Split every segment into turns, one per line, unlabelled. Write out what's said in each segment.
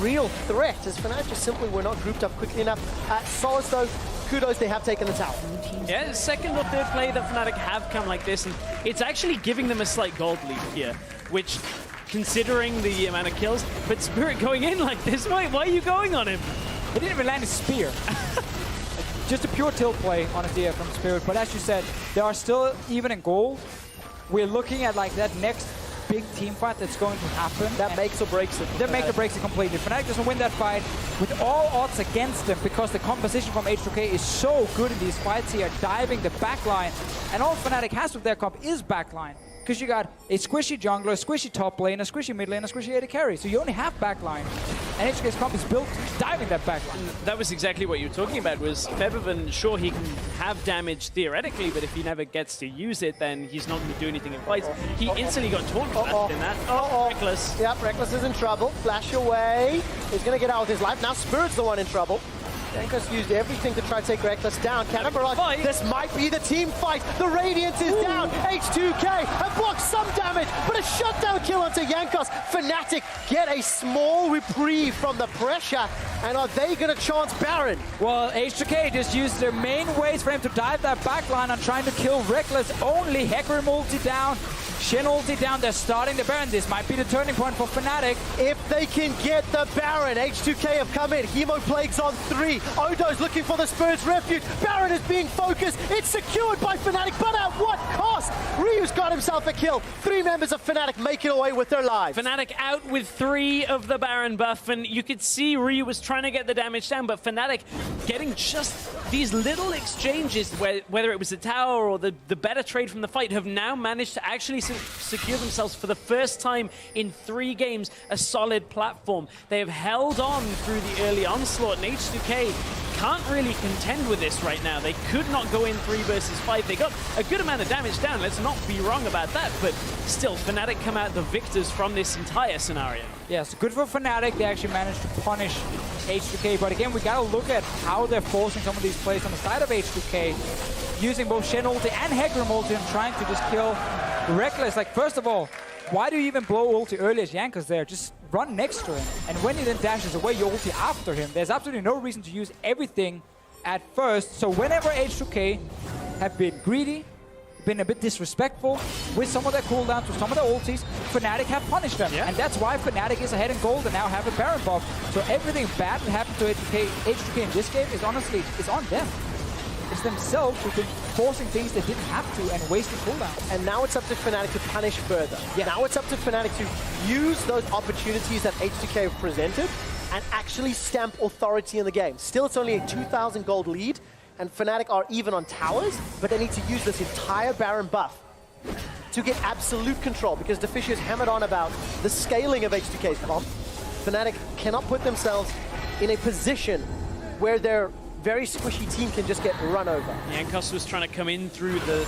real threat, as Fnatic just simply were not grouped up quickly enough. Solace, though, kudos, they have taken the tower.
Yeah, second or third play that Fnatic have come like this, and it's actually giving them a slight gold lead here, which, considering the amount of kills, but Spirit going in like this, why are you going on him?
He didn't even land a spear. Just a pure tilt play, honestly, from Spirit. But as you said, they are still even in gold. We're looking at like that next big team fight that's going to happen.
That makes or breaks it.
That makes or breaks it completely. Fnatic doesn't win that fight with all odds against them because the composition from H2K is so good in these fights here, diving the backline. And all Fnatic has with their comp is backline. Because you got a squishy jungler, a squishy top lane, a squishy mid lane, a squishy AD carry. So you only have backline. And H2K's comp is built diving that backline.
That was exactly what you were talking about, was Febiven, sure, he can have damage theoretically, but if he never gets to use it, then he's not going to do anything in fights. He instantly got taunt in that. Reckless.
Yep, Reckless is in trouble. Flash away. He's going to get out with his life. Now Spirit's the one in trouble. Jankos used everything to try to take Reckless down. Cannon Barrage, this might be the team fight. The Radiance is down. H2K have blocked some damage, but a shutdown kill onto Jankos. Fnatic get a small reprieve from the pressure, and are they going to chance Baron?
Well, H2K just used their main ways for him to dive that backline on trying to kill Reckless. Only Hecarim ulti down, Shen ulti down. They're starting the Baron. This might be the turning point for Fnatic.
If they can get the Baron, H2K have come in. Hemo Plague's on 3. Odo's looking for the Spirit's Refuge. Baron is being focused. It's secured by Fnatic, but at what cost? Ryu's got himself a kill. 3 members of Fnatic make it away with their lives.
Fnatic out with 3 of the Baron buff, and you could see Ryu was trying to get the damage down, but Fnatic getting just these little exchanges, whether it was the tower or the better trade from the fight, have now managed to actually secure themselves for the first time in 3 games a solid platform. They have held on through the early onslaught, and H2K can't really contend with this right now. They could not go in 3 versus 5. They got a good amount of damage down, let's not be wrong about that, but still, Fnatic come out the victors from this entire scenario.
Yes, good for Fnatic. They actually managed to punish H2K, but again, we gotta look at how they're forcing some of these plays on the side of H2K, using both Shen ulti and Hecarim ulti and trying to just kill Reckless. Like, first of all, why do you even blow ulti early as Jankos there? Just run next to him. And when he then dashes away, you ulti after him. There's absolutely no reason to use everything at first. So whenever H2K have been greedy, been a bit disrespectful with some of their cooldowns, with some of their ultis, Fnatic have punished them. Yeah. And that's why Fnatic is ahead in gold and now have a Baron buff. So everything bad that happened to H2K in this game is honestly, is on them. It's themselves who've been forcing things they didn't have to and wasting cooldowns.
And now it's up to Fnatic to punish further. Yeah. Now it's up to Fnatic to use those opportunities that H2K have presented and actually stamp authority in the game. Still, it's only a 2,000 gold lead, and Fnatic are even on towers, but they need to use this entire Baron buff to get absolute control, because Deficio is hammered on about the scaling of H2K's comp. Fnatic cannot put themselves in a position where they're very squishy team can just get run over.
Jankos was trying to come in through the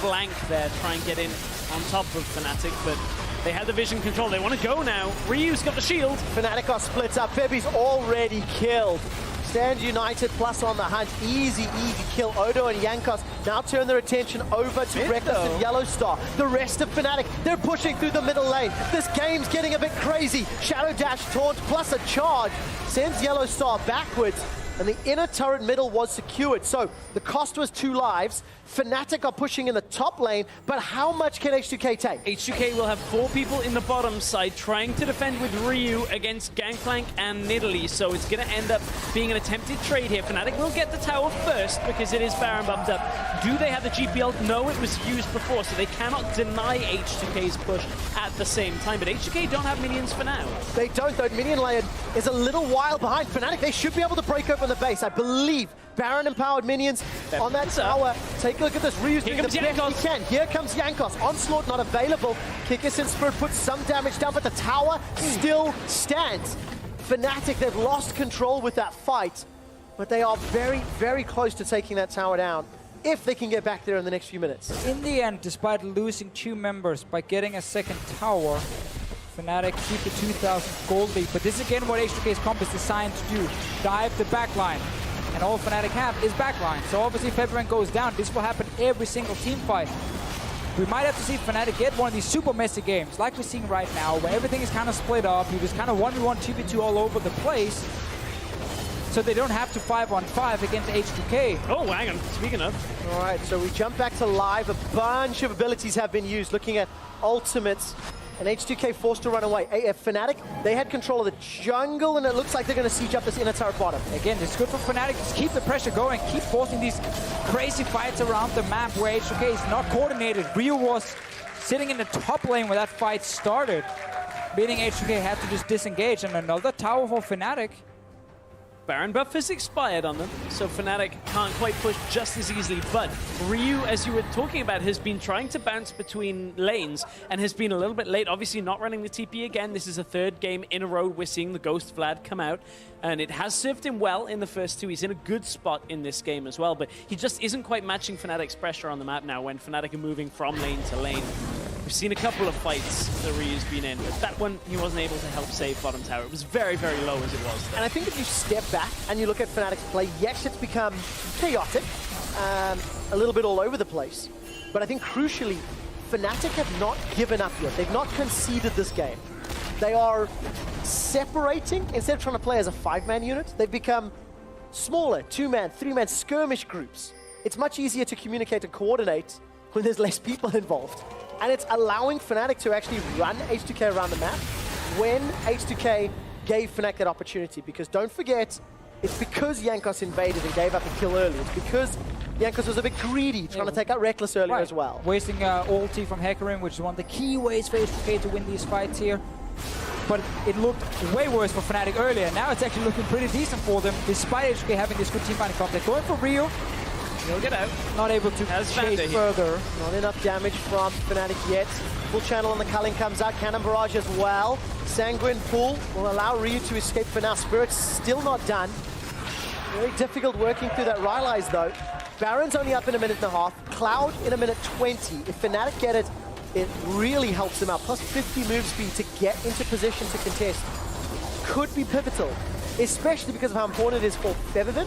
flank there, try and get in on top of Fnatic, but they had the vision control. They want to go now. Ryu's got the shield.
Fnatic are split up. Febi's already killed. Stand United plus on the hunt. Easy kill. Odo and Jankos now turn their attention over to Reckless and Yellow Star. The rest of Fnatic, they're pushing through the middle lane. This game's getting a bit crazy. Shadow Dash taunt plus a charge sends Yellow Star backwards, and the inner turret middle was secured. So the cost was 2 lives. Fnatic are pushing in the top lane, but how much can H2K take?
H2K will have 4 people in the bottom side trying to defend with Ryu against Gangplank and Nidalee, so it's going to end up being an attempted trade here. Fnatic will get the tower first because it is Baron bumped up. Do they have the GPL? No, it was used before, so they cannot deny H2K's push at the same time, but H2K don't have minions for now.
They don't, though. Minion layer is a little while behind. Fnatic, they should be able to break open the base. I believe Baron-empowered minions on that tower. Take a look at this. Ryu's doing the best he can. Here comes Jankos. Onslaught not available. Kikis and Spirit puts some damage down, but the tower still stands. Fnatic, they've lost control with that fight, but they are very, very close to taking that tower down if they can get back there in the next few minutes.
In the end, despite losing 2 members by getting a second tower, Fnatic keep the 2,000 gold lead. But this is again what H2K's comp is designed to do. Dive the backline. And all Fnatic have is backline. So obviously if everyone goes down, this will happen every single team fight. we might have to see Fnatic get one of these super messy games, like we're seeing right now, where everything is kind of split up. You just kind of 1v1, 2v2 all over the place, so they don't have to 5-on-5 against H2K.
Oh, hang on. Speaking of.
All right, so we jump back to live. A bunch of abilities have been used, looking at ultimates. And H2K forced to run away. Fnatic, they had control of the jungle, and it looks like they're going to siege up this inner turret bottom.
Again, it's good for Fnatic. Just keep the pressure going. Keep forcing these crazy fights around the map where H2K is not coordinated. Ryu was sitting in the top lane where that fight started, meaning H2K had to just disengage. And another tower for Fnatic.
Baron buff has expired on them, so Fnatic can't quite push just as easily. But Ryu, as you were talking about, has been trying to bounce between lanes and has been a little bit late. Obviously not running the TP again. This is a third game in a row we're seeing the Ghost Vlad come out, and it has served him well in the first two. He's in a good spot in this game as well, but he just isn't quite matching Fnatic's pressure on the map now when Fnatic are moving from lane to lane. We've seen a couple of fights that Ryu's been in, but that one he wasn't able to help save bottom tower. It was very, very low as it was.
And I think if you step back and you look at Fnatic's play, yes, it's become chaotic, a little bit all over the place. But I think crucially, Fnatic have not given up yet. They've not conceded this game. They are separating, instead of trying to play as a 5-man unit, they've become smaller, 2-man, 3-man skirmish groups. It's much easier to communicate and coordinate when there's less people involved. And it's allowing Fnatic to actually run H2K around the map when H2K gave Fnatic that opportunity. Because don't forget, it's because Jankos invaded and gave up a kill early. It's because Jankos was a bit greedy, trying to take out Reckless earlier as well.
Wasting ulti from Hecarim, which is one of the key ways for H2K to win these fights here. But it looked way worse for Fnatic earlier. Now it's actually looking pretty decent for them, despite H2K having this good team fighting conflict. Going for Ryu.
He'll get out.
Not able to chase further.
Not enough damage from Fnatic yet. Full channel on the Culling comes out. Cannon Barrage as well. Sanguine Pool will allow Ryu to escape for now. Spirit's still not done. Very difficult working through that Rylai's though. Baron's only up in a minute and a half. Cloud in a minute 20. If Fnatic get it, it really helps them out. Plus 50 move speed to get into position to contest. Could be pivotal, especially because of how important it is for Featherman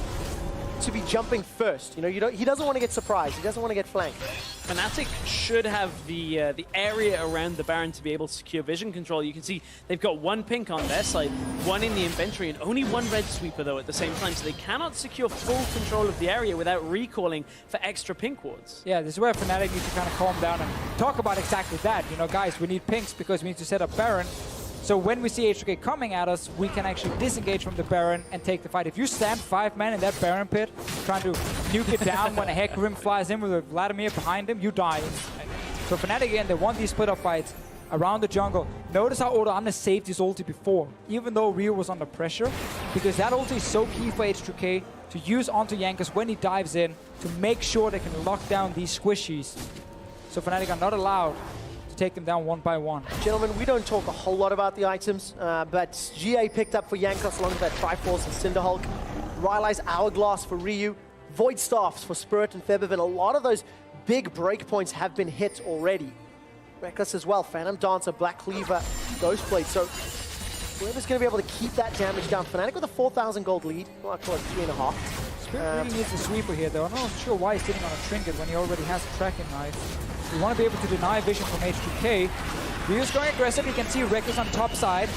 to be jumping first. You know, he doesn't want to get surprised. He doesn't want to get flanked.
Fnatic should have the area around the Baron to be able to secure vision control. You can see they've got one pink on their side, one in the inventory, and only one red sweeper though at the same time. So they cannot secure full control of the area without recalling for extra pink wards.
Yeah, this is where Fnatic needs to kind of calm down and talk about exactly that. You know, guys, we need pinks because we need to set up Baron. So when we see H2K coming at us, we can actually disengage from the Baron and take the fight. If you stand 5-man in that Baron pit, trying to nuke it down when a Hecarim flies in with a Vladimir behind him, you die. So Fnatic, again, they want these split-up fights around the jungle. Notice how Odoamne saved his ulti before, even though Ryu was under pressure, because that ulti is so key for H2K to use onto Jankos when he dives in to make sure they can lock down these squishies. So Fnatic are not allowed take them down one by one.
Gentlemen, we don't talk a whole lot about the items, but GA picked up for Jankos along with that Triforce and Cinderhulk. Rylai's Hourglass for Ryu. Void Staffs for Spirit and Featherman. A lot of those big breakpoints have been hit already. Reckless as well. Phantom Dancer, Black Cleaver, Ghostblade. So whoever's going to be able to keep that damage down. Fnatic with a 4,000 gold lead. Well, I call it 3.5.
Spirit really needs a sweeper here though. I'm not sure why he's sitting on a trinket when he already has a tracking knife. We want to be able to deny vision from H2K. Ryu's going aggressive. You can see Reckless on the top side.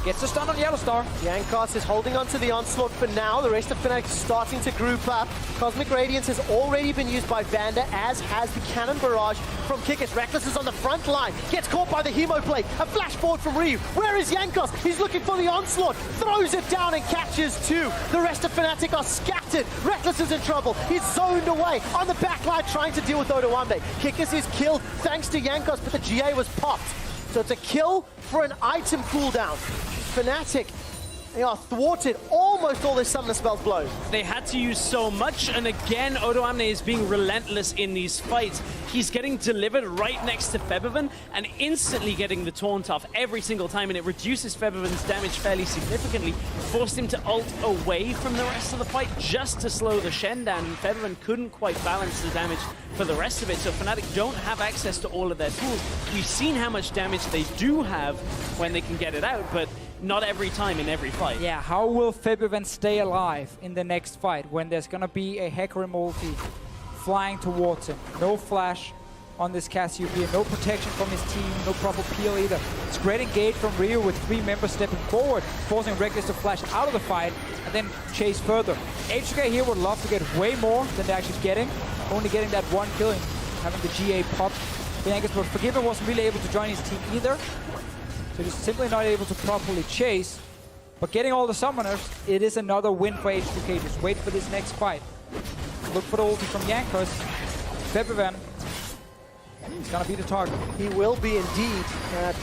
Gets a stun on Yellowstar.
Jankos is holding on to the onslaught for now. The rest of Fnatic is starting to group up. Cosmic Radiance has already been used by Vander, as has the Cannon Barrage from Kikis. Reckless is on the front line. Gets caught by the Hemo Plate. A flash forward from Ryu. Where is Jankos? He's looking for the onslaught. Throws it down and catches two. The rest of Fnatic are scattered. Reckless is in trouble. He's zoned away on the back line trying to deal with Odoamne. Kikis is killed thanks to Jankos, but the GA was popped. So it's a kill for an item cooldown. Fnatic, they are thwarted. Almost all their summoner spells blow.
They had to use so much, and again, Odoamne is being relentless in these fights. He's getting delivered right next to Featherman and instantly getting the taunt off every single time, and it reduces Featherman's damage fairly significantly, forced him to ult away from the rest of the fight just to slow the Shen down, and Featherman couldn't quite balance the damage for the rest of it, so Fnatic don't have access to all of their tools. We've seen how much damage they do have when they can get it out, but not every time in every fight.
Yeah, how will Featherman stay alive in the next fight when there's gonna be a Hecarim ulti flying towards him? No flash, on this Cassiopeia. No protection from his team, no proper peel either. It's great engage from Ryu with 3 members stepping forward, forcing Reckless to flash out of the fight and then chase further. H2K here would love to get way more than they're actually getting. Only getting that 1 kill and having the GA pop. But Forgiven wasn't really able to join his team either. So he's simply not able to properly chase. But getting all the summoners, it is another win for H2K. Just wait for this next fight. Look for the ulti from Jankos. Febivan. He's gonna be the target.
He will be indeed.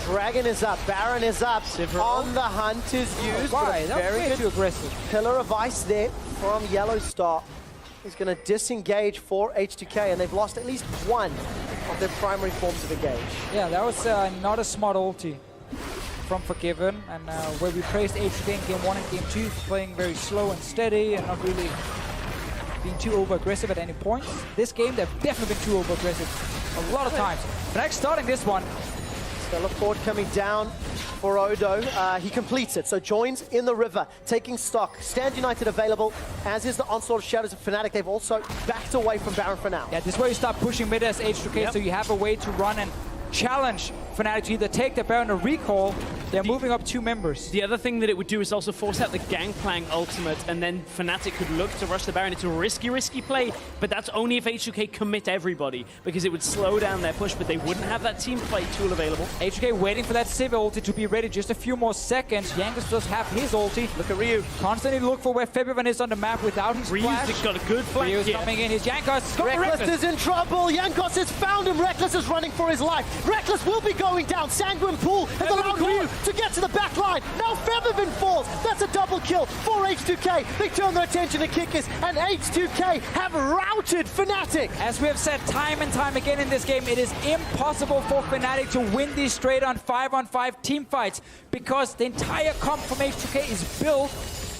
Dragon is up, Baron is up. On the hunt is used.
Why? That was
Very
way
good
too aggressive.
pillar of ice there from Yellow Star. He's going to disengage for H2K, and they've lost at least one of their primary forms of engage.
Yeah, that was not a smart ulti from Forgiven, and where we praised H2K in game 1 and game 2, playing very slow and steady and not really being too over-aggressive at any point. This game, they've definitely been too over-aggressive a lot of times. Fnatic starting this one.
Stellar Ford coming down for Odo. He completes it, so joins in the river, taking stock. Stand United available, as is the Onslaught of Shadows of Fnatic. They've also backed away from Baron for now.
Yeah, this is where you start pushing mid as H2K, so you have a way to run and challenge Fnatic to either take the Baron or recall. They're moving up 2 members.
The other thing that it would do is also force out the Gangplank ultimate, and then Fnatic could look to rush the Baron. It's a risky play, but that's only if H2K commit everybody, because it would slow down their push, but they wouldn't have that team fight tool available.
H2K waiting for that Civ ulti to be ready. Just a few more seconds. Jankos does have his ulti.
Look at Ryu.
Constantly look for where Febivan is on the map without his flash.
Ryu's got a good flank
Ryu's
here.
coming in. His Jankos. Go for
Reckless is in trouble. Jankos has found him. Reckless is running for his life. Reckless will be going down. Sanguine Pool has allowed Ryu to get to the back line. Now Febivan falls. That's a double kill for H2K. They turn their attention to Kickers, and H2K have routed Fnatic.
As we have said time and time again in this game, it is impossible for Fnatic to win these straight on 5-on-5 team fights because the entire comp from H2K is built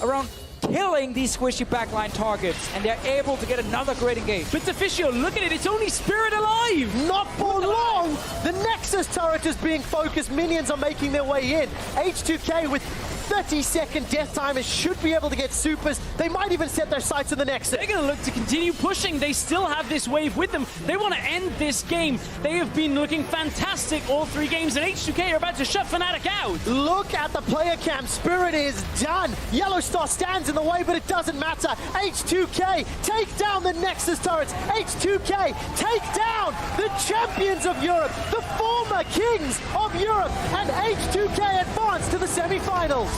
around killing these squishy backline targets, and they're able to get another great engage.
But Official, look at it, it's only Spirit alive!
Not for long! The Nexus turret is being focused. Minions are making their way in. H2K with 30-second death timers should be able to get supers. They might even set their sights on the Nexus.
They're going to look to continue pushing. They still have this wave with them. They want to end this game. They have been looking fantastic all 3 games, and H2K are about to shut Fnatic out.
Look at the player cam. Spirit is done. Yellow Star stands in the way, but it doesn't matter. H2K take down the Nexus turrets. H2K take down the champions of Europe, the former kings of Europe, and H2K advance to the semi-finals.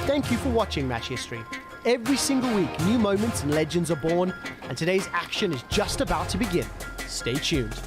Thank you for watching Match History. Every single week, new moments and legends are born, and today's action is just about to begin. Stay tuned.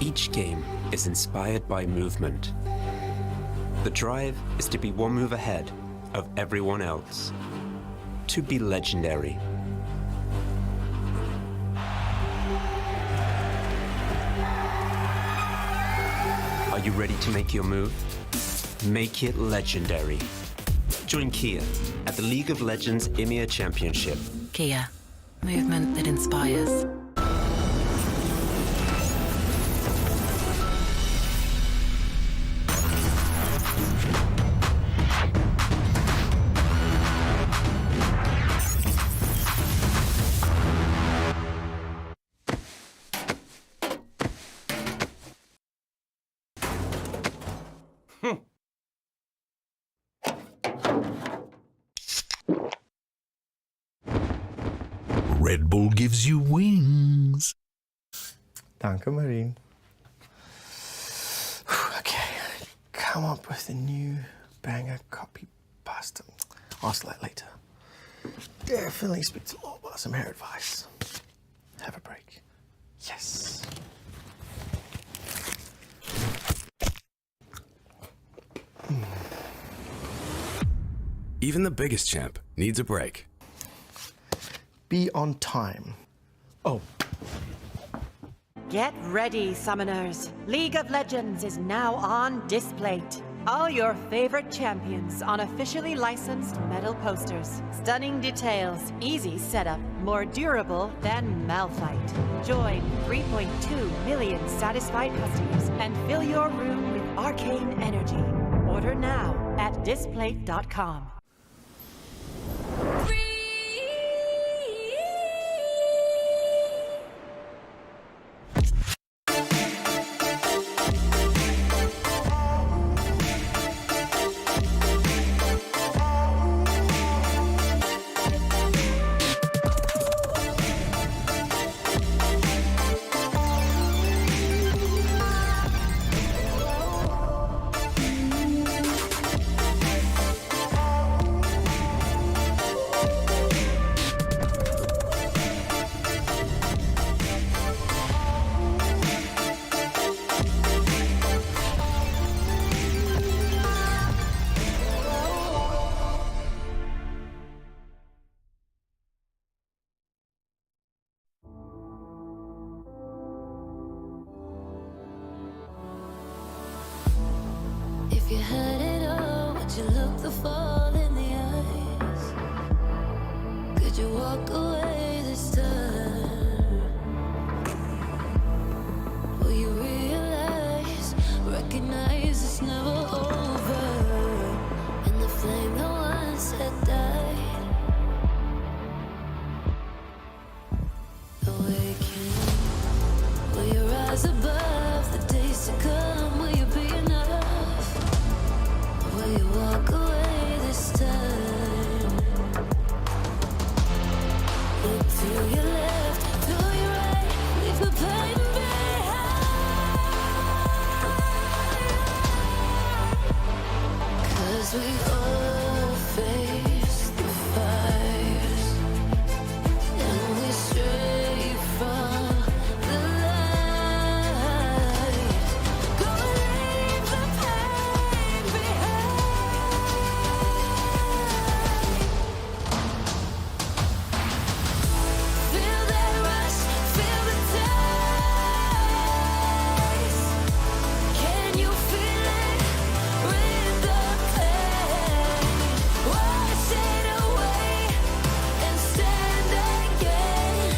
Each game is inspired by movement. The drive is to be one move ahead of everyone else, to be legendary. Are you ready to make your move? Make it legendary. Join Kia at the League of Legends EMEA Championship.
Kia, movement that inspires.
Red Bull gives you wings.
Danke, Marine. Okay, come up with a new banger copy pasta. Ask that later. Definitely speak to Law about some hair advice. Have a break. Yes.
Even the biggest champ needs a break.
Be on time. Oh,
Get ready, summoners. League of Legends is now on Displate. All your favorite champions on officially licensed metal posters. Stunning details, easy setup, more durable than Malphite. Join 3.2 million satisfied customers and fill your room with arcane energy. Order now at displate.com.
If you had it all, would you look the fall in the eyes? Could you walk away this time? Will you realize, recognize it's never over? And the flame that once had died, awaken. Will you rise above the days to come? Will you be enough? Will you walk away this time? Look to your left, to your right, leave the pain behind. 'Cause we all face the fires, and we stray from the light. Go leave the pain behind. Feel that rush, feel the taste. Can you feel it? Rid the pain. Wash it away and stand again.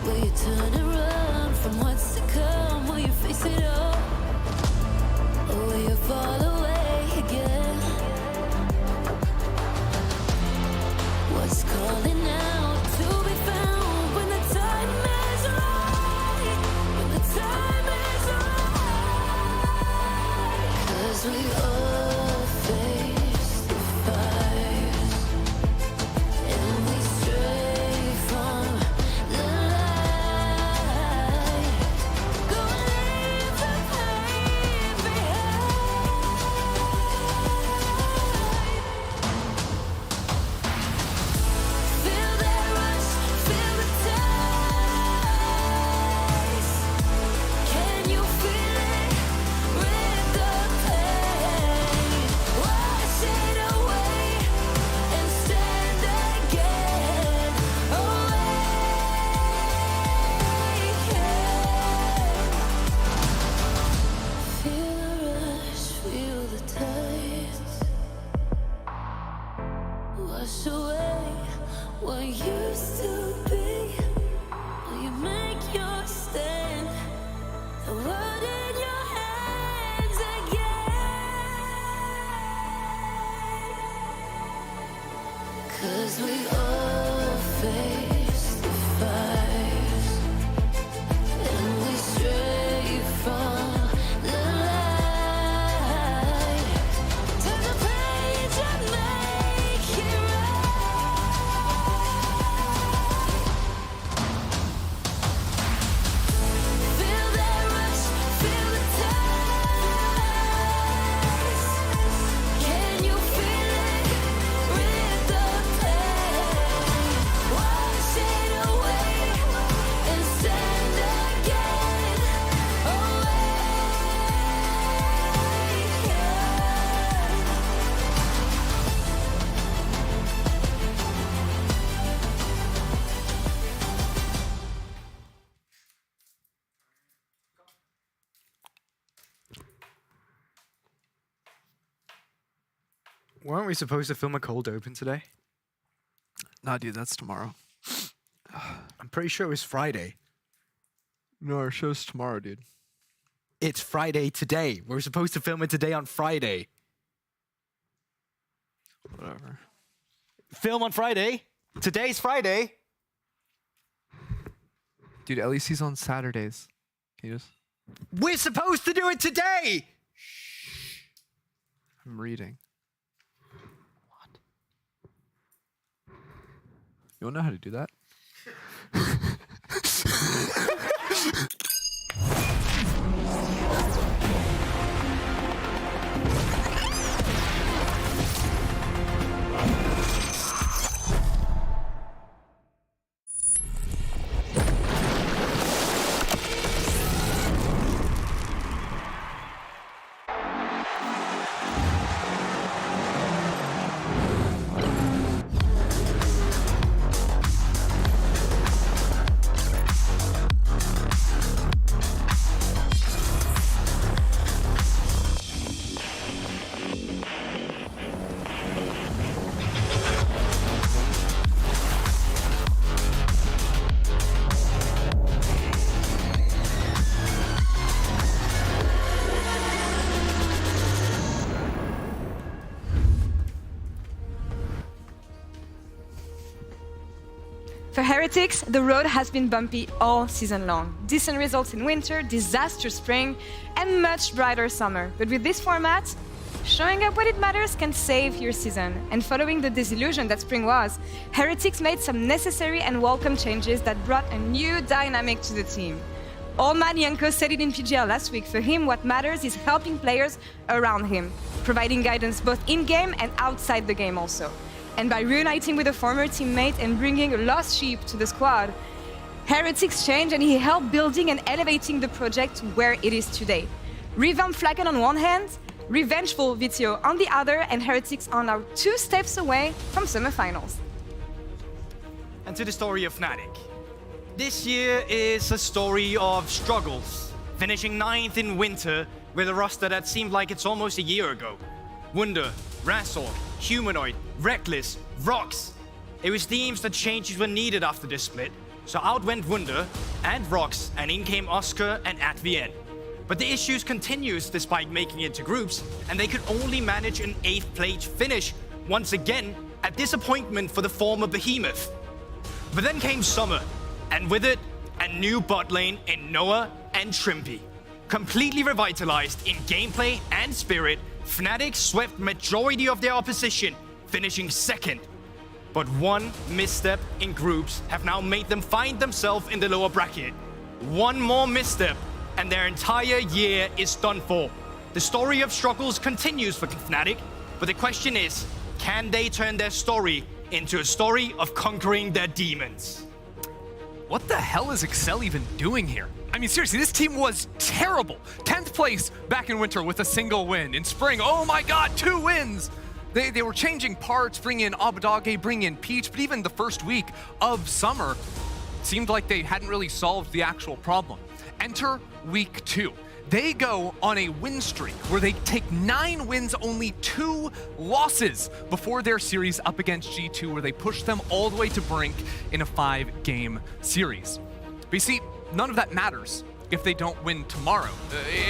Will you turn and run from what's to come? Will you face it all? Or will you fall away again? What's calling out to be found when the time is right? When the time is right. 'Cause we all face the fire.
Weren't we supposed to film a cold open today?
Nah, dude, that's tomorrow.
I'm pretty sure it was Friday.
No, our show's tomorrow, dude.
It's Friday today. We were supposed to film it today on Friday.
Whatever.
Film on Friday? Today's Friday.
Dude, LEC's on Saturdays. Can you just...
We're supposed to do it today!
I'm reading. What? You wanna know how to do that?
For Heretics, the road has been bumpy all season long. Decent results in winter, disastrous spring, and much brighter summer. But with this format, showing up when it matters can save your season. And following the disillusion that spring was, Heretics made some necessary and welcome changes that brought a new dynamic to the team. Old man Yanko said it in PGL last week. For him, what matters is helping players around him, providing guidance both in-game and outside the game also. And by reuniting with a former teammate and bringing a lost sheep to the squad, Heretics changed and he helped building and elevating the project to where it is today. Revamped Flaken on one hand, revengeful VTO on the other, and Heretics are now 2 steps away from semifinals.
And to the story of Fnatic. This year is a story of struggles, finishing 9th in winter with a roster that seemed like it's almost a year ago. Wunder, Razor, Humanoid, Reckless, Rox. It was teams that changes were needed after this split, so out went Wunder and Rox, and in came Oscar and Advien. But the issues continues despite making it to groups, and they could only manage an 8th place finish, once again a disappointment for the former Behemoth. But then came summer, and with it, a new bot lane in Noah and Trimpy. Completely revitalized in gameplay and spirit, Fnatic swept majority of their opposition, finishing 2nd. But one misstep in groups have now made them find themselves in the lower bracket. One more misstep, and their entire year is done for. The story of struggles continues for Fnatic, but the question is, can they turn their story into a story of conquering their demons?
What the hell is Excel even doing here? I mean, seriously, this team was terrible. 10th place back in winter with a single win. In spring, oh my god, 2 wins! They were changing parts, bringing in Abadage, bringing in Peach, but even the first week of summer seemed like they hadn't really solved the actual problem. Enter week 2. They go on a win streak where they take 9 wins, only 2 losses before their series up against G2, where they push them all the way to brink in a 5-game series. But you see, none of that matters if they don't win tomorrow.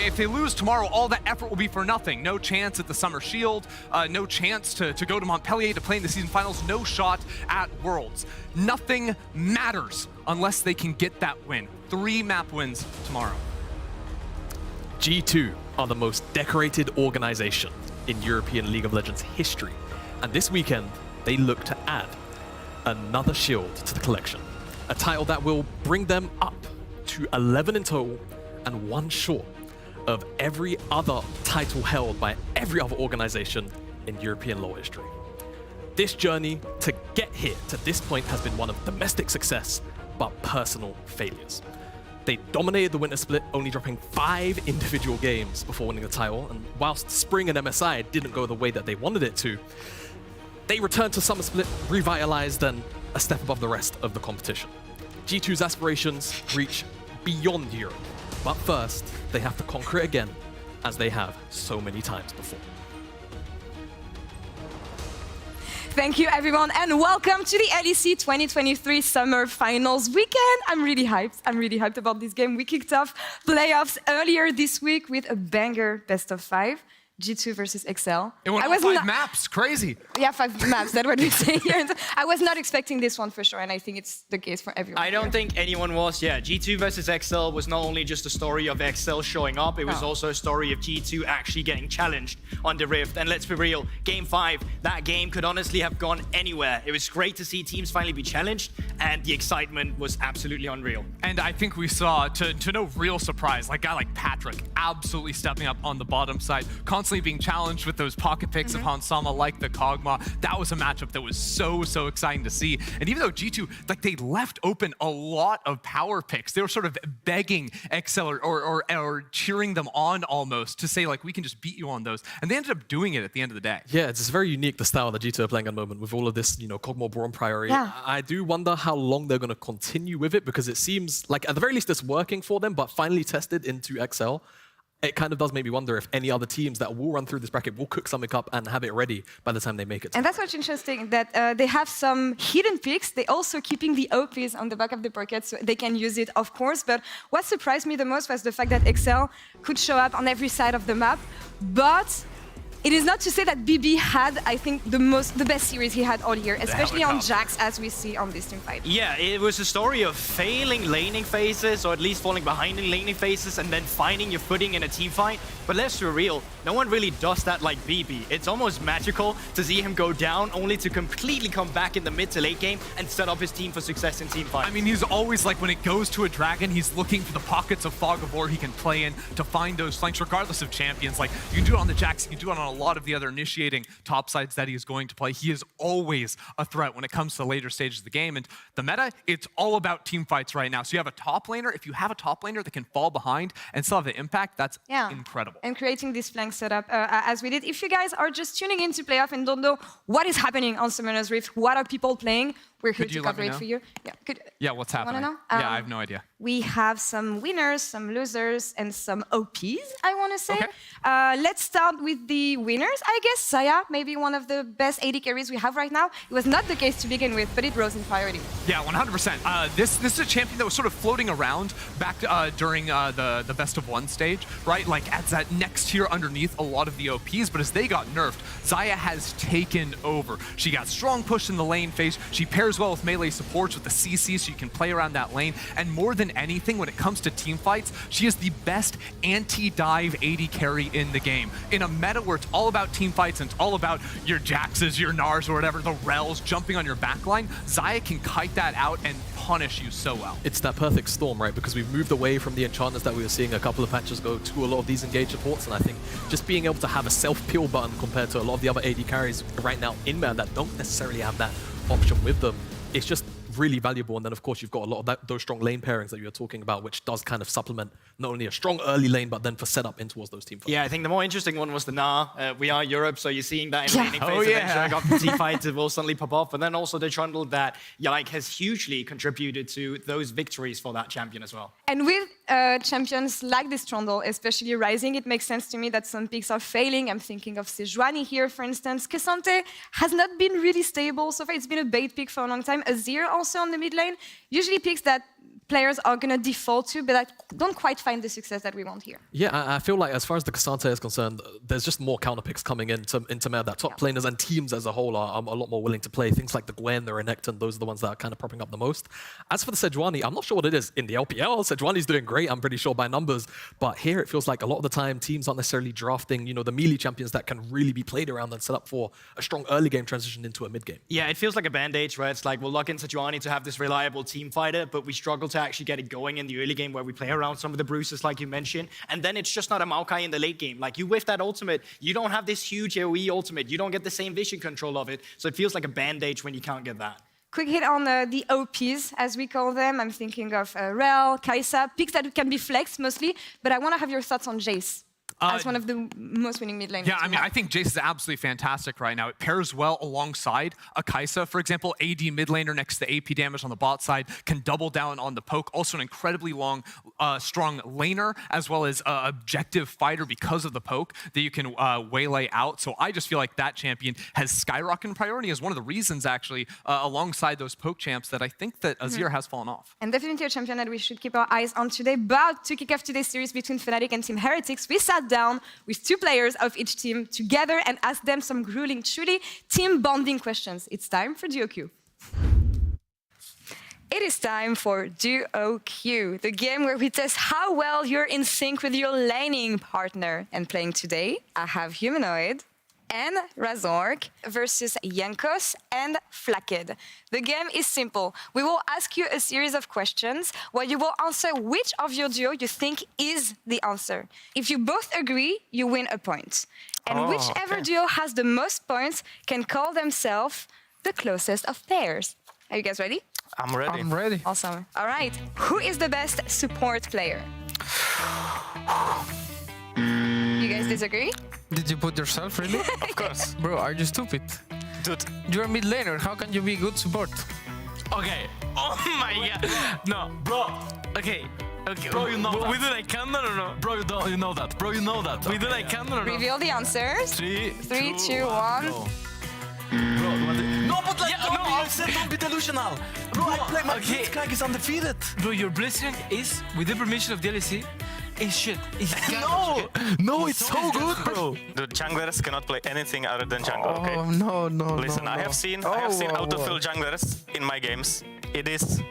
If they lose tomorrow, all that effort will be for nothing. No chance at the Summer Shield, no chance to go to Montpellier to play in the season finals, no shot at Worlds. Nothing matters unless they can get that win. 3 map wins tomorrow.
G2 are the most decorated organization in European League of Legends history. And this weekend, they look to add another shield to the collection. A title that will bring them up to 11 in total and 1 short of every other title held by every other organization in European LoL history. This journey to get here to this point has been one of domestic success, but personal failures. They dominated the winter split, only dropping 5 individual games before winning the title, and whilst Spring and MSI didn't go the way that they wanted it to, they returned to Summer Split, revitalized, and a step above the rest of the competition. G2's aspirations reach beyond Europe, but first, they have to conquer it again, as they have so many times before.
Thank you, everyone, and welcome to the LEC 2023 Summer Finals weekend. I'm really hyped about this game. We kicked off playoffs earlier this week with a banger best-of-5. G2 versus XL.
It went on 5 maps, crazy.
Yeah, 5 maps, that's what we say here. I was not expecting this one for sure, and I think it's the case for everyone.
I don't think anyone was, G2 versus XL was not only just a story of XL showing up, it was also a story of G2 actually getting challenged on the Rift. And let's be real, Game 5, that game could honestly have gone anywhere. It was great to see teams finally be challenged, and the excitement was absolutely unreal.
And I think we saw, to no real surprise, like a guy like Patrick absolutely stepping up on the bottom side, constantly being challenged with those pocket picks of Hansama like the Kog'Maw. That was a matchup that was so exciting to see. And even though G2, like they left open a lot of power picks, they were sort of begging XL or cheering them on almost to say like, we can just beat you on those. And they ended up doing it at the end of the day.
Yeah, it's very unique, the style that G2 are playing at the moment with all of this, Kog'Maw Brawn priority.
Yeah.
I do wonder how long they're going to continue with it, because it seems like at the very least it's working for them, but finally tested into XL. It kind of does make me wonder if any other teams that will run through this bracket will cook something up and have it ready by the time they make it.
And that's what's interesting, that they have some hidden picks. They're also keeping the OPs on the back of the bracket, so they can use it, of course. But what surprised me the most was the fact that XL could show up on every side of the map. But it is not to say that BB had, I think, the best series he had all year, especially on Jax, as we see on this team fight.
Yeah, it was a story of failing laning phases, or at least falling behind in laning phases, and then finding your footing in a team fight. But let's be real, no one really does that like BB. It's almost magical to see him go down, only to completely come back in the mid to late game and set up his team for success in team fight.
I mean, he's always like, when it goes to a dragon, he's looking for the pockets of fog of war he can play in to find those flanks, regardless of champions. Like, you can do it on the Jax, you can do it on a lot of the other initiating top sides that he is going to play. He is always a threat when it comes to later stages of the game. And the meta, it's all about team fights right now. So you have a top laner. If you have a top laner that can fall behind and still have the impact, that's incredible.
And creating this flank setup as we did. If you guys are just tuning into playoff and don't know what is happening on Summoner's Rift, what are people playing, we're here to cover it for you.
Yeah, what's happening?
Know?
Yeah, I have no idea.
We have some winners, some losers, and some OPs, I want to say.
Okay.
Let's start with the winners. I guess Saya, maybe one of the best AD carries we have right now. It was not the case to begin with, but it rose in priority.
Yeah, 100%. This is a champion that was sort of floating around back during the best of one stage, right? Like as that next tier underneath a lot of the OPs, but as they got nerfed, Xayah has taken over. She got strong push in the lane phase. She pairs well with melee supports with the CC, so you can play around that lane. And more than anything, when it comes to team fights, she is the best anti-dive AD carry in the game. In a meta where it's all about team fights and it's all about your Jaxes, your Nars, or whatever, the Rels jumping on your backline, Xayah can kite that out and punish you so well.
It's that perfect storm, right? Because we've moved away from the enchantments that we were seeing a couple of patches ago to a lot of these engage supports, and I think just being able to have a self-peel button compared to a lot of the other AD carries right now in meta that don't necessarily have that option with them, it's just really valuable. And then of course you've got a lot of those strong lane pairings that you were talking about, which does kind of supplement not only a strong early lane, but then for setup in towards those team fights.
Yeah, I think the more interesting one was the Gnar. We are Europe, so you're seeing that in laning phase. Eventually got the team fight, it will suddenly pop off. And then also the trundle that has hugely contributed to those victories for that champion as well.
And with champions like this Trundle, especially Rising, it makes sense to me that some picks are failing. I'm thinking of Sejuani here, for instance. Cassante has not been really stable so far. It's been a bait pick for a long time. Azir also on the mid lane. Usually picks that players are going to default to, but I don't quite find the success that we want here.
Yeah, I feel like as far as the Cassante is concerned, there's just more counter picks coming into meta that top laners and teams as a whole are a lot more willing to play. Things like the Gwen, the Renekton, those are the ones that are kind of propping up the most. As for the Sejuani, I'm not sure what it is. In the LPL, Sejuani's doing great, I'm pretty sure by numbers, but here it feels like a lot of the time teams aren't necessarily drafting, the melee champions that can really be played around and set up for a strong early game transition into a mid game.
Yeah, it feels like a bandage where it's like we'll lock in Sejuani to have this reliable team fighter, but we struggle to actually get it going in the early game where we play around some of the Bruises like you mentioned, and then it's just not a Maokai in the late game. Like you whiff that ultimate, you don't have this huge AoE ultimate, you don't get the same vision control of it, so it feels like a bandage when you can't get that.
Quick hit on the OPs, as we call them. I'm thinking of Rel, Kai'Sa, picks that can be flexed mostly, but I want to have your thoughts on Jace. as one of the most winning mid laners.
Yeah, I mean, I think Jace is absolutely fantastic right now. It pairs well alongside a Kai'Sa, for example, AD mid laner next to the AP damage on the bot side, can double down on the poke. Also an incredibly strong laner, as well as objective fighter because of the poke that you can waylay out. So I just feel like that champion has skyrocketed in priority as one of the reasons, actually, alongside those poke champs, that I think that Azir has fallen off.
And definitely a champion that we should keep our eyes on today. But to kick off today's series between Fnatic and Team Heretics, we sat down with 2 players of each team together and asked them some grueling, truly team bonding questions. It's time for Duo Q. It is time for Duo Q, the game where we test how well you're in sync with your laning partner. And playing today, I have Humanoid and Razork versus Jankos and Flakid. The game is simple. We will ask you a series of questions where you will answer which of your duo you think is the answer. If you both agree, you win a point. And whichever duo has the most points can call themselves the closest of pairs. Are you guys ready?
I'm ready.
I'm ready.
Awesome. All right. Who is the best support player? You guys disagree?
Did you put yourself, really?
Of course.
Bro, are you stupid?
Dude.
You're a mid laner. How can you be good support?
Okay. Oh my god. No, bro. Okay. Okay. Bro, you know we do like Cannon or no? Bro, you know that. Bro, you know that. We do like Cannon or no?
Reveal the answers. 3, 2, 1.
Go. No, but like, you said don't be delusional. Bro, I play my Blitzcrank is undefeated. Bro, your Blitzcrank is, with the permission of the LEC, is shit. It's no, it's so good, bro.
Dude, junglers cannot play anything other than jungle, okay?
Oh, no.
Listen,
no.
I have seen autofill junglers in my games. It is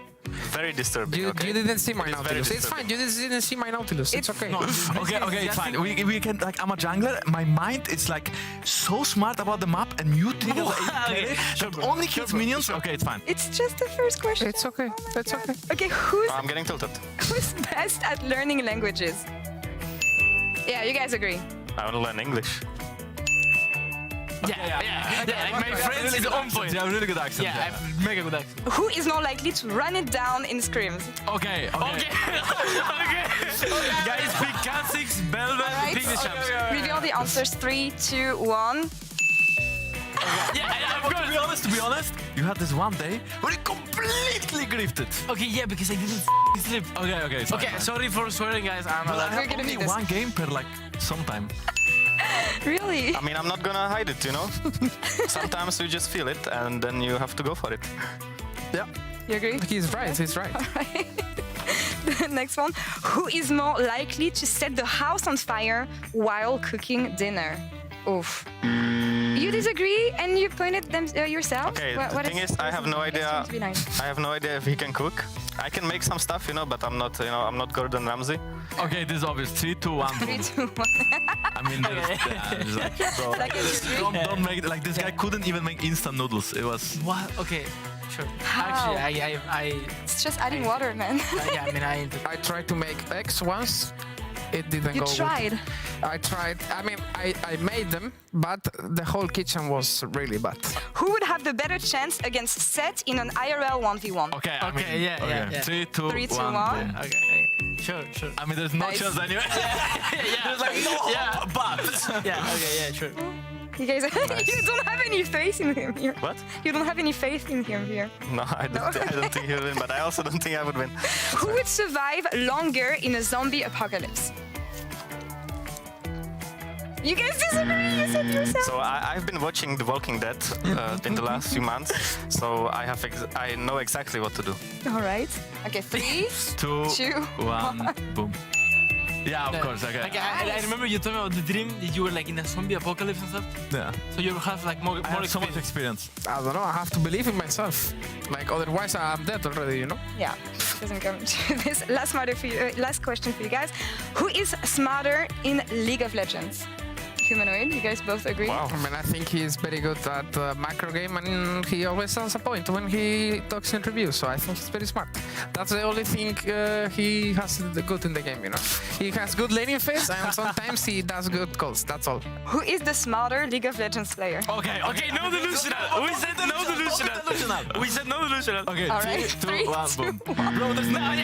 very disturbing,
You didn't see my
It is very
Nautilus. It's fine. You didn't see my Nautilus. It's okay.
Okay, it's fine. We can, like, I'm a jungler. My mind is like so smart about the map, and you think that only kills minions. Okay, it's fine.
It's just the first question.
It's okay. It's okay.
Okay,
I'm getting tilted.
who's best at learning languages? Yeah, you guys agree.
I want to learn English.
Yeah. Like my friends is on point. Yeah, really good accent. Yeah, I have mega good accent.
Who is more likely to run it down in scrims?
Okay. Guys, pick Kha'Zix, Belven, pick the champs.
Reveal the answers. 3, 2, 1.
Yeah, of course. To be honest, you had this one day where you completely grifted. Okay, yeah, because I didn't sleep. Okay, it's fine. Okay, sorry for swearing, guys. I have only one game per like sometime.
Really?
I mean, I'm not gonna hide it, you know? Sometimes you just feel it, and then you have to go for it.
Yeah.
You agree?
He's right.
All right. The next one. Who is more likely to set the house on fire while cooking dinner? Oof. You disagree, and you pointed them yourself.
Okay, the thing is, I have no idea. I have no idea if he can cook. I can make some stuff, you know, but I'm not, I'm not Gordon Ramsay.
Okay, this is obvious. 3, 2, 1.
3, 2, 1.
I mean, just like, bro, don't make it. Like, this guy couldn't even make instant noodles. It was. What? Okay, sure.
How?
Actually,
It's just adding water, man.
yeah, I mean,
I tried to make eggs once. It didn't
You
go
tried?
Good. I tried. I mean, I made them, but the whole kitchen was really bad.
Who would have the better chance against Seth in an IRL 1v1?
Okay, I mean, yeah. 3, 2,
3, 2,
1.
1.
Okay. Sure. I mean, there's no chance anyway. There's like no hope, but. Yeah, sure.
You guys, you don't have any faith in him here.
What?
You don't have any faith in him here.
No, I don't think he would win, but I also don't think I would win.
Who would survive longer in a zombie apocalypse? You guys disagree, you said yourself.
So I've been watching The Walking Dead in the last few months, so I know exactly what to do.
All right. Okay, 3, 2,
1, boom. Yeah, of course. Okay.
Like, I remember you told me about the dream that you were like in a zombie apocalypse and stuff.
Yeah.
So you have like more
so much experience.
I don't know. I have to believe in myself. Like otherwise, I'm dead already. You know.
Yeah. Doesn't come to this. Last question for you guys. Who is smarter in League of Legends? Humanoid, you guys both agree?
Wow. I mean, I think he's very good at macro game, and he always has a point when he talks in reviews. So I think he's very smart. That's the only thing he has good in the game, you know. He has good laning phase, and sometimes he does good calls. That's all.
Who is the smarter League of Legends player?
Okay, no delusional. Who is the
No delusional. We said no delusional. Okay,
All
3,
right.
2,
3,
1, boom. Bro, there's no.
I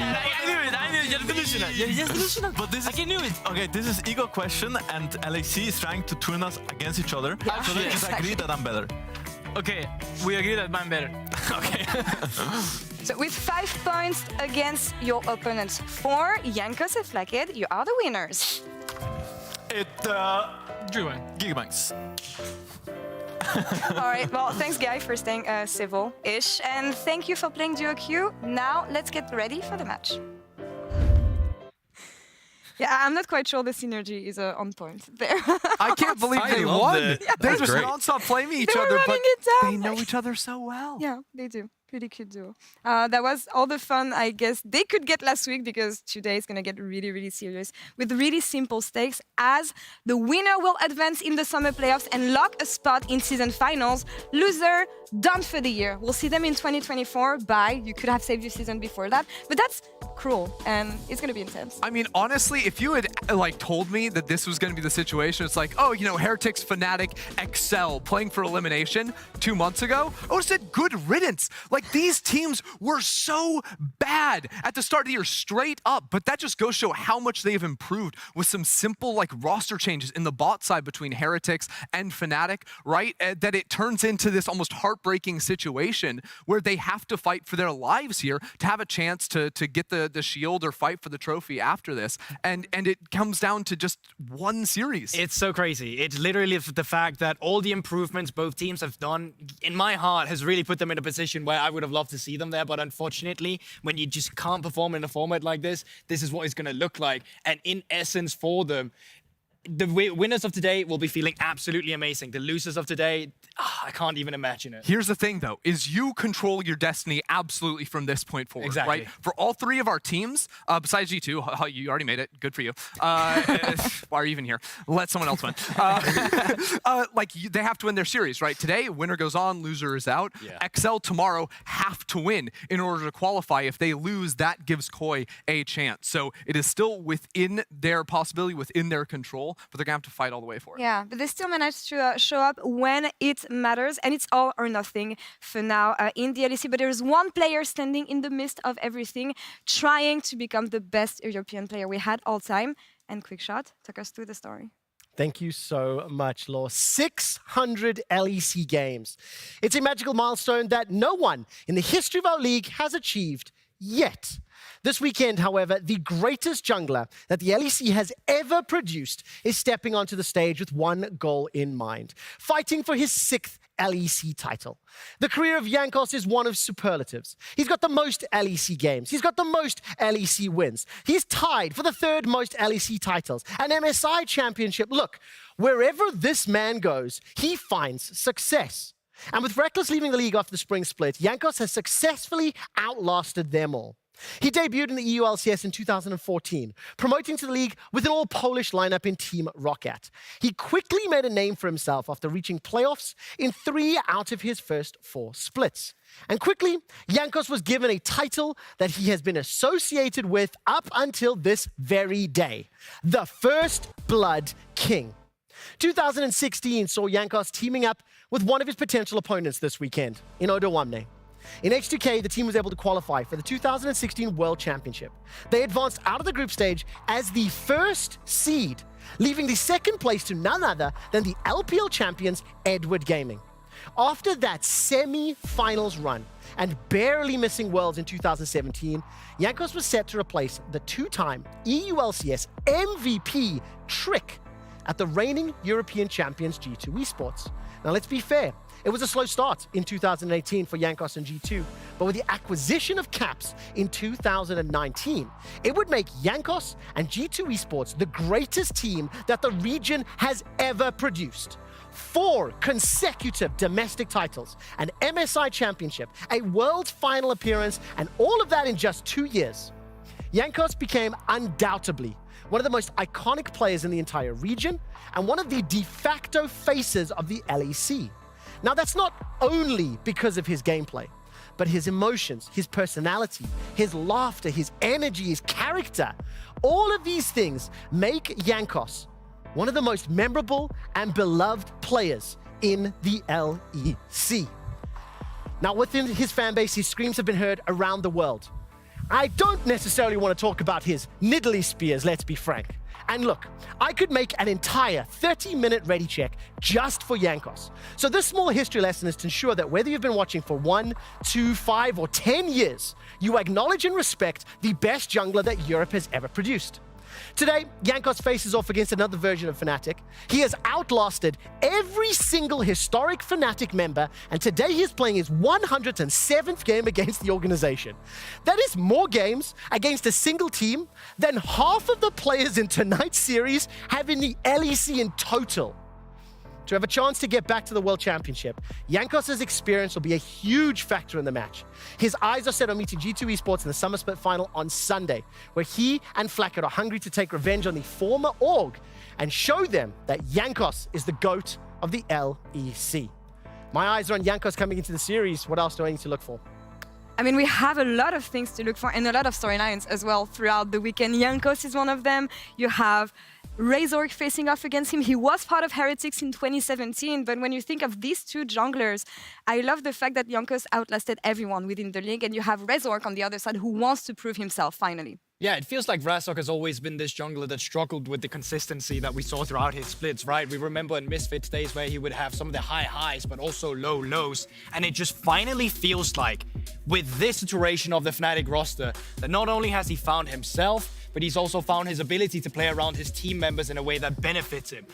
knew it. You're delusional. You're just delusional.
But this is,
I knew it.
Okay, this is ego question, and LEC is trying to turn us against each other. So they just agree that I'm better.
Okay, we agree that I'm better.
Okay.
So with 5 points against your opponents, 4, Jankos and Fnatic, you are the winners.
Gigabanks.
All right, well, thanks, Guy, for staying civil-ish. And thank you for playing Duo Q. Now, let's get ready for the match. Yeah, I'm not quite sure the synergy is on point there.
I can't believe they won. They just
great.
non-stop playing each
They were
other, but
running it down.
they know each other so well.
Yeah, they do. Pretty cute duo. That was all the fun, I guess, they could get last week, because today is going to get really, really serious with really simple stakes, as the winner will advance in the summer playoffs and lock a spot in season finals. Loser, done for the year. We'll see them in 2024. Bye. You could have saved your season before that, but that's cruel, and it's going to be intense.
I mean, honestly, if you had told me that this was going to be the situation, it's like, oh, Heretics, Fnatic, Excel playing for elimination 2 months ago, I would have said good riddance. These teams were so bad at the start of the year, straight up, but that just goes to show how much they've improved with some simple roster changes in the bot side between Heretics and Fnatic, right? That it turns into this almost heartbreaking situation where they have to fight for their lives here to have a chance to get the shield or fight for the trophy after this. And it comes down to just one series.
It's so crazy. It's literally the fact that all the improvements both teams have done, in my heart, has really put them in a position where I would have loved to see them there. But unfortunately, when you just can't perform in a format like this, this is what it's going to look like. And in essence, for them, the winners of today will be feeling absolutely amazing. The losers of today, I can't even imagine it.
Here's the thing, though, is you control your destiny absolutely from this point forward,
exactly.
Right? For all 3 of our teams, besides G2, you already made it. Good for you. Why are you even here? Let someone else win. They have to win their series, right? Today, winner goes on, loser is out.
Yeah.
Excel tomorrow have to win in order to qualify. If they lose, that gives Koi a chance. So it is still within their possibility, within their control, but they're going to have to fight all the way for it.
Yeah, but they still managed to show up when it matters, and it's all or nothing for now in the LEC. But there's one player standing in the midst of everything, trying to become the best European player we had all time. And Quickshot, took us through the story.
Thank you so much, Law. 600 LEC games. It's a magical milestone that no one in the history of our league has achieved yet. This weekend, however, the greatest jungler that the LEC has ever produced is stepping onto the stage with one goal in mind, fighting for his 6th LEC title. The career of Jankos is one of superlatives. He's got the most LEC games. He's got the most LEC wins. He's tied for the 3rd most LEC titles, an MSI championship. Look, wherever this man goes, he finds success. And with Reckless leaving the league after the spring split, Jankos has successfully outlasted them all. He debuted in the EU LCS in 2014, promoting to the league with an all-Polish lineup in Team Roccat. He quickly made a name for himself after reaching playoffs in 3 out of his first 4 splits. And quickly, Jankos was given a title that he has been associated with up until this very day, the First Blood King. 2016 saw Jankos teaming up with one of his potential opponents this weekend, in Odawamne. In H2K, the team was able to qualify for the 2016 World Championship. They advanced out of the group stage as the first seed, leaving the 2nd place to none other than the LPL champions, Edward Gaming. After that semi-finals run and barely missing Worlds in 2017, Jankos was set to replace the 2-time EU LCS MVP Trick at the reigning European champions G2 Esports. Now, let's be fair. It was a slow start in 2018 for Jankos and G2, but with the acquisition of Caps in 2019, it would make Jankos and G2 Esports the greatest team that the region has ever produced. 4 consecutive domestic titles, an MSI championship, a world final appearance, and all of that in just 2 years. Jankos became undoubtedly one of the most iconic players in the entire region and one of the de facto faces of the LEC. Now, that's not only because of his gameplay, but his emotions, his personality, his laughter, his energy, his character. All of these things make Jankos one of the most memorable and beloved players in the LEC. Now, within his fan base, his screams have been heard around the world. I don't necessarily want to talk about his Nidalee spears, let's be frank. And look, I could make an entire 30-minute ready check just for Jankos. So this small history lesson is to ensure that whether you've been watching for 1, 2, 5, or 10 years, you acknowledge and respect the best jungler that Europe has ever produced. Today, Jankos faces off against another version of Fnatic. He has outlasted every single historic Fnatic member, and today he is playing his 107th game against the organization. That is more games against a single team than half of the players in tonight's series have in the LEC in total. To have a chance to get back to the World Championship, Jankos' experience will be a huge factor in the match. His eyes are set on meeting G2 Esports in the Summer Split Final on Sunday, where he and Fnatic are hungry to take revenge on the former org and show them that Jankos is the GOAT of the LEC. My eyes are on Jankos coming into the series. What else do I need to look for?
I mean, we have a lot of things to look for and a lot of storylines as well throughout the weekend. Jankos is one of them. You have Razork facing off against him. He was part of Heretics in 2017, but when you think of these two junglers, I love the fact that Jankos outlasted everyone within the league, and you have Razork on the other side who wants to prove himself finally.
Yeah, it feels like Razork has always been this jungler that struggled with the consistency that we saw throughout his splits, right? We remember in Misfits days where he would have some of the high highs, but also low lows. And it just finally feels like, with this iteration of the Fnatic roster, that not only has he found himself, but he's also found his ability to play around his team members in a way that benefits him.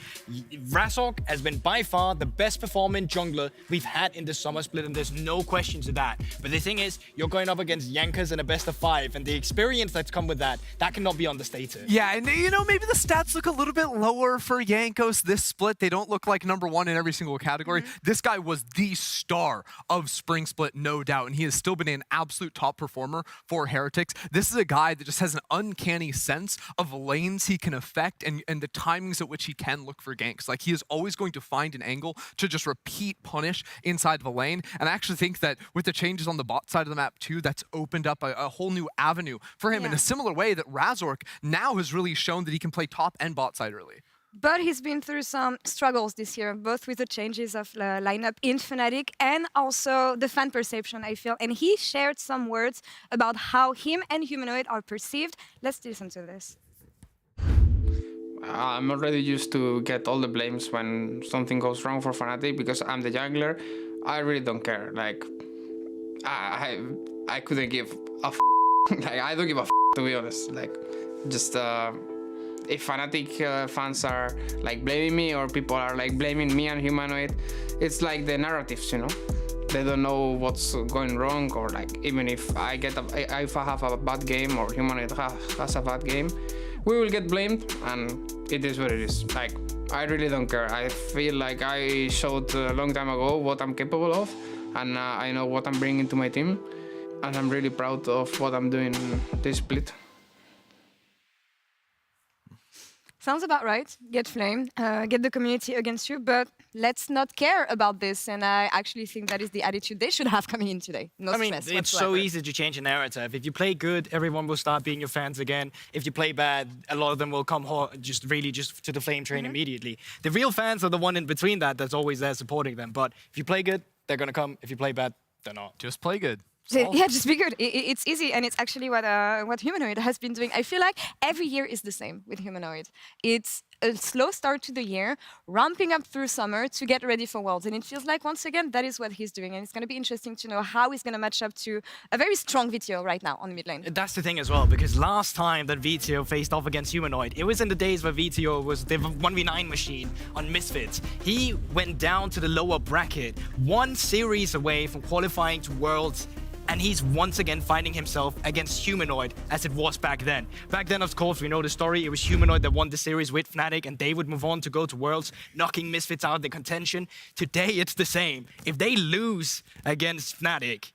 Razork has been by far the best performing jungler we've had in the summer split, and there's no question to that. But the thing is, you're going up against Jankos in a best of 5, and the experience that's come with that cannot be understated.
Yeah, and you know, maybe the stats look a little bit lower for Jankos this split. They don't look like #1 in every single category. This guy was the star of Spring Split, no doubt, and he has still been an absolute top performer for Heretics. This is a guy that just has an uncanny sense of lanes he can affect and the timings at which he can look for ganks. Like, he is always going to find an angle to just repeat punish inside of a lane. And I actually think that with the changes on the bot side of the map too, that's opened up a whole new avenue for him in a similar way that Razork now has really shown that he can play top and bot side early.
But he's been through some struggles this year, both with the changes of the lineup in Fnatic and also the fan perception, I feel. And he shared some words about how him and Humanoid are perceived. Let's listen to this.
I'm already used to get all the blames when something goes wrong for Fnatic because I'm the jungler. I really don't care. Like, I couldn't give a f. Like, I don't give a f, to be honest. Like, just if Fnatic fans are like blaming me or people are like blaming me and Humanoid, it's like the narratives, you know. They don't know what's going wrong, or like even if I have a bad game or Humanoid has a bad game, we will get blamed, and it is what it is. Like, I really don't care. I feel like I showed a long time ago what I'm capable of, and I know what I'm bringing to my team, and I'm really proud of what I'm doing this split.
Sounds about right. Get flamed, get the community against you, but let's not care about this. And I actually think that is the attitude they should have coming in today. No stress
it's so easy to change a narrative. If you play good, everyone will start being your fans again. If you play bad, a lot of them will come just to the flame train immediately. The real fans are the one in between that's always there supporting them. But if you play good, they're going to come. If you play bad, they're not.
Just play good.
Yeah, just be good. It's easy, and it's actually what Humanoid has been doing. I feel like every year is the same with Humanoid. It's a slow start to the year, ramping up through summer to get ready for Worlds. And it feels like, once again, that is what he's doing. And it's going to be interesting to know how he's going to match up to a very strong VTO right now on the mid lane.
That's the thing as well, because last time that VTO faced off against Humanoid, it was in the days where VTO was the 1v9 machine on Misfits. He went down to the lower bracket, one series away from qualifying to Worlds, and he's once again finding himself against Humanoid as it was back then. Back then, of course, we know the story. It was Humanoid that won the series with Fnatic, and they would move on to go to Worlds, knocking Misfits out of the contention. Today, it's the same. If they lose against Fnatic,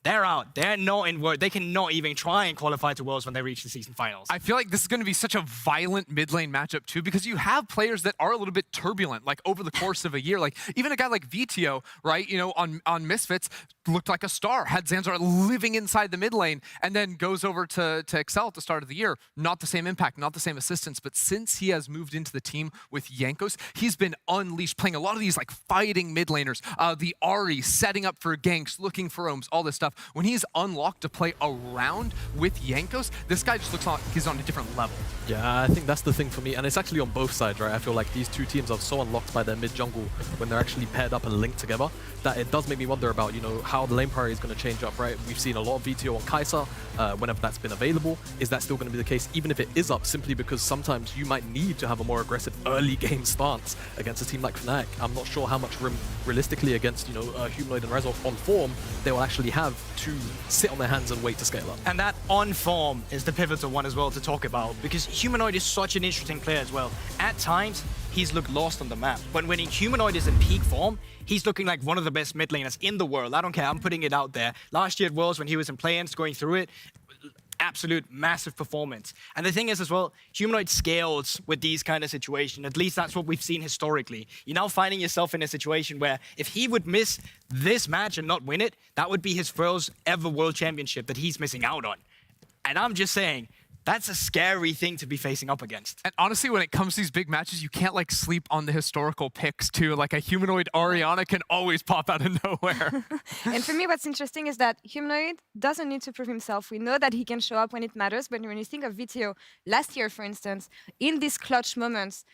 they're out. They're not in Worlds. They cannot even try and qualify to Worlds when they reach the season finals.
I feel like this is going to be such a violent mid lane matchup too, because you have players that are a little bit turbulent, like over the course of a year. Like even a guy like VTO, right? You know, on Misfits, looked like a star, had Zanzar living inside the mid lane, and then goes over to Excel at the start of the year. Not the same impact, not the same assistance, but since he has moved into the team with Jankos, he's been unleashed, playing a lot of these like fighting mid laners, the Ahri setting up for ganks, looking for roams, all this stuff. When he's unlocked to play around with Jankos, this guy just looks like he's on a different level.
Yeah, I think that's the thing for me, and it's actually on both sides, right? I feel like these two teams are so unlocked by their mid jungle when they're actually paired up and linked together that it does make me wonder about, you know, how the lane priority is going to change up, right? We've seen a lot of VTO on Kai'Sa whenever that's been available. Is that still going to be the case, even if it is up, simply because sometimes you might need to have a more aggressive early game stance against a team like Fnatic? I'm not sure how much room realistically against, you know, Humanoid and Rezo on form they will actually have to sit on their hands and wait to scale up.
And that on form is the pivotal one as well to talk about, because Humanoid is such an interesting player as well. At times, he's looked lost on the map. But when Humanoid is in peak form, he's looking like one of the best mid laners in the world. I don't care, I'm putting it out there. Last year at Worlds, when he was in play-ins, going through it, absolute massive performance. And the thing is as well, Humanoid scales with these kind of situations. At least that's what we've seen historically. You're now finding yourself in a situation where if he would miss this match and not win it, that would be his first ever world championship that he's missing out on. And I'm just saying, that's a scary thing to be facing up against.
And honestly, when it comes to these big matches, you can't like sleep on the historical picks too. Like a Humanoid Orianna can always pop out of nowhere.
And for me, what's interesting is that Humanoid doesn't need to prove himself. We know that he can show up when it matters, but when you think of VTO last year, for instance, in these clutch moments,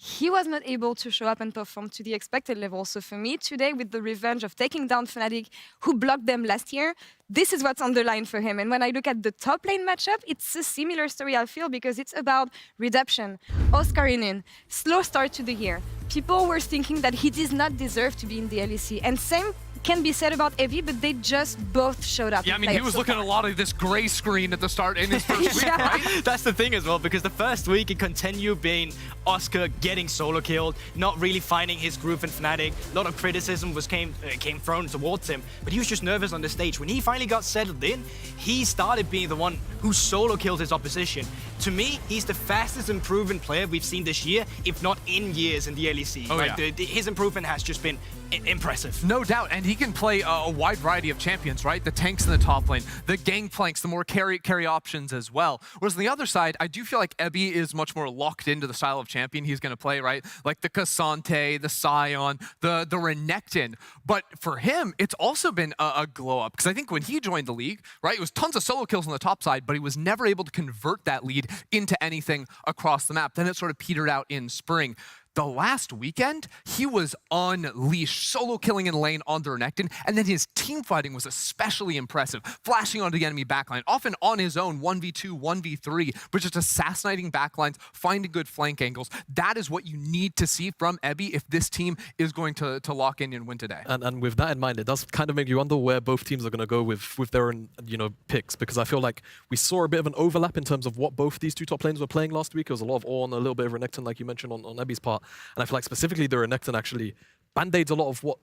he was not able to show up and perform to the expected level. So for me, today, with the revenge of taking down Fnatic, who blocked them last year, this is what's on the line for him. And when I look at the top lane matchup, it's a similar story, I feel, because it's about redemption. Oscarinin, slow start to the year. People were thinking that he did not deserve to be in the LEC. And same can be said about Evie, but they just both showed up.
Yeah, I mean, he was looking at a lot of this gray screen at the start in his first week, right?
That's the thing as well, because the first week it continued being Oscar getting solo killed, not really finding his groove in Fnatic. A lot of criticism came thrown towards him, but he was just nervous on the stage. When he finally got settled in, he started being the one who solo killed his opposition. To me, he's the fastest improving player we've seen this year, if not in years in the LEC.
Oh,
like,
yeah.
His improvement has just been impressive.
No doubt, and he can play a wide variety of champions, right? The tanks in the top lane, the gangplanks, the more carry options as well. Whereas on the other side, I do feel like Ebby is much more locked into the style of champion he's going to play, right? Like the Cassante, the Scion, the Renekton. But for him, it's also been a glow up, because I think when he joined the league, right, it was tons of solo kills on the top side, but he was never able to convert that lead into anything across the map. Then it sort of petered out in spring. The last weekend, he was unleashed, solo killing in lane on the Renekton, and then his team fighting was especially impressive, flashing onto the enemy backline, often on his own, 1v2, 1v3, but just assassinating backlines, finding good flank angles. That is what you need to see from Ebby if this team is going to lock in and win today.
And with that in mind, it does kind of make you wonder where both teams are going to go with their own, you know, picks, because I feel like we saw a bit of an overlap in terms of what both these two top lanes were playing last week. There was a lot of Ornn, a little bit of Renekton, like you mentioned on Ebby's part. And I feel like specifically the Renekton actually band-aids a lot of what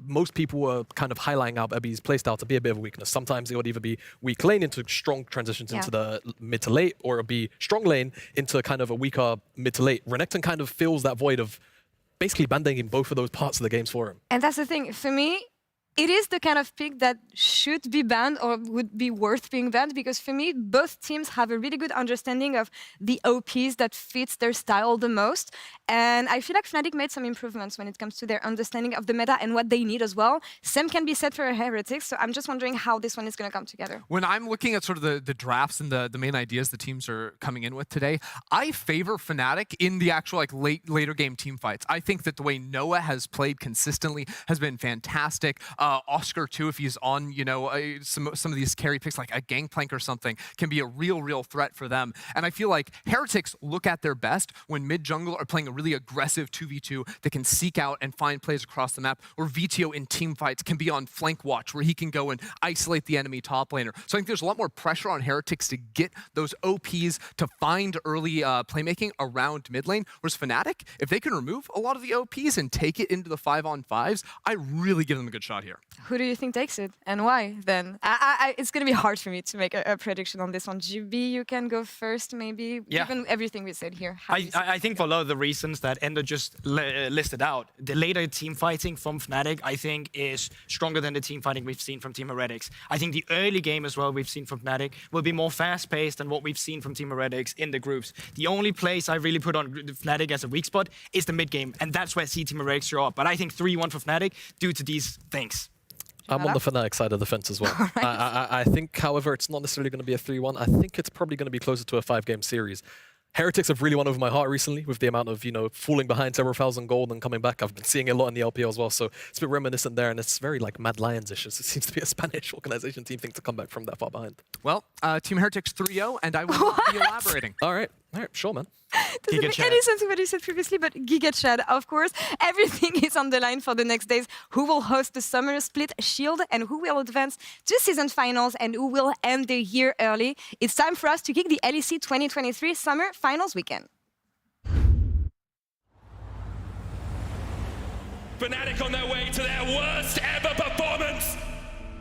most people were kind of highlighting out Ebby's playstyle to be a bit of a weakness. Sometimes it would either be weak lane into strong transitions into the mid to late, or it would be strong lane into kind of a weaker mid to late. Renekton kind of fills that void of basically band-aiding both of those parts of the games for him.
And that's the thing. For me, it is the kind of pick that should be banned or would be worth being banned, because for me, both teams have a really good understanding of the OPs that fits their style the most. And I feel like Fnatic made some improvements when it comes to their understanding of the meta and what they need as well. Same can be said for Heretics, so I'm just wondering how this one is going to come together.
When I'm looking at sort of the drafts and the main ideas the teams are coming in with today, I favor Fnatic in the actual like later game team fights. I think that the way Noah has played consistently has been fantastic. Oscar too, if he's on, you know, some of these carry picks like a Gangplank or something, can be a real threat for them. And I feel like Heretics look at their best when mid jungle are playing a really aggressive 2v2 that can seek out and find plays across the map, or VTO in team fights can be on flank watch where he can go and isolate the enemy top laner. So I think there's a lot more pressure on Heretics to get those OPs to find early playmaking around mid lane. Whereas Fnatic, if they can remove a lot of the OPs and take it into the 5-on-5s, I really give them a good shot here.
here.
Who do you think takes it and why then? It's going to be hard for me to make a prediction on this one. GB, you can go first maybe, given everything we said here.
I think for a lot of the reasons that Ender just listed out, the later team fighting from Fnatic, I think, is stronger than the team fighting we've seen from Team Heretics. I think the early game as well we've seen from Fnatic will be more fast-paced than what we've seen from Team Heretics in the groups. The only place I really put on Fnatic as a weak spot is the mid-game, and that's where I see Team Heretics show up. But I think 3-1 for Fnatic due to these things.
I'm on the Fnatic side of the fence as well. I think, however, it's not necessarily going to be a 3-1. I think it's probably going to be closer to a 5-game series. Heretics have really won over my heart recently with the amount of, falling behind several thousand gold and coming back. I've been seeing it a lot in the LPL as well, so it's a bit reminiscent there, and it's very like Mad Lions-ish. It seems to be a Spanish organization team thing to come back from that far behind.
Well, Team Heretics 3-0, and I will not be elaborating.
All right, sure, man.
Doesn't make any sense to what you said previously, but Giga Chad, of course. Everything is on the line for the next days. Who will host the Summer Split Shield and who will advance to season finals and who will end the year early? It's time for us to kick the LEC 2023 Summer Finals weekend.
Fnatic on their way to their worst ever performance.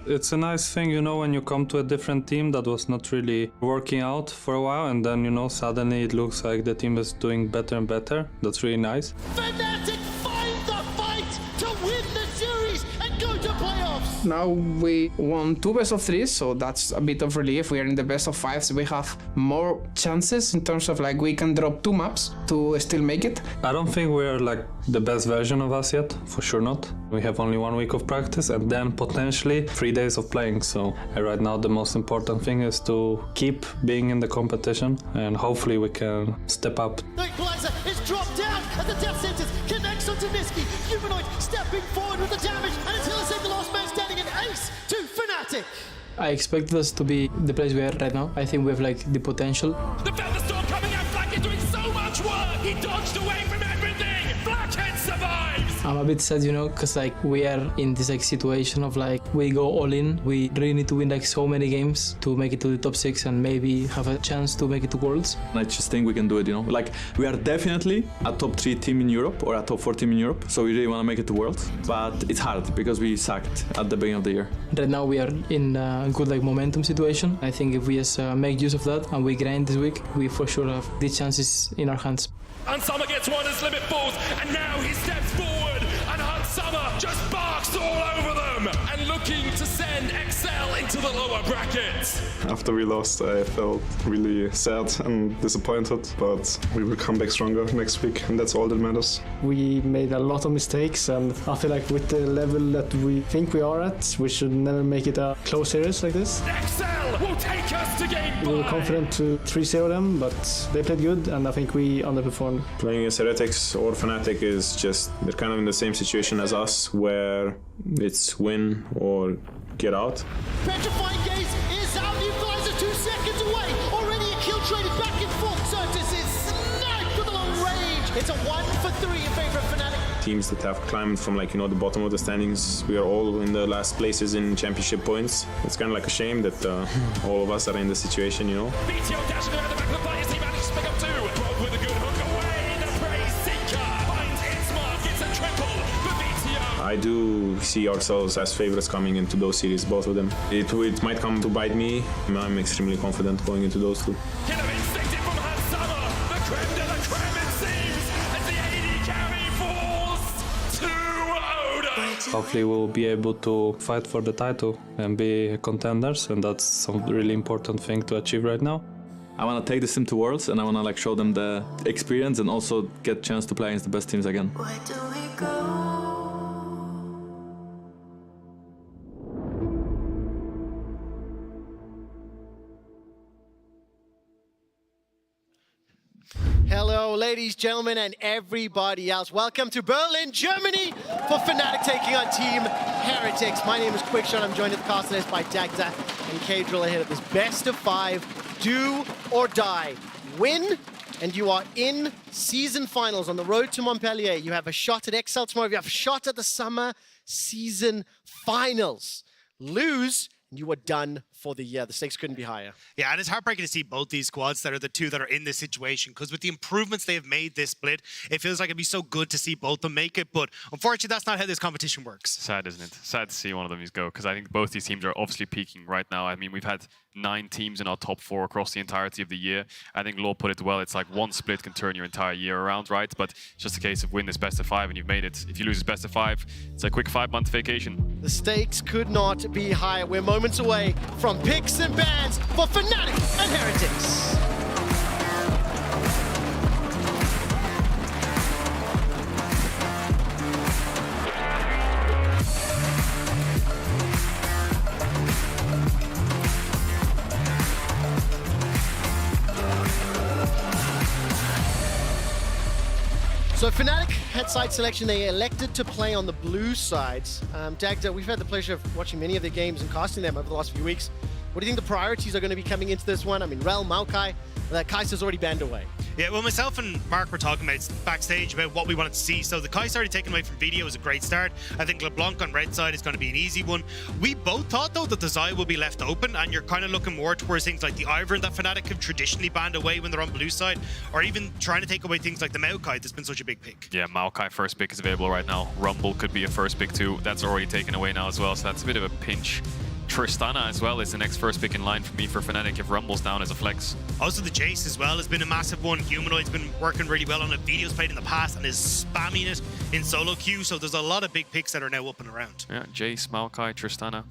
It's a nice thing, when you come to a different team that was not really working out for a while, and then, suddenly it looks like the team is doing better and better. That's really nice.
Fnatic find the fight to win the series and go to playoffs.
Now we won 2 best-of-3s, so that's a bit of relief. We are in the best-of-5s. We have more chances in terms of we can drop 2 maps to still make it.
I don't think we're the best version of us yet, for sure not. We have only 1 week of practice and then potentially 3 days of playing. So right now the most important thing is to keep being in the competition and hopefully we can step up.
The equalizer is dropped down as the death sentence connects onto Niski. Humanoid stepping forward with the damage, and it's Hillisek, the last man standing, an ace to Fnatic.
I expect us to be the place we are right now. I think we have the potential.
The Thunderstorm coming out, Blackhead doing so much work. He dodged away from everything. Blackhead survives.
I'm a bit sad, because we are in this situation of we go all in. We really need to win so many games to make it to the top 6 and maybe have a chance to make it to Worlds.
I just think we can do it, we are definitely a top 3 team in Europe or a top 4 team in Europe, so we really want to make it to Worlds, but it's hard because we sucked at the beginning of the year.
Right now we are in a good momentum situation. I think if we just make use of that and we grind this week, we for sure have these chances in our hands.
Hunsummer gets one as limit falls, and now he steps forward, and Hunsummer just barks all over them, and looking to send Excel into the lower brackets.
After we lost, I felt really sad and disappointed, but we will come back stronger next week, and that's all that matters.
We made a lot of mistakes, and I feel with the level that we think we are at, we should never make it a close series like this.
Excel will take us to game 5.
We were confident to 3-0 them, but they played good, and I think we underperformed.
Playing against Heretics or Fnatic is just, they're kind of in the same situation as us, where it's win or get out.
Petrifying Gaze is out. The equalizer 2 seconds away. Already a kill traded back and forth. Certus is sniped with a long range. It's a 1 for 3 in favor of Fnatic.
Teams that have climbed from the bottom of the standings, we are all in the last places in championship points. It's kind of a shame that all of us are in this situation,
BTO dashing around the back of the fight as he managed to pick up 2. Broke with a good hook away. The Praise Seeker finds its mark. It's a triple for BTO.
I do see ourselves as favorites coming into those series, both of them. It might come to bite me. I'm extremely confident going into those 2.
Killer instinctive from Hunsummer. The creme de la creme, it seems, as the AD carry falls to Oda.
Hopefully we'll be able to fight for the title and be contenders, and that's some really important thing to achieve right now.
I want to take this team to Worlds, and I want to show them the experience and also get a chance to play against the best teams again.
Where do we go?
Hello, ladies, gentlemen, and everybody else. Welcome to Berlin, Germany, for Fnatic taking on Team Heretics. My name is Quickshot. I'm joined at the cast by Dagda and K-Drill ahead of this best of 5, do or die. Win, and you are in season finals on the road to Montpellier. You have a shot at Excel tomorrow. You have a shot at the summer season finals. Lose, and you are done for the stakes couldn't be higher.
Yeah, and it's heartbreaking to see both these squads that are the two that are in this situation, because with the improvements they have made this split, it feels like it'd be so good to see both of them make it, but unfortunately that's not how this competition works.
Sad, isn't it? Sad to see one of them go, because I think both these teams are obviously peaking right now. I mean, we've had 9 teams in our top 4 across the entirety of the year. I think Law put it well, it's like one split can turn your entire year around, right? But it's just a case of win this best of 5 and you've made it. If you lose this best of 5, it's a quick 5-month vacation.
The stakes could not be higher. We're moments away from picks and bans for Fnatic and Heretics. So Fnatic had side selection. They elected to play on the blue sides. Dagda, we've had the pleasure of watching many of their games and casting them over the last few weeks. What do you think the priorities are going to be coming into this one? I mean, Rel, Maokai, Kai'Sa's already banned away.
Yeah, well, myself and Mark were talking about backstage about what we wanted to see. So the Kai'Sa already taken away from video was a great start. I think LeBlanc on red side is going to be an easy one. We both thought, though, that the Xayah will be left open, and you're kind of looking more towards things like the Ivern that Fnatic have traditionally banned away when they're on blue side, or even trying to take away things like the Maokai that's been such a big pick.
Yeah, Maokai first pick is available right now. Rumble could be a first pick too. That's already taken away now as well, so that's a bit of a pinch. Tristana as well is the next first pick in line for me for Fnatic if Rumble's down as a flex.
Also the Jace as well has been a massive one. Humanoid's been working really well on it. Video's played in the past and is spamming it in solo queue, so there's a lot of big picks that are now up and around.
Yeah, Jace, Maokai, Tristana.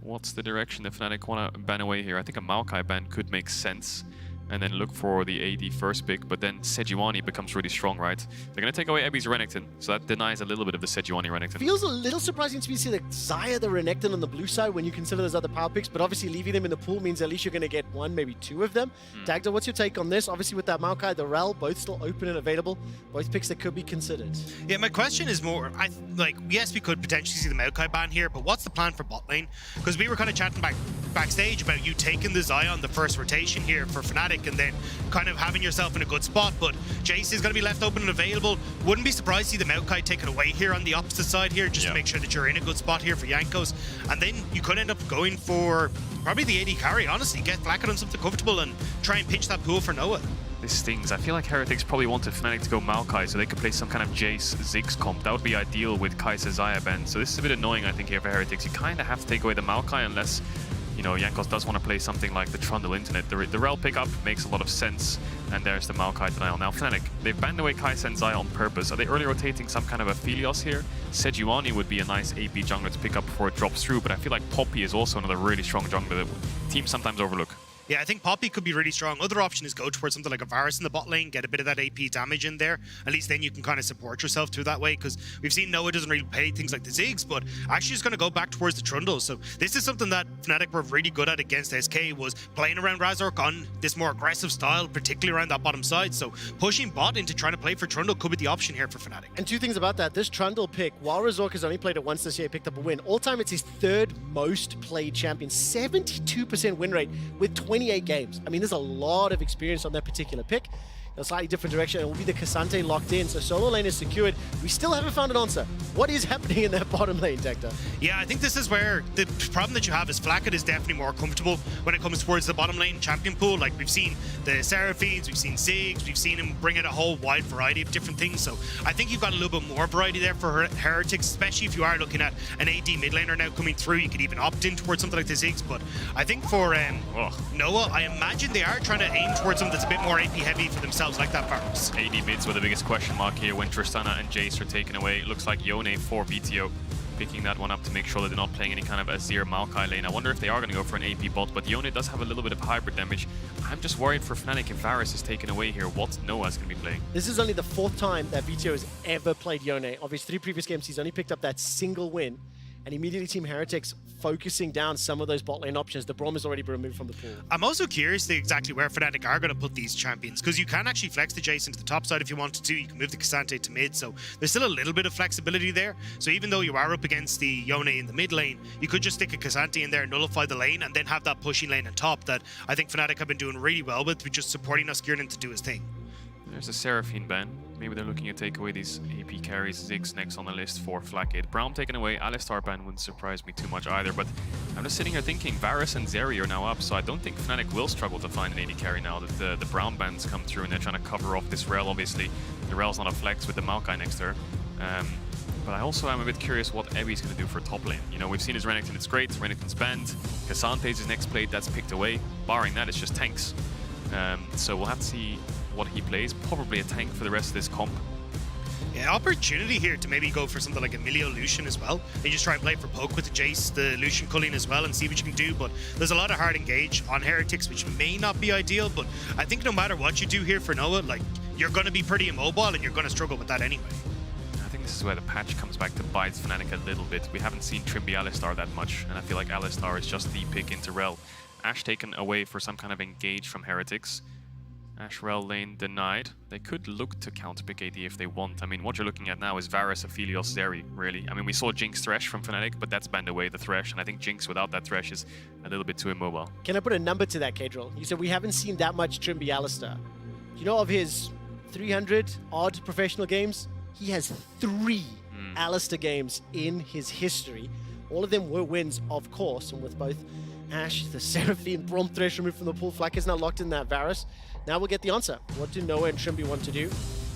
What's the direction that Fnatic want to ban away here? I think a Maokai ban could make sense. And then look for the AD first pick, but then Sejuani becomes really strong, right? They're going to take away Abby's Renekton, so that denies a little bit of the Sejuani Renekton.
Feels a little surprising to me to see the Xayah, the Renekton on the blue side when you consider those other power picks, but obviously leaving them in the pool means at least you're going to get 1, maybe 2 of them. Dagda, what's your take on this? Obviously with that Maokai, the Rel, both still open and available, both picks that could be considered.
Yeah, my question is more, yes, we could potentially see the Maokai ban here, but what's the plan for bot lane? Because we were kind of chatting backstage about you taking the Xayah on the first rotation here for Fnatic and then kind of having yourself in a good spot, but Jace is going to be left open and available. Wouldn't be surprised to see the Maokai taken away here on the opposite side here, just to make sure that you're in a good spot here for Jankos. And then you could end up going for probably the AD carry, honestly. Get Flacket on something comfortable and try and pinch that pool for Noah.
This stings. I feel like Heretics probably wanted Fnatic to go Maokai so they could play some kind of Jace Ziggs comp. That would be ideal with Kai'Sa Xayah ban. So this is a bit annoying, I think, here for Heretics. You kind of have to take away the Maokai unless, you know, Jankos does want to play something like the Trundle Internet. The Rel pickup makes a lot of sense, and there's the Maokai denial. Now Fnatic, they've banned away Kai'Sa and Xayah on purpose. Are they early rotating some kind of a Philios here? Sejuani would be a nice AP jungler to pick up before it drops through, but I feel like Poppy is also another really strong jungler that teams sometimes overlook.
Yeah, I think Poppy could be really strong. Other option is go towards something like a Varus in the bot lane, get a bit of that AP damage in there. At least then you can kind of support yourself through that way, because we've seen Noah doesn't really play things like the Ziggs, but actually just going to go back towards the Trundle. So this is something that Fnatic were really good at against SK, was playing around Razork on this more aggressive style, particularly around that bottom side. So pushing bot into trying to play for Trundle could be the option here for Fnatic.
And 2 things about that. This Trundle pick, while Razork has only played it once this year, picked up a win. All time, it's his 3rd most played champion. 72% win rate with 28 games. I mean, there's a lot of experience on that particular pick. A slightly different direction. It will be the K'Sante locked in, so solo lane is secured. We still haven't found an answer. What is happening in that bottom lane, Dagda?
Yeah, I think this is where the problem that you have is Flacket is definitely more comfortable when it comes towards the bottom lane champion pool. Like, we've seen the Seraphines, we've seen Ziggs, we've seen him bring in a whole wide variety of different things. So I think you've got a little bit more variety there for Heretics, especially if you are looking at an AD mid laner now coming through. You could even opt in towards something like the Ziggs. But I think for Noah, I imagine they are trying to aim towards something that's a bit more AP heavy for themselves, like that Varus.
AD mids were the biggest question mark here when Tristana and Jace are taken away. It looks like Yone for BTO picking that one up to make sure that they're not playing any kind of Azir Maokai lane. I wonder if they are going to go for an AP bot, but Yone does have a little bit of hybrid damage. I'm just worried for Fnatic if Varus is taken away here, what Noah's going to be playing.
This is only the 4th time that BTO has ever played Yone. Of his 3 previous games, he's only picked up that single win. And immediately Team Heretics focusing down some of those bot lane options. The Braum has already been removed from the pool.
I'm also curious to exactly where Fnatic are going to put these champions, because you can actually flex the Jace into the top side if you wanted to. You can move the K'Sante to mid, so there's still a little bit of flexibility there. So even though you are up against the Yone in the mid lane, you could just stick a K'Sante in there, nullify the lane, and then have that pushing lane on top that I think Fnatic have been doing really well with just supporting us, Kieran to do his thing.
There's a Seraphine ban. Maybe they're looking to take away these AP carries. Ziggs next on the list for Flackade. Braum taken away. Alistar ban wouldn't surprise me too much either, but I'm just sitting here thinking Varus and Zeri are now up, so I don't think Fnatic will struggle to find an AD carry now that the Braum bans come through and they're trying to cover off this Rel, obviously. The Rel's not a flex with the Maokai next to her. But I also am a bit curious what Evi's going to do for top lane. You know, we've seen his Renekton, it's great. Renekton's banned. Cassante's his next play, that's picked away. Barring that, it's just tanks. So we'll have to see what he plays. Probably a tank for the rest of this comp.
Yeah, opportunity here to maybe go for something like Emilio Lucian as well. You just try and play for poke with the Jace, the Lucian culling as well, and see what you can do. But there's a lot of hard engage on Heretics, which may not be ideal. But I think no matter what you do here for Noah, like, you're going to be pretty immobile and you're going to struggle with that anyway.
I think this is where the patch comes back to bite Fnatic a little bit. We haven't seen Trimby Alistar that much, and I feel like Alistar is just the pick into Rel. Ash taken away for some kind of engage from Heretics. Ash Rel lane denied. They could look to counterpick AD if they want. I mean, what you're looking at now is Varus, Aphelios, Zeri, really. I mean, we saw Jinx Thresh from Fnatic, but that's banned away, the Thresh, and I think Jinx without that Thresh is a little bit too immobile.
Can I put a number to that, Kadril? You said we haven't seen that much Trimby Alistar. You know, of his 300-odd professional games, he has 3 Alistar games in his history. All of them were wins, of course, and with both Ash, the Seraphine, Braum Thresh removed from the pool, Flack is now locked in that Varus. Now we'll get the answer. What do Noah and Trimby want to do?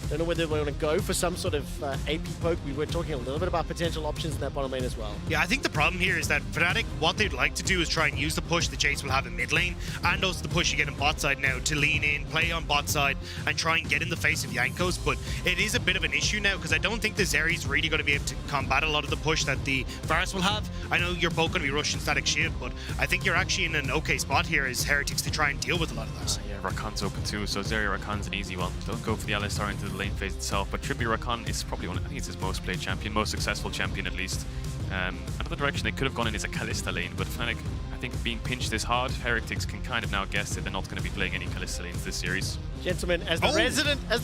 Don't know whether they want to go for some sort of AP poke. We were talking a little bit about potential options in that bottom lane as well.
Yeah, I think the problem here is that Fnatic, what they'd like to do is try and use the push that Jace will have in mid lane, and also the push you get in bot side now to lean in, play on bot side, and try and get in the face of Jankos. But it is a bit of an issue now, because I don't think the Zeri's really going to be able to combat a lot of the push that the Varus will have. I know you're both going to be rushing Static Shield, but I think you're actually in an okay spot here as Heretics to try and deal with a lot of that.
Yeah, Rakan's open too, so Zeri Rakan's an easy one. Don't go for the Alistar into the lane phase itself, but Trimby Rakan is probably I think it's his most played champion, most successful champion at least. Another direction they could have gone in is a Kalista lane, but Fnatic, I think being pinched this hard, Heretics can kind of now guess that they're not going to be playing any Kalista lanes this series.
Gentlemen, as the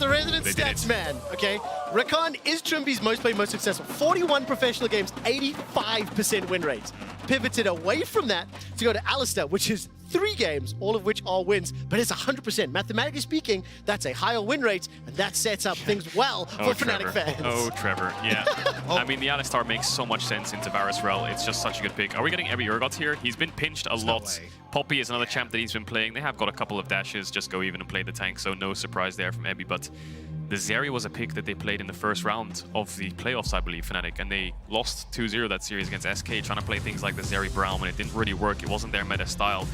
resident stats man, okay, Rakan is Trimby's most played, most successful. 41 professional games, 85% win rate. Pivoted away from that to go to Alistar, which is 3 games, all of which are wins, but it's 100%. Mathematically speaking, that's a higher win rate, and that sets up things well for Fnatic fans.
Oh, Trevor, yeah. I mean, the Alistar makes so much sense into Varus Rel. It's just such a good pick. Are we getting Ebi Urgot here? He's been pinched a lot. Poppy is another champ that he's been playing. They have got a couple of dashes, just go even and play the tank, so no surprise there from Ebi, but the Zeri was a pick that they played in the first round of the playoffs, I believe, Fnatic, and they lost 2-0 that series against SK, trying to play things like the Zeri Braum, and it didn't really work. It wasn't their meta style.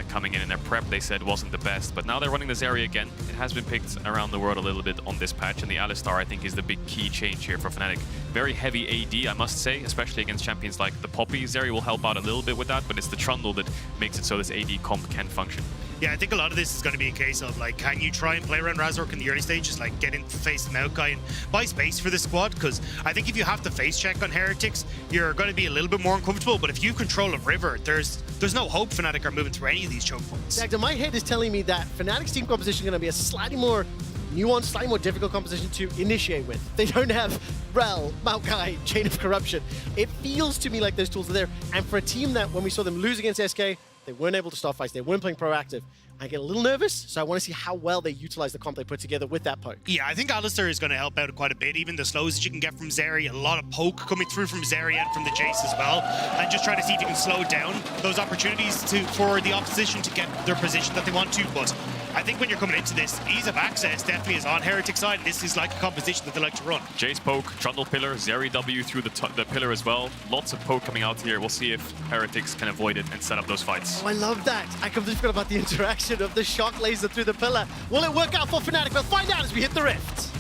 Coming in their prep, they said, wasn't the best, but now they're running the Zeri again. It has been picked around the world a little bit on this patch, and the Alistar, I think, is the big key change here for Fnatic. Very heavy AD, I must say, especially against champions like the Poppy. Zeri will help out a little bit with that, but it's the Trundle that makes it so this AD comp can function.
Yeah, I think a lot of this is going to be a case of, like, can you try and play around Razork in the early stages, like get into the face of Maokai and buy space for the squad? Because I think if you have to face check on Heretics, you're going to be a little bit more uncomfortable, but if you control a river, there's no hope Fnatic are moving through any of these choke points.
Exactly. My head is telling me that Fnatic's team composition is going to be a slightly more nuanced, slightly more difficult composition to initiate with. They don't have Rel, Maokai, Chain of Corruption. It feels to me like those tools are there, and for a team that, when we saw them lose against SK, they weren't able to start fights, they weren't playing proactive. I get a little nervous, so I want to see how well they utilize the comp they put together with that poke.
Yeah, I think Alistar is going to help out quite a bit. Even the slows that you can get from Zeri, a lot of poke coming through from Zeri and from the Jace as well. And just trying to see if you can slow down those opportunities for the opposition to get their position that they want to. But I think when you're coming into this, ease of access definitely is on Heretic side. This is like a composition that they like to run.
Jace poke, Trundle pillar, Zeri W through the pillar as well. Lots of poke coming out here. We'll see if Heretics can avoid it and set up those fights.
Oh, I love that. I completely forgot about the interaction of the shock laser through the pillar. Will it work out for Fnatic? We'll find out as we hit the rift.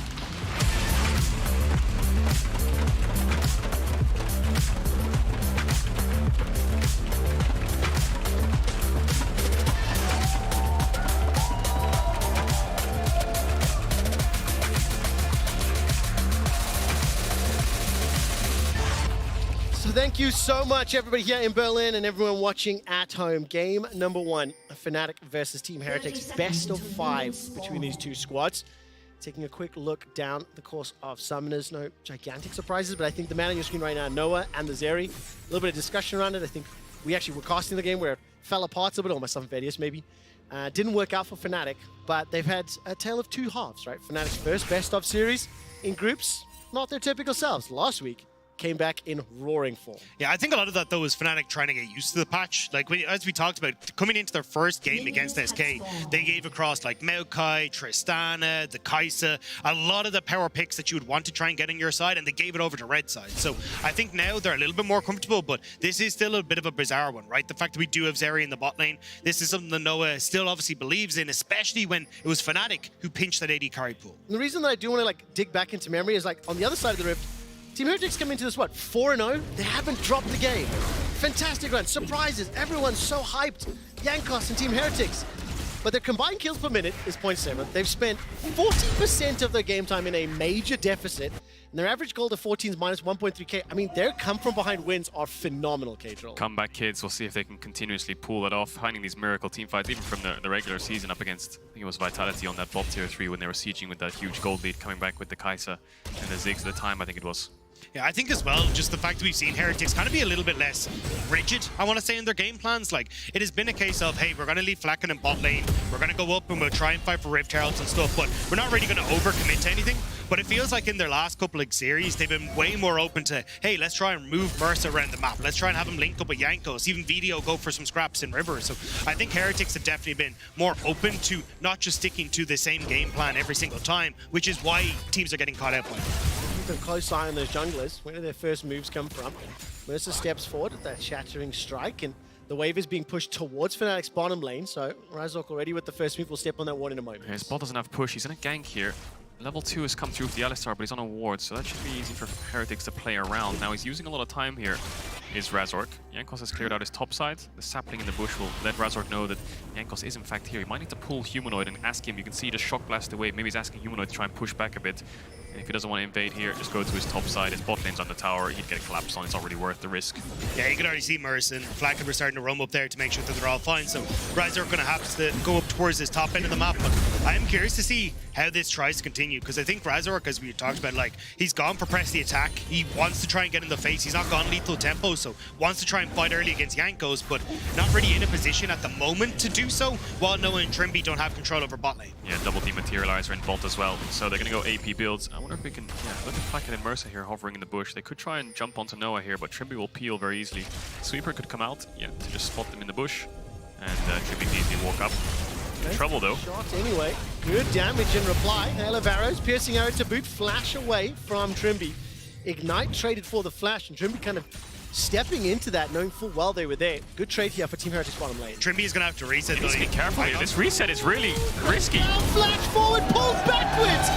Thank you so much, everybody here in Berlin and everyone watching at home. Game number 1, Fnatic versus Team Heretics. Best of 5 between these two squads. Taking a quick look down the course of Summoners. No gigantic surprises, but I think the man on your screen right now, Noah and the Zeri, a little bit of discussion around it. I think we actually were casting the game where it fell apart a little bit, or myself and Vedius maybe. Didn't work out for Fnatic, but they've had a tale of two halves, right? Fnatic's first best-of series in groups, not their typical selves. Last week, came back in roaring form.
Yeah, I think a lot of that, though, is Fnatic trying to get used to the patch. Like, as we talked about, coming into their first game against SK, they gave across, like, Maokai, Tristana, the Kai'Sa, a lot of the power picks that you would want to try and get on your side, and they gave it over to red side. So I think now they're a little bit more comfortable, but this is still a bit of a bizarre one, right? The fact that we do have Zeri in the bot lane, this is something that Noah still obviously believes in, especially when it was Fnatic who pinched that AD carry pool.
And the reason that I do want to, like, dig back into memory is, like, on the other side of the rift, Team Heretics come into this, what, 4-0? They haven't dropped the game. Fantastic run, surprises, everyone's so hyped. Jankos and Team Heretics. But their combined kills per minute is 0.7. They've spent 40% of their game time in a major deficit, and their average gold of 14 is minus 1.3k. I mean, their come-from-behind wins are phenomenal, K-Troll.
Comeback kids, we'll see if they can continuously pull that off, finding these miracle team fights, even from the regular season up against, I think it was Vitality on that bot tier 3 when they were sieging with that huge gold lead, coming back with the Kai'Sa and the Ziggs at the time, I think it was.
Yeah, I think as well, just the fact that we've seen Heretics kind of be a little bit less rigid, I want to say, in their game plans. Like, it has been a case of, hey, we're going to leave Flacken in bot lane, we're going to go up and we'll try and fight for Rift Heralds and stuff, but we're not really going to overcommit to anything. But it feels like in their last couple of series, they've been way more open to, hey, let's try and move Mercer around the map. Let's try and have him link up with Jankos, even Video go for some scraps in River. So I think Heretics have definitely been more open to not just sticking to the same game plan every single time, which is why teams are getting caught out by it.
Keep a close eye on those junglers. Where do their first moves come from? Mercer steps forward at that shattering strike, and the wave is being pushed towards Fnatic's bottom lane, so Razork already with the first move will step on that ward in a moment.
His bot doesn't have push, he's in a gank here. Level 2 has come through with the Alistar, but he's on a ward, so that should be easy for Heretics to play around. Now he's using a lot of time here, is Razork. Jankos has cleared out his top side. The sapling in the bush will let Razork know that Jankos is in fact here. He might need to pull Humanoid and ask him. You can see he just shock blast away. Maybe he's asking Humanoid to try and push back a bit. And if he doesn't want to invade here, just go to his top side. His bot lane's on the tower. He'd get collapsed on. It's already worth the risk.
Yeah, you can already see Mercer and Flacken are starting to roam up there to make sure that they're all fine. So Razork going to have to go up towards this top end of the map. But I am curious to see how this tries to continue, because I think Razork, as we talked about, like, he's gone for press the attack. He wants to try and get in the face. He's not gone lethal tempo, so wants to try and fight early against Jankos, but not really in a position at the moment to do so, while Noah and Trimby don't have control over bot lane.
Yeah, double dematerializer in bot as well, so they're going to go AP builds. I wonder if we can, look at Flacken and Mercer here hovering in the bush. They could try and jump onto Noah here, but Trimby will peel very easily. Sweeper could come out, to just spot them in the bush, and Trimby can easily walk up. In trouble though.
Shot anyway. Good damage in reply. Hail of arrows, piercing arrow to boot, flash away from Trimby. Ignite traded for the flash, and Trimby kind of stepping into that, knowing full well they were there. Good trade here for Team Heretics bottom lane.
Trimby is going to have to reset.
Be careful here. This reset is really risky.
Now flash forward, pulls backwards,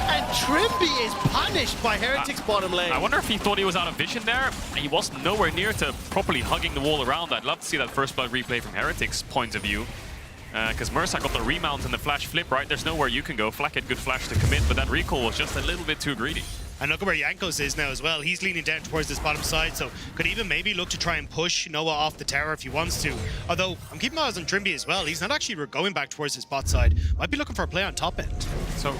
and Trimby is punished by Heretics bottom lane.
I wonder if he thought he was out of vision there. He was nowhere near to properly hugging the wall around. I'd love to see that first blood replay from Heretics' point of view. Because Mercer got the remount and the flash flip, right? There's nowhere you can go. Flack had good flash to commit, but that recall was just a little bit too greedy.
And look at where Jankos is now as well. He's leaning down towards this bottom side, so could even maybe look to try and push Noah off the tower if he wants to. Although, I'm keeping my eyes on Trimby as well. He's not actually going back towards his bot side. Might be looking for a play on top end.
So,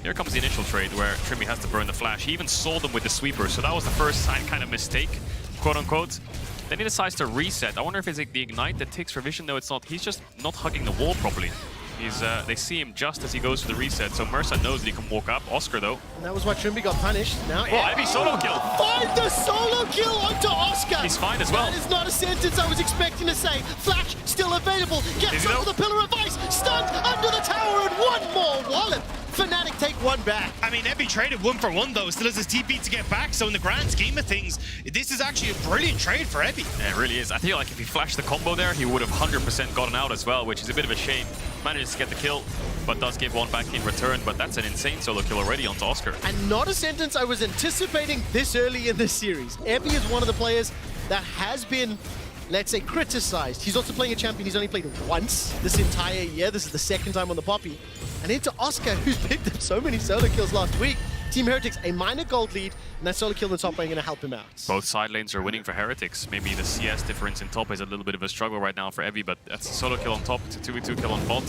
here comes the initial trade where Trimby has to burn the flash. He even sold them with the sweeper, so that was the first kind of mistake, quote-unquote. Then he decides to reset. I wonder if it's like the ignite that takes for vision. No, it's not. He's just not hugging the wall properly. They see him just as he goes for the reset, so Mercer knows that he can walk up. Oscar, though.
And that was why Trimby got punished. Now,
heavy solo kill.
Find the solo kill onto Oscar.
He's fine as well.
That is not a sentence I was expecting to say. Flash still available. Gets over the pillar of ice. Stunned under the tower, and one more wallop. Fnatic take one back.
I mean, Ebby traded 1 for 1 though, still has his TP to get back, so in the grand scheme of things, this is actually a brilliant trade for Ebby.
Yeah, it really is. I feel like if he flashed the combo there, he would have 100% gotten out as well, which is a bit of a shame. Manages to get the kill, but does give one back in return, but that's an insane solo kill already onto Oscar.
And not a sentence I was anticipating this early in this series. Ebby is one of the players that has been, let's say, criticized. He's also playing a champion he's only played once this entire year. This is the second time on the Poppy. And into Oscar, who's picked up so many solo kills last week. Team Heretics, a minor gold lead, and that solo kill in the top lane going to help him out.
Both side lanes are winning for Heretics. Maybe the CS difference in top is a little bit of a struggle right now for Evie, but that's a solo kill on top. It's a 2v2 kill on bot.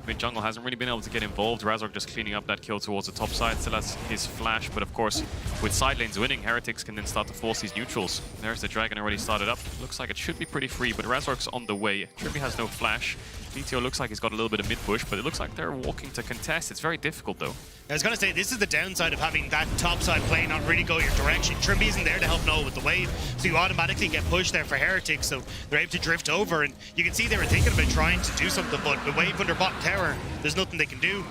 Mid jungle hasn't really been able to get involved. Razork just cleaning up that kill towards the top side. Still has his flash, but of course, with side lanes winning, Heretics can then start to force these neutrals. There's the dragon already started up. Looks like it should be pretty free, but Razork's on the way. Trimby has no flash. VTO looks like he's got a little bit of mid-push, but it looks like they're walking to contest. It's very difficult, though.
I was going to say, this is the downside of having that topside play not really go your direction. Trimby isn't there to help Noah with the wave, so you automatically get pushed there for Heretics, so they're able to drift over, and you can see they were thinking about trying to do something, but the wave under bottom tower, there's nothing they can do.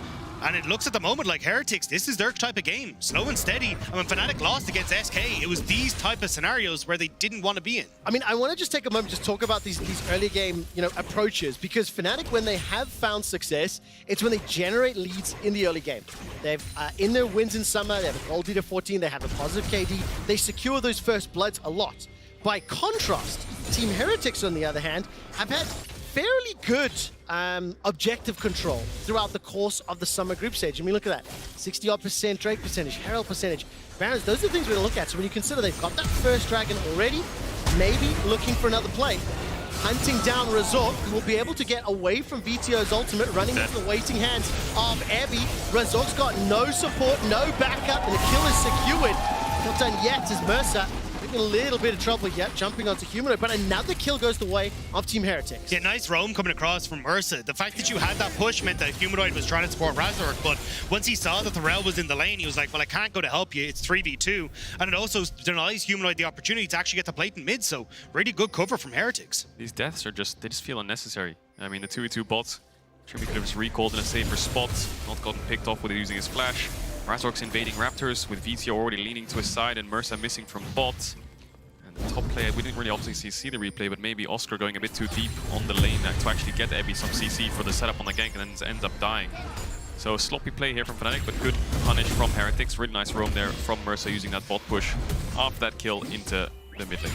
And it looks at the moment like Heretics, this is their type of game. Slow and steady. And when Fnatic lost against SK, it was these type of scenarios where they didn't want to be in.
I mean, I want to just take a moment to talk about these early game, approaches, because Fnatic, when they have found success, it's when they generate leads in the early game. They've, in their wins in summer, they have a gold lead of 14, they have a positive KD, they secure those first bloods a lot. By contrast, Team Heretics, on the other hand, have had fairly good objective control throughout the course of the summer group stage. I mean, look at that. 60-odd% Drake percentage, Herald percentage, Barons, those are the things we're going to look at. So when you consider they've got that first dragon already, maybe looking for another play, hunting down Razork, who will be able to get away from VTO's ultimate, running into the waiting hands of Abby. Razork's got no support, no backup, and the kill is secured. Not done yet as Mercer a little bit of trouble yet, jumping onto Humanoid, but another kill goes the way of Team Heretics.
Yeah, nice roam coming across from Ursa. The fact that you had that push meant that Humanoid was trying to support Razork, but once he saw that Thorell was in the lane, he was like, well, I can't go to help you, it's 3v2. And it also denies Humanoid the opportunity to actually get the plate in mid, so really good cover from Heretics.
These deaths are they just feel unnecessary. I mean, the 2v2 bots, Trimby could have just recalled in a safer spot, not gotten picked off with using his flash. Razork's invading Raptors with VTO already leaning to his side and Mercer missing from bot. Top player, we didn't really obviously see the replay, but maybe Oscar going a bit too deep on the lane to actually get Abby some CC for the setup on the gank and then ends up dying. So sloppy play here from Fnatic, but good punish from Heretics. Really nice roam there from Mercer using that bot push after that kill into the mid lane.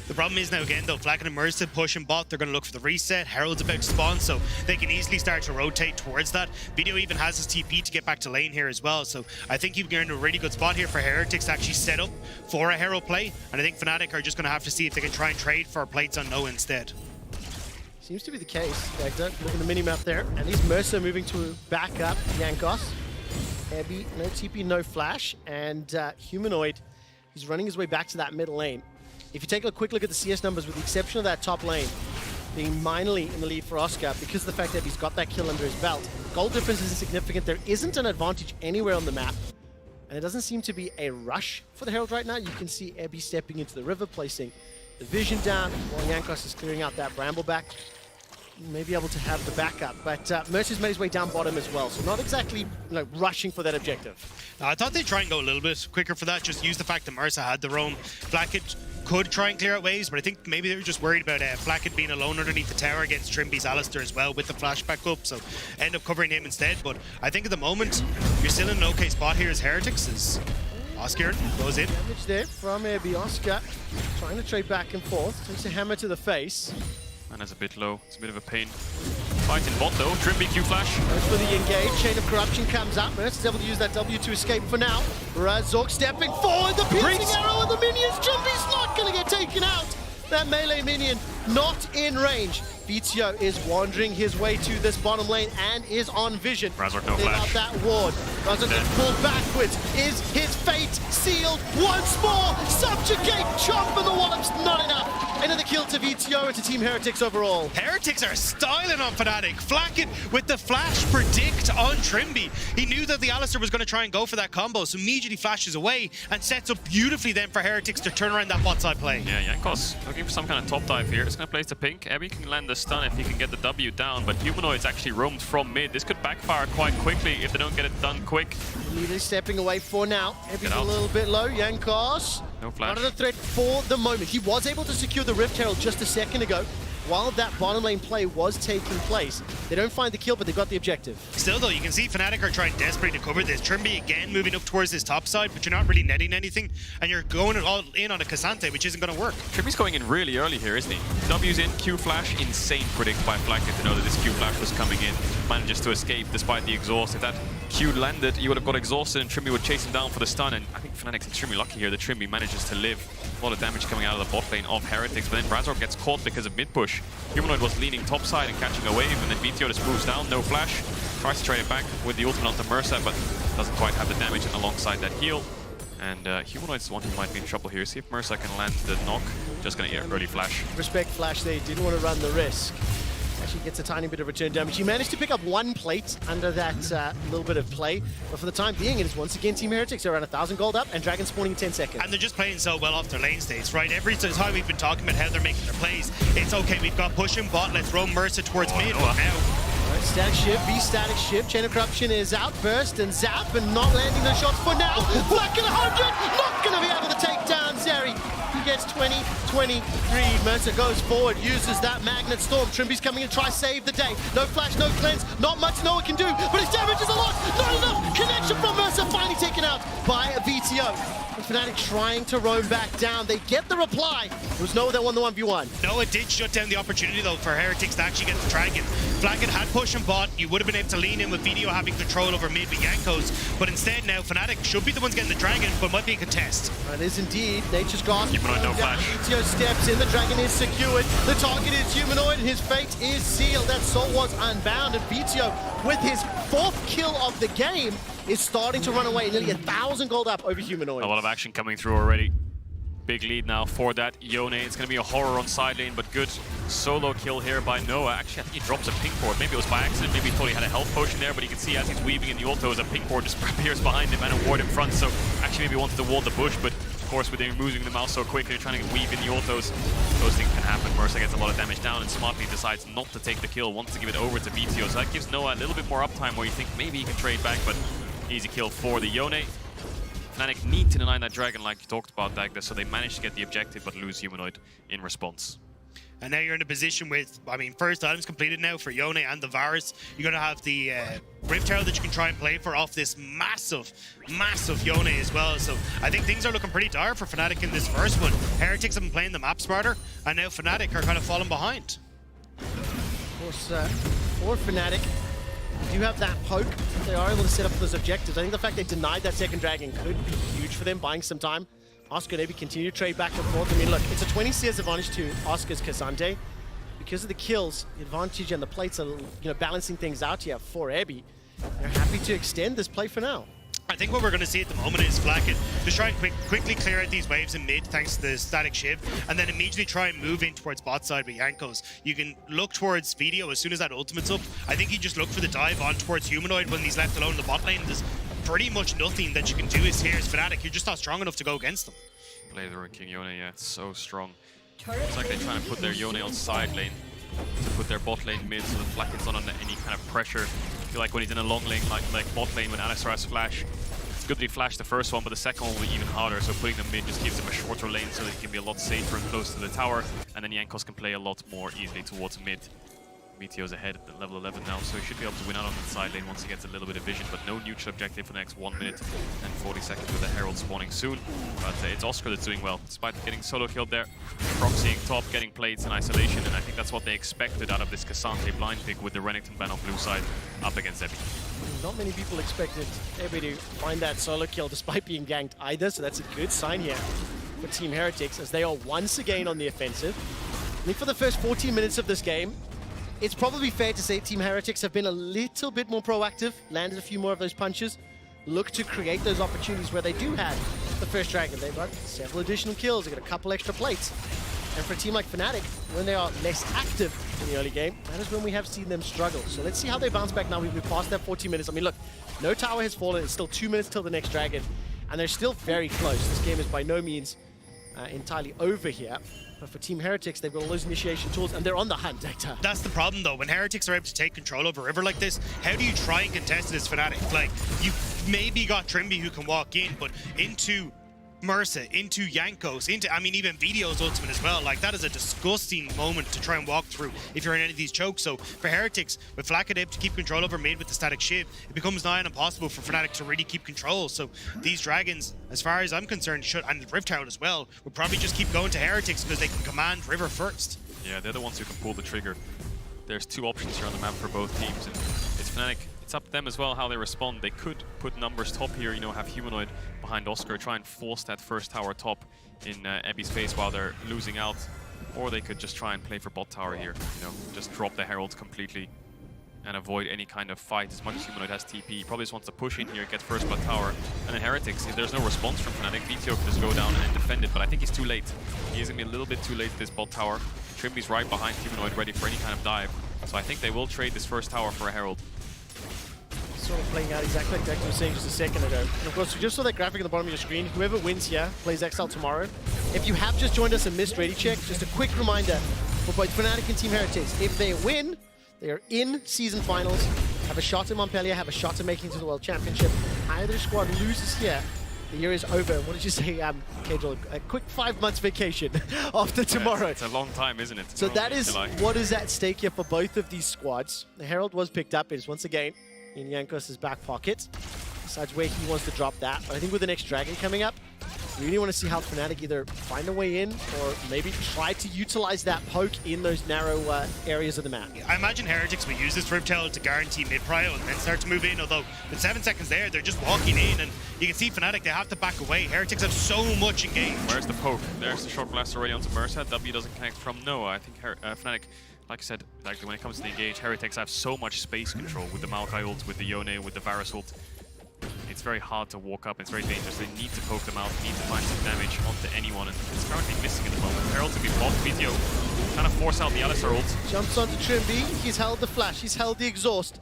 The problem is now again though, Flack and Immersive pushing bot, they're going to look for the reset. Herald's about to spawn, so they can easily start to rotate towards that. Video even has his TP to get back to lane here as well, so I think you've earned a really good spot here for Heretics to actually set up for a Herald play, and I think Fnatic are just going to have to see if they can try and trade for plates on Noah instead.
Seems to be the case, Vector. Look at the mini-map there, and he's Mercer moving to back up Jankos. Abby, no TP, no flash, and Humanoid, he's running his way back to that middle lane. If you take a quick look at the CS numbers, with the exception of that top lane being minorly in the lead for Oscar, because of the fact that he's got that kill under his belt, gold difference isn't significant. There isn't an advantage anywhere on the map, and it doesn't seem to be a rush for the Herald right now. You can see Abby stepping into the river, placing the vision down, while Jankos is clearing out that Brambleback. May be able to have the backup, but Mercer's made his way down bottom as well, so not exactly rushing for that objective.
I thought they'd try and go a little bit quicker for that, just use the fact that Mercer had the roam. Blackett could try and clear out waves, but I think maybe they were just worried about Blackett being alone underneath the tower against Trimby's Alistair as well with the flashback up, so end up covering him instead. But I think at the moment, you're still in an okay spot here as Heretics, as Oscar goes in.
Damage there from Abby. Oscar trying to trade back and forth, takes a hammer to the face.
Mana's a bit low, it's a bit of a pain. Fight in bot though, Trimby Q flash.
Goes for the engage, Chain of Corruption comes up. Mercer's able to use that W to escape for now. Razork stepping forward, the piercing arrow of the minions. Trimby's not going to get taken out. That melee minion not in range. VTO is wandering his way to this bottom lane and is on vision.
Razork no flash.
Out that ward. Razork gets pulled backwards. Is his fate sealed? Once more, subjugate, chomp, and the wallop's not enough. Another kill to VTO and to Team Heretics overall.
Heretics are styling on Fnatic. Flackett with the flash predict on Trimby. He knew that the Alistair was going to try and go for that combo, so immediately flashes away and sets up beautifully then for Heretics to turn around that bot side play.
Yeah, Jankos looking for some kind of top dive here. It's going to place the pink. Abby can land the stun if he can get the W down, but Humanoid's actually roamed from mid. This could backfire quite quickly if they don't get it done quick.
Immediately stepping away for now. Abby's a little bit low. Jankos.
No flash.
Not a threat for the moment. He was able to secure the Rift Herald just a second ago. While that bottom lane play was taking place, they don't find the kill, but they got the objective.
Still though, you can see Fnatic are trying desperately to cover this. Trimby again moving up towards this top side, but you're not really netting anything, and you're going all in on a Cassante, which isn't going to work.
Trimby's going in really early here, isn't he? W's in, Q flash, insane predict by Flackett to know that this Q flash was coming in. Manages to escape despite the exhaust. If that Q landed, he would have got exhausted and Trimby would chase him down for the stun, and I think Fnatic's extremely lucky here that Trimby manages to live. A lot of damage coming out of the bot lane of Heretics, but then Razork gets caught because of mid push. Humanoid was leaning topside and catching a wave, and then VTO just moves down, no flash. Tries to trade it back with the ultimate onto Mercer, but doesn't quite have the damage alongside that heal. And Humanoid's the one who might be in trouble here. See if Mercer can land the knock. Just gonna get early flash.
Respect flash there, didn't want to run the risk. Actually gets a tiny bit of return damage. He managed to pick up one plate under that little bit of play, but for the time being, it is once again Team Heretics. They're around 1,000 gold up, and Dragon spawning in 10 seconds.
And they're just playing so well off their lane states, right? Every time we've been talking about how they're making their plays, it's okay, we've got pushing bot, let's roam Mercer towards mid. Now.
Right, static shift, V-static shift, Chain of Corruption is out, burst and zap, and not landing those shots for now. Black at 100, not going to be able to take down Zeri. He gets 20, 23. Mercer goes forward, uses that Magnet Storm. Trimby's coming in to try save the day. No flash, no cleanse, not much Noah can do, but his damage is a lot. Not enough. Connection from Mercer finally taken out by a VTO. And Fnatic trying to roam back down. They get the reply. It was Noah that won the 1v1.
Noah did shut down the opportunity though for Heretics to actually get the Dragon. Flacket had push and bot. You would have been able to lean in with Video having control over mid with Yankos, but instead now Fnatic should be the ones getting the Dragon, but might be a contest.
It is indeed Nature's Grasp.
Humanoid, no flash.
VTO steps in, the Dragon is secured. The target is Humanoid, and his fate is sealed. That soul was unbound, and VTO, with his 4th kill of the game, is starting to run away. Nearly 1,000 gold up over Humanoid.
A lot of action coming through already. Big lead now for that Yone. It's going to be a horror on side lane, but good solo kill here by Noah. Actually, I think he drops a pink board. Maybe it was by accident. Maybe he thought he had a health potion there, but you can see as he's weaving in the autos, a pink board just appears behind him and a ward in front. So actually maybe he wanted to wall the bush, but of course with him moving the mouse so quickly, trying to weave in the autos, those things can happen. Mercer gets a lot of damage down and smartly decides not to take the kill, wants to give it over to VTO. So that gives Noah a little bit more uptime where you think maybe he can trade back, but easy kill for the Yone. Fnatic need to deny that Dragon like you talked about, Dagda, so they managed to get the objective but lose Humanoid in response.
And now you're in a position with, I mean, first items completed now for Yone and the Varus. You're going to have the Rift Tower that you can try and play for off this massive, massive Yone as well. So I think things are looking pretty dire for Fnatic in this first one. Heretics have been playing the map smarter, and now Fnatic are kind of falling behind.
Of course, for Fnatic, do have that poke. They are able to set up those objectives. I think the fact they denied that second Dragon could be huge for them, buying some time. Oscar maybe continue to trade back and forth. I mean, look, it's a 20 CS advantage to Oscar's Kazante. Because of the kills, the advantage and the plates are, balancing things out here for Ebby. They're happy to extend this play for now.
I think what we're going to see at the moment is Flacket just try and quickly clear out these waves in mid thanks to the static shiv, and then immediately try and move in towards bot side with Yankos. You can look towards Video as soon as that ultimate's up. I think you just look for the dive on towards Humanoid when he's left alone in the bot lane. There's pretty much nothing that you can do here as Fnatic. You're just not strong enough to go against them.
Play the King Yone, yeah, it's so strong. It's like they're trying to put their Yone on side lane to put their bot lane mid so the Flacket's not under any kind of pressure. I feel like when he's in a long lane, like bot lane when Alistar has flash, it's good that he flashed the first one, but the second one will be even harder, so putting them mid just gives them a shorter lane so they can be a lot safer and close to the tower, and then Yankos can play a lot more easily towards mid. Meteor's ahead at level 11 now, so he should be able to win out on the side lane once he gets a little bit of vision, but no neutral objective for the next 1 minute and 40 seconds with the Herald spawning soon. But it's Oscar that's doing well, despite getting solo killed there. Proxying top, getting plates in isolation, and I think that's what they expected out of this Kazante blind pick with the Renekton ban on blue side up against Ebby.
Not many people expected Ebby to find that solo kill despite being ganked either, so that's a good sign here for Team Heretics as they are once again on the offensive. I think for the first 14 minutes of this game, it's probably fair to say Team Heretics have been a little bit more proactive, landed a few more of those punches, look to create those opportunities where they do have the first Dragon. They've got several additional kills, they've got a couple extra plates. And for a team like Fnatic, when they are less active in the early game, that is when we have seen them struggle. So let's see how they bounce back now. We've passed that 14 minutes. I mean, look, no tower has fallen. It's still 2 minutes till the next Dragon. And they're still very close. This game is by no means entirely over here. But for Team Heretics, they've got all those initiation tools, and they're on the hunt, Hector.
That's the problem, though. When Heretics are able to take control of a river like this, how do you try and contest it as Fnatic? Like, you maybe got Trimby who can walk in, but into Mercer, into Yankos, into, I mean, even Video's ultimate as well. Like, that is a disgusting moment to try and walk through if you're in any of these chokes. So for Heretics, with Flacket able to keep control over mid with the static shiv, it becomes nigh on impossible for Fnatic to really keep control. So these Dragons, as far as I'm concerned, should, and Rift Tower as well, will probably just keep going to Heretics because they can command river first.
Yeah, they're the ones who can pull the trigger. There's two options here on the map for both teams, and it's Fnatic. It's up to them as well how they respond. They could put numbers top here, have Humanoid behind Oscar, try and force that first tower top in Ebby's face while they're losing out. Or they could just try and play for bot tower here, just drop the Herald completely and avoid any kind of fight as much as Humanoid has TP. He probably just wants to push in here, get first bot tower. And then Heretics, if there's no response from Fnatic, VTO could just go down and defend it, but I think he's too late. He is going to be a little bit too late this bot tower. Trimby's right behind Humanoid, ready for any kind of dive. So I think they will trade this first tower for a Herald.
Sort of playing out exactly like Dex was saying just a second ago. And of course, you just saw that graphic on the bottom of your screen. Whoever wins here plays XL tomorrow. If you have just joined us and missed Ready Check, just a quick reminder for both Fnatic and Team Heretics. If they win, they are in season finals, have a shot at Montpellier, have a shot at making it to the World Championship. Either squad loses here, the year is over. What did you say, Kajal? A quick 5 months vacation after tomorrow.
It's a long time, isn't it?
So that is what is at stake here for both of these squads. The Herald was picked up. It is once again in Jankos' back pocket. Decides where he wants to drop that. But I think with the next Dragon coming up, we really want to see how Fnatic either find a way in or maybe try to utilize that poke in those narrow areas of the map.
I imagine Heretics will use this Riptail to guarantee mid-prio and then start to move in, although with 7 seconds there, they're just walking in, and you can see Fnatic, they have to back away. Heretics have so much engaged.
Where's the poke? There's the short blast already onto Mercer. W doesn't connect from Noah. I think Fnatic, like I said, like when it comes to the engage, Heretics have so much space control with the Maokai ult, with the Yone, with the Varus ult. It's very hard to walk up, it's very dangerous. They need to poke them out, need to find some damage onto anyone, and it's currently missing at the moment. Herald to be blocked, VTO trying to force out the Alistar ult.
Jumps onto Trimby, he's held the flash, he's held the exhaust,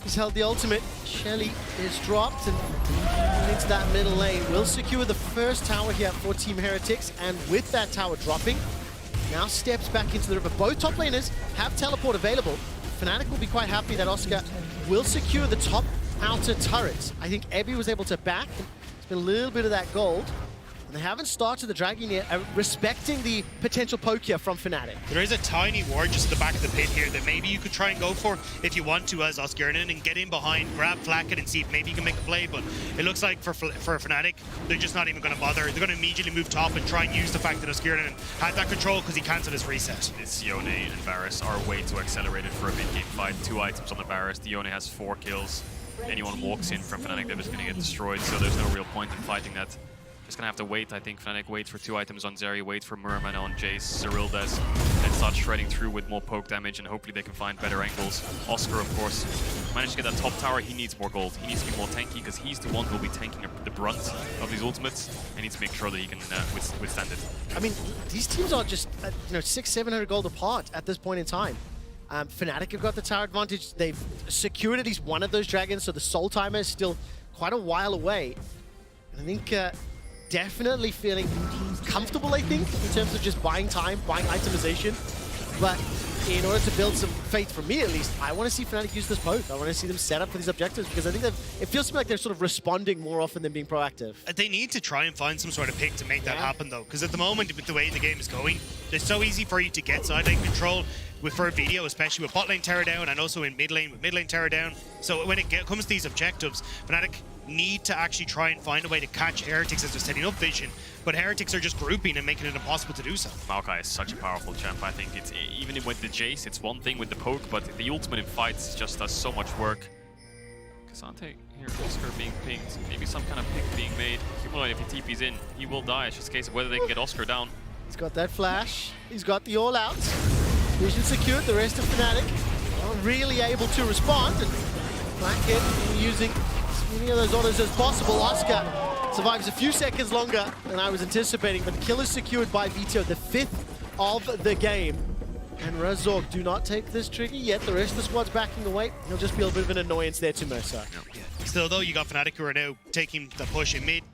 he's held the ultimate. Shelly is dropped and into that middle lane. Will secure the first tower here for Team Heretics, and with that tower dropping, now steps back into the river. Both top laners have teleport available. Fnatic will be quite happy that Oscar will secure the top outer turrets. I think Ebby was able to back. It's been a little bit of that gold. And they haven't started the Dragon yet, respecting the potential poke here from Fnatic.
There is a tiny ward just at the back of the pit here that maybe you could try and go for if you want to as Oscarinen and get in behind, grab Flacket and see if maybe you can make a play, but it looks like for Fnatic, they're just not even going to bother. They're going to immediately move top and try and use the fact that Oscarinen had that control because he cancelled his reset.
This Yone and Varus are way too accelerated for a mid-game fight. 2 items on the Varus. The Yone has 4 kills. Anyone walks in from Fnatic, they're just going to get destroyed, so there's no real point in fighting that. Just gonna have to wait, I think. Fnatic waits for 2 items on Zeri, wait for Merman on Jace, Cyril does, and start shredding through with more poke damage, and hopefully they can find better angles. Oscar, of course, managed to get that top tower. He needs more gold. He needs to be more tanky, because he's the one who will be tanking the brunt of these ultimates, and needs to make sure that he can withstand it.
I mean, these teams are just, 600-700 gold apart at this point in time. Fnatic have got the tower advantage. They've secured at least one of those dragons, so the soul timer is still quite a while away. And I think definitely feeling comfortable, I think, in terms of just buying time, buying itemization. But in order to build some faith, for me at least, I want to see Fnatic use this poke. I want to see them set up for these objectives, because I think that it feels to me like they're sort of responding more often than being proactive.
They need to try and find some sort of pick to make that happen, though, because at the moment, with the way the game is going, it's so easy for you to get side lane control for video, especially with bot lane tower down, and also in mid lane with mid lane tower down. So when it comes to these objectives, Fnatic need to actually try and find a way to catch Heretics as they're setting up vision, but Heretics are just grouping and making it impossible to do so.
Maokai is such a powerful champ. I think it's even with the Jace, it's one thing with the poke, but the ultimate in fights just does so much work. Kasante here, Oscar being pinged, maybe some kind of pick being made. Humanoid, if he TP's in, he will die. It's just a case of whether they can get Oscar down.
He's got that flash, he's got the all out. Vision secured, the rest of Fnatic are really able to respond, and Blackhead using as many of those autos as possible. Oscar survives a few seconds longer than I was anticipating, but the kill is secured by Vito, the 5th of the game. And Razork do not take this trigger yet. The rest of the squad's backing away. He'll just be a bit of an annoyance there to Mercer.
Still, though, you got Fnatic who are now taking the push in mid.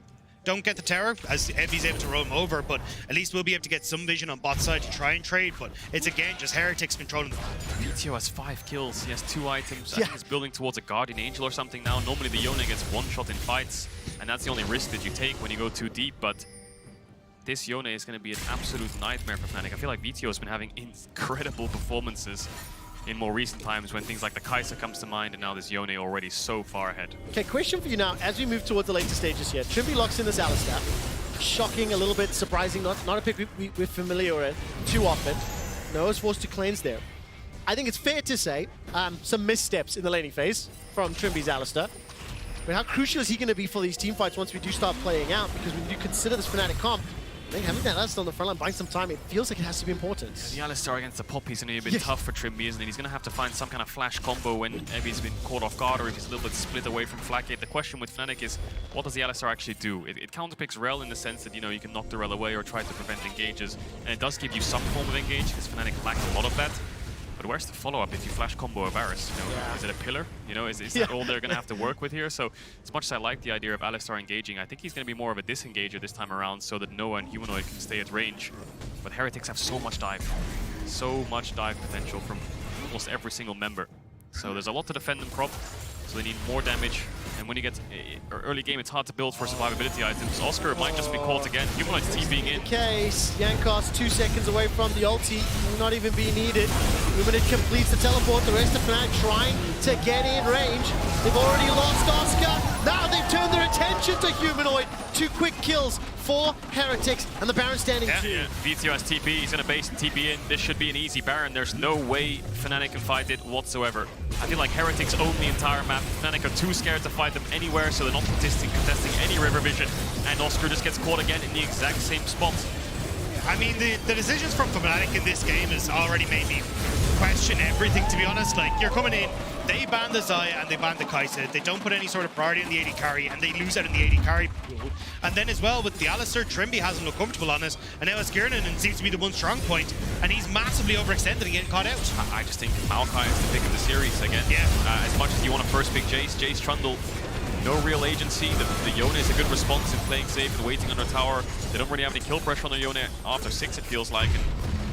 Don't get the tower, as Evie's able to roam over, but at least we'll be able to get some vision on bot side to try and trade, but it's again just Heretics controlling the bot.
VTO has 5 kills, he has 2 items, I think he's building towards a Guardian Angel or something now. Normally the Yone gets 1 shot in fights, and that's the only risk that you take when you go too deep, but this Yone is going to be an absolute nightmare for Fnatic. I feel like VTO has been having incredible performances in more recent times when things like the Kai'Sa comes to mind, and now this Yone already so far ahead.
Okay, question for you now, as we move towards the later stages here. Trimby locks in this Alistar. Shocking, a little bit surprising, not a pick we're familiar with too often. Noah's forced to cleanse there. I think it's fair to say some missteps in the laning phase from Trimby's Alistar. But how crucial is he going to be for these team fights once we do start playing out? Because when you consider this Fnatic comp, I think having that Alistar on the front line, buying some time, it feels like it has to be important.
Yeah, the Alistar against the Poppy's going to be a bit tough for Trimby, isn't it? He's going to have to find some kind of flash combo when Evie's been caught off guard, or if he's a little bit split away from Flacket. The question with Fnatic is, what does the Alistar actually do? It counterpicks Rel in the sense that, you can knock the Rel away or try to prevent engages, and it does give you some form of engage, because Fnatic lack a lot of that. but where's the follow-up if you flash combo a Varus? You know, is it a pillar? You know, is that all they're going to have to work with here? So as much as I like the idea of Alistar engaging, I think he's going to be more of a disengager this time around so that Noah and Humanoid can stay at range. But Heretics have so much dive potential from almost every single member. So there's a lot to defend them, Prop. So they need more damage. And when you get early game, it's hard to build for survivability items. Oscar might just be caught again. Humanoid's TPing in.
Case, Jankos 2 seconds away from the ulti, will not even be needed. Humanoid completes the teleport. The rest of Fnatic trying to get in range. They've already lost Oscar. Now they've turned their attention to Humanoid. 2 quick kills for Heretics, and the Baron standing too.
Yeah. VTO has TP, he's gonna base and TP in. This should be an easy Baron. There's no way Fnatic can fight it whatsoever. I feel like Heretics own the entire map. Fnatic are too scared to fight them anywhere, so they're not contesting any river vision. And Oscar just gets caught again in the exact same spot.
I mean, the decisions from Fnatic in this game has already made me question everything, to be honest. Like, you're coming in, they ban the Xayah and they ban the Kai'Sa. They don't put any sort of priority on the AD carry, and they lose out in the AD carry pool. And then as well, with the Alistar, Trimby hasn't looked comfortable on us, and now Skirmishes seems to be the one strong point, and he's massively overextended and getting caught out.
I just think Maokai is the pick of the series again.
Yeah.
As much as you want to first pick Jace Trundle, no real agency. The Yone is a good response in playing safe and waiting under tower. They don't really have any kill pressure on their Yone after 6, it feels like. And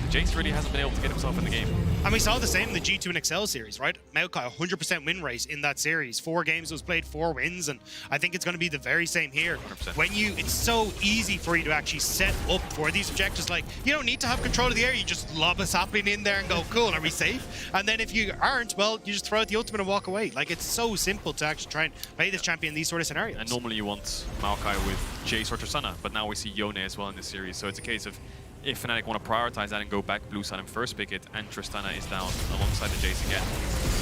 Jace really hasn't been able to get himself in the game.
And we saw the same in the G2 and Excel series, right? Maokai, 100% win rate in that series. 4 games was played, 4 wins, and I think it's going to be the very same here.
100%.
It's so easy for you to actually set up for these objectives. Like, you don't need to have control of the air. You just lob a sapling in there and go, cool, are we safe? And then if you aren't, well, you just throw out the ultimate and walk away. Like, it's so simple to actually try and play this champion in these sort of scenarios.
And normally you want Maokai with Jace or Tristana, but now we see Yone as well in this series. So it's a case of, if Fnatic want to prioritize that and go back blue side and first pick it, and Tristana is down alongside the Jace again,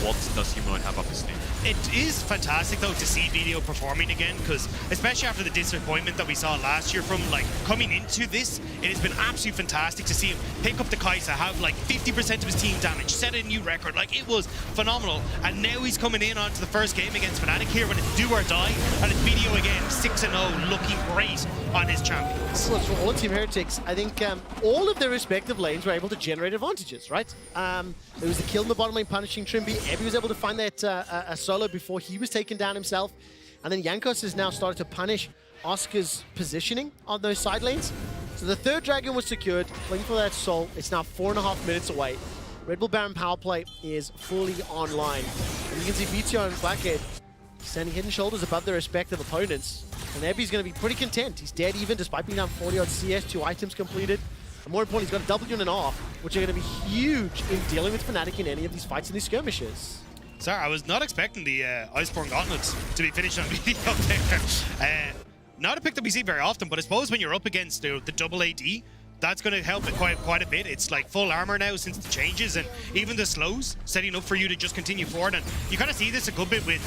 what does Humanoid have up his sleeve?
It is fantastic though to see Video performing again, because especially after the disappointment that we saw last year from like coming into this, it has been absolutely fantastic to see him pick up the Kai'Sa, have like 50% of his team damage, set a new record. Like, it was phenomenal, and now he's coming in onto the first game against Fnatic here when it's do or die, and it's Video again 6-0, looking great on his champions.
Well, for all Team Heretics, I think all of their respective lanes were able to generate advantages, right? There was the kill in the bottom lane punishing Trimby. Ebby was able to find that a solo before he was taken down himself. And then Jankos has now started to punish Oscar's positioning on those side lanes. So the third dragon was secured, waiting for that soul. It's now 4.5 minutes away. Red Bull Baron power play is fully online. And you can see BTO and Blackhead standing head and shoulders above their respective opponents. And Ebby's going to be pretty content. He's dead even despite being down 40 on CS, 2 items completed. And more importantly, he's got a W and an R, which are going to be huge in dealing with Fnatic in any of these fights and these skirmishes.
Sorry, I was not expecting the Iceborne Gauntlet to be finished on video up there. Not a pick that we see very often, but I suppose when you're up against the double AD, that's going to help it quite a bit. It's like full armor now since the changes, and even the slows setting up for you to just continue forward. And you kind of see this a good bit with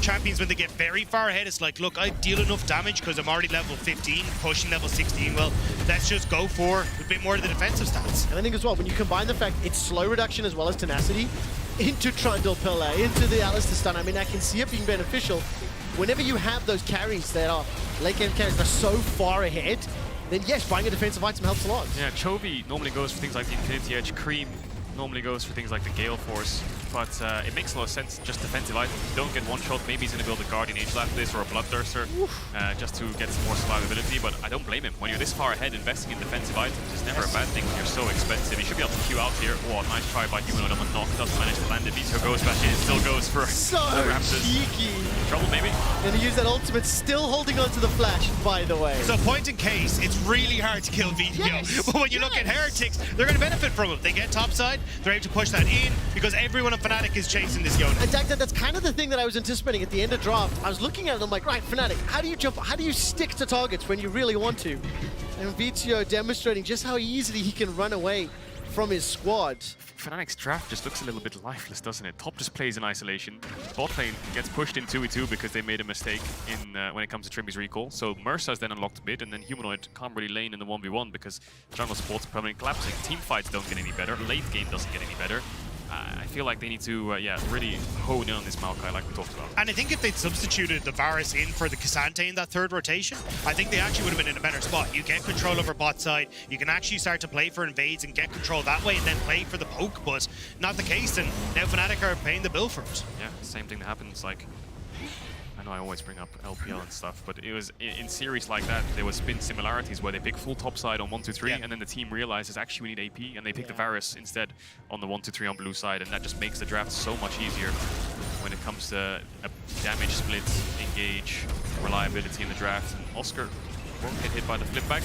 champions when they get very far ahead. It's like, look, I deal enough damage because I'm already level 15, pushing level 16. Well, let's just go for a bit more of the defensive stats.
And I think as well, when you combine the fact it's slow reduction as well as tenacity, into Trundle Pillar, into the Alistar stun, I mean, I can see it being beneficial. Whenever you have those carries that are late game carries that are so far ahead, then yes, buying a defensive item helps a lot.
Yeah, Chovy normally goes for things like the Infinity Edge. Cream normally goes for things like the Gale Force. But it makes a lot of sense, just defensive items. If you don't get one shot, maybe he's going to build a Guardian Angel after this or a Bloodthirster just to get some more survivability. But I don't blame him. When you're this far ahead, investing in defensive items is never a bad thing when you're so expensive. He should be able to queue out here. Oh, nice try by Humanoid on the knock. Doesn't manage to land it. Vito goes back in. Still goes for
so cheeky.
Trouble, maybe.
Gonna use that ultimate, still holding on to the flash, by the way.
So point in case, it's really hard to kill Video. Yes, but when you look at Heretics, they're going to benefit from it. They get topside, they're able to push that in because everyone on Fnatic is chasing this Yone.
And that's kind of the thing that I was anticipating at the end of draft. I was looking at it and I'm like, right, Fnatic, how do you jump, how do you stick to targets when you really want to? And VTO demonstrating just how easily he can run away from his squad.
Fnatic's draft just looks a little bit lifeless, doesn't it? Top just plays in isolation. Bot lane gets pushed in 2v2 because they made a mistake in when it comes to Trimby's recall. So Mercer's then unlocked a bit, and then Humanoid can't really lane in the 1v1 because jungle support's permanently collapsing. Team fights don't get any better. Late game doesn't get any better. I feel like they need to, really hone in on this Maokai like we talked about.
And I think if they'd substituted the Varus in for the K'Sante in that third rotation, I think they actually would have been in a better spot. You get control over bot side, you can actually start to play for invades and get control that way and then play for the poke, but not the case, and now Fnatic are paying the bill for it.
Yeah, same thing that happens, like, I know I always bring up LPL and stuff, but it was in series like that, there was been similarities where they pick full top side on 1-2-3, and then the team realizes actually we need AP, and they pick the Varus instead on the 1-2-3 on blue side, and that just makes the draft so much easier when it comes to a damage split, engage, reliability in the draft, and Oscar won't get hit by the flip back.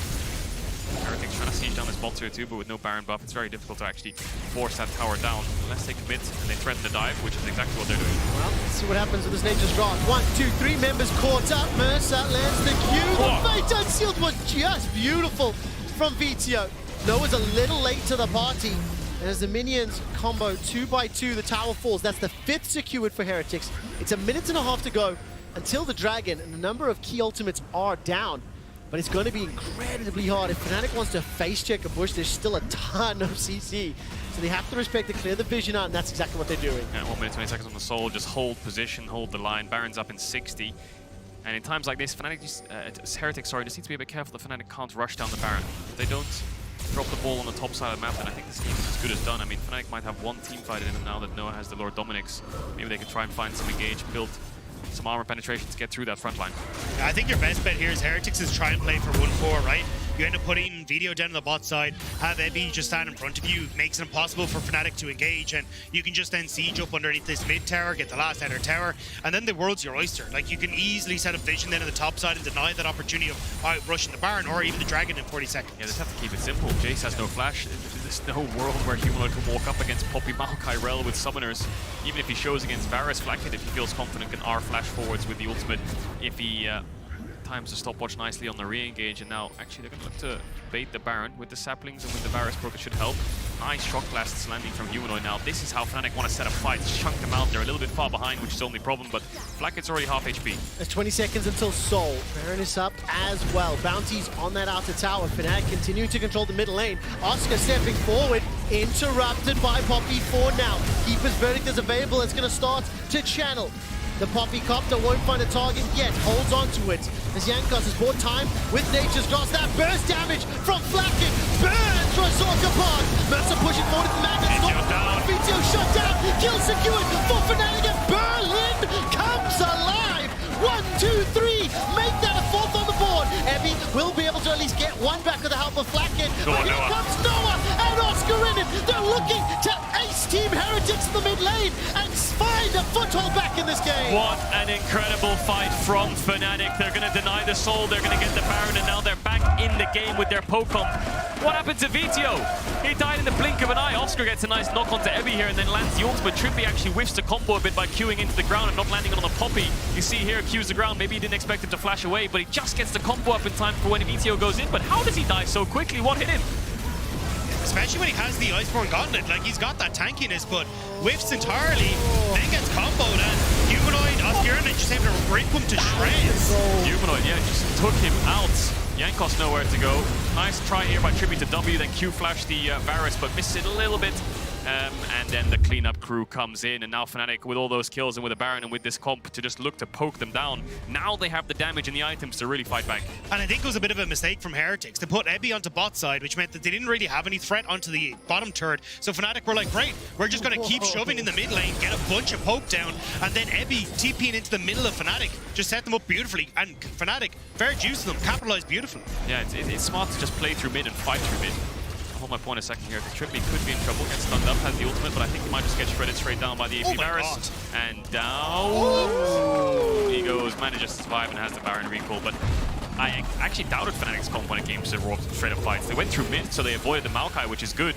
Heretics trying to siege down this bot tier too, but with no Baron buff, it's very difficult to actually force that tower down unless they commit and they threaten the dive, which is exactly what they're doing.
Well, let's see what happens with this Nature's Grasp. 1, 2, 3 members caught up. Mercer lands the Q. The Fate Unsealed was just beautiful from Vito. Noah's a little late to the party. And as the minions combo 2x2, the tower falls. That's the 5th secured for Heretics. It's a minute and a half to go until the Dragon, and the number of key ultimates are down. But it's going to be incredibly hard. If Fnatic wants to face check a bush, there's still a ton of CC. So they have to respect to clear the vision out, and that's exactly what they're doing.
Yeah, 1 minute, 20 seconds on the soul, just hold position, hold the line. Baron's up in 60. And in times like this, Fnatic Heretics, just need to be a bit careful that Fnatic can't rush down the Baron. If they don't drop the ball on the top side of the map, then I think this game is as good as done. I mean, Fnatic might have one team fight in them now that Noah has the Lord Dominic's. Maybe they can try and find some engage, build some armor penetration to get through that front line.
Yeah, I think your best bet here is Heretics is try and play for 1-4, right? You end up putting Video down on the bot side, have Ebby just stand in front of you, makes it impossible for Fnatic to engage, and you can just then siege up underneath this mid tower, get the last outer tower, and then the world's your oyster. Like, you can easily set up vision then on the top side and deny that opportunity of rushing the Baron or even the Dragon in 40 seconds.
Yeah, just have to keep it simple. Jace has no flash. There's no world where Humanoid can walk up against Poppy Maokai Rel with summoners. Even if he shows against Varus, Flakked, if he feels confident, can R flash forwards with the ultimate. If he times the stopwatch nicely on the re-engage, and now actually they're going to look to bait the Baron with the saplings, and with the Varus proc it should help. Nice shock blasts landing from Humanoid now. This is how Fnatic want to set up fights, chunk them out. They're a little bit far behind, which is the only problem, but Flackett's already half HP.
There's 20 seconds until Soul. Baron is up as well. Bounties on that outer tower. Fnatic continuing to control the middle lane. Oscar stepping forward, interrupted by Poppy for now. Keeper's Verdict is available. It's going to start to channel. The Poppy Copter won't find a target yet, holds on to it. As Jankos has bought time with Nature's Grasp. That burst damage from Flakked burns Rosorka apart. Mercer pushing forward with the Magnet Storm. Vito shut down, kill secured for Fnatic, and Berlin comes alive. 1, 2, 3, make that a 4th on the board. Evie will be able to at least get one back with the help of Flakked. But here comes Noah and Oscar in it. They're looking to ace Team Heretics in the mid lane and find a foothold back in this game.
What an incredible fight from Fnatic. They're going to deny the soul, they're going to get the Baron, and now they're back in the game with their Pocom. What happened to Vito? He died in the blink of an eye. Oscar gets a nice knock onto Ebby here and then lands the ultimate. Trippy actually whiffs the combo a bit by queuing into the ground and not landing it on the Poppy. You see here, cues the ground. Maybe he didn't expect it to flash away, but he just gets the combo up in time for when Vito goes in. But how does he die so quickly? What hit him?
Especially when he has the Iceborne Gauntlet. Like, he's got that tankiness, but whiffs entirely, then gets comboed, and Humanoid, Oscar, and just able to rip him to shreds.
Humanoid, yeah, just took him out. Jankos nowhere to go. Nice try here by Trippy to W, then Q flash the Varus, but misses it a little bit. And then the cleanup crew comes in, and now Fnatic, with all those kills and with a Baron and with this comp, to just look to poke them down. Now they have the damage and the items to really fight back.
And I think it was a bit of a mistake from Heretics to put Ebby onto bot side, which meant that they didn't really have any threat onto the bottom turret. So Fnatic were like, great, we're just going to keep shoving in the mid lane, get a bunch of poke down, and then Ebby TPing into the middle of Fnatic just set them up beautifully. And Fnatic, fair juice to them, capitalized beautifully.
Yeah, it's smart to just play through mid and fight through mid. Hold my point a second here, because Trippy could be in trouble, gets stunned up, has the ultimate, but I think he might just get shredded straight down by the AP Varus. And down he goes, manages to survive and has the Baron recall, but I actually doubted Fnatic's comp when it came to raw straight up fights. They went through mid, so they avoided the Maokai, which is good.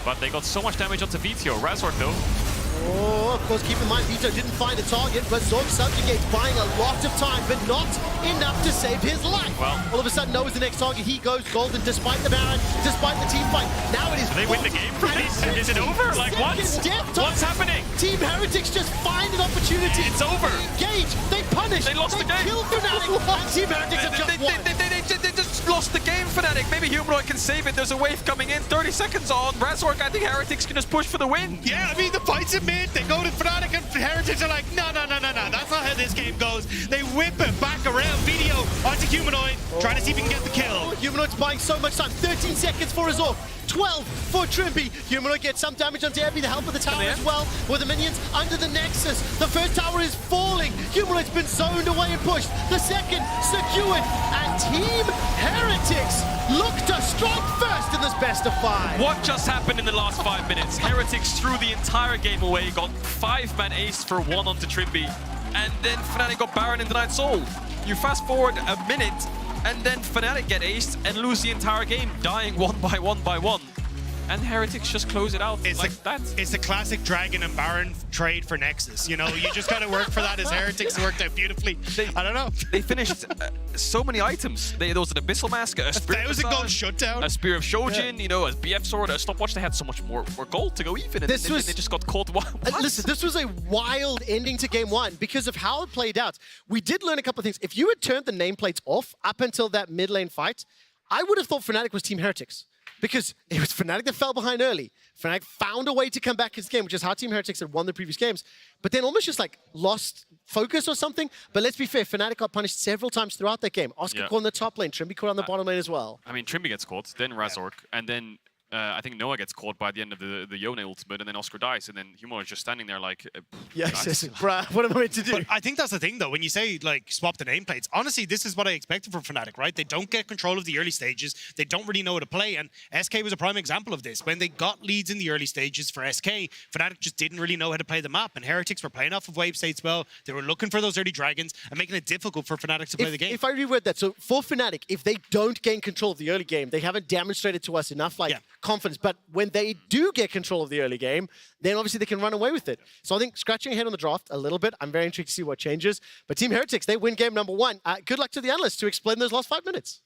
But they got so much damage onto Vito. Razork though.
Oh, of course, keep in mind, Vito didn't find a target, but Zorg Subjugate's buying a lot of time, but not enough to save his life.
Well,
all of a sudden, Noah's the next target. He goes golden despite the Baron, despite the team fight. Now it is.
Do they win the game from this? Is it over? Like, what? What's happening?
Team Heretics just find an opportunity.
It's over.
They engage, they punish,
they lost the game.
Kill Fnatic, and Team Heretics have just won.
They just
just lost the game, Fnatic. Maybe Humanoid can save it. There's a wave coming in. 30 seconds on. Razork, I think Heretics can just push for the win.
Yeah, I mean, the fight's in mid. They go to Fnatic and Heretics are like, no. That's not how this game goes. They whip it back around. Video onto Humanoid, trying to see if he can get the kill.
Humanoid's buying so much time. 13 seconds for Azor. 12 for Trimby. Humanoid gets some damage onto Ebby, the help of the tower as well, with the minions under the Nexus. The first tower is falling. Humanoid's been zoned away and pushed. The second secured. And Team Heretics look to strike first in this best of 5.
What just happened in the last 5 minutes? Heretics threw the entire game away, got 5-man ace for 1 onto Trimby, and then Fnatic got Baron and Denied Soul. You fast forward a minute, and then Fnatic get aced and lose the entire game, dying 1 by 1 by 1. And Heretics just close it out that.
It's the classic Dragon and Baron trade for Nexus. You know, you just got to work for that as Heretics. It worked out beautifully. I don't know.
They finished so many items. There was an Abyssal Mask, a Spirit
1,000 gold shutdown,
a Spear of Shojin, you know, a BF Sword, a Stopwatch. They had so much more gold to go even. And they just got caught.
Listen, this was a wild ending to game 1 because of how it played out. We did learn a couple of things. If you had turned the nameplates off up until that mid lane fight, I would have thought Fnatic was Team Heretics. Because it was Fnatic that fell behind early. Fnatic found a way to come back in this game, which is how Team Heretics had won the previous games. But then almost just like lost focus or something. But let's be fair, Fnatic got punished several times throughout that game. Oscar caught on the top lane, Trimby caught on the bottom lane as well.
I mean, Trimby gets caught, then Razork, and then I think Noah gets caught by the end of the Yone ultimate, and then Oscar dies, and then Humor is just standing there like,
yes, bruh, what am I meant to do?
But I think that's the thing, though. When you say, like, swap the nameplates, honestly, this is what I expected from Fnatic, right? They don't get control of the early stages. They don't really know how to play, and SK was a prime example of this. When they got leads in the early stages for SK, Fnatic just didn't really know how to play the map, and Heretics were playing off of wave states well. They were looking for those early dragons and making it difficult for Fnatic to play the game.
If I reword that, so for Fnatic, if they don't gain control of the early game, they haven't demonstrated to us enough confidence. But when they do get control of the early game, then obviously they can run away with it. So I think scratching ahead on the draft a little bit. I'm very intrigued to see what changes. But Team Heretics, they win game number 1. Good luck to the analysts to explain those last 5 minutes.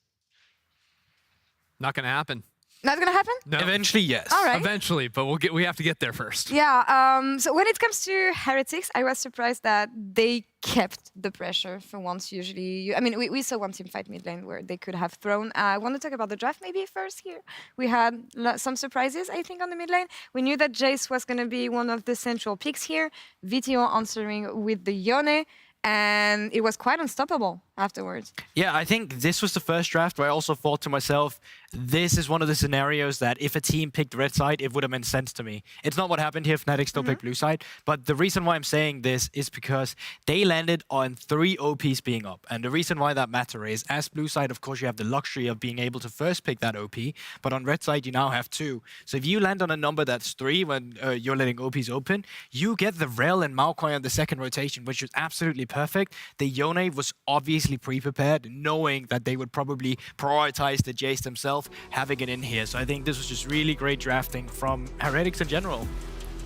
Not going to happen.
Not gonna happen?
No.
Eventually, yes.
All right.
Eventually, but we have to get there first.
Yeah, so when it comes to Heretics, I was surprised that they kept the pressure for once. Usually, I mean, we saw one team fight mid lane where they could have thrown. I want to talk about the draft maybe first here. We had some surprises, I think, on the mid lane. We knew that Jace was going to be one of the central picks here. VTO answering with the Yone, and it was quite unstoppable afterwards.
Yeah, I think this was the first draft where I also thought to myself, this is one of the scenarios that if a team picked red side, it would have made sense to me. It's not what happened here. Fnatic still picked blue side. But the reason why I'm saying this is because they landed on 3 OPs being up. And the reason why that matters is, as blue side, of course, you have the luxury of being able to first pick that OP. But on red side, you now have 2. So if you land on a number that's 3 when you're letting OPs open, you get the Rel and Maokai on the second rotation, which was absolutely perfect. The Yone was obviously pre-prepared, knowing that they would probably prioritize the Jace themselves, having it in here. So I think this was just really great drafting from Heretics in general.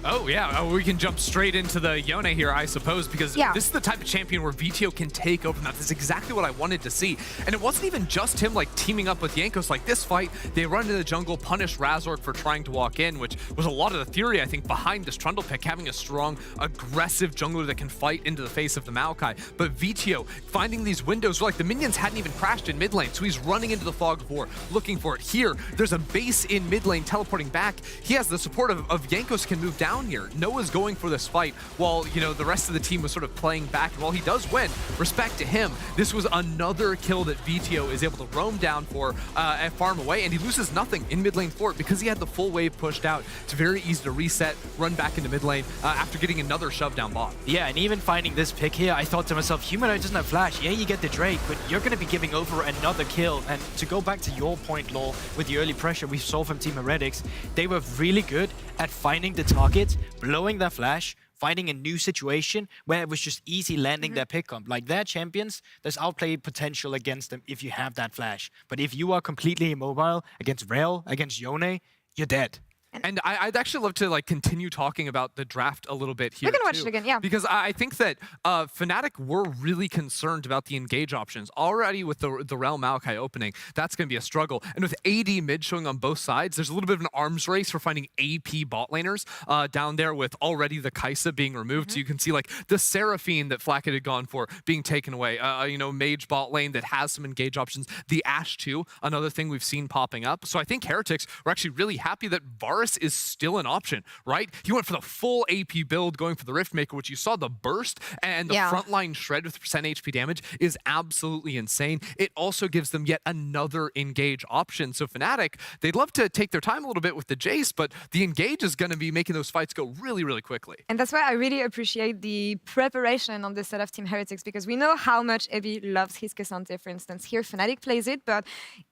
Oh, yeah. We can jump straight into the Yone here, I suppose, because this is the type of champion where VTO can take over. That is exactly what I wanted to see. And it wasn't even just him like teaming up with Jankos. Like this fight, they run into the jungle, punish Razork for trying to walk in, which was a lot of the theory, I think, behind this Trundle pick, having a strong, aggressive jungler that can fight into the face of the Maokai. But VTO finding these windows where like the minions hadn't even crashed in mid lane, so he's running into the fog of war, looking for it. Here, there's a base in mid lane teleporting back. He has the support of Jankos can move down here. Noah's going for this fight while, you know, the rest of the team was sort of playing back. And while he does win, respect to him, this was another kill that VTO is able to roam down for and farm away, and he loses nothing in mid lane for it because he had the full wave pushed out. It's very easy to reset, run back into mid lane after getting another shove down bot.
Yeah, and even finding this pick here, I thought to myself, Humanoid doesn't have flash. Yeah, you get the Drake, but you're going to be giving over another kill. And to go back to your point, Lol, with the early pressure we saw from Team Heretics, they were really good at finding the target, blowing their flash, finding a new situation where it was just easy landing their pick comp. Like their champions, there's outplay potential against them if you have that flash. But if you are completely immobile against Rel, against Yone, you're dead.
And I'd actually love to like continue talking about the draft a little bit here.
We can watch it again, yeah.
Because I think that Fnatic were really concerned about the engage options already with the Realm Maokai opening. That's going to be a struggle. And with AD mid showing on both sides, there's a little bit of an arms race for finding AP bot laners down there with already the Kai'Sa being removed. So you can see like the Seraphine that Fnatic had gone for being taken away. You know, mage bot lane that has some engage options. The Ashe too, another thing we've seen popping up. So I think Heretics were actually really happy that Varus is still an option, right? He went for the full AP build, going for the Riftmaker, which you saw the burst and the frontline shred with percent HP damage is absolutely insane. It also gives them yet another engage option. So Fnatic, they'd love to take their time a little bit with the Jace, but the engage is going to be making those fights go really, really quickly.
And that's why I really appreciate the preparation on the set of Team Heretics, because we know how much Ebi loves his Cassante, for instance. Here, Fnatic plays it, but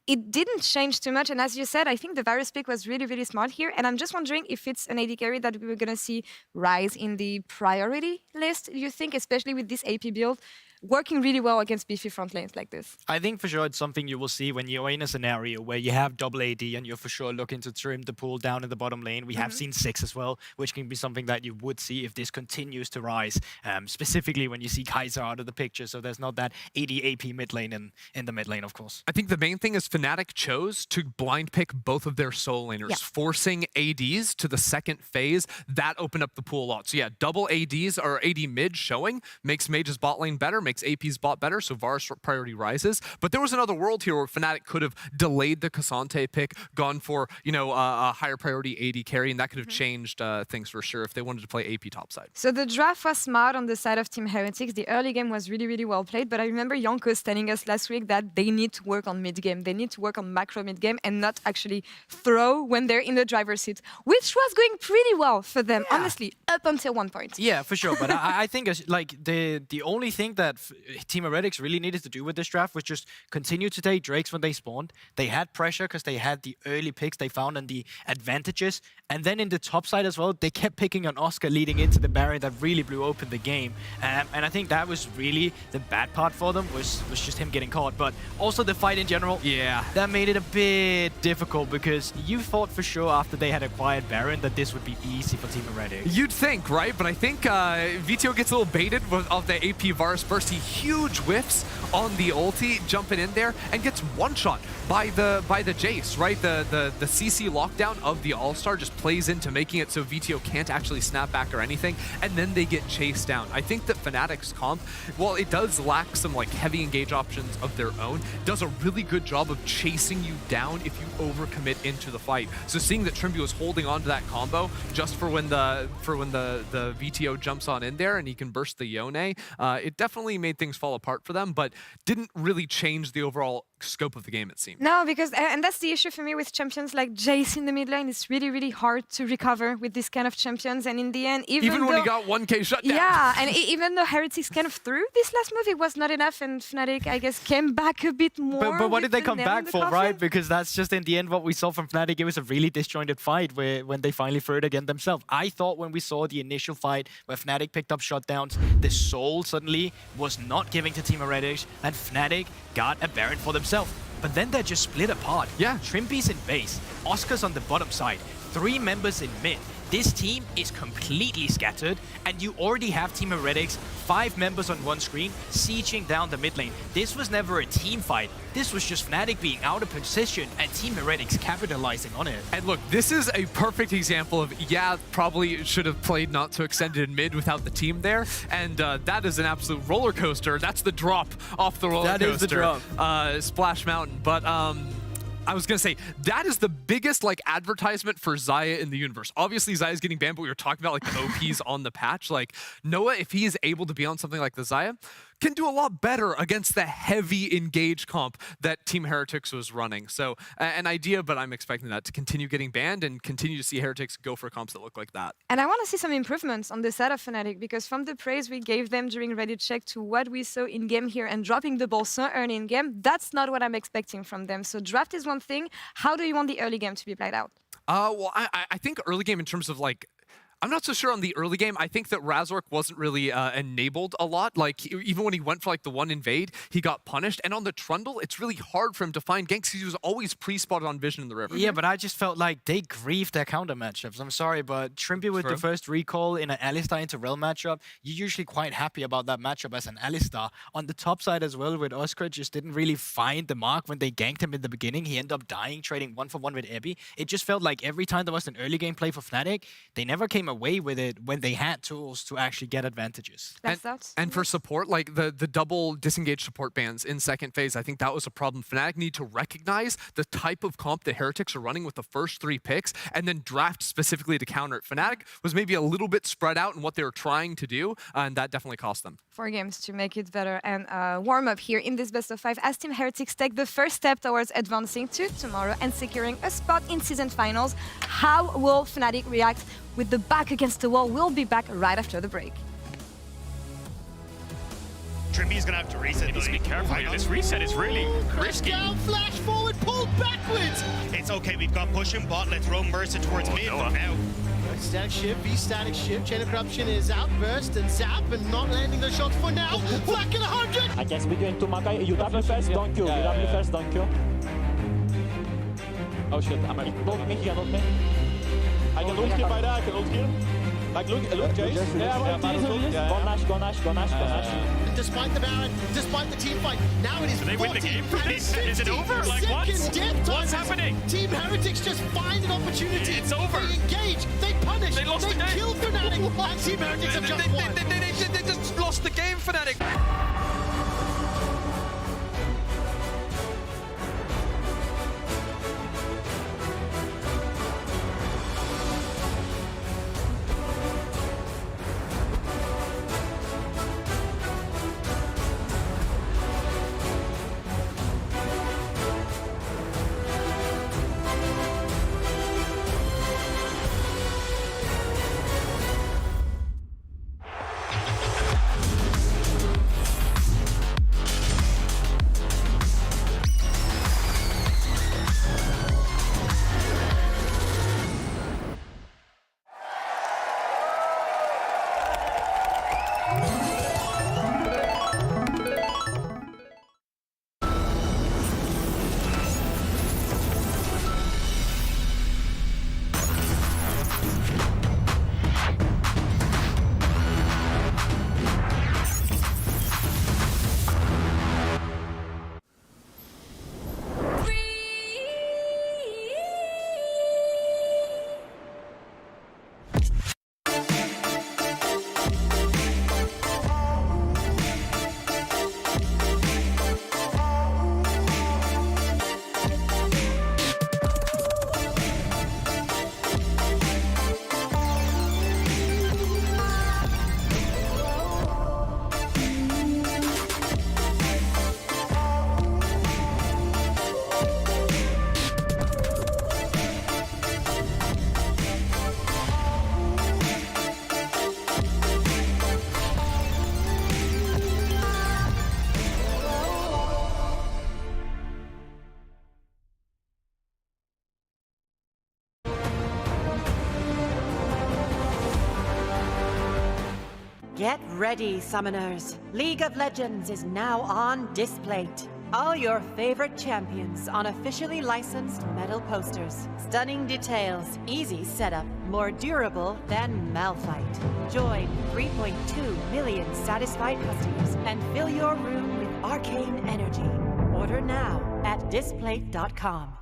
it didn't change too much. And as you said, I think the Varus pick was really, really smart here. And I'm just wondering if it's an AD carry that we were going to see rise in the priority list, do you think, especially with this AP build, working really well against beefy front lanes like this?
I think for sure it's something you will see when you're in a scenario where you have double AD and you're for sure looking to trim the pool down in the bottom lane. We have seen 6 as well, which can be something that you would see if this continues to rise, specifically when you see Kai'Sa out of the picture, so there's not that AD AP mid lane in the mid lane, of course.
I think the main thing is Fnatic chose to blind pick both of their soul laners, forcing ADs to the second phase. That opened up the pool a lot. So yeah, double ADs or AD mid showing makes Mage's bot lane better, makes AP's bot better, so Varus priority rises. But there was another world here where Fnatic could have delayed the Cassante pick, gone for, you know, a higher priority AD carry, and that could have changed things for sure if they wanted to play AP topside.
So the draft was smart on the side of Team Heretics. The early game was really, really well played, but I remember Yonkos telling us last week that they need to work on mid-game. They need to work on macro mid-game and not actually throw when they're in the driver's seat, which was going pretty well for them, honestly, up until one point.
Yeah, for sure. But I think like the only thing that Team Heretics really needed to do with this draft was just continue to take Drakes when they spawned. They had pressure because they had the early picks they found and the advantages. And then in the top side as well, they kept picking on Oscar leading into the Baron that really blew open the game. And I think that was really the bad part for them, was just him getting caught. But also the fight in general, that made it a bit difficult because you thought for sure after they had acquired Baron that this would be easy for Team Heretics.
You'd think, right? But I think VTO gets a little baited off the AP Varus burst. He huge whiffs on the ulti, jumping in there, and gets one-shot by the Jace, right? The CC lockdown of the All-Star just plays into making it so VTO can't actually snap back or anything, and then they get chased down. I think that Fnatic's comp, while it does lack some like heavy engage options of their own, does a really good job of chasing you down if you overcommit into the fight. So seeing that Trimby was holding on to that combo just for when the VTO jumps on in there and he can burst the Yone, it definitely made things fall apart for them, but didn't really change the overall scope of the game, it seemed.
No, because, and that's the issue for me with champions like Jace in the mid lane. It's really, really hard to recover with this kind of champions. And in the end, even
when he got 1k shut down.
Yeah, and even though Heretics kind of threw this last move, it was not enough. And Fnatic, I guess, came back a bit more.
But what did they come back for, right? Because that's just in the end what we saw from Fnatic. It was a really disjointed fight when they finally threw it again themselves. I thought when we saw the initial fight where Fnatic picked up shutdowns, the soul suddenly was not giving to Team Heretics, and Fnatic got a Baron for themselves. But then they're just split apart.
Yeah.
Trimby's in base, Oscar's on the bottom side, 3 members in mid. This team is completely scattered, and you already have Team Heretics, 5 members on one screen, sieging down the mid lane. This was never a team fight. This was just Fnatic being out of position and Team Heretics capitalizing on it.
And look, this is a perfect example of, yeah, probably should have played not so extended mid without the team there. And that is an absolute roller coaster. That's the drop off the roller coaster.
That is the drop.
Splash Mountain. But I was gonna say, that is the biggest like advertisement for Xayah in the universe. Obviously Xayah's getting banned, but we were talking about like the OPs on the patch. Like Noah, if he is able to be on something like the Xayah, can do a lot better against the heavy engage comp that Team Heretics was running. So an idea, but I'm expecting that to continue getting banned and continue to see Heretics go for comps that look like that.
And I want to see some improvements on the side of Fnatic, because from the praise we gave them during Reddit check to what we saw in game here and dropping the ball so early in game, that's not what I'm expecting from them. So draft is one thing. How do you want the early game to be played out?
Well, I think early game in terms of like,
I'm not so sure on the early game. I think that Razork wasn't really enabled a lot. Like, even when he went for like the one invade, he got punished. And on the Trundle, it's really hard for him to find ganks. He was always pre-spotted on Vision in the river.
Yeah, but I just felt like they grieved their counter matchups. I'm sorry, but Trimpy with the first recall in an Alistar into Rel matchup, you're usually quite happy about that matchup as an Alistar. On the top side as well, with Oscar just didn't really find the mark when they ganked him in the beginning. He ended up dying, trading 1-for-1 with Ebby. It just felt like every time there was an early game play for Fnatic, they never came away with it when they had tools to actually get advantages.
And for support, like the double disengage support bans in second phase, I think that was a problem. Fnatic need to recognize the type of comp the Heretics are running with the first 3 picks and then draft specifically to counter it. Fnatic was maybe a little bit spread out in what they were trying to do, and that definitely cost them.
4 games to make it better and warm up here in this best of 5 as Team Heretics take the first step towards advancing to tomorrow and securing a spot in season finals. How will Fnatic react with the back against the wall? We'll be back right after the break.
Trimpy's gonna have to reset.
He needs to be careful here. This reset is really risky.
Down, flash forward, pulled backwards.
It's okay, we've got pushing bot. Let's roam Mercer towards mid
Noah.
now.
Static shift, V-static shift, Chain of Corruption is out, burst and zap, and not landing the shots for now. Black in 100!
I guess we go into Makai. You W first, don't Q. You W first, don't Q. Oh shit, I'm a... Ult me, he can ult me. I can ult kill by that, I can ult kill. Like, look, Jace. Go Nash, go Nash, go Nash, go Nash.
Despite the Baron, despite the team fight, now it is 40
they win the game?
Is
it over? Like, what? What's happening?
Team Heretics just find an opportunity.
It's over.
They engage, they punish,
They lost the game.
kill Fnatic, and Team Heretics have just won.
They just lost the game, Fnatic.
Get ready, summoners. League of Legends is now on display. All your favorite champions on officially licensed metal posters. Stunning details, easy setup, more durable than Malphite. Join 3.2 million satisfied customers and fill your room with arcane energy. Order now at displate.com.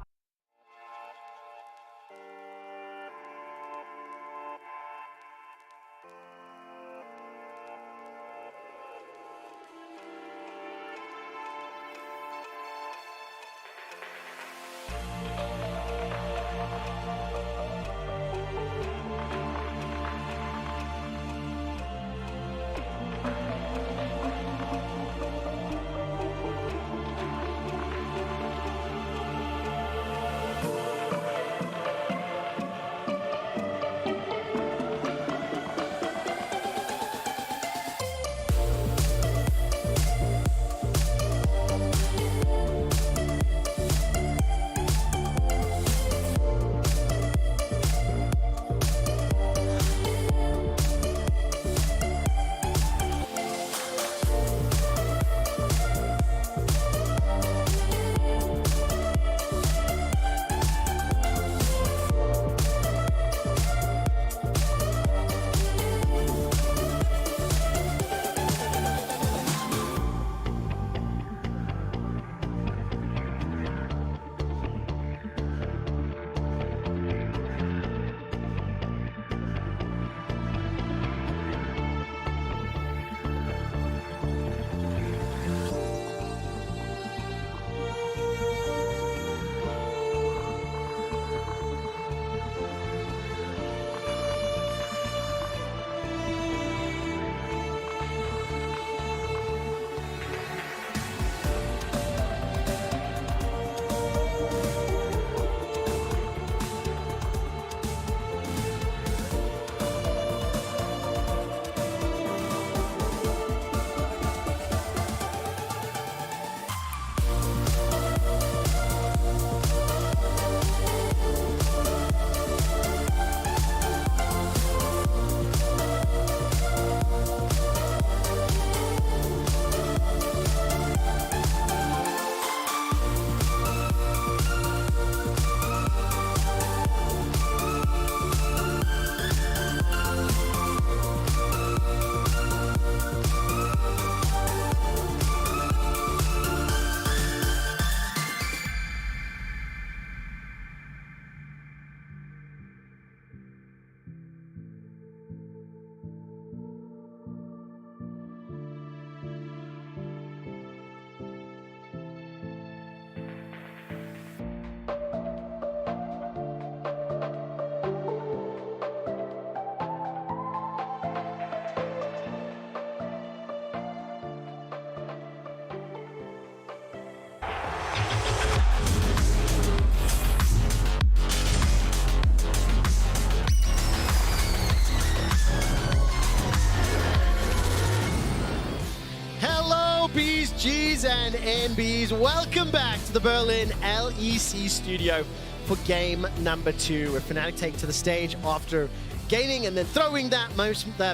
Bs and NBs, welcome back to the Berlin LEC studio for game number 2, where Fnatic take to the stage after gaining and then throwing that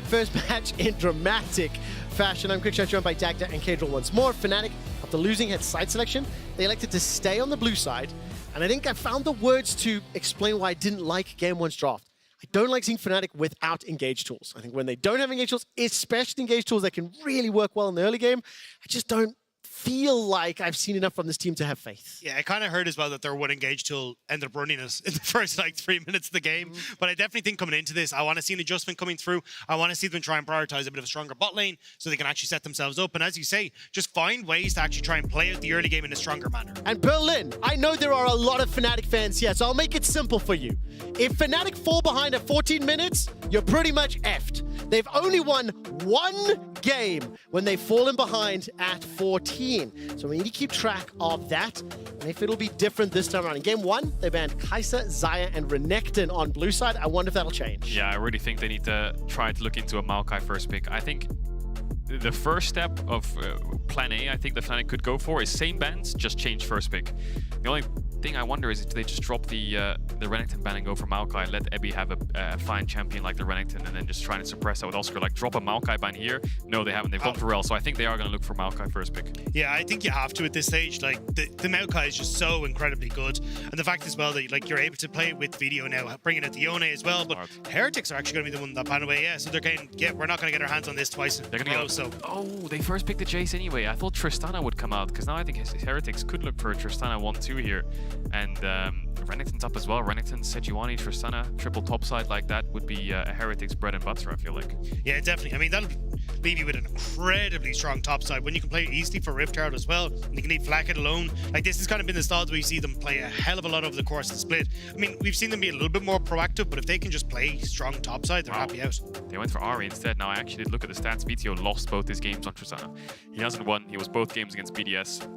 first match in dramatic fashion. I'm Quickshot, joined by Dagda and Kadril once more. Fnatic, after losing head side selection, they elected to stay on the blue side, and I think I found the words to explain why I didn't like game 1's draft. I don't like seeing Fnatic without engage tools. I think when they don't have engage tools, especially engage tools that can really work well in the early game, I just don't feel like I've seen enough from this team to have faith.
Yeah, I kind of heard as well that their one engage tool ended up running us in the first 3 minutes of the game. But I definitely think coming into this, I want to see an adjustment coming through. I want to see them try and prioritize a bit of a stronger bot lane so they can actually set themselves up. And as you say, just find ways to actually try and play out the early game in a stronger manner.
And Berlin, I know there are a lot of Fnatic fans here, so I'll make it simple for you. If Fnatic fall behind at 14 minutes, you're pretty much effed. They've only won one game when they've fallen behind at 14. So we need to keep track of that, and if it'll be different this time around. In game 1, they banned Kai'Sa, Xayah, and Renekton on blue side. I wonder if that'll change.
Yeah, I really think they need to try to look into a Maokai first pick. I think the first step of plan A, I think the Fnatic could go for is same bans, just change first pick. The only thing I wonder is if they just drop the Renekton ban and go for Maokai, let Ebby have a fine champion like the Renekton, and then just try to suppress that with Oscar. Like, drop a Maokai ban here. No, they haven't. They've gone for Rel, so I think they are going to look for Maokai first pick.
Yeah, I think you have to at this stage. Like, the Maokai is just so incredibly good. And the fact as well that you're able to play with video now, bringing it to Yone as well. But Heretics are actually going to be the one that ban away. Yeah, so they're going, we're not going to get our hands on this twice.
They're going to go. So. Oh, they first picked the Jace anyway. I thought Tristana would come out, because now I think Heretics could look for a Tristana 1-2 here. And Renekton's up as well. Renekton, Sejuani, Tristana, triple topside like that would be a Heretics bread and butter, I feel like.
Yeah, definitely. I mean, that'll leave you with an incredibly strong topside when you can play easily for Rift Herald as well. And you can leave Flacket alone. Like, this has kind of been the style where you see them play a hell of a lot over the course of the split. I mean, we've seen them be a little bit more proactive, but if they can just play strong topside, they're happy out.
They went for Ahri instead. Now, I actually did look at the stats. VTO lost both his games on Tristana. He hasn't won. He was both games against BDS.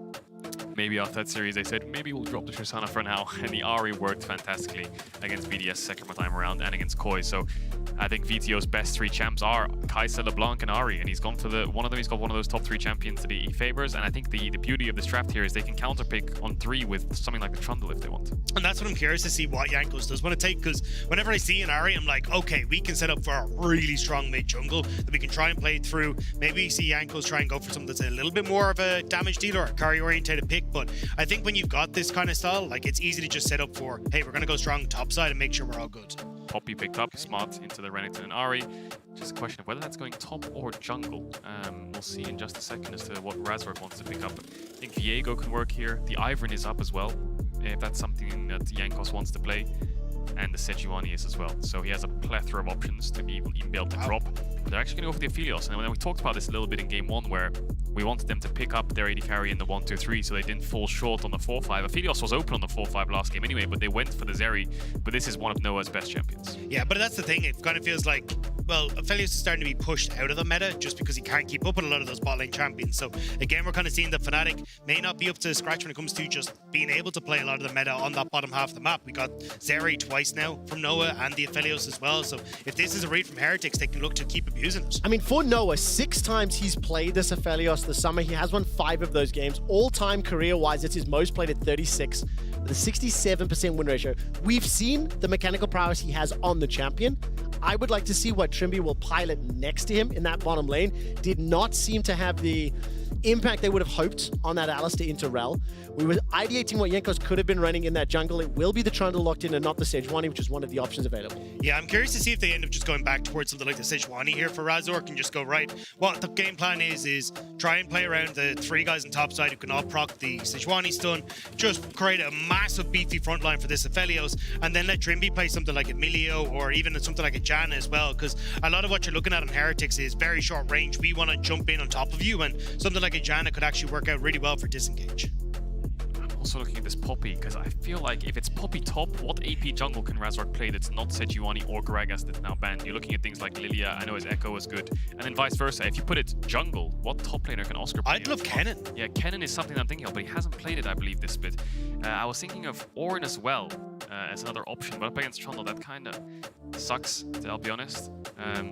Maybe after that series, they said, maybe we'll drop the Tristana for now. And the Ahri worked fantastically against BDS second time around and against Koi. So I think VTO's best 3 champs are Kai'Sa, LeBlanc, and Ahri. And he's gone for one of them. He's got one of those top 3 champions that he favors. And I think the beauty of this draft here is they can counterpick on 3 with something like the Trundle if they want.
And that's what I'm curious to see what Jankos does want to take. Because whenever I see an Ahri, I'm like, okay, we can set up for a really strong mid jungle that we can try and play through. Maybe we see Jankos try and go for something that's a little bit more of a damage dealer or a carry oriented pick. But I think when you've got this kind of style, like, it's easy to just set up for, hey, we're going to go strong topside and make sure we're all good.
Poppy picked up smart into the Renekton and Ahri. Just a question of whether that's going top or jungle. We'll see in just a second as to what Razork wants to pick up. I think Viego can work here. The Ivern is up as well, if that's something that Jankos wants to play. And the Sejuani is as well. So he has a plethora of options to even be able to drop. But they're actually going to go for the Aphelios. And when we talked about this a little bit in game 1, where we wanted them to pick up their AD carry in the 1-2-3 so they didn't fall short on the 4-5. Aphelios was open on the 4-5 last game anyway, but they went for the Zeri. But this is one of Noah's best champions.
Yeah, but that's the thing. It kind of feels like, well, Aphelios is starting to be pushed out of the meta just because he can't keep up with a lot of those bot lane champions. So again, we're kind of seeing that Fnatic may not be up to scratch when it comes to just being able to play a lot of the meta on that bottom half of the map. We got Zeri twice now from Noah and the Aphelios as well. So if this is a read from Heretics, they can look to keep abusing it.
I mean, for Noah, 6 times he's played this Aphelios this summer. He has won 5 of those games. All-time career-wise, it's his most played at 36, with a 67% win ratio. We've seen the mechanical prowess he has on the champion. I would like to see what Trimby will pilot next to him in that bottom lane. Did not seem to have the impact they would have hoped on that Alistair into Rel. We were ideating what Jankos could have been running in that jungle. It will be the Trundle locked in and not the Sejuani, which is one of the options available.
Yeah, I'm curious to see if they end up just going back towards something like the Sejuani here for Razork and just go, right, what the game plan is try and play around the 3 guys on top side who can all proc the Sejuani stun, just create a massive beefy front line for this Aphelios, and then let Trimby play something like Emilio or even something like a Janna as well, because a lot of what you're looking at on Heretics is very short range. We want to jump in on top of you, and something like a Janna could actually work out really well for disengage.
Also looking at this Poppy, because I feel like if it's Poppy top, what AP jungle can Razork play that's not Sejuani or Gragas that's now banned? You're looking at things like Lilia, I know his Echo is good, and then vice versa. If you put it jungle, what top laner can Oscar play?
I'd love Kennen.
Yeah, Kennen is something I'm thinking of, but he hasn't played it, I believe, this split. I was thinking of Ornn as well as another option, but up against Trundle, that kind of sucks, I'll be honest.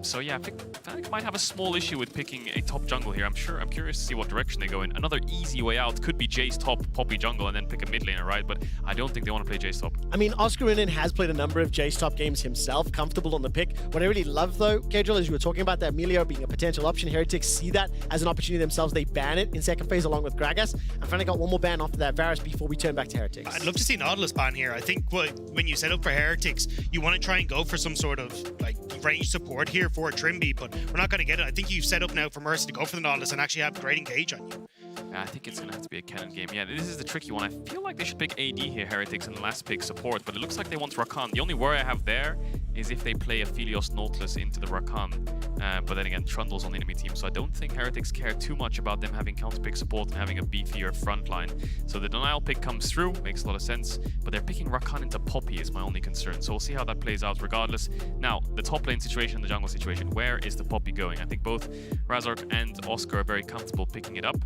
So yeah, I think Fnatic might have a small issue with picking a top jungle here. I'm curious to see what direction they go in. Another easy way out could be Jayce top, Poppy jungle, and then pick a mid laner, right? But I don't think they want to play Jayce top.
I mean, Oscar Inen has played a number of Jayce top games himself, comfortable on the pick. What I really love though, Kedril, as you were talking about that Emilio being a potential option, Heretics see that as an opportunity themselves. They ban it in second phase along with Gragas, and Fnatic got one more ban after that Varus before we turn back to Heretics.
I'd love to see Nautilus ban here. I think when you set up for Heretics, you want to try and go for some sort of like range support here for Trimby, but we're not going to get it. I think you've set up now for Mercy to go for the Nautilus and actually have great engage on you.
Yeah, I think it's going to have to be a cannon game. Yeah, this is the tricky one. I feel like they should pick AD here, Heretics, and last pick support, but it looks like they want Rakan. The only worry I have there is if they play a Philios Nautilus into the Rakan. But then again, Trundle's on the enemy team, so I don't think Heretics care too much about them having counter pick support and having a beefier front line. So the denial pick comes through, makes a lot of sense, but they're picking Rakan into Poppy is my only concern. So we'll see how that plays out regardless. Now, the top lane situation and the jungle situation, where is the Poppy going? I think both Razork and Oscar are very comfortable picking it up.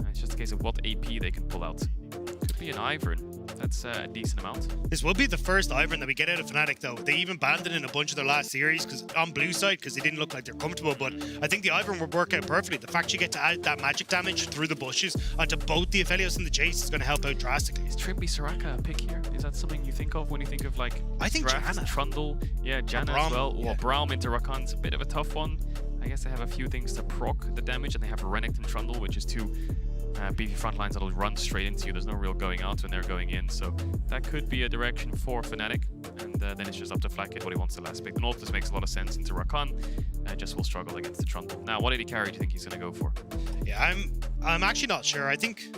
It's just a case of what AP they can pull out. Could be an Ivern. That's a decent amount.
This will be the first Ivern that we get out of Fnatic though. They even banned it in a bunch of their last series because on blue side because they didn't look like they're comfortable, but I think the Ivern would work out perfectly. The fact you get to add that magic damage through the bushes onto both the Aphelios and the Jayce is going to help out drastically.
Is Trimby Soraka a pick here? Is that something you think of when you think of like
I think Janna.
Trundle? Yeah, Janna as well.
Yeah.
Or Braum into Rakan's a bit of a tough one. I guess they have a few things to proc the damage, and they have Renekton Trundle, which is two beefy front lines that'll run straight into you. There's no real going out when they're going in, so that could be a direction for Fnatic, and then it's just up to Flakkit what he wants the last pick. The Nautilus makes a lot of sense into Rakan, just will struggle against the Trundle. Now, what AD carry do you think he's going to go for?
Yeah, I'm actually not sure. I think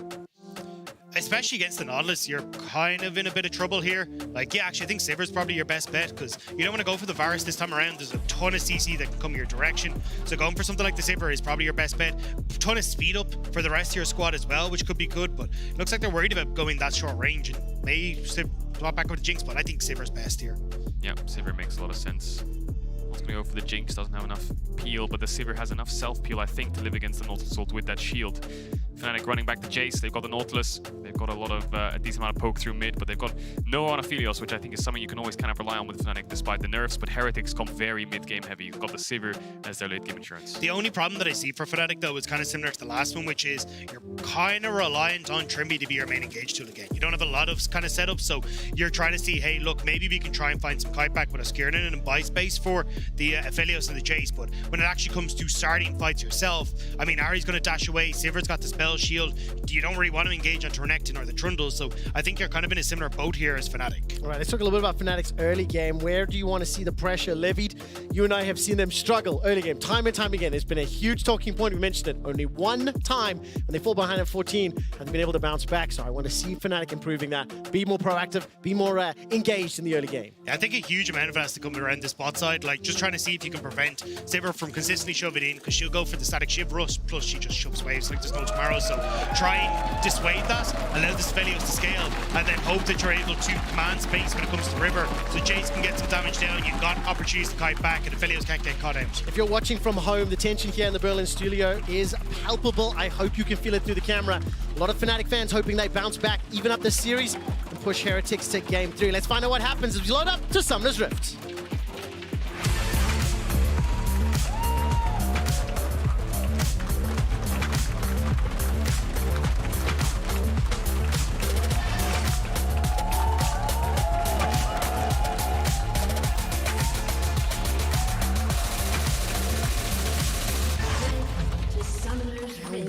especially against the Nautilus, you're kind of in a bit of trouble here. Like, yeah, actually, I think Sivir's probably your best bet because you don't want to go for the Varus this time around. There's a ton of CC that can come your direction. So going for something like the Sivir is probably your best bet. A ton of speed up for the rest of your squad as well, which could be good, but it looks like they're worried about going that short range and may swap back with Jinx, but I think Sivir's best here.
Yeah, Sivir makes a lot of sense. I was going to go for the Jinx, doesn't have enough peel, but the Sivir has enough self-peel, I think, to live against the Nautilus Assault with that shield. Fnatic running back to Jayce, they've got the Nautilus, they've got a decent amount of poke through mid, but they've got no on Aphelios, which I think is something you can always kind of rely on with Fnatic despite the nerfs, but Heretics come very mid-game heavy. You've got the Sivir as their late-game insurance.
The only problem that I see for Fnatic, though, is kind of similar to the last one, which is you're kind of reliant on Trimby to be your main engage tool again. You don't have a lot of kind of setups, so you're trying to see, hey, look, maybe we can try and find some kite back with a Skirnin and buy space for the Aphelios and the Jayce, but when it actually comes to starting fights yourself, I mean, Ahri's going to dash away, Sivir's got the spell shield, you don't really want to engage on Renekton or the Trundle, so I think you're kind of in a similar boat here as Fnatic.
All right, let's talk a little bit about Fnatic's early game. Where do you want to see the pressure levied? You and I have seen them struggle early game, time and time again. It's been a huge talking point. We mentioned it only one time when they fall behind at 14 and they've been able to bounce back. So I want to see Fnatic improving that, be more proactive, be more engaged in the early game.
Yeah, I think a huge amount of it has to come around this bot side, like just trying to see if you can prevent Sivir from consistently shoving in, because she'll go for the static shiv rush, plus she just shoves waves like there's no tomorrow. So try and dissuade that, allow the Aphelios to scale, and then hope that you're able to command space when it comes to river, so Jayce can get some damage down, you've got opportunities to kite back, and Aphelios can't get caught out.
If you're watching from home, the tension here in the Berlin studio is palpable. I hope you can feel it through the camera. A lot of Fnatic fans hoping they bounce back, even up this series, and push Heretics to Game 3. Let's find out what happens as we load up to Summoner's Rift.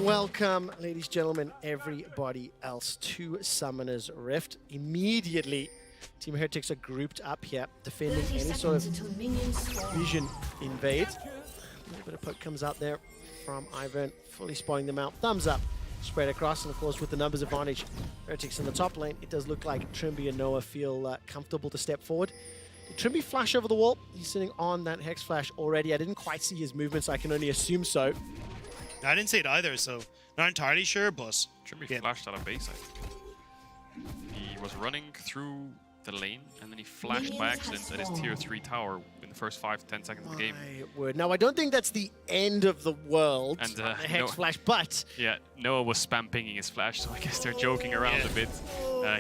Welcome, ladies and gentlemen, everybody else, to Summoner's Rift. Immediately, Team Heretics are grouped up here, defending any sort of vision invade. A little bit of poke comes out there from Ivern, fully spotting them out. Thumbs up, spread across, and of course with the numbers advantage, Heretics in the top lane, it does look like Trimby and Noah feel comfortable to step forward. Did Trimby flash over the wall? He's sitting on that Hex Flash already. I didn't quite see his movement, so I can only assume so.
I didn't see it either, so not entirely sure, but
Trimby flashed out of base, I think. He was running through the lane, and then he flashed by accident at his tier 3 tower in the first 5 to 10 seconds of the game.
Now, I don't think that's the end of the world,
and
the Hex Flash, but...
Yeah, Noah was spam pinging his flash, so I guess they're joking around a bit.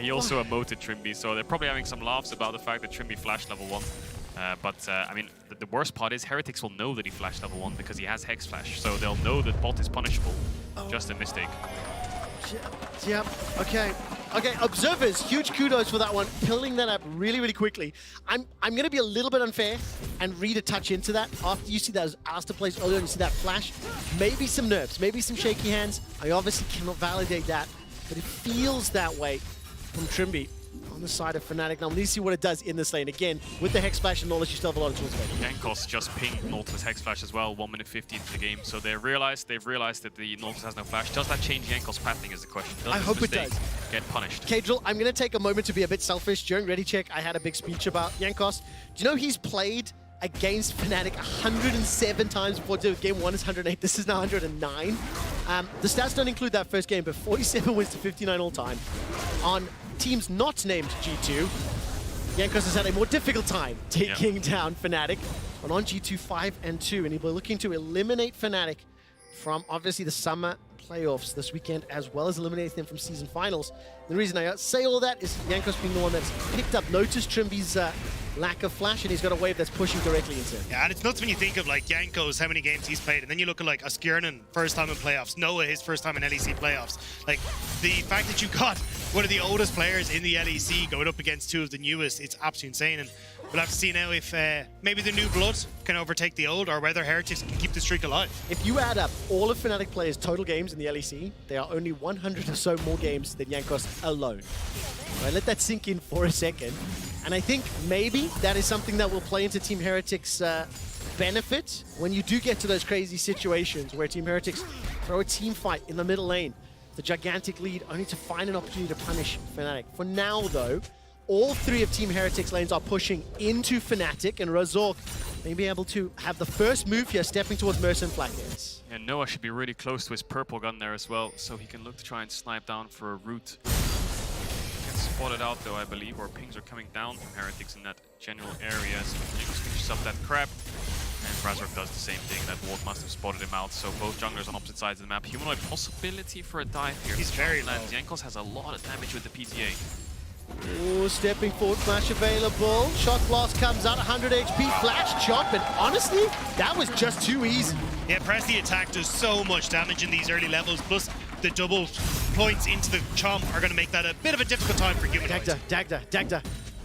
He also emoted Trimby, so they're probably having some laughs about the fact that Trimby flashed level 1. I mean, the worst part is Heretics will know that he flashed level 1 because he has Hex Flash, so they'll know that bot is punishable. Just a mistake.
Yep. Okay. Okay. Observers, huge kudos for that one. Pulling that up really, really quickly. I'm going to be a little bit unfair and read a touch into that. After you see that Aster plays earlier and you see that flash, maybe some nerves, maybe some shaky hands. I obviously cannot validate that, but it feels that way from Trimby on the side of Fnatic. Now, let's see what it does in this lane. Again, with the Hex Flash and knowledge, you still have a lot of tools available.
Jankos just pinged Nautilus Hex Flash as well, 1 minute 50 into the game. So they've realized that the Nautilus has no flash. Does that change Jankos' pathing is the question. Does
I
this
hope it
mistake
does.
Get punished.
Kadrill, I'm going to take a moment to be a bit selfish. During Ready Check, I had a big speech about Jankos. Do you know he's played against Fnatic 107 times before game 1 is 108. This is now 109. The stats don't include that first game, but 47 wins to 59 all time. On teams not named G2, Jankos has had a more difficult time taking down Fnatic. And on G2, 5-2, and he'll be looking to eliminate Fnatic from obviously the summer playoffs this weekend, as well as eliminating them from season finals. The reason I say all that is Jankos being the one that's picked up, noticed Trimby's lack of flash, and he's got a wave that's pushing directly into him.
Yeah, and it's nuts when you think of like Jankos, how many games he's played, and then you look at like Skirmishes, first time in playoffs, Noah, his first time in LEC playoffs. Like the fact that you got one of the oldest players in the LEC going up against two of the newest, it's absolutely insane. And we'll have to see now if maybe the new blood can overtake the old, or whether Heretics can keep the streak alive.
If you add up all of Fnatic players' total games in the LEC, there are only 100 or so more games than Jankos alone. Right, let that sink in for a second. And I think maybe that is something that will play into Team Heretics' benefit when you do get to those crazy situations where Team Heretics throw a team fight in the middle lane, the gigantic lead, only to find an opportunity to punish Fnatic. For now, though, all three of Team Heretics lanes are pushing into Fnatic, and Razork may be able to have the first move here, stepping towards Mercy and Flackers.
Yeah, Noah should be really close to his purple gun there as well, so he can look to try and snipe down for a root. Spotted out though, I believe, or pings are coming down from Heretics in that general area, so Jankos finishes up that crab, and Razork does the same thing. That ward must have spotted him out, so both junglers on opposite sides of the map. Humanoid possibility for a dive here.
He's very low.
Jankos has a lot of damage with the PTA.
Ooh, stepping forward, flash available. Shock blast comes out, 100 HP, flash chop, and honestly, that was just too easy.
Yeah, press the attack does so much damage in these early levels, plus the double points into the chomp are going to make that a bit of a difficult time for humanoids.
Dagda.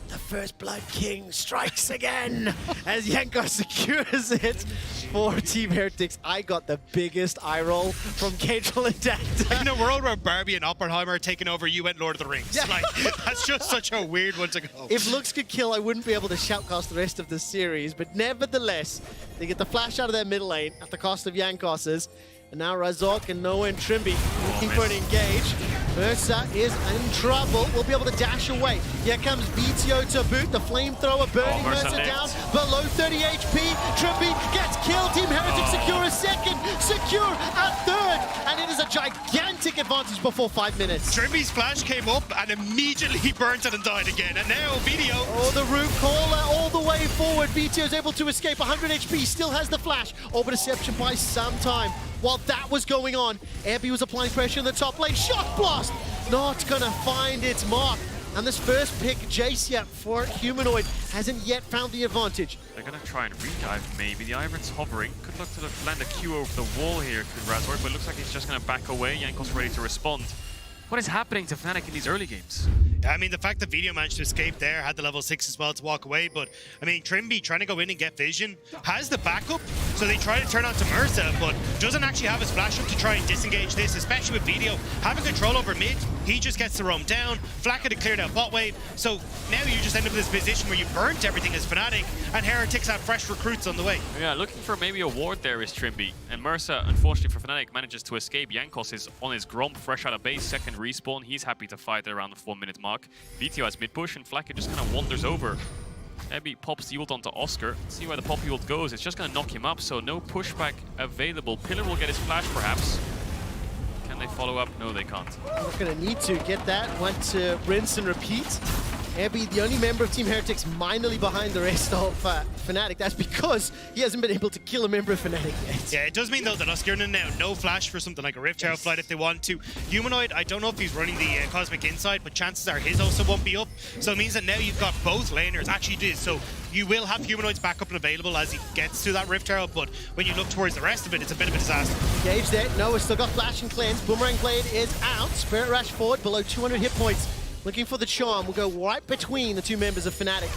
The first Blood King strikes again as Jankos secures it for Team Heretics. I got the biggest eye roll from Kadrill and Dagda.
In a world where Barbie and Oppenheimer are taking over, you went Lord of the Rings. Yeah. Like, that's just such a weird one to go.
If looks could kill, I wouldn't be able to shoutcast the rest of the series, but nevertheless, they get the flash out of their middle lane at the cost of Jankos's. And now Razork and Noah and Trimby looking for an engage. Ursa is in trouble. We'll be able to dash away. Here comes BTO to boot. The flamethrower burning Ursa down. Below 30 HP. Trimby gets killed. Team Heretics secure a second. Secure a third. And it is a gigantic advantage before 5 minutes.
Trimby's flash came up and immediately burnt it and died again. And now BTO.
Oh, the root caller all the way forward. BTO is able to escape. 100 HP. Still has the flash. Over deception by some time. While that was going on, Airby was applying pressure in the top lane. Shock blast! Not gonna find its mark. And this first pick, Jace here for Humanoid, hasn't yet found the advantage.
They're gonna try and redive maybe. The Iron's hovering. Could look to land a Q over the wall here to Razork, but it looks like he's just gonna back away. Jankos ready to respond. What is happening to Fnatic in these early games?
Yeah, I mean, the fact that Video managed to escape there, had the level 6 as well to walk away, but I mean, Trimby trying to go in and get vision, has the backup, so they try to turn on to Mersa, but doesn't actually have his flash up to try and disengage this, especially with Video having control over mid. He just gets to roam down, Flacker to clear out bot wave, so now you just end up in this position where you burnt everything as Fnatic, and Heretics have fresh recruits on the way.
Yeah, looking for maybe a ward there is Trimby, and Mersa, unfortunately for Fnatic, manages to escape. Jankos is on his Gromp, fresh out of base, second respawn. He's happy to fight around the 4 minute mark. VTO has mid push, and Flacker just kind of wanders over. Abby pops the ult onto Oscar. Let's see where the poppy ult goes. It's just going to knock him up, so no pushback available. Pillar will get his flash, perhaps. Can they follow up? No, they can't.
We're going to need to get that. Want to rinse and repeat. Ebby, the only member of Team Heretics minorly behind the rest of Fnatic. That's because he hasn't been able to kill a member of Fnatic yet.
Yeah, it does mean though that Oscarina now no flash for something like a Rift Herald flight if they want to. Humanoid, I don't know if he's running the Cosmic Insight, but chances are his also won't be up. So it means that now you've got both laners. Actually it is. So you will have Humanoid's backup and available as he gets to that Rift Herald, but when you look towards the rest of it, it's a bit of a disaster.
Gage there. No, we've still got Flash and Cleanse. Boomerang Blade is out. Spirit Rush forward below 200 hit points. Looking for the charm. We'll go right between the two members of Fnatic.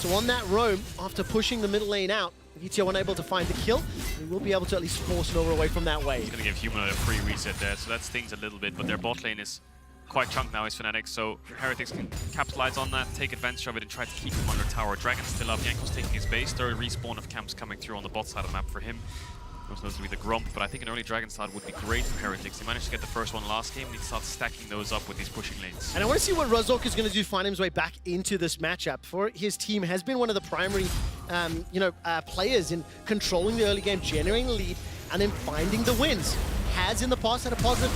So on that roam, after pushing the middle lane out, VTO unable to find the kill. We will be able to at least force Nova away from that wave.
He's going to give Humanoid a free reset there, so that stings a little bit, but their bot lane is quite chunked now, is Fnatic, so Heretics can capitalize on that, take advantage of it, and try to keep him under tower. Dragon's still up, Yanko's taking his base. Third respawn of camps coming through on the bot side of the map for him. Most notably the Grump, but I think an early Dragon start would be great for Heretics. He managed to get the first one last game, and he starts stacking those up with these pushing lanes.
And I want to see what Razork is going to do, find his way back into this matchup. For his team has been one of the primary, players in controlling the early game, generating the lead, and then finding the wins. Has in the past had a positive,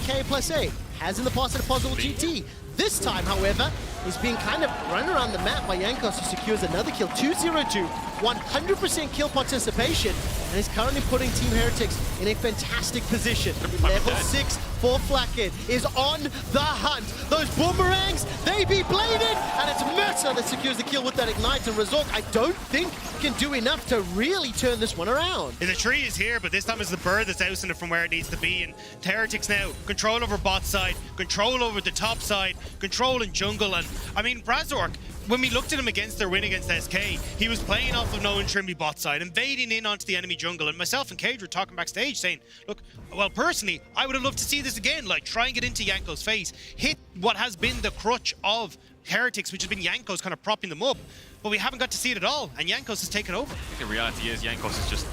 K plus A. Has in the past had a positive GT. This time, however, is being kind of run around the map by Jankos, who secures another kill. 2-0-2, 100% kill participation, and is currently putting Team Heretics in a fantastic position. Level 6 for Flacken is on the hunt. Those boomerangs, they be bladed, and it's Mercer that secures the kill with that ignite. And Razork, I don't think, can do enough to really turn this one around.
The tree is here, but this time it's the bird that's ousting it from where it needs to be. And Heretics now, control over bot side, control over the top side, control in jungle. And I mean, Razork, when we looked at him against their win against SK, he was playing off of knowing Trimby bot side, invading in onto the enemy jungle. And myself and Cage were talking backstage saying, look, well, personally, I would have loved to see this again, like try and get into Yanko's face, hit what has been the crutch of Heretics, which has been Yanko's kind of propping them up. But we haven't got to see it at all, and Jankos has taken over.
I think the reality is Jankos is just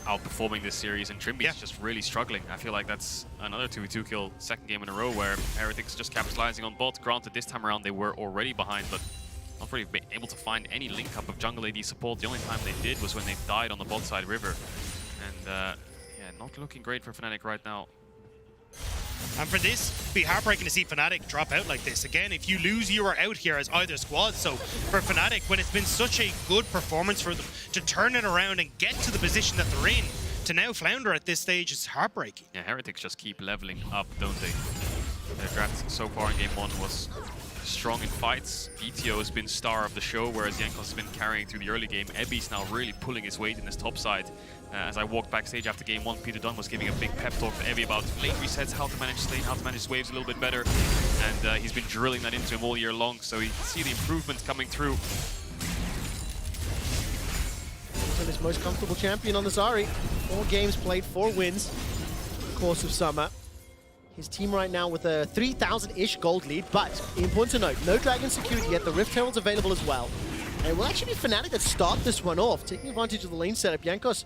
outperforming this series, and Trimby is just really struggling. I feel like that's another 2v2 kill, second game in a row, where Heretics just capitalizing on bot. Granted, this time around they were already behind, but not really able to find any link-up of jungle AD support. The only time they did was when they died on the bot side river. And yeah, not looking great for Fnatic right now.
And for this, it'd be heartbreaking to see Fnatic drop out like this. Again, if you lose, you are out here as either squad. So for Fnatic, when it's been such a good performance for them to turn it around and get to the position that they're in, to now flounder at this stage is heartbreaking.
Yeah, Heretics just keep leveling up, don't they? Their draft so far in game 1 was strong in fights. BTO has been star of the show, whereas Jankos has been carrying through the early game. Ebby's now really pulling his weight in this top side. As I walked backstage after game 1, Peter Dunn was giving a big pep talk to Ebby about lane resets, how to manage his lane, how to manage his waves a little bit better. And he's been drilling that into him all year long, so you can see the improvements coming through.
His most comfortable champion on the Zari. 4 games played, 4 wins in the course of summer. His team right now with a 3,000-ish gold lead, but important to note, no Dragon secured yet. The Rift Herald's available as well. And it will actually be Fnatic that start this one off, taking advantage of the lane setup. Jankos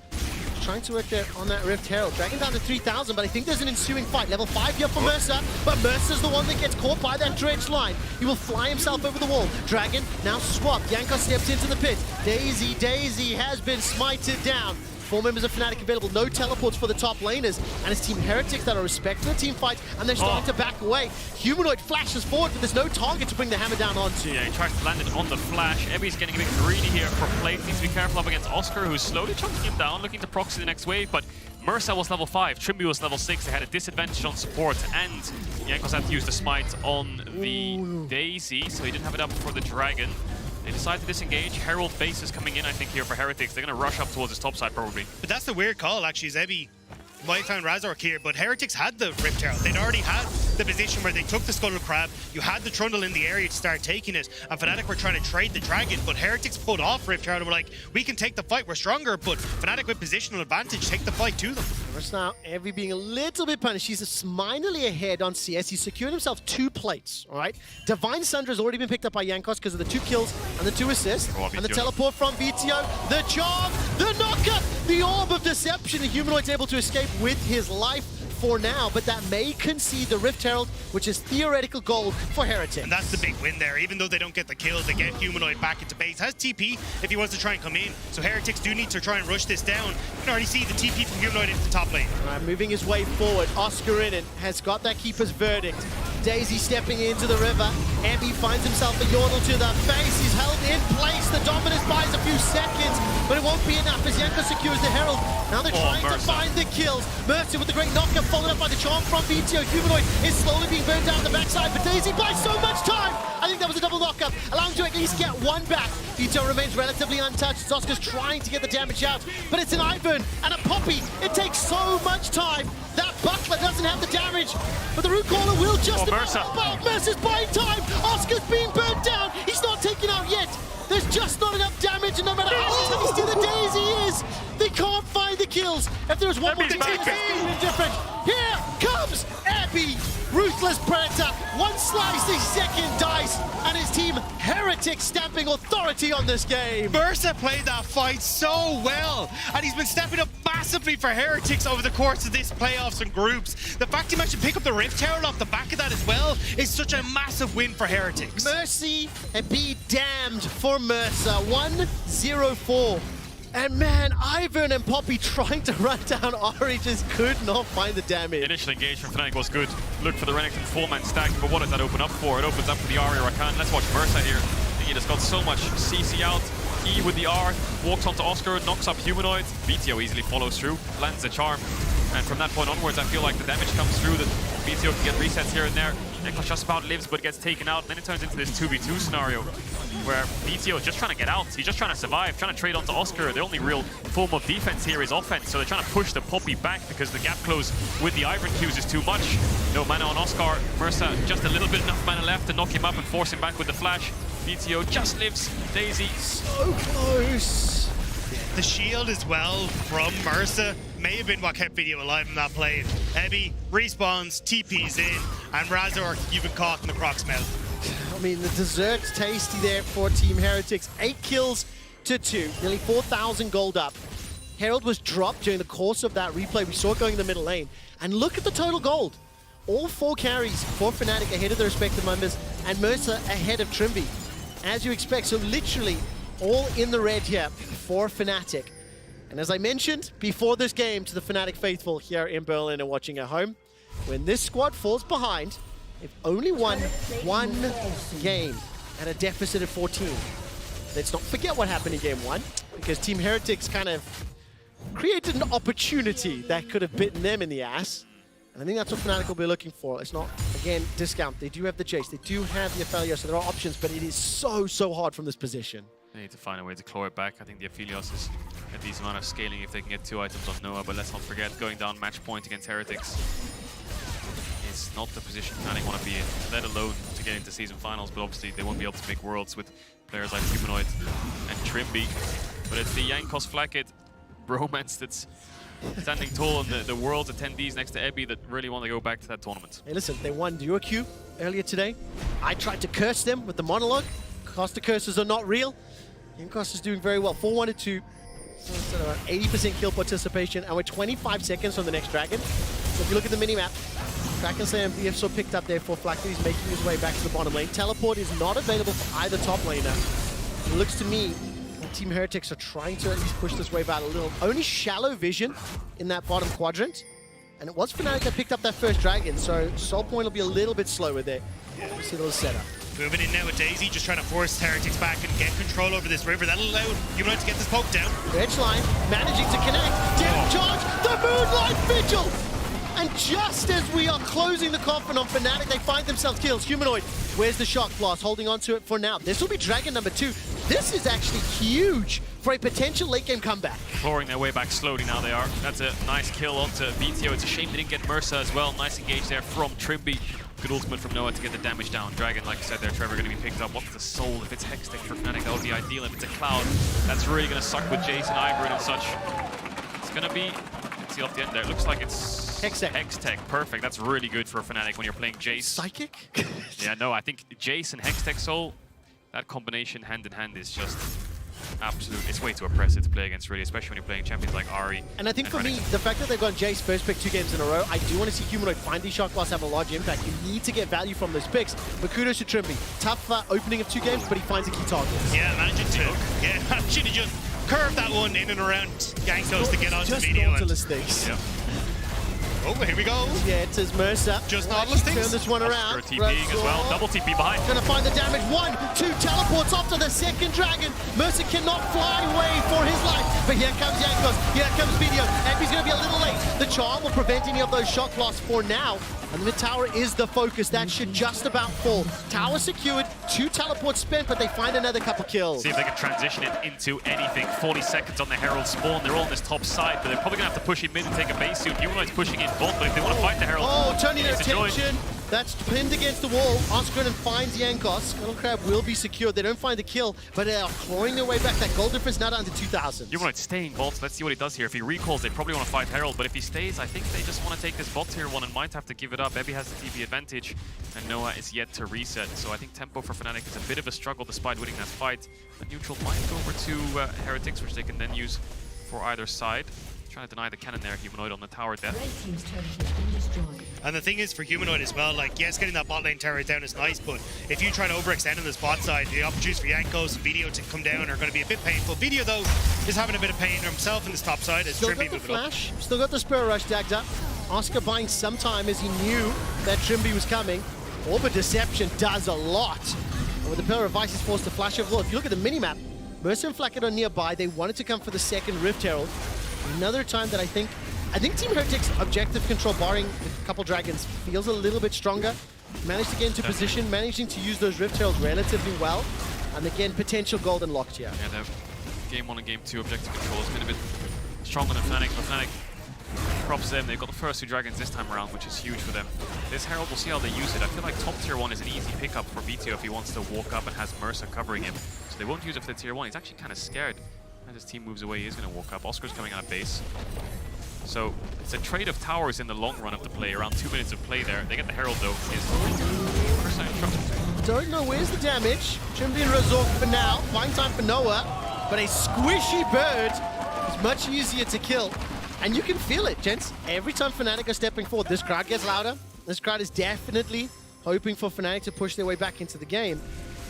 trying to work there on that Rift Herald. Dragon down to 3,000, but I think there's an ensuing fight. Level 5 here for Mercer, but Mercer's the one that gets caught by that dredge line. He will fly himself over the wall. Dragon now swapped. Jankos steps into the pit. Daisy has been smited down. 4 members of Fnatic available, no teleports for the top laners, and it's Team Heretics that are respecting the team fight, and they're starting to back away. Humanoid flashes forward, but there's no target to bring the hammer down onto.
Yeah, he tries to land it on the flash. Ebby's getting a bit greedy here for plate. Needs to be careful up against Oscar, who's slowly chunking him down, looking to proxy the next wave, but Mercer was level 5, Trimby was level 6. They had a disadvantage on support, and Jankos had to use the smite on the Daisy, so he didn't have it up for the Dragon. They decide to disengage. Herald base is coming in, I think, here for Heretics. They're going to rush up towards his top side, probably.
But that's the weird call, actually, is Ebby might have found Razork here, but Heretics had the Rift Herald. They'd already had the position where they took the Scuttle Crab. You had the Trundle in the area to start taking it, and Fnatic were trying to trade the Dragon, but Heretics put off Rift Herald and were like, we can take the fight, we're stronger, but Fnatic with positional advantage take the fight to them.
First now, Evie being a little bit punished. He's minorly ahead on CS. He's secured himself 2 plates, all right? Divine Sunder has already been picked up by Jankos because of the 2 kills and the 2 assists. And the teleport from BTO, the charm, the knocker, the Orb of Deception. The Humanoid's able to escape with his life for now, but that may concede the Rift Herald, which is theoretical gold for Heretics.
And that's the big win there. Even though they don't get the kills, they get Humanoid back into base. Has TP if he wants to try and come in. So Heretics do need to try and rush this down. You can already see the TP from Humanoid into the top lane.
All right, moving his way forward. Oscarina has got that Keeper's Verdict. Daisy stepping into the river. Emmy finds himself a yordle to the face. He's held in place. The Dominus buys a few seconds, but it won't be enough as Yanko secures the Herald. Now they're trying to find the kills. Mercy with the great knockup, followed up by the charm from BTO. Humanoid is slowly being burned down the backside, but Daisy buys so much time. I think that was a double knockup, allowing to at least get one back. BTO remains relatively untouched. Zoska's trying to get the damage out, but it's an Ivern and a Poppy. It takes so much time. That Buckler doesn't have the damage, but the Root Caller will just about. Mercer's buying time. Oscar's being burnt down. He's not taken out yet. There's just not enough damage, and no matter how tasty the Daisy is, they can't find the kills. If there's one more thing that's different, here comes Abby, Ruthless Predator. One slice, the second dice, and his team Heretic stamping authority on this game.
Mercer played that fight so well, and he's been stepping up massively for Heretics over the course of this playoffs and groups. The fact he managed to pick up the Rift Herald off the back of that as well is such a massive win for Heretics.
Mercy and be damned for Mercer. 1-0-4. And man, Ivern and Poppy trying to run down Ari just could not find the damage.
Initial engagement from Fnatic was good. Look for the Renekton 4-man stack, but what does that open up for? It opens up for the Ari Rakan. Let's watch Mercer here. He just got so much CC out. E with the R, walks onto Oscar, knocks up Humanoid. BTO easily follows through, lands the charm. And from that point onwards, I feel like the damage comes through, that BTO can get resets here and there. Nekla just about lives, but gets taken out. And then it turns into this 2v2 scenario where BTO is just trying to get out. He's just trying to survive, trying to trade onto Oscar. The only real form of defense here is offense, so they're trying to push the Poppy back because the gap close with the Ivern Qs is too much. No mana on Oscar. Mercer, just a little bit enough mana left to knock him up and force him back with the flash. BTO just lives. Daisy.
So close.
The shield as well from Mercer may have been what kept Video alive in that play. Ebby respawns, TP's in, and Razor, you've been caught in the Croc's mouth.
I mean, the dessert's tasty there for Team Heretics. 8 kills to 2, nearly 4,000 gold up. Herald was dropped during the course of that replay. We saw it going in the middle lane. And look at the total gold. All 4 carries for Fnatic ahead of their respective members, and Mercer ahead of Trimby. As you expect, so literally all in the red here for Fnatic. And as I mentioned before this game to the Fnatic faithful here in Berlin and watching at home, when this squad falls behind, they've only won one game at a deficit of 14. Let's not forget what happened in game 1, because Team Heretics kind of created an opportunity that could have bitten them in the ass. And I think that's what Fnatic will be looking for. It's not, again, discount. They do have the Jace, they do have the Aphelios, so there are options, but it is so hard from this position.
They need to find a way to claw it back. I think the Aphelios is a decent amount of scaling if they can get 2 items on Noah, but let's not forget, going down match point against Heretics is not the position Fnatic want to be in, let alone to get into season finals, but obviously they won't be able to make worlds with players like Humanoid and Trimby. But it's the Jankos Flacket bromance that's standing tall on the Worlds attendees next to Ebby that really want to go back to that tournament.
Hey, listen, they won Duo Q earlier today. I tried to curse them with the monologue. Costa curses are not real. Jankos is doing very well. 4-1-2. So it's about 80% kill participation, and we're 25 seconds from the next Dragon. So if you look at the minimap, Kraken and BFSO picked up there for Flacket. He's making his way back to the bottom lane. Teleport is not available for either top laner. It looks to me like Team Heretics are trying to at least push this wave out a little. Only shallow vision in that bottom quadrant. And it was Fnatic that picked up that first Dragon, so Soul Point will be a little bit slower there. Yeah. See a little setup.
Moving in now with Daisy, just trying to force Heretics back and get control over this river. That'll allow Humanoid to get this poke down.
Edge line, managing to connect. Death charge, the Moonlight Vigil! And just as we are closing the coffin on Fnatic, they find themselves kills. Humanoid, where's the Shock Blast? Holding on to it for now. This will be Dragon number 2. This is actually huge for a potential late game comeback.
Clawing their way back slowly now they are. That's a nice kill onto BTO. It's a shame they didn't get Mercer as well. Nice engage there from Trimby. Good ultimate from Noah to get the damage down. Dragon, like I said there, Trevor, going to be picked up. What's the soul? If it's Hextech for Fnatic, that would be ideal. If it's a Cloud, that's really going to suck with Jason, Ivern and such. It's going to be, let's see off the end there. It looks like it's
Hextech.
Hextech, perfect. That's really good for Fnatic when you're playing Jace.
Psychic?
Yeah, no, I think Jace and Hextech Soul, that combination hand in hand is just absolute. It's way too oppressive to play against, really, especially when you're playing champions like Ari.
And I think for me, the fact that they've got Jace first pick 2 games in a row, I do want to see Humanoid find these Shock Blasts have a large impact. You need to get value from those picks. But kudos to Trimby. Tough opening of 2 games, but he finds a key target.
Yeah, managing to. Yeah, managing to just curve that one in and around Jankos to get onto
just
video.
Nautilus things.
Yeah.
Oh, here we go.
Yeah, it is Mercer.
Just
Well,
Nautilus
turn
things.
this one around.
Oscar TPing as well. Double TP behind.
Gonna find the damage. 1, 2 teleports after the second dragon. Mercer cannot fly away for his life. But here comes Jankos. Here comes Video. Epi's gonna be a little late. The charm will prevent any of those shot blasts for now. And the tower is the focus. That should just about fall. Tower secured. 2 teleports spent, but they find another couple kills.
See if they can transition it into anything. 40 seconds on the Herald spawn. They're all on this top side, but they're probably going to have to push in mid and take a base suit. Humanoid's pushing in bot, but if they want to fight the Herald...
Oh, turning their
he needs to join.
attention. That's pinned against the wall. Osgren finds Yankos. Scuttle Crab will be secured. They don't find the kill, but they are clawing their way back. That gold difference now down to 2,000.
Humanoid staying bot. Let's see what he does here. If he recalls, they probably want to fight Herald, but if he stays, I think they just want to take this bot tier 1 and might have to give it up. Ebby has the TP advantage, and Noah is yet to reset. So I think tempo for Fnatic is a bit of a struggle despite winning that fight. The neutral might go over to Heretics, which they can then use for either side. Trying to deny the cannon there, Humanoid on the tower death.
And the thing is for Humanoid as well, like, yes, getting that bot lane tower down is nice, but if you try to overextend on this bot side, the opportunities for Jankos and Video to come down are going to be a bit painful. Video, though, is having a bit of pain himself in this top side as
Still
Trimby
got the
moving up.
flash, still got the Spirit Rush dagged up. Oscar buying some time as he knew that Trimby was coming. Orbit Deception does a lot. And with the Pillar of Vice, he's forced to flash over. If you look at the minimap, Mercer and Flacket are nearby. They wanted to come for the second Rift Herald. Another time that I think Team Heretics' objective control, barring a couple dragons, feels a little bit stronger. Managed to get into position, managing to use those Rift Heralds relatively well. And again, potential gold unlocked here.
Yeah, the game 1 and game 2 objective control has been a bit stronger than Fnatic, but Fnatic props them. They've got the first 2 dragons this time around, which is huge for them. This Herald, we'll see how they use it. I feel like top tier 1 is an easy pickup for BTO if he wants to walk up and has Mercer covering him. So they won't use it for the tier 1. He's actually kind of scared. As his team moves away, he is going to walk up. Oscar's coming out of base. So it's a trade of towers in the long run of the play. Around 2 minutes of play there. They get the Herald though.
Don't know where's the damage. Trimby and Razork for now. Fine time for Noah. But a squishy bird is much easier to kill. And you can feel it, gents. Every time Fnatic are stepping forward, this crowd gets louder. This crowd is definitely hoping for Fnatic to push their way back into the game.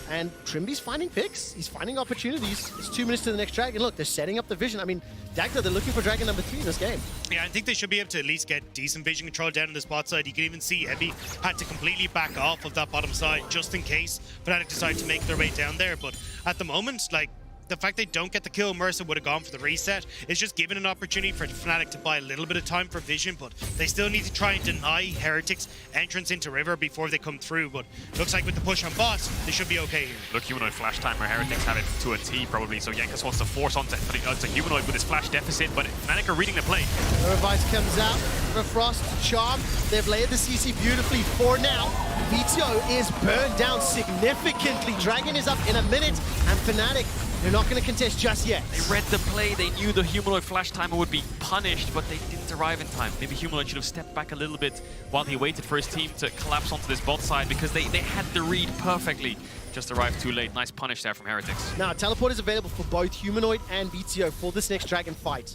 And Trimby's finding picks. He's finding opportunities. It's 2 minutes to the next dragon. Look, they're setting up the vision. I mean, Dagda, they're looking for dragon number 3 in this game.
Yeah, I think they should be able to at least get decent vision control down on this bot side. You can even see Ebby had to completely back off of that bottom side just in case Fnatic decide to make their way down there. But at the moment, like, the fact they don't get the kill, Mercer would have gone for the reset. It's just given an opportunity for Fnatic to buy a little bit of time for vision, but they still need to try and deny Heretics entrance into River before they come through. But looks like with the push on bots, they should be okay here.
Look, Humanoid flash timer. Heretics have it to a T probably, so Jankos wants to force onto Humanoid with his flash deficit, but Fnatic are reading the play.
Revice comes out. The Frost Charm. They've layered the CC beautifully for now. VTO is burned down significantly. Dragon is up in a minute, and Fnatic, they're not going to contest just yet.
They read the play. They knew the Humanoid flash timer would be punished, but they didn't arrive in time. Maybe Humanoid should have stepped back a little bit while he waited for his team to collapse onto this bot side because they had the read perfectly. Just arrived too late. Nice punish there from Heretics.
Now, teleport is available for both Humanoid and VTO for this next dragon fight.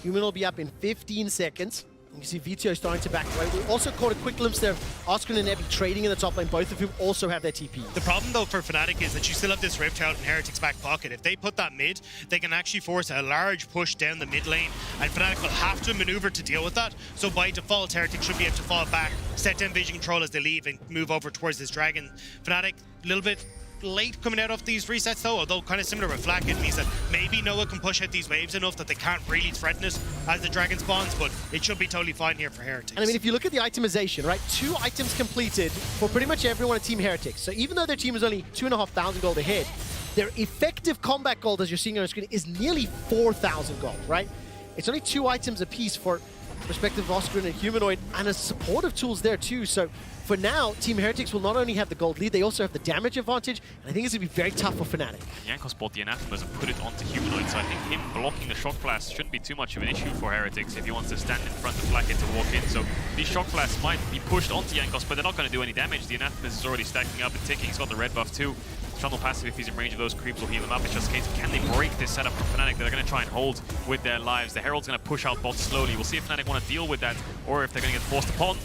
Humanoid will be up in 15 seconds. You see VTO starting to back away. We also caught a quick glimpse there of Oscar and Ebby trading in the top lane, both of whom also have their TP.
The problem, though, for Fnatic is that you still have this Rift Herald in Heretics' back pocket. If they put that mid, they can actually force a large push down the mid lane, and Fnatic will have to maneuver to deal with that. So by default, Heretics should be able to fall back, set down vision control as they leave, and move over towards this dragon. Fnatic, a little bit late coming out of these resets though, although kind of similar with Flack. It means that maybe Noah can push out these waves enough that they can't really threaten it as the dragon spawns, but it should be totally fine here for Heretics.
And I mean, if you look at the itemization, right, 2 items completed for pretty much everyone at Team Heretics. So even though their team is only 2,500 gold ahead, their effective combat gold, as you're seeing on the screen, is nearly 4,000 gold, right? It's only 2 items apiece for respective Oscar and Humanoid, and a supportive tools there too. So for now, Team Heretics will not only have the gold lead, they also have the damage advantage, and I think it's going to be very tough for Fnatic.
Jankos bought the Anathemas and put it onto Humanoid, so I think him blocking the Shock Blast shouldn't be too much of an issue for Heretics if he wants to stand in front of Flacket to walk in. So these Shock Blasts might be pushed onto Jankos, but they're not going to do any damage. The Anathemas is already stacking up and ticking. He's got the red buff too. Trundle passive, if he's in range of those creeps, will heal him up. It's just a case of can they break this setup from Fnatic that they're going to try and hold with their lives. The Herald's going to push out bots slowly. We'll see if Fnatic want to deal with that or if they're going to get forced upon.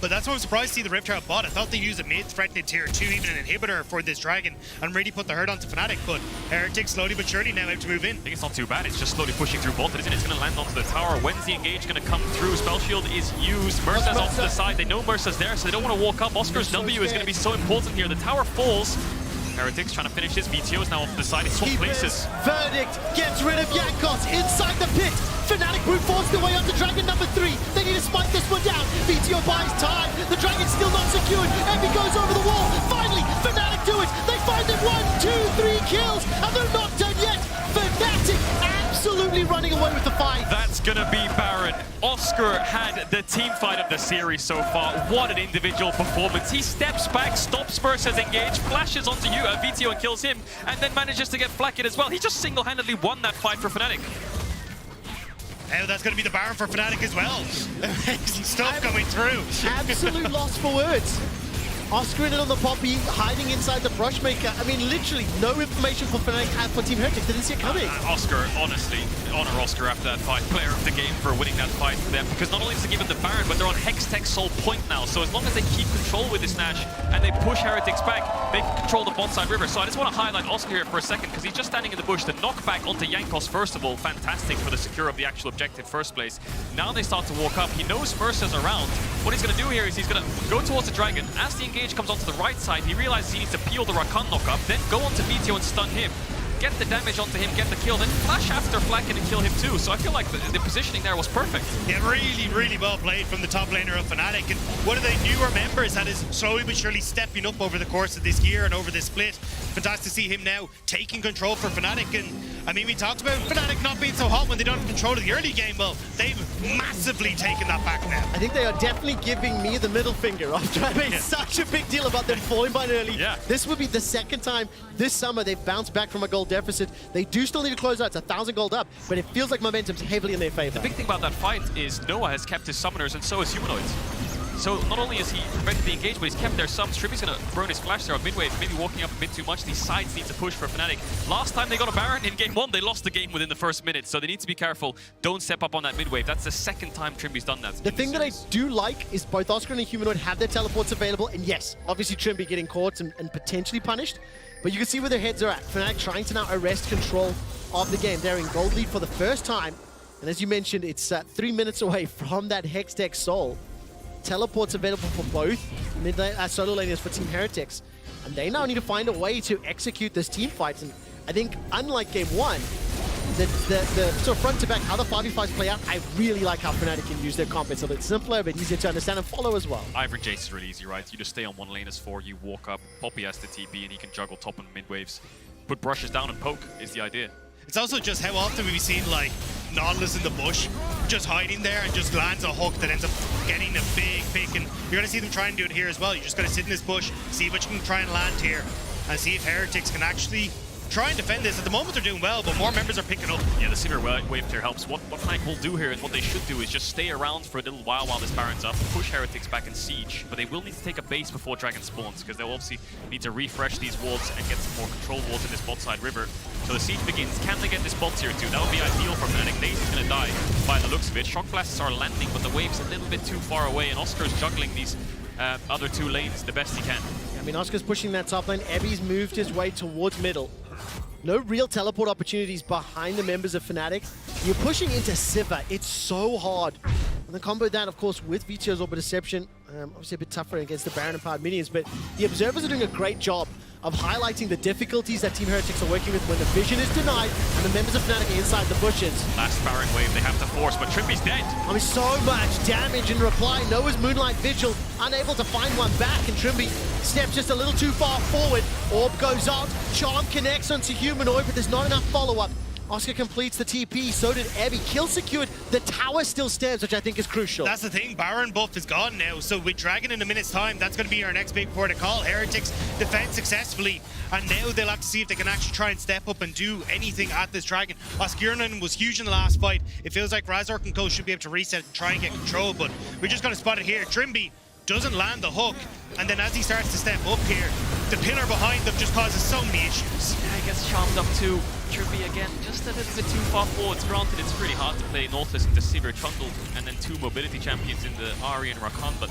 but that's why I'm surprised to see the Riptide bot. I thought they'd use a mid, threaten a tier 2, even an inhibitor for this Dragon, and really put the hurt onto Fnatic, but Heretic slowly but surely now out to move in.
I think it's not too bad, it's just slowly pushing through bot, isn't it? It's going to land onto the tower. When's the engage going to come through? Spell Shield is used, Mercer's off to the side, they know Mercer's there, so they don't want to walk up. Oscar's W is going to be so important here. The tower falls. Heretic's trying to finish his VTO is now off to the side. It's swap places.
Verdict gets rid of Jankos inside the pit. Fnatic brute forced their way onto Dragon number 3. They need to spike this one down. VTO buys time. The Dragon's still not secured. Epi goes over the wall. Finally, Fnatic do it. They find them 1, 2, 3 kills, and they're not done yet. Fnatic absolutely running away with the fight.
That's gonna be Baron. Oscar had the team fight of the series so far. What an individual performance. He steps back, stops Mercer's engage, flashes onto VTO and kills him, and then manages to get flacked as well. He just single-handedly won that fight for Fnatic.
Now that's going to be the Baron for Fnatic as well. Amazing stuff coming through.
Absolute loss for words. Oscar in it on the Poppy, hiding inside the Brushmaker. I mean, literally no information for Fnatic and for Team Heretic. They didn't see it coming.
Oscar, honestly, honor Oscar after that fight. Player of the game for winning that fight for them. Because not only does it give them the Baron, but they're on Hextech Soul Point now. So as long as they keep control with this Nash and they push Heretics back, they can control the bot side river. So I just want to highlight Oscar here for a second because he's just standing in the bush. The knockback onto Jankos, first of all, fantastic for the secure of the actual objective first place. Now they start to walk up. He knows Mercer's around. What he's going to do here is he's going to go towards the Dragon. As the engage comes onto the right side, he realizes he needs to peel the Rakan knockup, then go onto VTO and stun him. Get the damage onto him, get the kill, then flash after Flacken and kill him too. So I feel like the positioning there was perfect.
Yeah, really, really well played from the top laner of Fnatic. And one of the newer members that is slowly but surely stepping up over the course of this year and over this split. Fantastic to see him now taking control for Fnatic. And I mean, we talked about Fnatic not being so hot when they don't have control of the early game. Well, they've massively taken that back now.
I think they are definitely giving me the middle finger after I made such a big deal about them falling behind early.
Yeah.
This would be the second time this summer they've bounced back from a gold deficit. They do still need to close out. It's 1,000 gold up, but it feels like momentum's heavily in their favor.
The big thing about that fight is Noah has kept his summoners and so has Humanoids. So not only is he prevented the engage, but he's kept their subs. Trippy's going to burn his flash there on mid-wave, maybe walking up a bit too much. These sides need to push for Fnatic. Last time they got a Baron in game 1, they lost the game within the first minute, so they need to be careful. Don't step up on that mid-wave. That's the second time Trimby's done that.
The thing that I do like is both Oscar and Humanoid have their teleports available, and yes, obviously Trimby getting caught and potentially punished, but you can see where their heads are at. Fnatic trying to now arrest control of the game. They're in gold lead for the first time, and as you mentioned, it's 3 minutes away from that Hextech Soul. Teleports available for both solo laners for Team Heretics, and they now need to find a way to execute this team fight. And I think, unlike game 1, the sort of front-to-back, how the 5v5s play out, I really like how Fnatic can use their comp. It's a bit simpler, a bit easier to understand and follow as well.
Ivory Jace is really easy, right? You just stay on one lane as 4, you walk up, Poppy has the TP, and he can juggle top and mid waves. Put brushes down and poke is the idea.
It's also just how often we've seen like Nautilus in the bush, just hiding there and just lands a hook that ends up getting a big pick. And you're going to see them try and do it here as well. You just got to sit in this bush, see what you can try and land here, and see if Heretics can actually try and defend this. At the moment they're doing well, but more members are picking up.
Yeah, the Sivir wave tier helps. What Fnatic will do here and what they should do is just stay around for a little while this Baron's up, push Heretics back in siege, but they will need to take a base before Dragon spawns, because they'll obviously need to refresh these wards and get some more control wards in this bot side river. So the siege begins. Can they get this bot tier 2? That would be ideal for Fnatic. Daze is going to die by the looks of it. Shock blasts are landing, but the wave's a little bit too far away, and Oscar's juggling these other 2 lanes the best he can.
I mean, Oscar's pushing that top lane. Ebby's moved his way towards middle. No real teleport opportunities behind the members of Fnatic. You're pushing into Sivir. It's so hard. And the combo that, of course, with VTO's Orb of Deception, obviously a bit tougher against the Baron and Powered Minions, but the Observers are doing a great job of highlighting the difficulties that Team Heretics are working with when the vision is denied and the members of Fnatic are inside the bushes.
Last Baron wave they have to force, but Trimby's dead.
I mean, so much damage in reply. Noah's Moonlight Vigil unable to find one back, and Trimby steps just a little too far forward. Orb goes out, Charm connects onto Humanoid, but there's not enough follow-up. Oscar completes the TP, so did Ebby. Kill secured, the tower still stands, which I think is crucial.
That's the thing, Baron buff is gone now, so with Dragon in a minute's time, that's going to be our next big port of call. Heretics defend successfully, and now they'll have to see if they can actually try and step up and do anything at this Dragon. Oskirnan was huge in the last fight. It feels like Razork and Co should be able to reset and try and get control, but we're just going to spot it here. Trimby doesn't land the hook, and then as he starts to step up here, the pillar behind them just causes so many issues.
Yeah, he gets charmed up too. Trimby again, just a little bit too far forwards. Granted, it's really hard to play Nautilus into Sivir trundled, and then 2 mobility champions in the Ahri and Rakan, but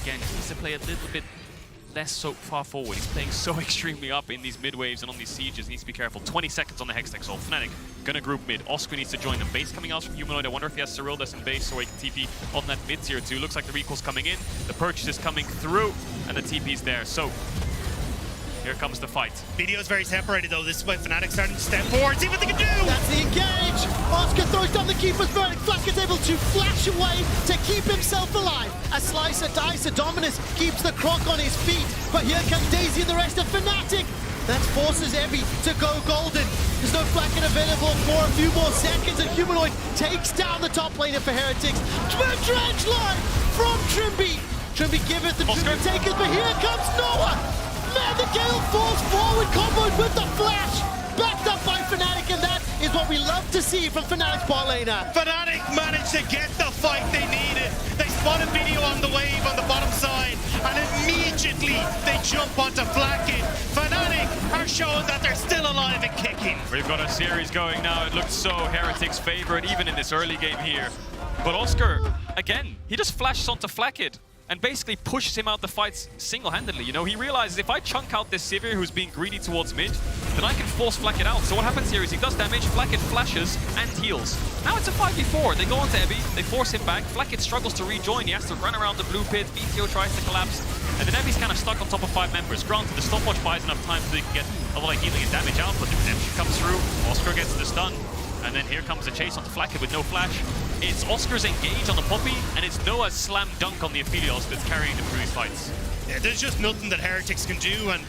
again, he needs to play a little bit less so far forward. He's playing so extremely up in these mid waves and on these sieges. He needs to be careful. 20 seconds on the Hextech Soul. Fnatic gonna group mid. Oscar needs to join them. Base coming out from Humanoid. I wonder if he has Cyrildas in base so he can TP on that mid tier too. Looks like the recall's coming in. The purchase is coming through and the TP's there. So here comes the fight.
Video is very separated though. This is why Fnatic starting to step forward. See what they can do!
That's the engage! Oscar throws down the Keeper's Verdict. Flack is able to flash away to keep himself alive. A slicer dice, Dominus keeps the Croc on his feet. But here comes Daisy and the rest of Fnatic. That forces Evie to go golden. There's no Flacken available for a few more seconds, and Humanoid takes down the top laner for Heretics. Dredge line from Trimby. Trimby giveth the Trimby taketh, but here comes Noah. Man, the Gale falls forward, comboed with the flash. Backed up by Fnatic, and that is what we love to see from Fnatic's bot laner.
Fnatic managed to get the fight they needed. They spotted video on the wave on the bottom side, and immediately they jump onto Flacken. Fnatic are showing that they're still alive and kicking.
We've got a series going now. It looks so Heretics' favorite, even in this early game here. But Oscar, again, he just flashes onto Flackid and basically pushes him out the fights single-handedly. You know, he realizes if I chunk out this Sivir who's being greedy towards mid, then I can force Flackid out. So what happens here is he does damage, Flackid flashes and heals. Now it's a 5v4. They go onto Ebby, they force him back. Flackid struggles to rejoin. He has to run around the blue pit. BTO tries to collapse. And then Ebby's kind of stuck on top of 5 members. Granted, the stopwatch buys enough time so they can get a lot of healing and damage out, but the redemption comes through. Oscar gets the stun. And then here comes a chase onto Flackid with no flash. It's Oscar's engage on the Poppy, and it's Noah's slam dunk on the Aphelios that's carrying them through these fights.
Yeah, there's just nothing that Heretics can do, and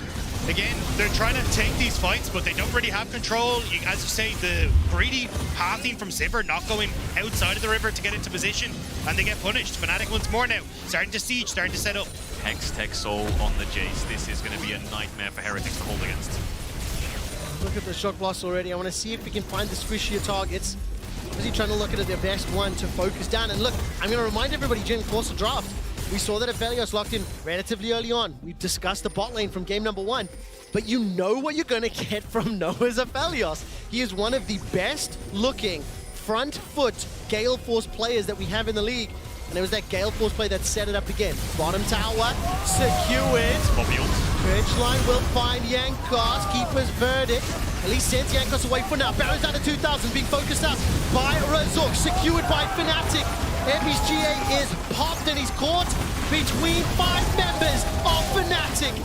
again, they're trying to take these fights, but they don't really have control. As you say, the greedy pathing from Sivir, not going outside of the river to get into position, and they get punished. Fnatic once more now, starting to siege, starting to set up.
Hextech Soul on the Jace. This is going to be a nightmare for Heretics to hold against.
Look at the shock blast already. I want to see if we can find the squishier targets. Obviously trying to look at their best one to focus down. And look, I'm going to remind everybody during the course of draft, we saw that Aphelios locked in relatively early on. We've discussed the bot lane from game number 1. But you know what you're going to get from Noah's Aphelios. He is one of the best looking front foot Gale Force players that we have in the league. And it was that Gale Force play that set it up again. Bottom tower, secured. Bridge line will find Yankos, Keeper's Verdict. At least sends Yankos away for now. Baron's down to 2,000, being focused up by Razork, secured by Fnatic. Ebby's GA is popped and he's caught between 5 members of Fnatic.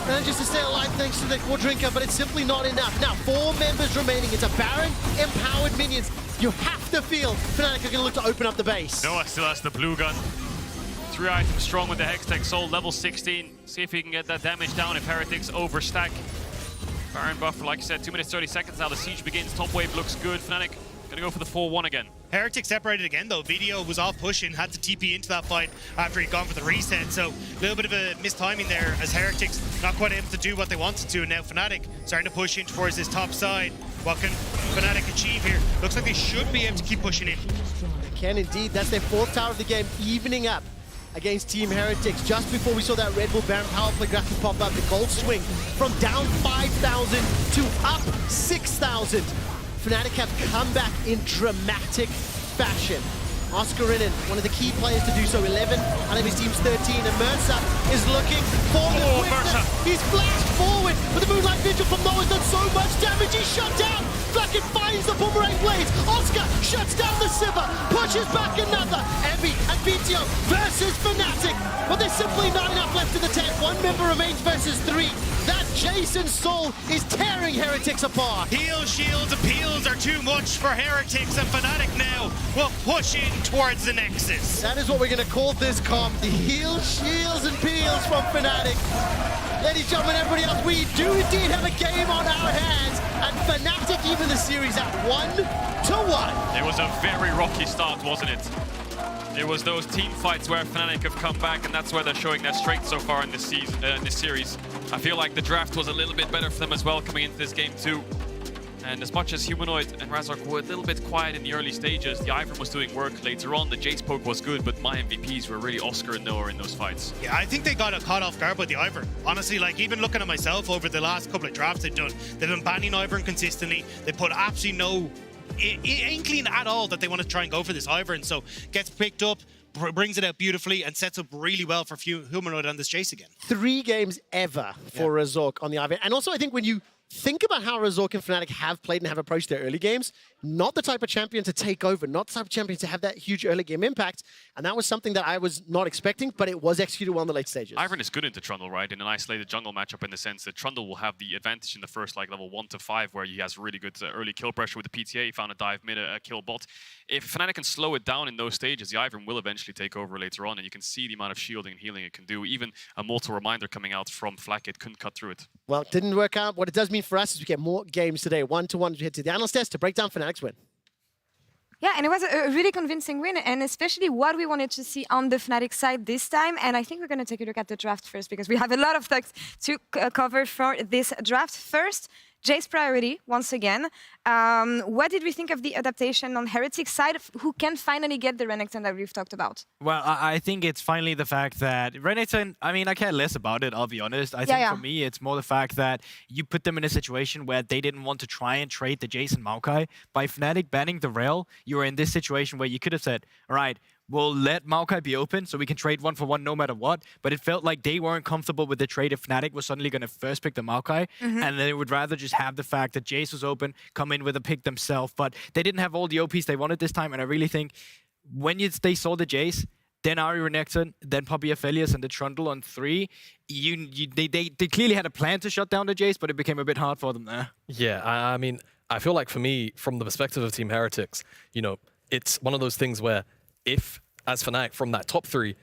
And just to stay alive thanks to the Quadrinker, but it's simply not enough. Now, 4 members remaining. It's a Baron, empowered minions. You have to feel Fnatic are going to look to open up the base.
Noah still has the blue gun. 3 items strong with the Hextech Soul, level 16. See if he can get that damage down if Heretics overstack. Baron buffer, like I said, 2 minutes 30 seconds now. The siege begins. Top wave looks good. Fnatic gonna go for the 4-1 again.
Heretics separated again though. Video was off pushing, had to TP into that fight after he'd gone for the reset. So a little bit of a mistiming there as Heretics not quite able to do what they wanted to. And now Fnatic starting to push in towards this top side. What can Fnatic achieve here? Looks like they should be able to keep pushing in.
They can indeed. That's their 4th tower of the game, evening up against Team Heretics. Just before we saw that Red Bull Baron power play graphic pop up, the gold swing from down 5,000 to up 6,000. Fnatic have come back in dramatic fashion. Oscar Rinnan, one of the key players to do so, 11 out of his team's 13, and Mercer is looking for the quickness. He's flashed forward, but the Moonlight Vigil from Noah's done so much damage, he's shut down. Flacken finds the Boomerang Blades. Oscar shuts down the Sivir, pushes back another. Ebby and BTO versus Fnatic, but there's simply not enough left in the tank. 1 member remains versus 3. That Jason Soul is tearing Heretics apart.
Heal, shields, appeals are too much for Heretics, and Fnatic now will push in towards the Nexus.
That is what we're going to call this comp, the heal, shields, and peels from Fnatic. Ladies and gentlemen, everybody else, we do indeed have a game on our hands, and Fnatic even the series at 1-1.
It was a very rocky start, wasn't it? It was those team fights where Fnatic have come back, and that's where they're showing their strength so far in this season, this series. I feel like the draft was a little bit better for them as well coming into this game too. And as much as Humanoid and Razork were a little bit quiet in the early stages, the Ivern was doing work later on. The Jace poke was good, but my MVPs were really Oscar and Noah in those fights.
Yeah, I think they got caught off guard by the Ivern. Honestly, like even looking at myself over the last couple of drafts they've been banning Ivern consistently. They put absolutely no inkling at all that they want to try and go for this Ivern. So gets picked up, brings it out beautifully and sets up really well for Humanoid on this chase again.
3 games ever for Razork on the Ivern. And also, I think when you think about how Razork and Fnatic have played and have approached their early games, not the type of champion to take over, not the type of champion to have that huge early game impact. And that was something that I was not expecting, but it was executed well in the late stages.
Ivern is good into Trundle, right? In an isolated jungle matchup in the sense that Trundle will have the advantage in the first like level 1 to 5 where he has really good early kill pressure with the PTA. He found a dive mid, a kill bot. If Fnatic can slow it down in those stages, the Ivern will eventually take over later on, and you can see the amount of shielding and healing it can do. Even a mortal reminder coming out from Flacket couldn't cut through it.
Well, it didn't work out. What it does mean for us is we get more games today. 1-1 to head to the analyst test to break down Fnatic's win.
Yeah, and it was a really convincing win, and especially what we wanted to see on the Fnatic side this time. And I think we're going to take a look at the draft first, because we have a lot of things to cover for this draft. First, Jace priority, once again. What did we think of the adaptation on Heretic's side, who can finally get the Renekton that we've talked about?
Well, I think it's finally the fact that Renekton, I mean, I care less about it, I'll be honest. I think for me, it's more the fact that you put them in a situation where they didn't want to try and trade the Jace and Maokai. By Fnatic banning the rail, you were in this situation where you could have said, all right, we'll let Maokai be open so we can trade 1-for-1 no matter what. But it felt like they weren't comfortable with the trade if Fnatic was suddenly going to first pick the Maokai. And they would rather just have the fact that Jace was open, come in with a pick themselves. But they didn't have all the OPs they wanted this time. And I really think when they saw the Jace, then Ari Renekton, then Poppy Aphelios and the Trundle on 3, they clearly had a plan to shut down the Jace, but it became a bit hard for them there.
Yeah, I mean, I feel like for me, from the perspective of Team Heretics, you know, it's one of those things where if, as Fnatic, from that top 3,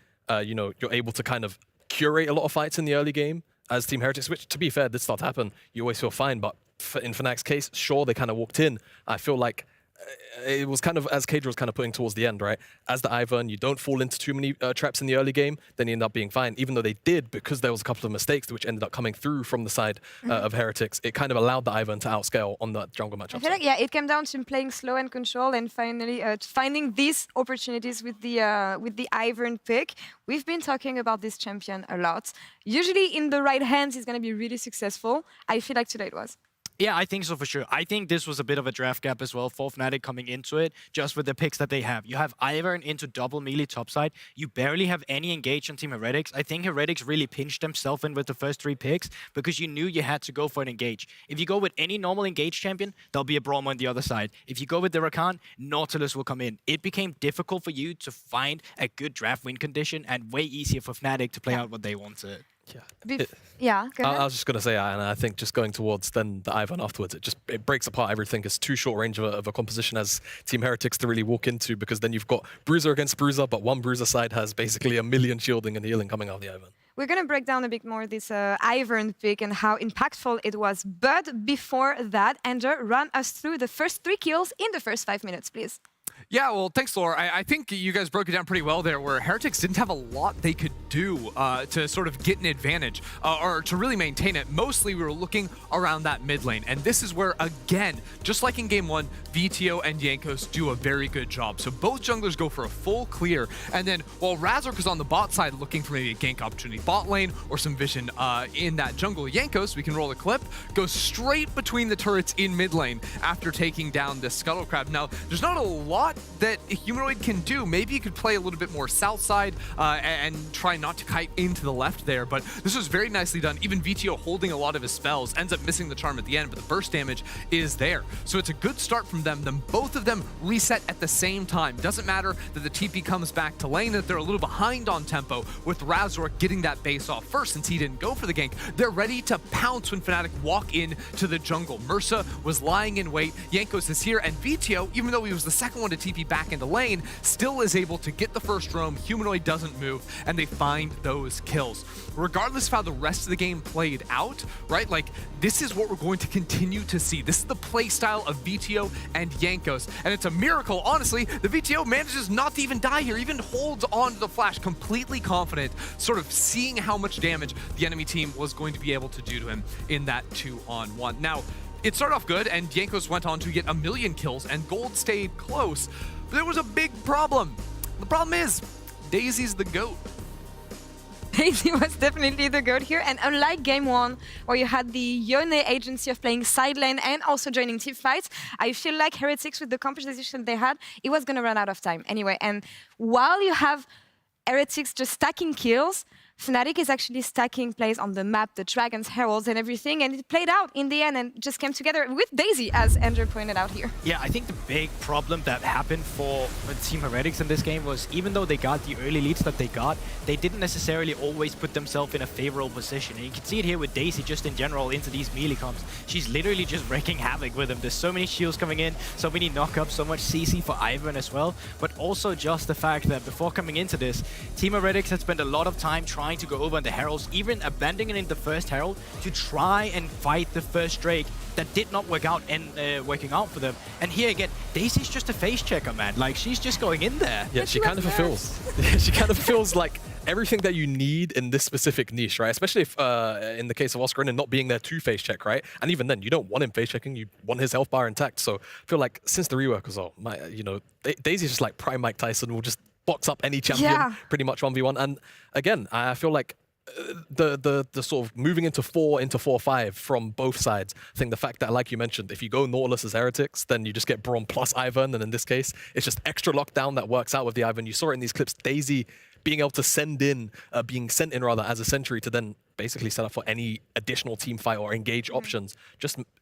you know, you're able to kind of curate a lot of fights in the early game as Team Heretics, which, to be fair, did start to happen, you always feel fine. But in Fnatic's case, sure, they kind of walked in. I feel like it was kind of, as Kadra was kind of putting towards the end, right? As the Ivern, you don't fall into too many traps in the early game, then you end up being fine. Even though they did, because there was a couple of mistakes which ended up coming through from the side of Heretics, it kind of allowed the Ivern to outscale on the jungle matchup.
I feel like, it came down to playing slow and control, and finally finding these opportunities with the Ivern pick. We've been talking about this champion a lot. Usually in the right hands, he's going to be really successful. I feel like today it was.
Yeah, I think so for sure. I think this was a bit of a draft gap as well for Fnatic coming into it, just with the picks that they have. You have Ivern into double melee topside. You barely have any engage on Team Heretics. I think Heretics really pinched themselves in with the first 3 picks because you knew you had to go for an engage. If you go with any normal engage champion, there'll be a Braum on the other side. If you go with the Rakan, Nautilus will come in. It became difficult for you to find a good draft win condition and way easier for Fnatic to play out what they wanted.
Yeah, go ahead.
I was just going to say, and I think just going towards then the Ivern afterwards, it breaks apart everything. It's too short range of a composition as Team Heretics to really walk into, because then you've got Bruiser against Bruiser, but one Bruiser side has basically a million shielding and healing coming out of the Ivern.
We're going to break down a bit more this Ivern pick and how impactful it was. But before that, Andrew, run us through the first 3 kills in the first 5 minutes, please.
Yeah, well, thanks, Laura. I think you guys broke it down pretty well there, where Heretics didn't have a lot they could do to sort of get an advantage or to really maintain it. Mostly we were looking around that mid lane, and this is where, again, just like in Game 1, VTO and Jankos do a very good job. So both junglers go for a full clear, and then while Razork is on the bot side looking for maybe a gank opportunity bot lane or some vision in that jungle, Jankos, we can roll a clip, goes straight between the turrets in mid lane after taking down this Scuttle Crab. Now, there's not a lot that Humanoid can do. Maybe you could play a little bit more south side and try not to kite into the left there, but this was very nicely done. Even VTO holding a lot of his spells, ends up missing the charm at the end, but the burst damage is there. So it's a good start from them. Then both of them reset at the same time. Doesn't matter that the TP comes back to lane, that they're a little behind on tempo, with Razork getting that base off first since he didn't go for the gank. They're ready to pounce when Fnatic walk in to the jungle. Mursa was lying in wait. Jankos is here, and VTO, even though he was the second one to TP back into lane, still is able to get the first roam. Humanoid doesn't move, and they find those kills. Regardless of how the rest of the game played out, right? Like, this is what we're going to continue to see. This is the play style of VTO and Jankos, and it's a miracle, honestly. The VTO manages not to even die here, even holds on to the flash, completely confident, sort of seeing how much damage the enemy team was going to be able to do to him in that 2-on-1. Now, it started off good, and Jankos went on to get 1 million kills, and gold stayed close. But there was a big problem. The problem is, Daisy's the GOAT.
Daisy was definitely the GOAT here, and unlike game 1, where you had the Yone agency of playing side lane and also joining team fights, I feel like Heretics, with the composition they had, it was going to run out of time anyway. And while you have Heretics just stacking kills, Fnatic is actually stacking plays on the map, the dragons, heralds, and everything, and it played out in the end and just came together with Daisy, as Andrew pointed out here.
Yeah, I think the big problem that happened for Team Heretics in this game was, even though they got the early leads that they got, they didn't necessarily always put themselves in a favorable position. And you can see it here with Daisy just in general into these melee comps. She's literally just wreaking havoc with them. There's so many shields coming in, so many knockups, so much CC for Ivan as well, but also just the fact that before coming into this, Team Heretics had spent a lot of time trying to go over on the heralds, even abandoning the first herald to try and fight the first Drake that did not work out and working out for them. And here again, Daisy's just a face checker, man. Like, she's just going in there.
Yeah, she kind of fulfills. She kind of feels like everything that you need in this specific niche, right? Especially if, in the case of Oscar and not being there to face check, right? And even then, you don't want him face checking. You want his health bar intact. So I feel like since the rework was all, Daisy's just like prime Mike Tyson, will just box up any champion pretty much 1v1. And again, I feel like the sort of moving into 4-5 from both sides. I think the fact that, like you mentioned, if you go Nautilus as Heretics, then you just get Braum plus Ivan, and in this case, it's just extra lockdown that works out with the Ivan. You saw it in these clips, Daisy being able to being sent in rather as a sentry to then basically set up for any additional team fight or engage options.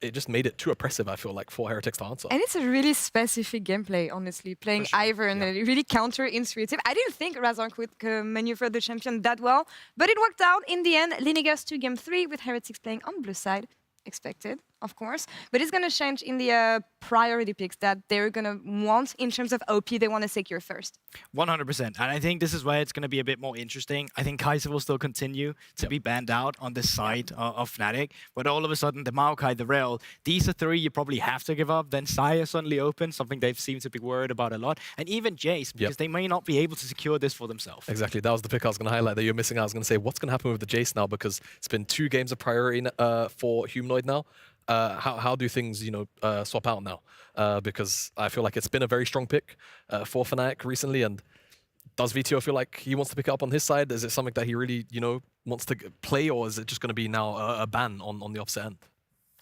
It just made it too oppressive, I feel like, for Heretics to answer.
And it's a really specific gameplay, honestly, playing Ivern, and really counterintuitive. I didn't think Razork would maneuver the champion that well, but it worked out in the end, leading us to game 3 with Heretics playing on blue side. Expected, of course, but it's going to change in the priority picks that they're going to want in terms of OP. They want to secure first.
100%, and I think this is where it's going to be a bit more interesting. I think Kai'Sa will still continue to be banned out on this side of Fnatic, but all of a sudden the Maokai, the Rel, these are 3 you probably have to give up. Then Saya suddenly opens, something they've seemed to be worried about a lot, and even Jace, because they may not be able to secure this for themselves.
Exactly, that was the pick I was going to highlight that you're missing out. I was going to say, what's going to happen with the Jace now, because it's been 2 games of priority for Humanoid now. How do things, swap out now? Because I feel like it's been a very strong pick for Fnatic recently. And does VTO feel like he wants to pick it up on his side? Is it something that he really, wants to play, or is it just going to be now a ban on the opposite end?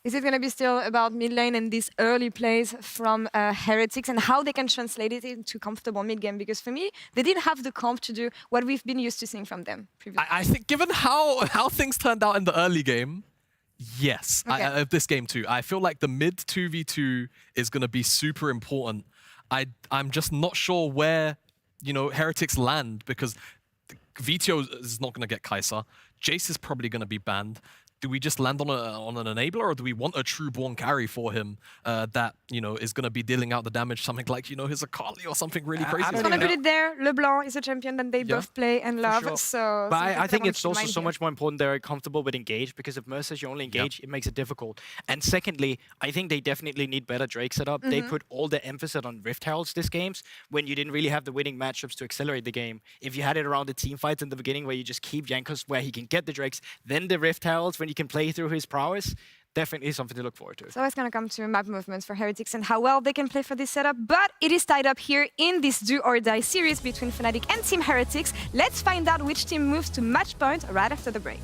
Is it going to be still about mid lane and these early plays from Heretics and how they can translate it into comfortable mid game? Because for me, they didn't have the comp to do what we've been used to seeing from them previously.
I think given how things turned out in the early game, yes, of this game too. I feel like the mid 2v2 is going to be super important. I'm just not sure where, Heretics land, because VTO is not going to get Kai'Sa. Jace is probably going to be banned. Do we just land on an enabler, or do we want a true born carry for him that is going to be dealing out the damage, something like his Akali or something really crazy?
I'm gonna put it there. LeBlanc is a champion that they both play and love.
Sure.
So,
but I think it's also so much more important they're comfortable with engage, because if Mercer's you only engage, it makes it difficult. And secondly, I think they definitely need better Drake setup. They put all the emphasis on Rift Heralds this games when you didn't really have the winning matchups to accelerate the game. If you had it around the team fights in the beginning where you just keep Jankos where he can get the Drakes, then the Rift Heralds when you can play through his prowess, definitely something to look forward to.
So it's going to come to map movements for Heretics and how well they can play for this setup, but it is tied up here in this do or die series between Fnatic and Team Heretics. Let's find out which team moves to match point right after the break.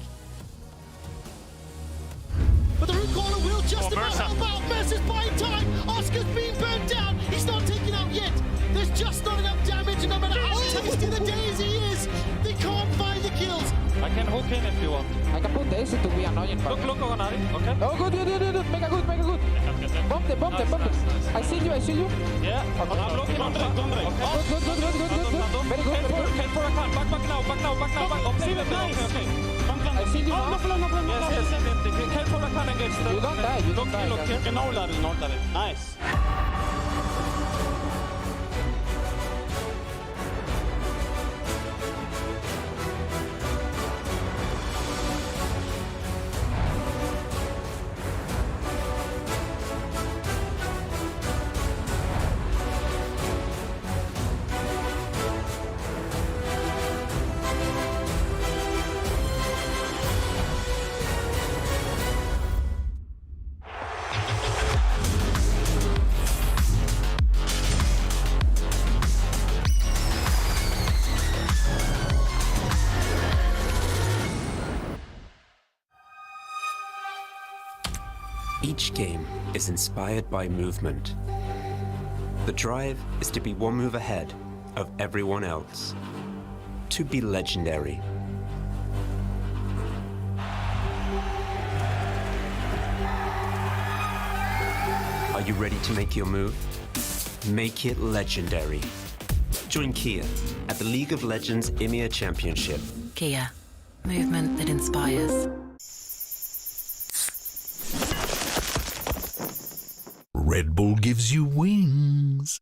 But the root corner will just about help out. Mercer's buying time. Oscar's been burnt down. He's not taken out yet. There's just not enough damage, and no matter how tasty the Daisy is, they can't find the kills.
I can hook in if you want.
I can put Daisy to be annoying.
Look, Oganari. Okay.
Oh, good. Make a good. Bump them. I see you.
Yeah. Okay. I'm looking on Drake.
Okay. Good. Very good.
Head for a can. Back now. See the nice. Okay.
I see you now.
No problem. Yes. Head for a can and get started.
You don't die.
Look here. Genau, Larry. Nice.
Each game is inspired by movement. The drive is to be one move ahead of everyone else. To be legendary. Are you ready to make your move? Make it legendary. Join Kia at the League of Legends EMEA Championship.
Kia. Movement that inspires.
Red Bull gives you wings.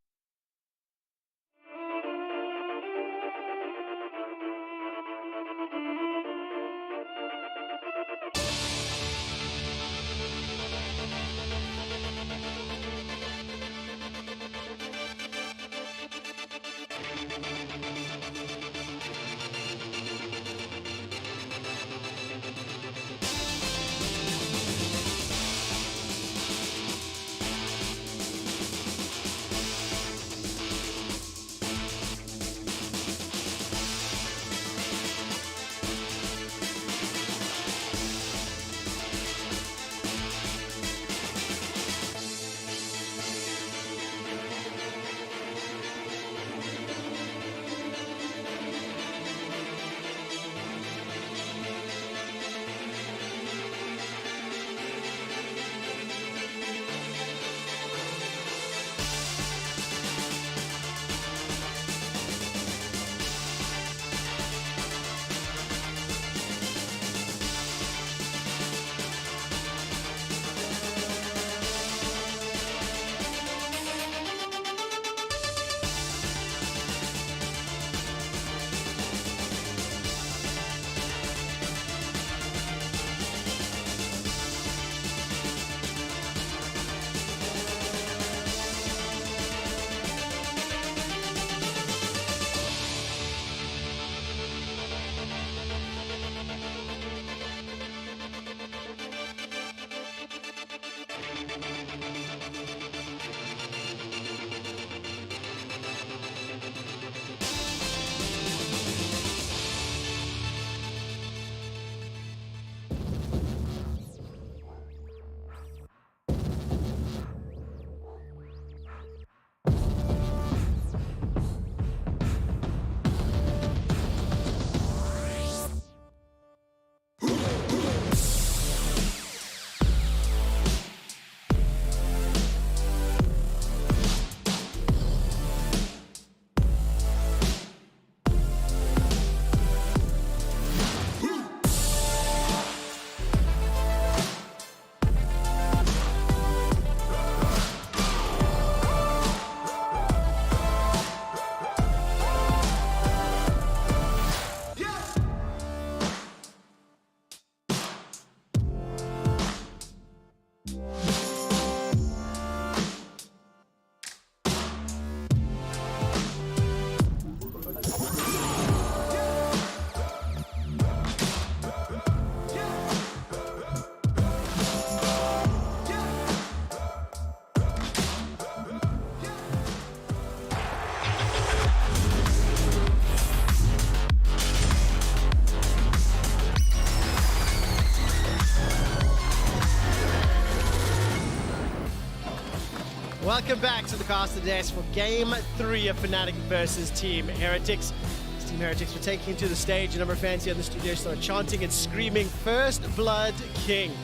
Welcome back to the Caster Desk for Game 3 of Fnatic versus Team Heretics. As Team Heretics were taking to the stage, a number of fans here in the studio started chanting and screaming, "First Blood King,"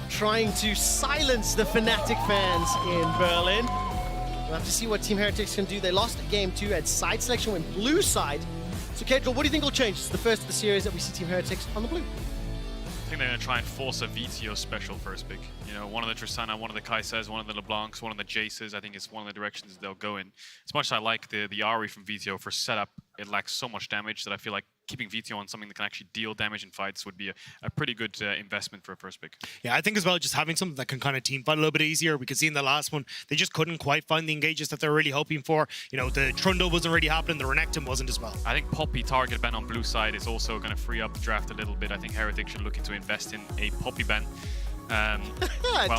trying to silence the Fnatic fans in Berlin. We'll have to see what Team Heretics can do. They lost Game 2 at side selection, went blue side. So, Kedril, what do you think will change? It's the first of the series that we see Team Heretics on the blue.
I think they're going to try and force a VTO special first pick. You know, one of the Tristana, one of the Kaisers, one of the LeBlancs, one of the Jaces. I think it's one of the directions they'll go in. As much as I like the Ahri from VTO for setup, it lacks so much damage that I feel like keeping VTO on something that can actually deal damage in fights would be a pretty good investment for a first pick.
Yeah, I think as well, just having something that can kind of team fight a little bit easier. We could see in the last one, they just couldn't quite find the engages that they're really hoping for. You know, the Trundle wasn't really happening, the Renekton wasn't as well.
I think Poppy target ban on blue side is also going to free up the draft a little bit. I think Heretic should look into invest in a Poppy ban. Well,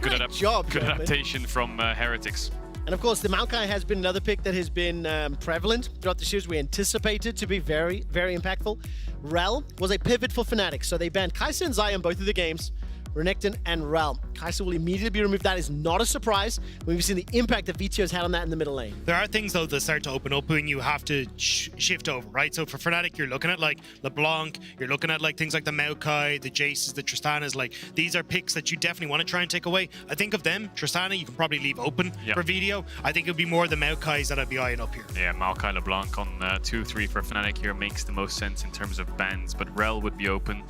good
job,
good adaptation from Heretics.
And of course, the Maokai has been another pick that has been prevalent throughout the series. We anticipated to be very, very impactful. Rel was a pivot for Fnatic, so they banned Kai'Sa and Xayah in both of the games. Renekton, and Rel. Kai'Sa will immediately be removed. That is not a surprise when we've seen the impact that VTO's had on that in the middle lane.
There are things, though, that start to open up when you have to shift over, right? So for Fnatic, you're looking at, like, LeBlanc, you're looking at, like, things like the Maokai, the Jaces, the Tristanas. Like, these are picks that you definitely want to try and take away. I think of them, Tristana, you can probably leave open for VTO. I think it would be more the Maokais that I'd be eyeing up here.
Yeah, Maokai LeBlanc on 2-3 for Fnatic here makes the most sense in terms of bans, but Rel would be open.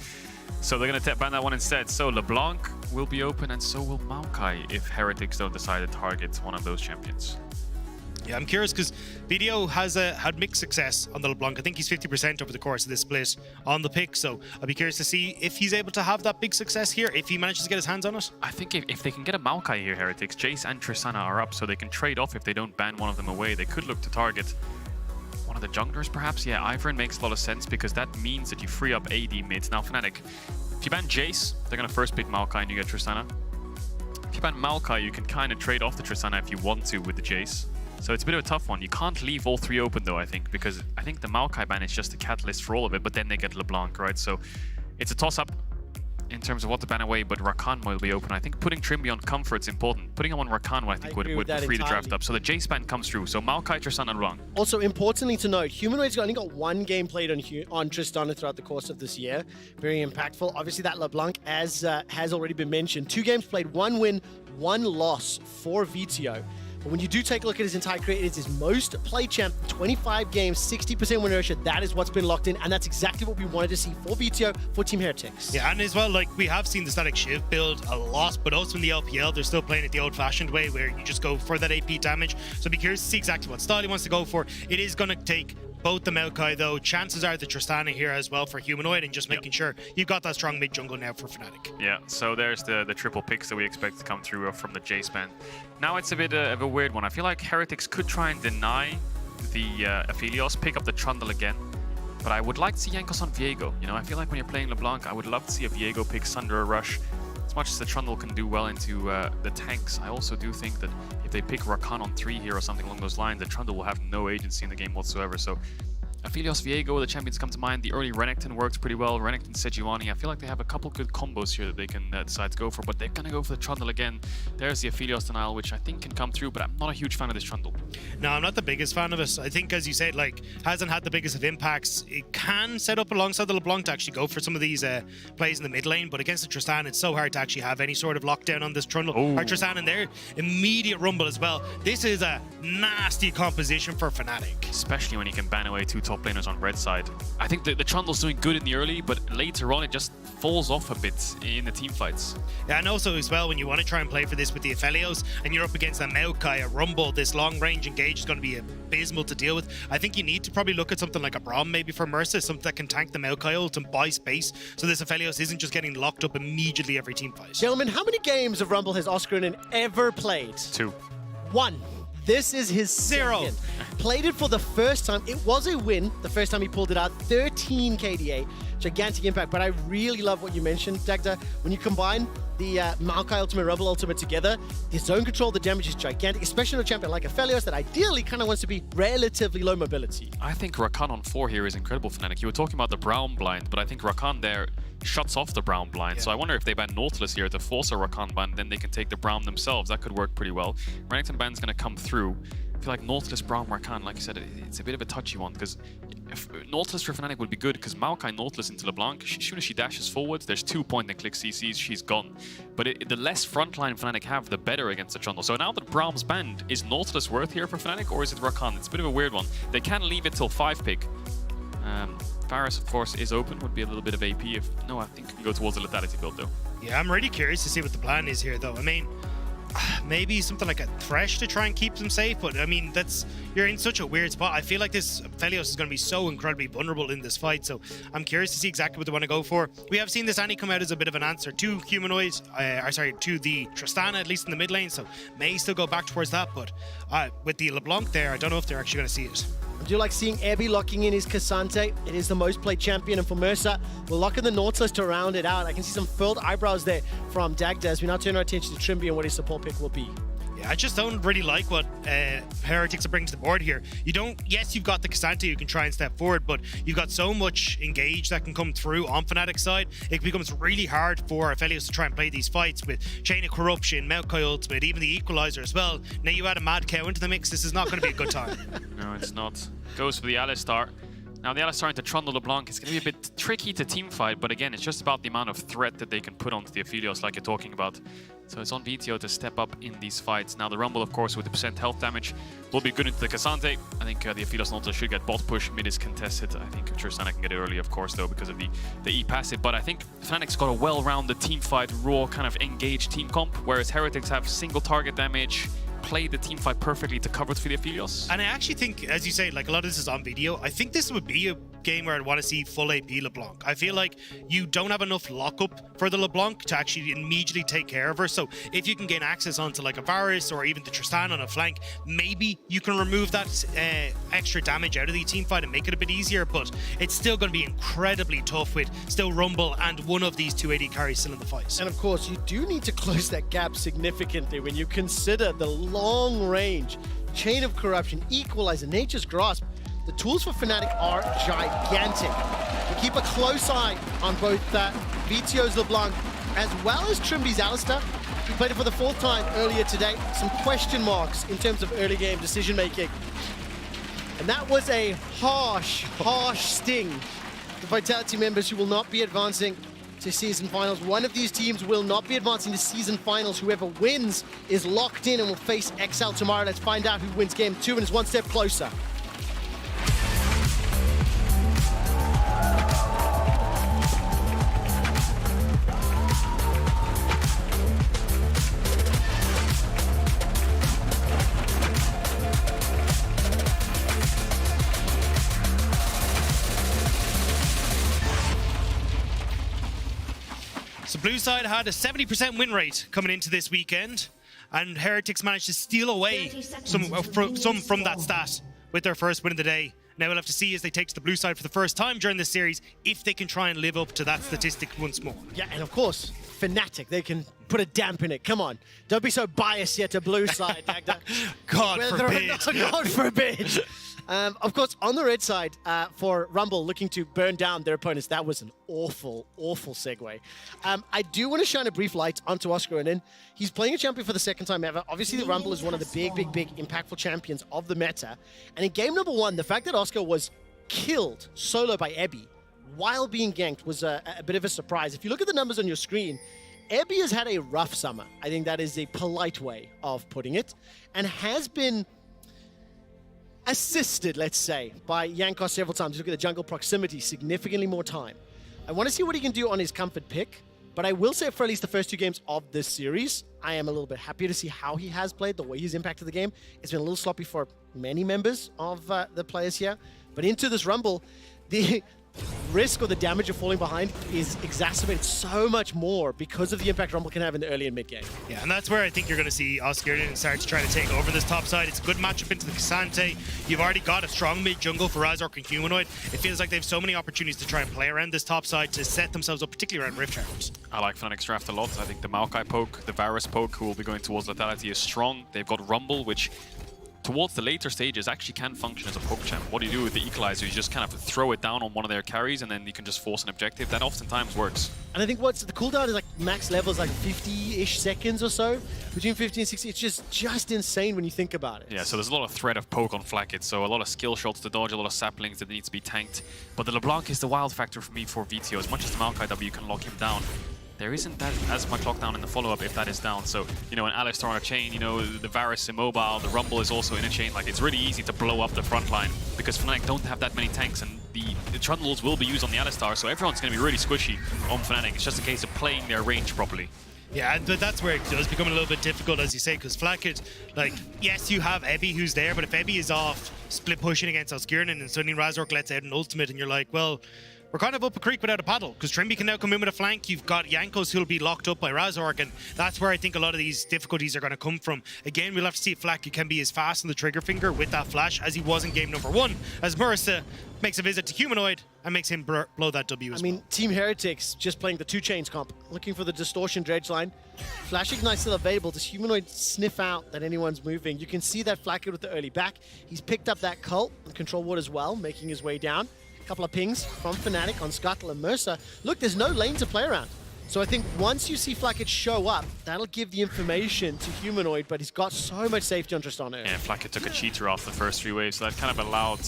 So they're going to ban that one instead. So LeBlanc will be open, and so will Maokai if Heretics don't decide to target one of those champions.
Yeah, I'm curious because VTO has had mixed success on the LeBlanc. I think he's 50% over the course of this split on the pick. So I'll be curious to see if he's able to have that big success here, if he manages to get his hands on it.
I think if they can get a Maokai here, Heretics, Jace and Tristana are up, so they can trade off if they don't ban one of them away. They could look to target one of the junglers, perhaps. Yeah, Ivern makes a lot of sense because that means that you free up AD mids. Now, Fnatic, if you ban Jace, they're going to first pick Maokai and you get Tristana. If you ban Maokai, you can kind of trade off the Tristana if you want to with the Jace. So it's a bit of a tough one. You can't leave all three open, though, I think, because I think the Maokai ban is just a catalyst for all of it, but then they get LeBlanc, right? So it's a toss-up in terms of what to ban away, but Rakan will be open. I think putting Trimby on Comfort's important. Putting him on Rakan, I think, would free the draft up. So the Jace ban comes through. So Maokai, Tristana, and LeBlanc.
Also, importantly to note, Humanoid's only got one game played on Tristana throughout the course of this year. Very impactful. Obviously, that LeBlanc, as has already been mentioned, 2 games played, 1 win, 1 loss for VTO. But when you do take a look at his entire career, it is his most played champ, 25 games, 60% win ratio. That is what's been locked in, and that's exactly what we wanted to see for VTO, for Team Heretics.
Yeah, and as well, like, we have seen the static shiv build a lot, but also in the LPL, they're still playing it the old-fashioned way, where you just go for that AP damage. So be curious to see exactly what style he wants to go for. It is going to take both the Maokai, though. Chances are the Tristana here as well for Humanoid, and just making sure you've got that strong mid jungle now for Fnatic.
Yeah, so there's the triple picks that we expect to come through from the Jace ban. Now it's a bit of a weird one. I feel like Heretics could try and deny the Aphelios, pick up the Trundle again, but I would like to see Jankos on Viego. You know, I feel like when you're playing LeBlanc, I would love to see a Viego pick Sunder or Rush. As much as the Trundle can do well into the tanks, I also do think that if they pick Rakan on 3 here or something along those lines, the Trundle will have no agency in the game whatsoever. So Aphelios, Viego, the champions come to mind. The early Renekton works pretty well. Renekton, Sejuani. I feel like they have a couple good combos here that they can decide to go for, but they're going to go for the Trundle again. There's the Aphelios denial, which I think can come through, but I'm not a huge fan of this Trundle.
No, I'm not the biggest fan of it. I think, as you said, like, hasn't had the biggest of impacts. It can set up alongside the LeBlanc to actually go for some of these plays in the mid lane, but against the Tristan, it's so hard to actually have any sort of lockdown on this Trundle. Or Tristan in there, immediate rumble as well. This is a nasty composition for Fnatic.
Especially when you can ban away 2 top laners on red side. I think the Trundle's doing good in the early, but later on it just falls off a bit in the team fights.
Yeah, and also as well, when you want to try and play for this with the Aphelios and you're up against a Maokai, a Rumble, this long range engage is going to be abysmal to deal with. I think you need to probably look at something like a Braum maybe for Mercy, something that can tank the Maokai ult and buy space, so this Aphelios isn't just getting locked up immediately every team fight.
Gentlemen, how many games of Rumble has Oscarinen ever played?
2.
1. This is his 0. Played it for the first time. It was a win the first time he pulled it out. 13 KDA. Gigantic impact. But I really love what you mentioned, Dagda. When you combine the Maokai Ultimate, Rebel Ultimate together, the zone control, the damage is gigantic, especially on a champion like Aphelios that ideally kind of wants to be relatively low mobility.
I think Rakan on 4 here is incredible, Fnatic. You were talking about the Braum blind, but I think Rakan there shuts off the Braum blind. So I wonder if they ban Nautilus here to force a Rakan ban, then they can take the Braum themselves. That could work pretty well. Renekton ban's going to come through. I feel like Nautilus, Braum, Rakan, like you said, it's a bit of a touchy one, because Nautilus for Fnatic would be good, because Maokai Nautilus into LeBlanc, as soon as she dashes forward, there's 2 point-and-click CCs, she's gone. But the less frontline Fnatic have, the better against the Trundle. So now that Braum's banned, is Nautilus worth here for Fnatic, or is it Rakan? It's a bit of a weird one. They can leave it till 5 pick. Varus, of course, is open, would be a little bit of AP. No, I think you can go towards the lethality build, though.
Yeah, I'm really curious to see what the plan is here, though. I mean, maybe something like a Thresh to try and keep them safe, but I mean, you're in such a weird spot. I feel like this Aphelios is going to be so incredibly vulnerable in this fight, so I'm curious to see exactly what they want to go for. We have seen this Annie come out as a bit of an answer to Humanoids, to the Tristana, at least in the mid lane, so may still go back towards that, but with the LeBlanc there, I don't know if they're actually going to see it.
I do like seeing Abby locking in his Cassante. It is the most played champion, and for Mercer, we'll lock in the Nautilus to round it out. I can see some furled eyebrows there from Dagda as we now turn our attention to Trimby and what his support pick will be.
Yeah, I just don't really like what Heretics are bringing to the board here. You don't, yes, you've got the Cassante who can try and step forward, but you've got so much engage that can come through on Fnatic's side. It becomes really hard for Aphelios to try and play these fights with Chain of Corruption, Maokai Ultimate, even the Equalizer as well. Now you add a Mad Cow into the mix, this is not going to be a good time.
No, it's not. Goes for the Alistar. Now the Alistar into Trundle LeBlanc is going to be a bit tricky to teamfight, but again, it's just about the amount of threat that they can put onto the Aphelios like you're talking about. So it's on VTO to step up in these fights. Now the Rumble, of course, with the percent health damage, will be good into the Cassante. I think the Aphelios also should get bot push. Mid is contested. I think Tristana can get it early, of course, though, because of the E passive. But I think Fnatic's got a well-rounded teamfight, raw, kind of engaged team comp, whereas Heretics have single target damage, play the team fight perfectly to cover it for the Aphelios.
And I actually think, as you say, like a lot of this is on video. I think this would be a game where I'd want to see full AP LeBlanc. I feel like you don't have enough lockup for the LeBlanc to actually immediately take care of her. So if you can gain access onto like a Varus or even the Tristan on a flank, maybe you can remove that extra damage out of the team fight and make it a bit easier. But it's still going to be incredibly tough with still Rumble and one of these 280 carries still in the fight.
And of course, you do need to close that gap significantly when you consider the long range, Chain of Corruption, Equalizer, Nature's Grasp. The tools for Fnatic are gigantic. We keep a close eye on both VTO's LeBlanc as well as Trimby's Alistar. He played it for the 4th time earlier today. Some question marks in terms of early game decision making. And that was a harsh sting. The Vitality members who will not be advancing to season finals. One of these teams will not be advancing to season finals. Whoever wins is locked in and will face XL tomorrow. Let's find out who wins game 2 and is one step closer.
So blue side had a 70% win rate coming into this weekend, and Heretics managed to steal away some from that stat with their first win of the day. Now we'll have to see as they take to the blue side for the first time during this series if they can try and live up to that statistic once more.
Yeah, and of course, Fnatic, they can put a damp in it. Come on, don't be so biased yet to blue side.
God forbid.
God forbid. Of course, on the red side, for Rumble looking to burn down their opponents, that was an awful segue. I do want to shine a brief light onto Oscar Onin. He's playing a champion for the 2nd time ever. Obviously, the Rumble is one of the big impactful champions of the meta. And in game number 1, the fact that Oscar was killed solo by Ebby while being ganked was a bit of a surprise. If you look at the numbers on your screen, Ebby has had a rough summer. I think that is a polite way of putting it, and has been assisted, let's say, by Yankos several times. Look at the jungle proximity, significantly more time. I want to see what he can do on his comfort pick, but I will say for at least the first 2 games of this series, I am a little bit happier to see how he has played, the way he's impacted the game. It's been a little sloppy for many members of the players here, but into this Rumble, the risk or the damage of falling behind is exacerbated so much more because of the impact Rumble can have in the early and mid game.
Yeah, and that's where I think you're going to see Oscar and start to try to take over this top side. It's a good matchup into the Cassante. You've already got a strong mid jungle for Razork and Humanoid. It feels like they have so many opportunities to try and play around this top side to set themselves up, particularly around Rift Towers.
I like Fnatic's draft a lot. I think the Maokai poke, the Varus poke, who will be going towards Lethality, is strong. They've got Rumble, which towards the later stages actually can function as a poke champ. What do you do with the Equalizer? You just kind of throw it down on one of their carries and then you can just force an objective. That oftentimes works.
And I think what's the cooldown is like max levels like 50-ish seconds or so. Between 50 and 60, it's just insane when you think about it.
Yeah, so there's a lot of threat of poke on Flakkit, so a lot of skill shots to dodge, a lot of saplings that need to be tanked. But the LeBlanc is the wild factor for me for VTO. As much as the Maokai W can lock him down, there isn't that as much lockdown in the follow-up if that is down. So, you know, an Alistar on a chain, you know, the Varus immobile, the Rumble is also in a chain. Like, it's really easy to blow up the front line because Fnatic don't have that many tanks, and the Trundles will be used on the Alistar, so everyone's going to be really squishy on Fnatic. It's just a case of playing their range properly.
Yeah, but that's where it does become a little bit difficult, as you say, because Flakkit, like, yes, you have Ebby who's there, but if Ebby is off split pushing against Osgurnin and suddenly Razork lets out an ultimate and you're like, well, we're kind of up a creek without a paddle, because Trimby can now come in with a flank. You've got Yankos who'll be locked up by Razork, and that's where I think a lot of these difficulties are going to come from. Again, we'll have to see if Flakkit can be as fast on the trigger finger with that flash as he was in game number 1, as Marissa makes a visit to Humanoid and makes him blow that W as well.
I mean, Team Heretics just playing the 2 chains comp, looking for the distortion dredge line. Flash Ignite still available. Does Humanoid sniff out that anyone's moving? You can see that Flackett with the early back. He's picked up that cult and control ward as well, making his way down. A couple of pings from Fnatic on Scuttle and Mercer. Look, there's no lane to play around. So I think once you see Flackett show up, that'll give the information to Humanoid, but he's got so much safety on Tristan.
Yeah, Flackett took a cheater off the first 3 waves, so that kind of allowed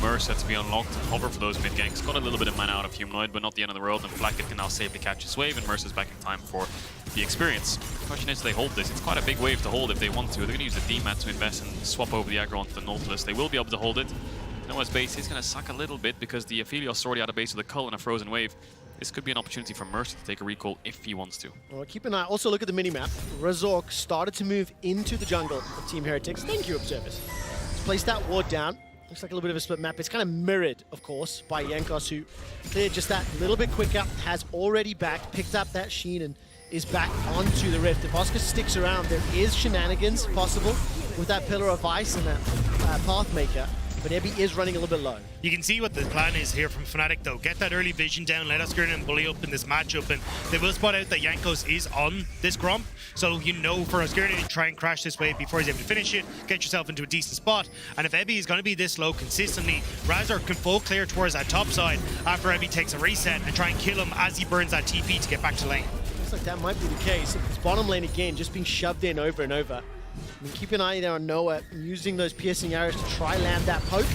Mercer to be unlocked and hover for those mid ganks. Got a little bit of mana out of Humanoid, but not the end of the world, and Flackett can now safely catch his wave, and Mercer's back in time for the experience. The question is, do they hold this? It's quite a big wave to hold if they want to. They're going to use the DMAT to invest and swap over the aggro onto the Nautilus. They will be able to hold it. Noah's base is going to suck a little bit because the Aphelios is already out of base with the Cull and a frozen wave. This could be an opportunity for Mercer to take a recall if he wants to.
Well, keep an eye. Also look at the minimap. Razork started to move into the jungle of Team Heretics. Thank you, observers. He's placed that ward down. Looks like a little bit of a split map. It's kind of mirrored, of course, by Jankos, who cleared just that little bit quicker, has already backed, picked up that Sheen, and is back onto the Rift. If Oscar sticks around, there is shenanigans possible with that Pillar of Ice and that Pathmaker. But Ebby is running a little bit low.
You can see what the plan is here from Fnatic, though. Get that early vision down, let us and bully up in this matchup, and they will spot out that Jankos is on this Gromp, so you know for Oscarina to try and crash this wave before he's able to finish it, get yourself into a decent spot, and if Ebby is going to be this low consistently, Razor can full clear towards that top side after Ebby takes a reset and try and kill him as he burns that TP to get back to lane.
Looks like that might be the case. It's bottom lane again, just being shoved in over and over. I mean, keep an eye there on Noah, using those piercing arrows to try land that poke.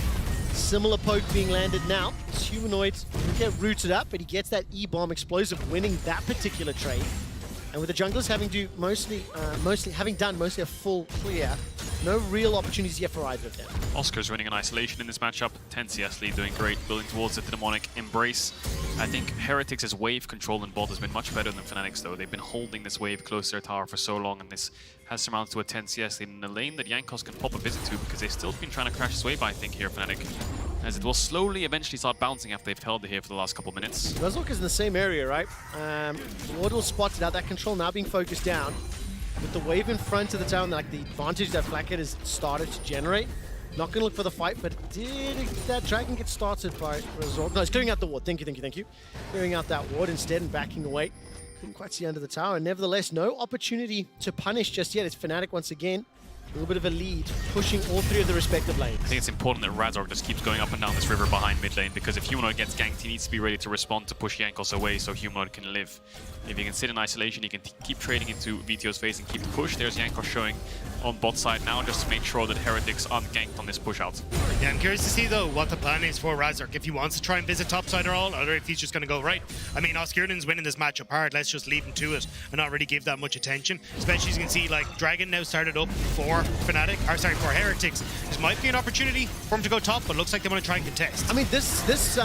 Similar poke being landed now. This Humanoid will get rooted up, but he gets that E-bomb explosive, winning that particular trade. And with the junglers having done mostly a full clear, no real opportunities yet for either of them.
Oscar's winning an isolation in this matchup. 10 CS lead, doing great, building towards the demonic embrace. I think Heretics' wave control in bot has been much better than Fnatic's, though. They've been holding this wave close to their tower for so long, and this has surmounted to a 10 CS lead in a lane that Jankos can pop a visit to, because they've still been trying to crash this wave, I think, here, Fnatic. As it will slowly eventually start bouncing after they've held it here for the last couple of minutes.
Razork is in the same area, right? Wardle spotted out, that control now being focused down. With the wave in front of the town, like the advantage that Flackett has started to generate. Not going to look for the fight, but did that dragon get started by Razork? No, it's clearing out the ward. Thank you. Clearing out that ward instead and backing away. Couldn't quite see under the tower. And nevertheless, no opportunity to punish just yet. It's Fnatic once again. A little bit of a lead, pushing all 3 of the respective lanes.
I think it's important that Razork just keeps going up and down this river behind mid lane, because if Humanoid gets ganked, he needs to be ready to respond to push Jankos away so Humanoid can live. If he can sit in isolation, he can keep trading into VTO's face and keep the push. There's Jankos showing on bot side now, just to make sure that Heretics aren't ganked on this push out.
Yeah, I'm curious to see, though, what the plan is for Razork. If he wants to try and visit topside at all, or if he's just going to go right. I mean, Oscarina's winning this matchup hard. Let's just leave him to it and not really give that much attention. Especially as you can see, like, Dragon now started up for Fnatic, or sorry, for Heretics. This might be an opportunity for him to go top, but looks like they want to try and contest.
I mean, this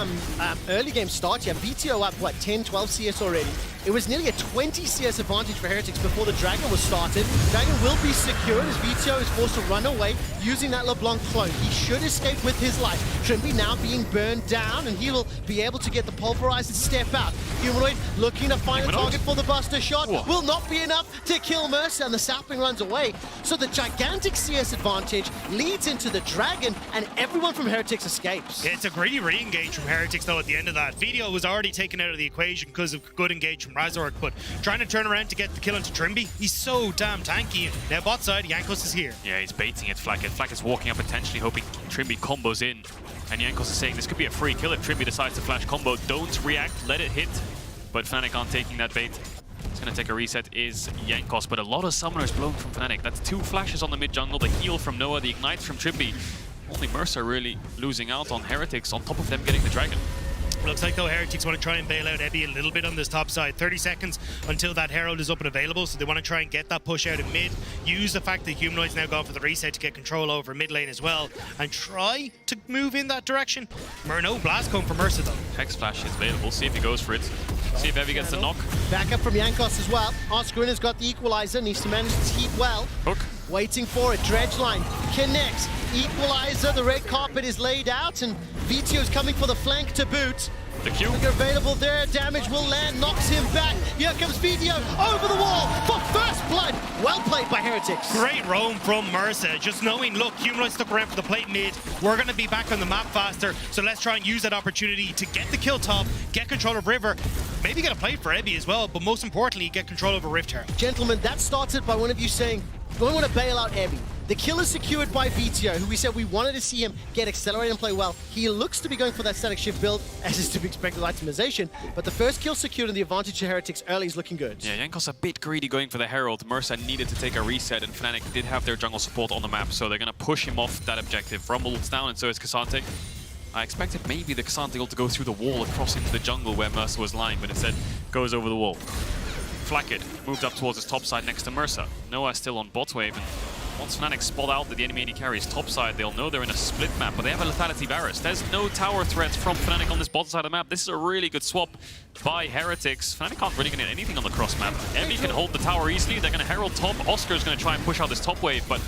early game start, yeah, VTO up, what, 10, 12 CS already. It was nearly a 20 CS advantage for Heretics before the Dragon was started. Dragon will be secured as VTO is forced to run away using that LeBlanc clone. He should escape with his life. Trimby now being burned down, and he will be able to get the pulverized step out. Humanoid looking to find a target for the Buster shot.
Whoa.
Will not be enough to kill Mercer, and the sapling runs away. So the gigantic CS advantage leads into the Dragon, and everyone from Heretics escapes.
Yeah, it's a greedy re-engage from Heretics, though, at the end of that. VTO was already taken out of the equation because of good engage from Razork, but trying to turn around to get the kill into Trimby, he's so damn tanky. Now bot side, Jankos is here.
Yeah, he's baiting it, Flackett. Flackett's walking up potentially, hoping Trimby combos in. And Jankos is saying this could be a free kill if Trimby decides to flash combo. Don't react, let it hit. But Fnatic aren't taking that bait. It's going to take a reset is Jankos, but a lot of summoners blown from Fnatic. That's 2 flashes on the mid jungle, the heal from Noah, the ignites from Trimby. Only Mercer really losing out on Heretics, on top of them getting the Dragon.
Looks like, though, Heretics want to try and bail out Ebby a little bit on this top side. 30 seconds until that Herald is up and available, so they want to try and get that push out in mid, use the fact that Humanoid's now gone for the reset to get control over mid lane as well, and try to move in that direction. No blast cone for Mercer, though.
Hex Flash is available, see if he goes for it. See if Ebby gets the knock.
Back up from Jankos as well. Oscarina's got the equalizer, needs to manage to keep well.
Hook.
Waiting for it, dredge line, connects, equalizer, the red carpet is laid out, and VTO's coming for the flank to boot.
The Q.
Look available there. Damage will land, knocks him back. Here comes Video over the wall for first blood. Well played by Heretics.
Great roam from Mersa, just knowing, look, Humanoid stuck around for the plate mid. We're going to be back on the map faster, so let's try and use that opportunity to get the kill top, get control of River, maybe get a plate for Ebby as well, but most importantly, get control over Rift Herald.
Gentlemen, that started by one of you saying, we want to bail out Ebby. The kill is secured by VTO, who we said we wanted to see him get accelerated and play well. He looks to be going for that static shift build, as is to be expected itemization, but the first kill secured and the advantage to Heretics early is looking good.
Yeah, Jankos a bit greedy going for the Herald. Mersa needed to take a reset, and Fnatic did have their jungle support on the map, so they're going to push him off that objective. Rumble's down, and so is Cassante. I expected maybe the Cassante ult to go through the wall across into the jungle where Mersa was lying, but instead goes over the wall. Flackett moved up towards his top side next to Mersa. Noah still on bot wave, and once Fnatic spot out that the enemy AD carry is top side, they'll know they're in a split map, but they have a lethality Varus. There's no tower threats from Fnatic on this bottom side of the map. This is a really good swap by Heretics. Fnatic can't really get anything on the cross map. Emmy can hold the tower easily. They're going to Herald top. Oscar's going to try and push out this top wave, but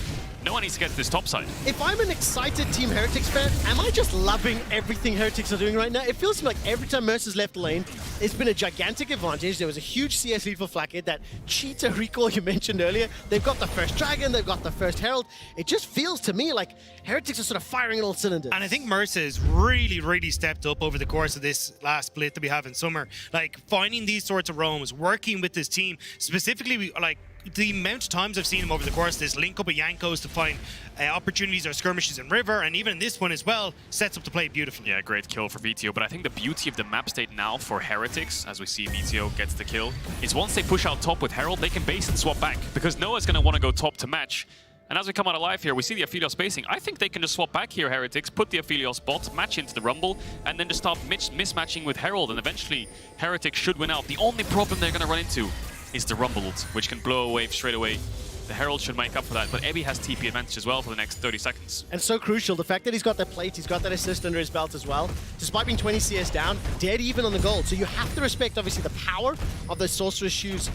no one needs to get to this top side.
If I'm an excited Team Heretics fan, am I just loving everything Heretics are doing right now? It feels like every time Mercer's left the lane, it's been a gigantic advantage. There was a huge CS lead for Flackett. That cheetah recall you mentioned earlier, they've got the first Dragon, they've got the first Herald. It just feels to me like Heretics are sort of firing on all cylinders.
And I think Mersa has really stepped up over the course of this last split that we have in summer. Like, finding these sorts of roams, working with this team, specifically, like, the amount of times I've seen him over the course of this, link up with Jankos to find opportunities or skirmishes in River, and even in this one as well, sets up the play beautifully.
Yeah, great kill for VTO, but I think the beauty of the map state now for Heretics, as we see VTO gets the kill, is once they push out top with Herald, they can base and swap back, because Noah's going to want to go top to match. And as we come out alive here, we see the Aphelios spacing. I think they can just swap back here, Heretics, put the Aphelios bot, match into the Rumble, and then just start mismatching with Herald, and eventually Heretics should win out. The only problem they're going to run into is the Rumble ult, which can blow a wave straight away. The Herald should make up for that, but Ebby has TP advantage as well for the next 30 seconds.
And so crucial, the fact that he's got that plate, he's got that assist under his belt as well, despite being 20 CS down, dead even on the gold. So you have to respect, obviously, the power of the Sorcerer's Shoes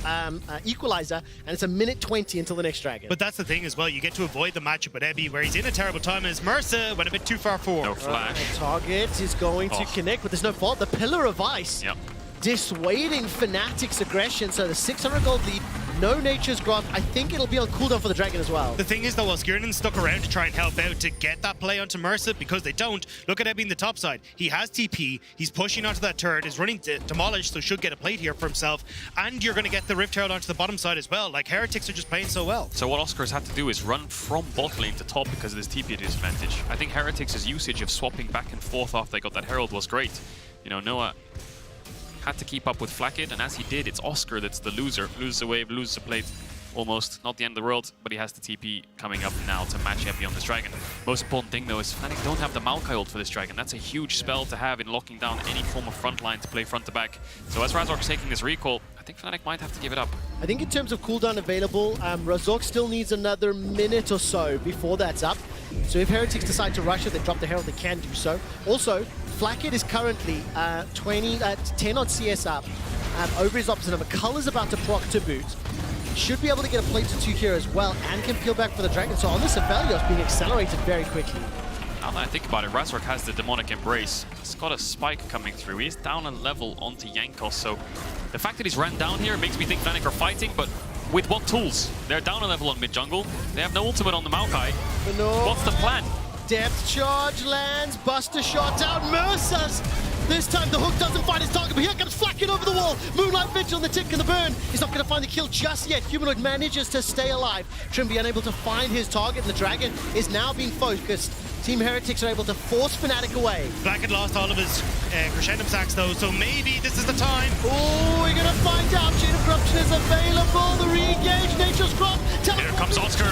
equalizer, and it's a minute 20 until the next Dragon.
But that's the thing as well, you get to avoid the matchup with Ebby, where he's in a terrible time, as Mersa went a bit too far forward.
No flash.
Target is going to connect, but there's no fault. The Pillar of Ice.
Yep.
Dissuading Fnatic's aggression, so the 600 gold lead, no Nature's Growth. I think it'll be on cooldown for the Dragon as well.
The thing is, though, while Skirnin stuck around to try and help out to get that play onto Mersa, because they don't, look at Ebby in the top side. He has TP, he's pushing onto that turret, is running demolished, so should get a plate here for himself, and you're going to get the Rift Herald onto the bottom side as well. Like, Heretics are just playing so well.
So what Oscar's had to do is run from bot lane to top because of this TP disadvantage. I think Heretics' usage of swapping back and forth after they got that Herald was great. You know, Noah had to keep up with Flackett, and as he did, it's Oscar that's the loser. Loses a wave, loses a plate. Almost not the end of the world, but he has the TP coming up now to match Epi on this Dragon. Most important thing, though, is Fnatic don't have the Maokai ult for this Dragon. That's a huge spell to have in locking down any form of front line to play front to back. So as Razork's taking this recall, I think Fnatic might have to give it up.
I think in terms of cooldown available, Razork still needs another minute or so before that's up. So if Heretics decide to rush it, they drop the Herald, they can do so. Also, Flackett is currently 10 on CS up over his opposite number. Culler's about to proc to boot. Should be able to get a plate to 2 here as well, and can peel back for the Dragon. So on this Aphelios being accelerated very quickly.
Now that I think about it, Razork has the Demonic Embrace. He's got a spike coming through. He's down a level onto Jankos, so the fact that he's ran down here makes me think Fnatic are fighting, but with what tools? They're down a level on mid jungle. They have no ultimate on the Maokai. What's the plan?
Depth charge lands, Buster shot out, Mersa's. This time the hook doesn't find his target, but here comes Flackett over the wall. Moonlight Vigil, the tick and the burn. He's not going to find the kill just yet. Humanoid manages to stay alive. Trimby unable to find his target, and the Dragon is now being focused. Team Heretics are able to force Fnatic away.
Flackett lost all of his Crescendum sacks though, so maybe this is the time.
Oh, we're going to find out. Chain of Corruption is available. The re-engage, Nature's Crop.
Here comes Oscar.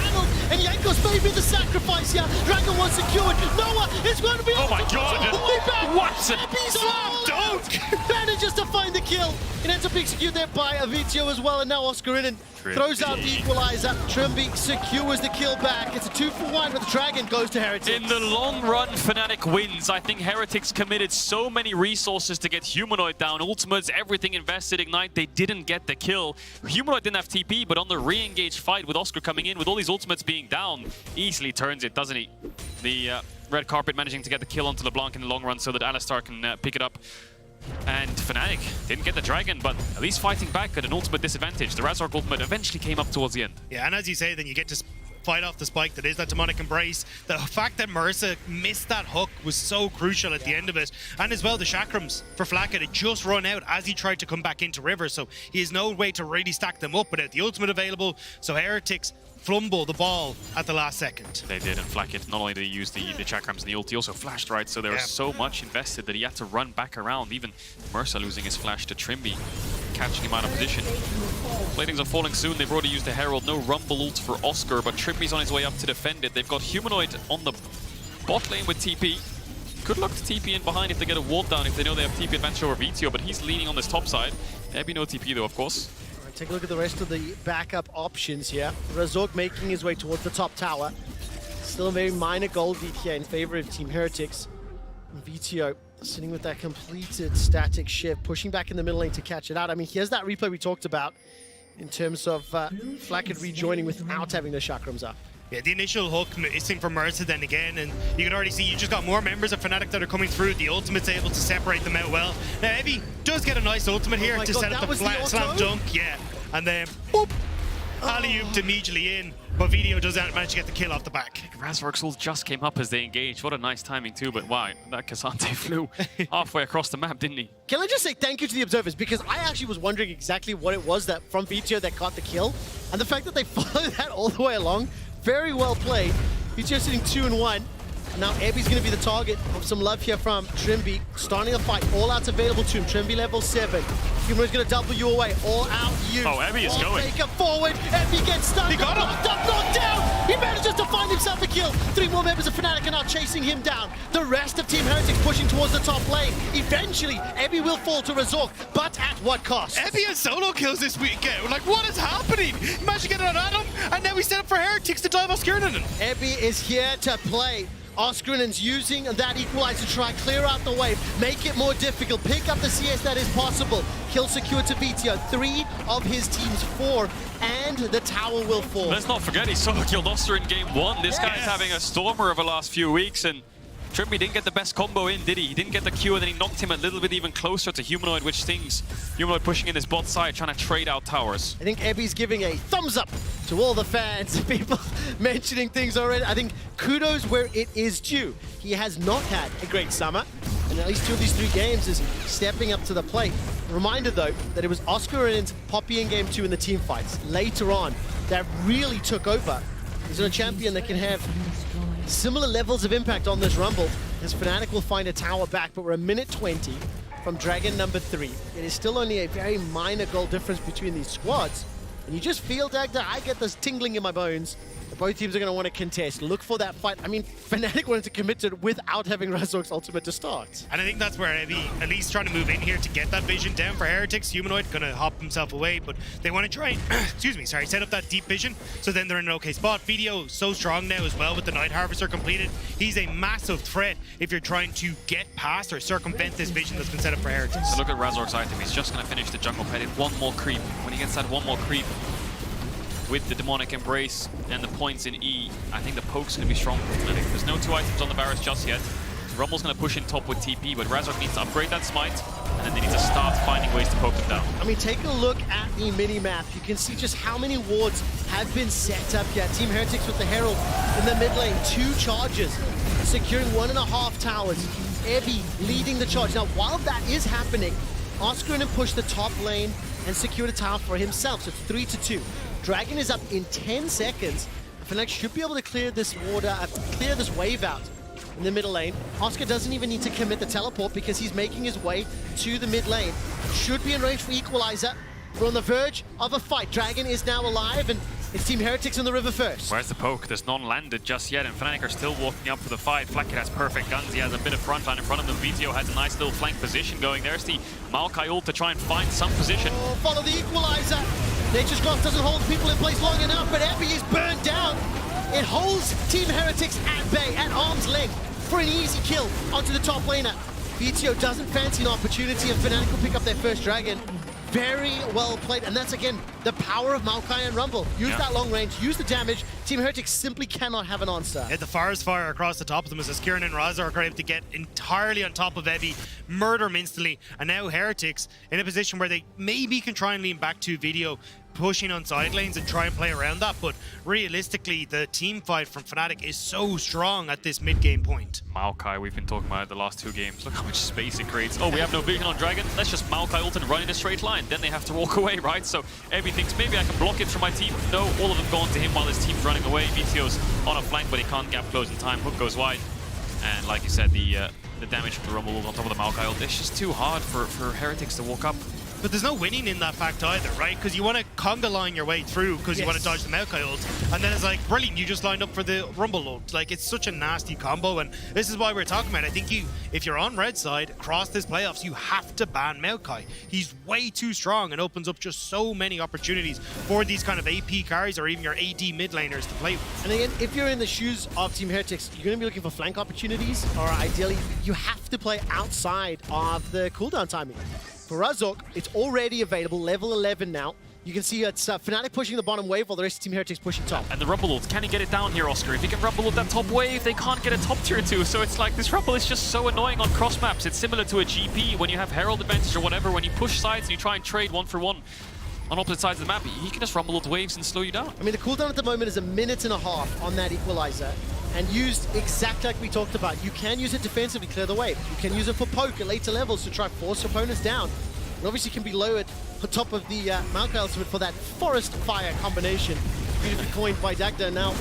And Jankos may be the sacrifice here. Dragon was secured. Noah is going to be
oh my god! What's it?
Don't! Manages to find the kill. It ends up being secured there by Avitio as well, and now Oscar in and throws out the equalizer. Trimby secures the kill back. It's a 2-for-1, but the Dragon goes to Heretics.
In the long run, Fnatic wins. I think Heretics committed so many resources to get Humanoid down. Ultimates, everything invested, Ignite. They didn't get the kill. Humanoid didn't have TP, but on the re-engaged fight with Oscar coming in, with all these ultimates being down, easily turns it, doesn't he? The Red Carpet managing to get the kill onto LeBlanc in the long run so that Alistar can pick it up. And Fnatic didn't get the Dragon, but at least fighting back at an ultimate disadvantage. The Razork ultimate eventually came up towards the end.
Yeah, and as you say, then you get to fight off the spike that is that demonic embrace. The fact that Mercer missed that hook was so crucial at the end of it. And as well, the chakrams for Flacket had just run out as he tried to come back into River, so he has no way to really stack them up without the ultimate available. So Heretics fumble the ball at the last second.
They did, and Flacket, not only did he use the chakrams and the ult, he also flashed, right? So there was so much invested that he had to run back around. Even Mercer losing his flash to Trimby, catching him out of position. Bladings are falling soon. They've already used the Herald. No Rumble ult for Oscar, but Trimby's on his way up to defend it. They've got Humanoid on the bot lane with TP. Good luck to TP in behind if they get a ward down, if they know they have TP advantage over Vito, but he's leaning on this top side. There'd be no TP though, of course.
Take a look at the rest of the backup options here. Razork making his way towards the top tower. Still a very minor gold lead here in favor of Team Heretics. And Vito sitting with that completed static shift, pushing back in the middle lane to catch it out. I mean, here's that replay we talked about in terms of Flacket rejoining without having the chakrams up.
Yeah, the initial hook missing from Mercer then again, and you can already see you just got more members of Fnatic that are coming through. The ultimate's able to separate them out well. Now, Evie does get a nice ultimate here to set up the slam dunk, yeah. And then, boop, alley-ooped immediately in, but Vito does manage to get the kill off the back.
Razork's ult just came up as they engaged. What a nice timing too, but wow, that Cassante flew halfway across the map, didn't he?
Can I just say thank you to the observers, because I actually was wondering exactly what it was that from Vito that got the kill, and the fact that they followed that all the way along. Very well played. He's just sitting 2-1. Now Ebby's going to be the target of some love here from Trimby. Starting a fight. All out's available to him. Trimby level 7. Humanoid's going to double you away. All out you.
Oh, Ebby is going.
Take it forward. Ebby gets stunned.
He got him.
Knocked down. He manages to find himself a kill. 3 more members of Fnatic are now chasing him down. The rest of Team Heretics pushing towards the top lane. Eventually, Ebby will fall to Razork, but at what cost?
Ebby has solo kills this weekend. We're like, what is happening? He managed to get it on Adam, and now he's set up for Heretics to dive off Skirmishes.
Ebby is here to play. Oscarinen's using that equalizer to try and clear out the wave, make it more difficult, pick up the CS that is possible. Kill secure to Vito, 3 of his team's 4, and the tower will fall.
Let's not forget he solo killed Oster in game 1. This guy's having a stormer over the last few weeks, and Trimby didn't get the best combo in, did he? He didn't get the Q, and then he knocked him a little bit even closer to Humanoid, which stings. Humanoid pushing in his bot side, trying to trade out towers.
I think Ebby's giving a thumbs up to all the fans, people mentioning things already. I think kudos where it is due. He has not had a great summer, and at least 2 of these 3 games is stepping up to the plate. Reminder though, that it was Oscarinen's Poppy in game 2 in the team fights later on that really took over. He's a champion that can have similar levels of impact on this Rumble, as Fnatic will find a tower back, but we're a minute 20 from Dragon number 3. It is still only a very minor goal difference between these squads, and you just feel, Dagda, I get this tingling in my bones, that both teams are going to want to contest, look for that fight. I mean, Fnatic wanted to commit to it without having Razork's ultimate to start.
And I think that's where Evie at least trying to move in here to get that vision down for Heretics. Humanoid gonna hop himself away, but they want to try and, excuse me, sorry, set up that deep vision, so then they're in an okay spot. Vito so strong now as well with the Night Harvester completed. He's a massive threat if you're trying to get past or circumvent this vision that's been set up for Heretics.
So look at Razork's item. He's just gonna finish the jungle pet in 1 more creep. When he gets that 1 more creep, with the demonic embrace and the points in E, I think the poke's going to be strong for Fnatic. There's no 2 items on the Varus just yet. Rumble's going to push in top with TP, but Razork needs to upgrade that smite, and then they need to start finding ways to poke them down.
I mean, take a look at the mini-map. You can see just how many wards have been set up here. Team Heretics with the Herald in the mid lane, 2 charges, securing 1.5 towers. Ebby leading the charge. Now, while that is happening, Oscarinen pushed the top lane and secured a tower for himself, so it's 3-2. Dragon is up in 10 seconds. Fnatic should be able to clear this wave out in the middle lane. Oscar doesn't even need to commit the teleport because he's making his way to the mid lane. Should be in range for equalizer. We're on the verge of a fight. Dragon is now alive, and it's Team Heretics on the river first.
Where's the poke? There's none landed just yet, and Fnatic are still walking up for the fight. Flacket has perfect guns. He has a bit of front line in front of them. Vito has a nice little flank position going. There's the Maokai ult to try and find some position.
Oh, follow the equalizer. Nature's Growth doesn't hold people in place long enough, but Ebby is burned down. It holds Team Heretics at bay, at arm's length, for an easy kill onto the top laner. Vito doesn't fancy an opportunity, and Fnatic will pick up their first Dragon.
Very well played, and that's again the power of Maokai and Rumble. Use that long range, use the damage. Team Heretics simply cannot have an answer.
Yeah, the forest fire across the top of them as Kieran and Razor are able to get entirely on top of Evie, murder him instantly, and now Heretics in a position where they maybe can try and lean back to Video, pushing on side lanes and try and play around that, but realistically the team fight from Fnatic is so strong at this mid-game point.
Maokai, we've been talking about it the last 2 games. Look how much space it creates. Oh, we have no vision on Dragon. Let's just Maokai ult and run in a straight line. Then they have to walk away, right? So Evie thinks maybe I can block it from my team. No, all of them go onto him while his team's running away. Vito's on a flank, but he can't gap close in time. Hook goes wide. And like you said, the damage from the Rumble ult on top of the Maokai ult, it's just too hard for Heretics to walk up.
But there's no winning in that fact either, right? Because you want to conga line your way through because you want to dodge the Maokai ult. And then it's like, brilliant, you just lined up for the Rumble ult. Like, it's such a nasty combo. And this is why we're talking about it. I think if you're on red side, across this playoffs, you have to ban Maokai. He's way too strong and opens up just so many opportunities for these kind of AP carries or even your AD mid laners to play with.
And again, if you're in the shoes of Team Heretics, you're going to be looking for flank opportunities, or ideally, you have to play outside of the cooldown timing. For Razork, it's already available, level 11 now. You can see it's Fnatic pushing the bottom wave while the rest of Team Heretics pushing top.
And the Rumble ult, can he get it down here, Oscar? If he can Rumble ult that top wave, they can't get a top tier 2. So it's like this Rumble is just so annoying on cross maps. It's similar to a GP when you have Herald advantage or whatever, when you push sides and you try and trade 1-for-1 on opposite sides of the map. He can just Rumble ult waves and slow you down.
I mean, the cooldown at the moment is 1.5 minutes on that equalizer. And used exactly like we talked about. You can use it defensively, clear the wave. You can use it for poke at later levels to try force opponents down. It obviously can be lowered on top of the Maokai ultimate for that forest fire combination. Beautifully coined by Dagda. Now,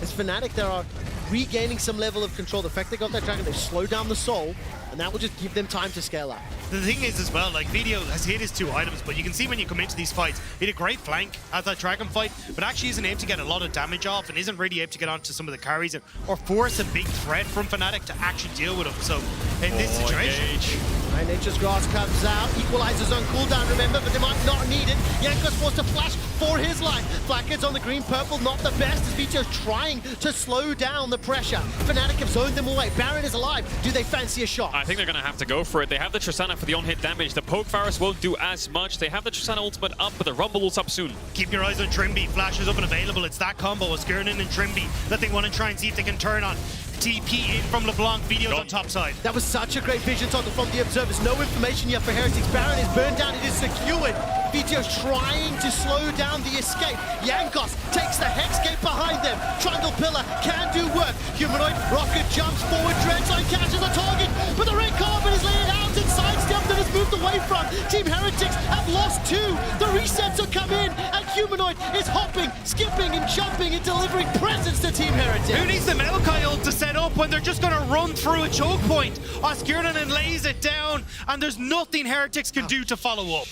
as Fnatic, they are regaining some level of control. The fact they got that dragon, they've slowed down the soul, and that will just give them time to scale up.
The thing is as well, like Video has hit his 2 items, but you can see when you come into these fights, he had a great flank at that dragon fight, but actually isn't able to get a lot of damage off and isn't really able to get onto some of the carries or force a big threat from Fnatic to actually deal with him. So in this situation...
And Nature's Grass comes out, equalizers on cooldown, remember, but they might not need it. Jankos forced to flash for his life. Flackhead's on the green-purple, not the best, as Vito's trying to slow down the pressure. Fnatic have zoned them away. Baron is alive. Do they fancy a shot?
I think they're going to have to go for it. They have the Tristana for the on-hit damage. The Poke Varus won't do as much. They have the Tristana ultimate up, but the Rumble ult's up soon.
Keep your eyes on Trimby. Flashes up and available. It's that combo of Skirnin and Trimby that they want to try and see if they can turn on. TP in from LeBlanc, Video's on top side.
That was such a great vision toggle from the observers. No information yet for Heretics. Baron is burned down, it is secured. Vito's trying to slow down the escape. Jankos takes the Hex Gate behind them. Trundle Pillar can do work. Humanoid Rocket jumps forward, Dreadline catches a target, but the red carbon is laid out and sidestepped and has moved away from. Team Heretics have lost 2. The resets are come in, and Humanoid is hopping, skipping and jumping and delivering presents to Team Heretics.
Who needs the Maokai ult to set up when they're just going to run through a choke point? Oscarinen lays it down, and there's nothing Heretics can do to follow up.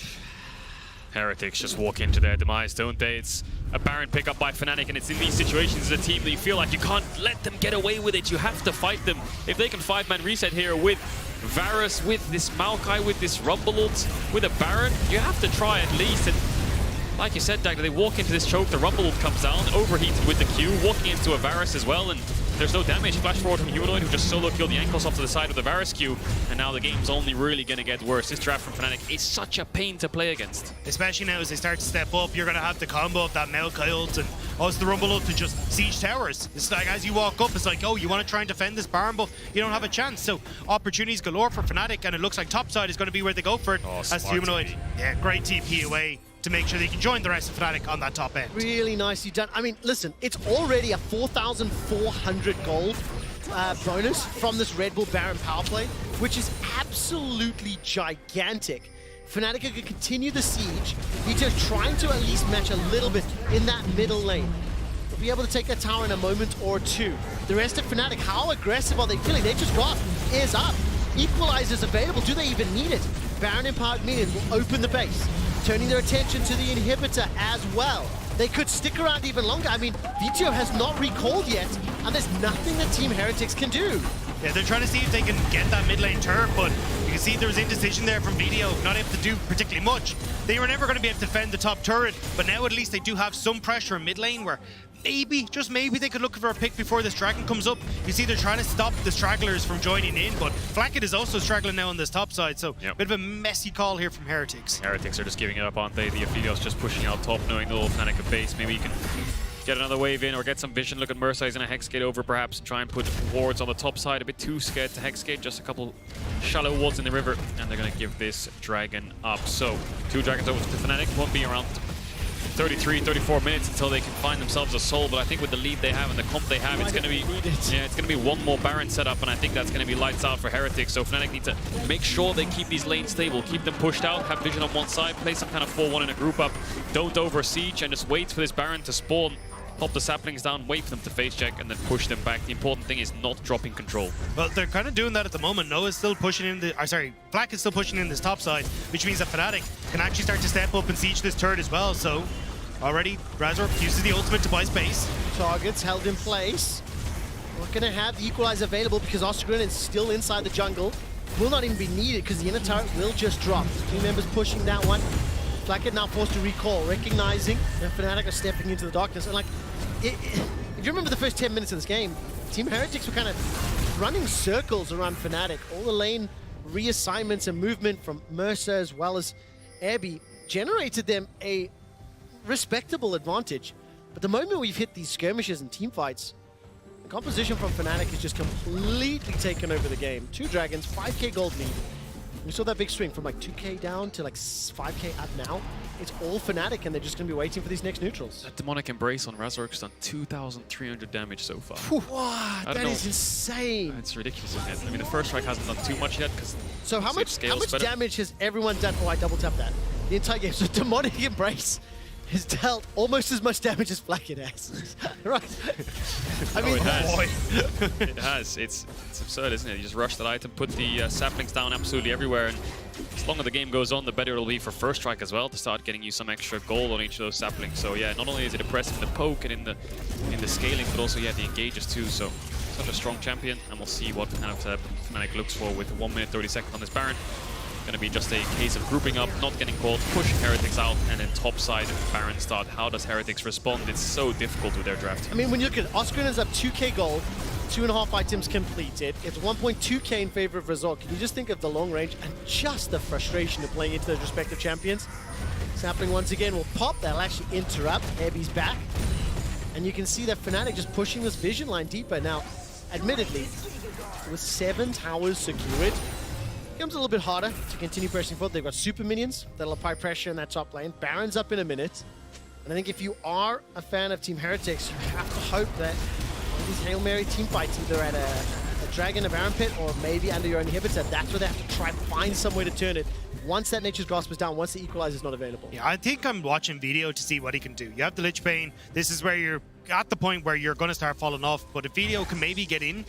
Heretics just walk into their demise, don't they? It's a Baron pickup by Fnatic, and it's in these situations as a team that you feel like you can't let them get away with it. You have to fight them. If they can 5-man reset here with Varus, with this Maokai, with this Rumble ult, with a Baron, you have to try at least. And like you said, Dagda, they walk into this choke, the Rumble ult comes down, overheated with the Q, walking into a Varus as well, and there's no damage. Flash forward from Humanoid, who just solo killed the ankles off to the side of the Varus Q, and now the game's only really going to get worse. This draft from Fnatic is such a pain to play against.
Especially now as they start to step up, you're going to have the combo of that Maokai ult and also the Rumble ult to just siege towers. It's like as you walk up, it's like, oh, you want to try and defend this Baron, but you don't have a chance. So opportunities galore for Fnatic, and it looks like topside is going to be where they go for it. As Humanoid, yeah, great TP away to make sure they can join the rest of Fnatic on that top end.
Really nicely done. I mean, listen, it's already a 4,400 gold bonus from this Red Bull Baron power play, which is absolutely gigantic. Fnatic can continue the siege. Vito's trying to at least match a little bit in that middle lane. They'll be able to take that tower in a moment or 2. The rest of Fnatic, how aggressive are they feeling? Nature's Grasp is up. Equalizers available. Do they even need it? Baron Empowered Minion will open the base, turning their attention to the inhibitor as well. They could stick around even longer. I mean, Vito has not recalled yet, and there's nothing that Team Heretics can do.
Yeah, they're trying to see if they can get that mid lane turret, but you can see there was indecision there from Video, not able to do particularly much. They were never going to be able to defend the top turret, but now at least they do have some pressure in mid lane where maybe, just maybe, they could look for a pick before this dragon comes up. You see they're trying to stop the stragglers from joining in, but Fnatic is also straggling now on this top side, so a bit of a messy call here from Heretics.
Heretics are just giving it up, aren't they? The Aphelios just pushing out top, knowing the little Fnatic of base. Maybe you can get another wave in or get some vision. Look at Mercer, he's in a Hexgate over perhaps, try and put wards on the top side. A bit too scared to Hexgate, just a couple shallow wards in the river, and they're going to give this dragon up. So, 2 dragons over to Fnatic, won't be around 33, 34 minutes until they can find themselves a soul, but I think with the lead they have and the comp they have, it's going to be it's going to be one more Baron setup, and I think that's going to be lights out for Heretics. So Fnatic need to make sure they keep these lanes stable, keep them pushed out, have vision on one side, play some kind of 4-1 in a group up, don't over siege, and just wait for this Baron to spawn. Pop the saplings down, wait for them to face check, and then push them back. The important thing is not dropping control.
Well, they're kind of doing that at the moment. Noah's still pushing in the... Black is still pushing in this top side, which means that Fnatic can actually start to step up and siege this turret as well. So, already, Razor uses the ultimate to buy space.
Targets held in place. Not going to have the equalizer available because Oscar is still inside the jungle. Will not even be needed because the inner turret will just drop. 3 members pushing that one. Flacket now forced to recall, recognizing that Fnatic are stepping into the darkness. And like, if you remember the first 10 minutes of this game, Team Heretics were kind of running circles around Fnatic. All the lane reassignments and movement from Mercer as well as Airby generated them a respectable advantage. But the moment we've hit these skirmishes and team fights, the composition from Fnatic has just completely taken over the game. 2 dragons, 5k gold lead. We saw that big swing from like 2k down to like 5k up now. It's all Fnatic, and they're just going to be waiting for these next neutrals.
That demonic embrace on Razork's done 2,300 damage so far.
Wow, that is insane.
It's ridiculous. I mean, the first strike hasn't done too much yet because.
So how much damage has everyone done? Oh, I double tapped that. The entire game. So demonic embrace has dealt almost as much damage as Flacket has. Right. I mean,
it has. It has. It's absurd, isn't it? You just rush that item, put the saplings down absolutely everywhere, and as longer the game goes on, the better it'll be for first strike as well to start getting you some extra gold on each of those saplings. So yeah, not only is it impressive in the poke and in the scaling, but also the engages too. So such a strong champion, and we'll see what kind of Fnatic looks for with 1 minute 30 seconds on this Baron. Going to be just a case of grouping up, not getting caught, pushing Heretics out, and then topside Baron start. How does Heretics respond? It's so difficult with their draft.
I mean, when you look at it, Oscar is up 2k gold, 2.5 items completed. It's 1.2k in favor of Razor. Can you just think of the long range and just the frustration of playing into those respective champions? Sapling once again will pop. That'll actually interrupt. Airby's back. And you can see that Fnatic just pushing this vision line deeper. Now, admittedly, with 7 towers secured, it becomes a little bit harder to continue pressing forward. They've got super minions that'll apply pressure in that top lane. Baron's up in a minute. And I think if you are a fan of Team Heretics, you have to hope that these Hail Mary team fights, either at a Dragon, a Baron pit, or maybe under your own inhibitor, that's where they have to try and find some way to turn it. Once that Nature's Grasp is down, once the Equalizer is not available.
Yeah, I think I'm watching video to see what he can do. You have the Lich Bane. This is where you're at the point where you're going to start falling off. But if video can maybe get in,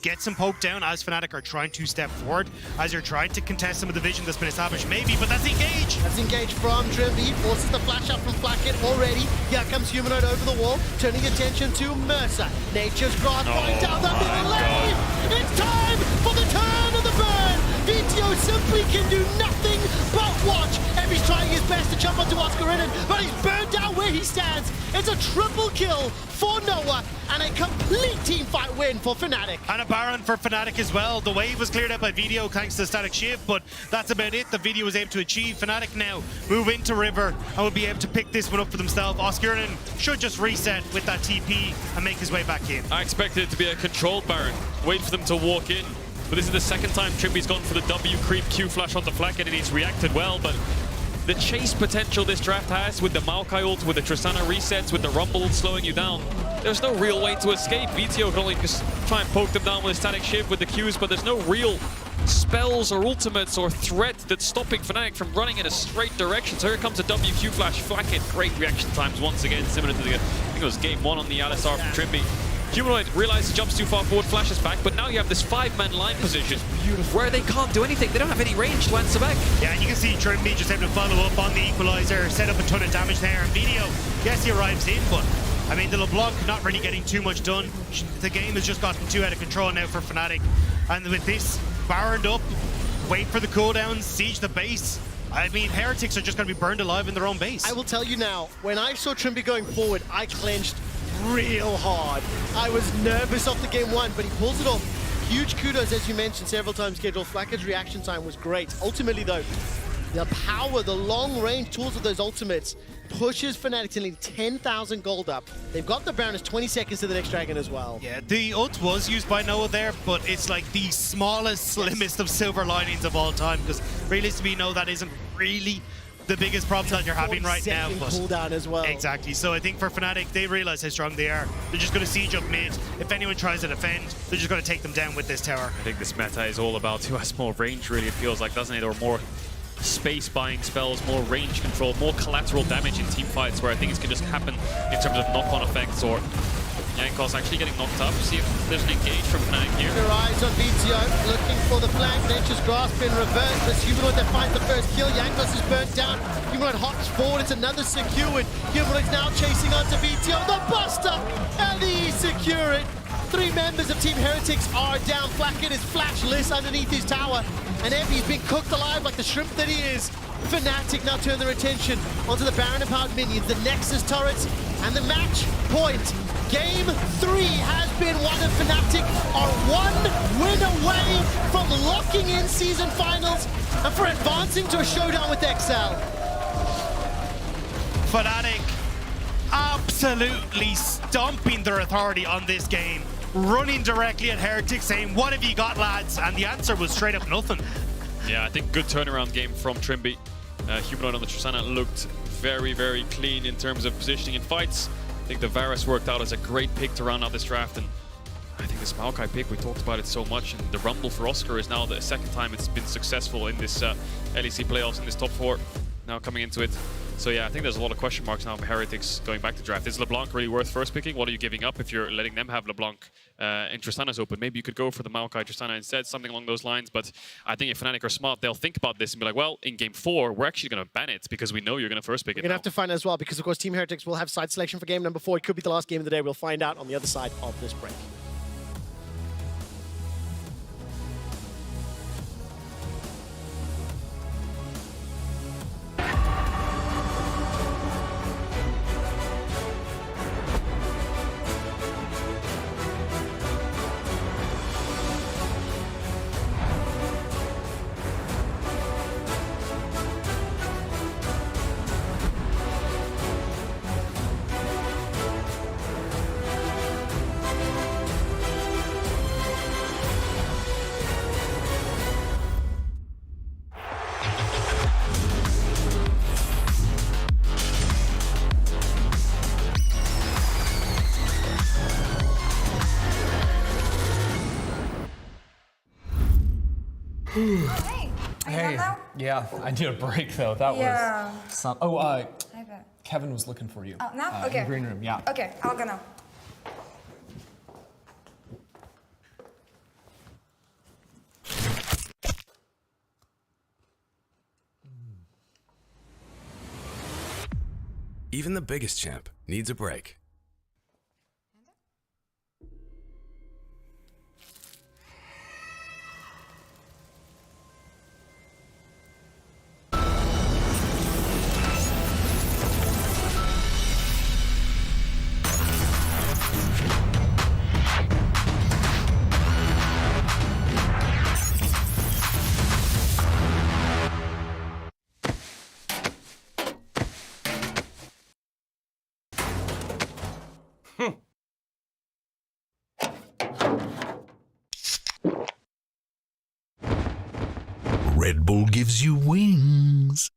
get some poke down as Fnatic are trying to step forward, as you're trying to contest some of the vision that's been established, maybe, but that's engage!
That's engage from Trimby, forces the flash out from Flacket already. Here comes Humanoid over the wall, turning attention to Mercer. Nature's Grasp going down the middle lane! It's time for the turn of the burn! VTO simply can do nothing but watch. He's trying his best to jump onto Oscar Ridden, but he's burned down where he stands. It's a triple kill for Noah, and a complete team fight win for Fnatic.
And a Baron for Fnatic as well. The wave was cleared out by Video thanks to the static shift, but that's about it. The Video was able to achieve. Fnatic now move into River and will be able to pick this one up for themselves. Oscar should just reset with that TP and make his way back in.
I expected it to be a controlled Baron. Wait for them to walk in. But this is the second time Trimby's gone for the W creep Q flash onto Flacket, and he's reacted well, but the chase potential this draft has with the Maokai ult, with the Tristana resets, with the Rumble slowing you down, there's no real way to escape. VTO can only just try and poke them down with a static shift with the Qs, but there's no real spells or ultimates or threat that's stopping Fnatic from running in a straight direction. So here comes a WQ flash. Flacket, great reaction times once again, similar to the, I think it was game 1 on the Alistar from Trimby. Humanoid realizes jumps too far forward, flashes back, but now you have this 5-man line position where they can't do anything. They don't have any range to answer back.
Yeah, and you can see Trimby just able to follow up on the Equalizer, set up a ton of damage there. And Video, yes, he arrives in, but I mean, the LeBlanc not really getting too much done. The game has just gotten too out of control now for Fnatic. And with this Baroned up, wait for the cooldowns, siege the base. I mean, Heretics are just going to be burned alive in their own base.
I will tell you now, when I saw Trimby going forward, I clenched real hard. I was nervous off the game one, but he pulls it off. Huge kudos, as you mentioned several times, Schedule. Flacker's reaction time was great. Ultimately, though, the power, the long-range tools of those ultimates pushes Fnatic to nearly 10,000 gold up. They've got the Baron as 20 seconds to the next dragon as well.
Yeah, the ult was used by Noah there, but it's like the smallest, slimmest of silver linings of all time, because realistically, we know that isn't really the biggest problem that you're having right now.
But cooldown as well.
Exactly. So I think for Fnatic, they realize how strong they are. They're just going to siege up mid. If anyone tries to defend, they're just going to take them down with this tower.
I think this meta is all about who has more range, really, it feels like, doesn't it? Or more space buying spells, more range control, more collateral damage in team fights, where I think it can just happen in terms of knock-on effects. Or Jankos actually getting knocked up. See if there's an engage from Fnatic here.
Their eyes on BTO, looking for the flank. Nature's Grasp in reverse. This Humanoid that finds the first kill. Jankos is burnt down. Humanoid hops forward. It's another secured. Humanoid's now chasing onto BTO. The Buster! LEC secure it. 3 members of Team Heretics are down. Flacket is flashless underneath his tower. And Evi's being cooked alive like the shrimp that he is. Fnatic now turn their attention onto the Baron-empowered minions, the Nexus turrets, and the match point. Game 3 has been won, and Fnatic are 1 win away from locking in season finals and for advancing to a showdown with XL.
Fnatic absolutely stomping their authority on this game, running directly at Heretics saying, "What have you got, lads?" And the answer was straight up nothing.
Yeah, I think good turnaround game from Trimby. Humanoid on the Tristana looked very, very clean in terms of positioning in fights. I think the Varus worked out as a great pick to round out this draft, and I think this Maokai pick, we talked about it so much, and the Rumble for Oscar is now the second time it's been successful in this LEC playoffs, in this top 4, now coming into it. So yeah, I think there's a lot of question marks now for Heretics going back to draft. Is LeBlanc really worth first picking? What are you giving up if you're letting them have LeBlanc and Tristana's open? Maybe you could go for the Maokai Tristana instead, something along those lines. But I think if Fnatic are smart, they'll think about this and be like, well, in game 4, we're actually going to ban it because we know you're going to first pick it.
We're going to have to find out as well, because of course Team Heretics will have side selection for game number 4. It could be the last game of the day. We'll find out on the other side of this break.
Hey, yeah, I need a break though. That was some. Oh, Kevin was looking for you.
Oh, now? Okay.
In the green room, yeah.
Okay, I'll go now.
Even the biggest champ needs a break.
Red Bull gives you wings.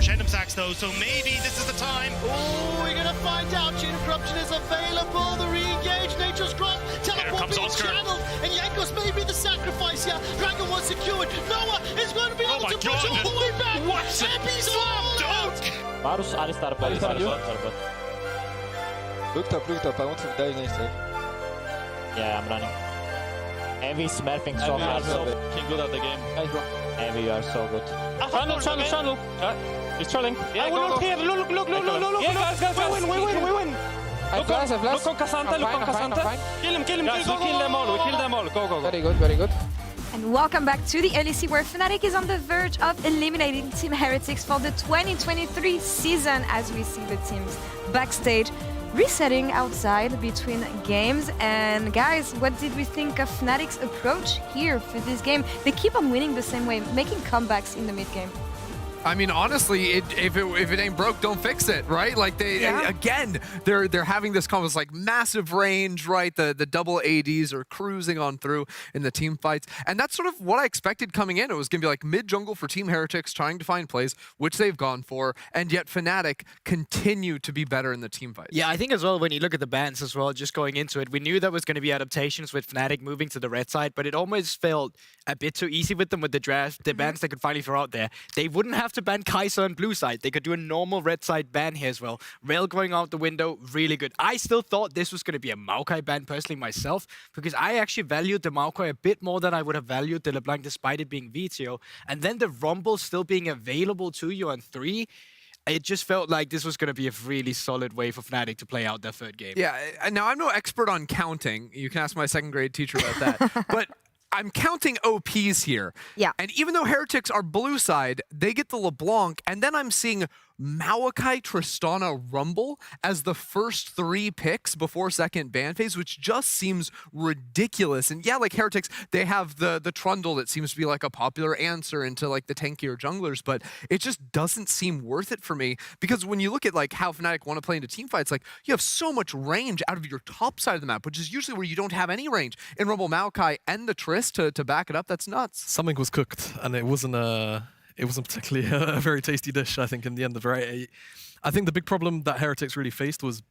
Crescendum sacks though, so maybe this is the time.
Oh, we're gonna find out. Chain Corruption is available. The re-engage, Nature's Crop, teleport being channeled, and Jankos may be the sacrifice here. Dragon was secured. Noah is going to be able to push all the way back.
What?
Epi's all out.
Varus, Alistar, Varus.
Look top, I want to die next time.
Yeah, I'm running. Envy smurfing so hard. So
fucking good at the game.
Nice, bro. Envy, you are so good.
Channel.
He's trolling.
Yeah, go.
Here. Look.
Yeah, guys.
We win.
I flash.
Look on Cassandra. Kill him. Guys, we kill them all. Go.
Very good.
And welcome back to the LEC, where Fnatic is on the verge of eliminating Team Heretics for the 2023 season, as we see the teams backstage resetting outside between games. And guys, what did we think of Fnatic's approach here for this game? They keep on winning the same way, making comebacks in the mid-game.
I mean, honestly, if it ain't broke, don't fix it, right? Like again, they're having this combo, like massive range, right? The double ADs are cruising on through in the team fights, and that's sort of what I expected coming in. It was gonna be like mid jungle for Team Heretics, trying to find plays, which they've gone for, and yet Fnatic continue to be better in the team fights.
Yeah, I think as well, when you look at the bans as well, just going into it, we knew there was going to be adaptations with Fnatic moving to the red side, but it almost felt a bit too easy with them with the draft, the bans they could finally throw out there. They wouldn't have to ban Kai'Sa on blue side. They could do a normal red side ban here as well. Rail going out the window, really good. I still thought this was going to be a Maokai ban personally myself, because I actually valued the Maokai a bit more than I would have valued the LeBlanc, despite it being VTO. And then the Rumble still being available to you on 3, it just felt like this was going to be a really solid way for Fnatic to play out their third game.
Yeah, now I'm no expert on counting. You can ask my second grade teacher about that. But I'm counting OPs here.
Yeah.
And even though Heretics are blue side, they get the LeBlanc, and then I'm seeing Maokai, Tristana, Rumble as the first 3 picks before second ban phase, which just seems ridiculous. And yeah, like Heretics, they have the Trundle that seems to be like a popular answer into like the tankier junglers, but it just doesn't seem worth it for me, because when you look at like how Fnatic want to play into team fights, like you have so much range out of your top side of the map, which is usually where you don't have any range. In Rumble, Maokai, and the Trist to back it up, that's nuts.
Something was cooked, and it wasn't particularly a very tasty dish, I think, in the end of the right. I think the big problem that Heretics really faced was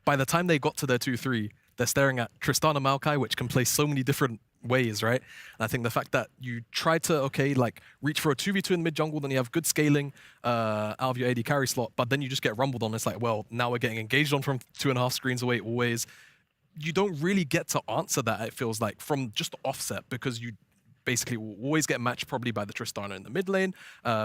by the time they got to their 2-3, they're staring at Tristana Maokai, which can play so many different ways, right? And I think the fact that you try to, reach for a 2v2 in mid-jungle, then you have good scaling out of your AD carry slot, but then you just get rumbled on. It's like, well, now we're getting engaged on from 2.5 screens away always. You don't really get to answer that, it feels like, from just the offset, because you basically will always get matched probably by the Tristana in the mid lane.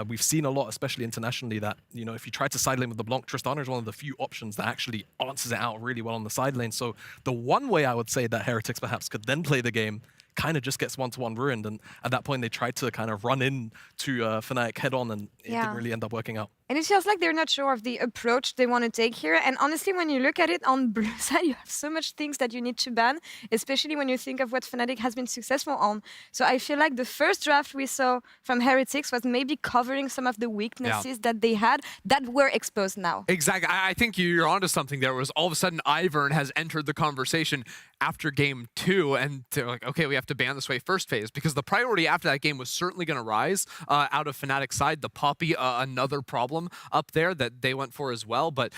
We've seen a lot, especially internationally, that, you know, if you try to side lane with the Blanc, Tristana is one of the few options that actually answers it out really well on the side lane. So the one way I would say that Heretics perhaps could then play the game kind of just gets one-to-one ruined, and at that point they tried to kind of run in to Fnatic head-on, and it didn't really end up working out.
And it feels like they're not sure of the approach they want to take here. And honestly, when you look at it on blue side, you have so much things that you need to ban, especially when you think of what Fnatic has been successful on. So I feel like the first draft we saw from Heretics was maybe covering some of the weaknesses that they had that were exposed now.
Exactly. I think you're onto something there. Was all of a sudden Ivern has entered the conversation after game 2, and they're like, okay, we have to ban this way first phase, because the priority after that game was certainly going to rise out of Fnatic's side. The Poppy, another problem up there that they went for as well, but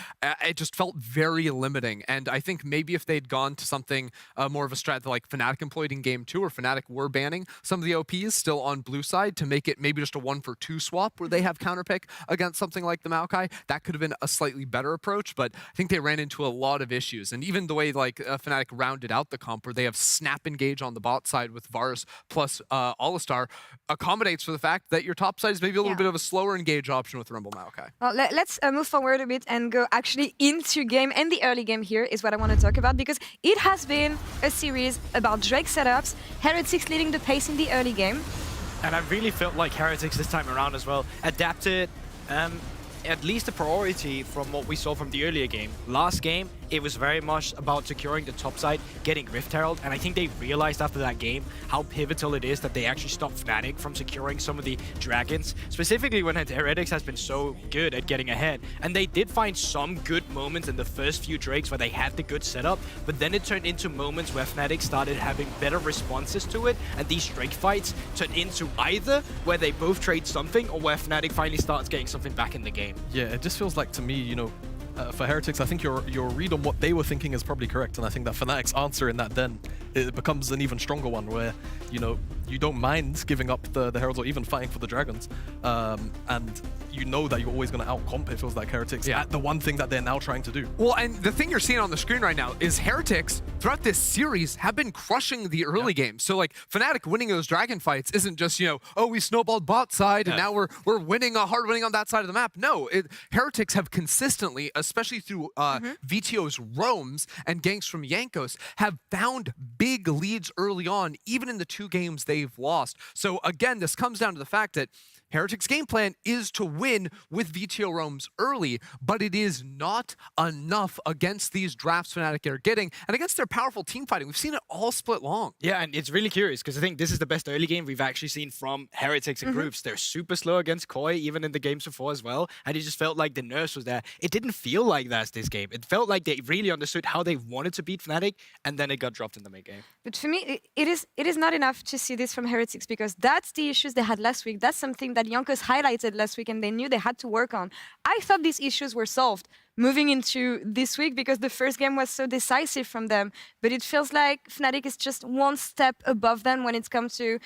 it just felt very limiting. And I think maybe if they'd gone to something more of a strat that like Fnatic employed in game 2, or Fnatic were banning some of the OPs still on blue side to make it maybe just a 1-for-2 swap where they have counterpick against something like the Maokai, that could have been a slightly better approach. But I think they ran into a lot of issues. And even the way like Fnatic rounded out the comp, where they have snap engage on the bot side with Varus plus Alistar, accommodates for the fact that your top side is maybe a little bit of a slower engage option with Rumble Maokai.
Well, let's move forward a bit and go actually into game, and the early game here is what I want to talk about, because it has been a series about Drake setups, Heretics leading the pace in the early game.
And I really felt like Heretics this time around as well adapted at least a priority from what we saw from the earlier game. Last game, it was very much about securing the top side, getting Rift Herald, and I think they realized after that game how pivotal it is that they actually stopped Fnatic from securing some of the dragons, specifically when Heretics has been so good at getting ahead. And they did find some good moments in the first few Drakes where they had the good setup, but then it turned into moments where Fnatic started having better responses to it, and these Drake fights turned into either where they both trade something, or where Fnatic finally starts getting something back in the game.
Yeah, it just feels like to me, you know, for Heretics, I think your read on what they were thinking is probably correct, and I think that Fnatic's answer in that then, it becomes an even stronger one, where, you know, you don't mind giving up the Heralds or even fighting for the Dragons, and you know that you're always going to out-comp, it feels like, Heretics at the one thing that they're now trying to do.
Well, and the thing you're seeing on the screen right now is Heretics, throughout this series, have been crushing the early games. So, like, Fnatic winning those Dragon fights isn't just, you know, oh, we snowballed bot side, and now we're winning, hard winning on that side of the map. No, Heretics have consistently, especially through VTO's roams and ganks from Yankos, have found big leads early on, even in the 2 games they've lost. So again, this comes down to the fact that Heretics' game plan is to win with VTO roams early, but it is not enough against these drafts Fnatic are getting, and against their powerful team fighting. We've seen it all split long.
Yeah, and it's really curious, because I think this is the best early game we've actually seen from Heretics in groups. They're super slow against Koi, even in the games before as well, and it just felt like the nerves was there. It didn't feel like that this game. It felt like they really understood how they wanted to beat Fnatic, and then it got dropped in the mid game.
But for me, it is not enough to see this from Heretics, because that's the issues they had last week. That's something that Yonkers highlighted last week, and they knew they had to work on. I thought these issues were solved moving into this week, because the first game was so decisive from them. But it feels like Fnatic is just one step above them when it comes to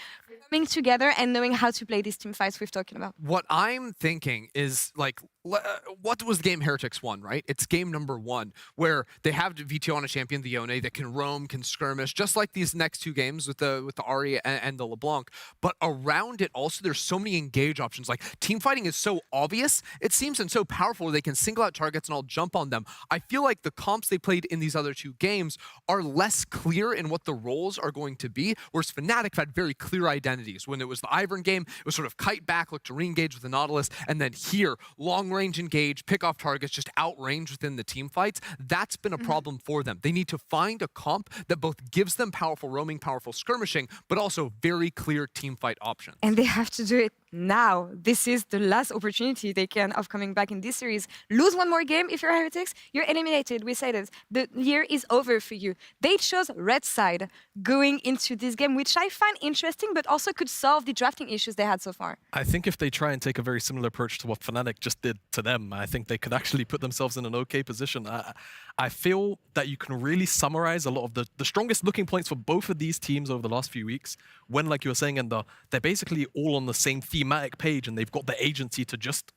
coming together and knowing how to play these team fights we've talking about.
What I'm thinking is, like, what was the game Heretics won, right? It's game number 1, where they have VTO on a champion, the Yone, that can roam, can skirmish, just like these next 2 games with the Ahri and the LeBlanc. But around it also, there's so many engage options. Like, team fighting is so obvious, it seems, and so powerful, they can single out targets and all jump on them. I feel like the comps they played in these other 2 games are less clear in what the roles are going to be, whereas Fnatic had very clear identities. When it was the Ivern game, it was sort of kite back, look to re-engage with the Nautilus, and then here, long
range engage, pick off targets, just outrange within the team fights. That's been a problem for them. They need to find a comp that both gives them powerful roaming, powerful skirmishing, but also very clear team fight options.
And they have to do it now. This is the last opportunity they can of coming back in this series. Lose one more game if you're Heretics, you're eliminated. We say this. The year is over for you. They chose red side going into this game, which I find interesting, but also could solve the drafting issues they had so far.
I think if they try and take a very similar approach to what Fnatic just did to them, I think they could actually put themselves in an okay position. I feel that you can really summarize a lot of the strongest looking points for both of these teams over the last few weeks when, like you were saying, and they're basically all on the same thematic page and they've got the agency to just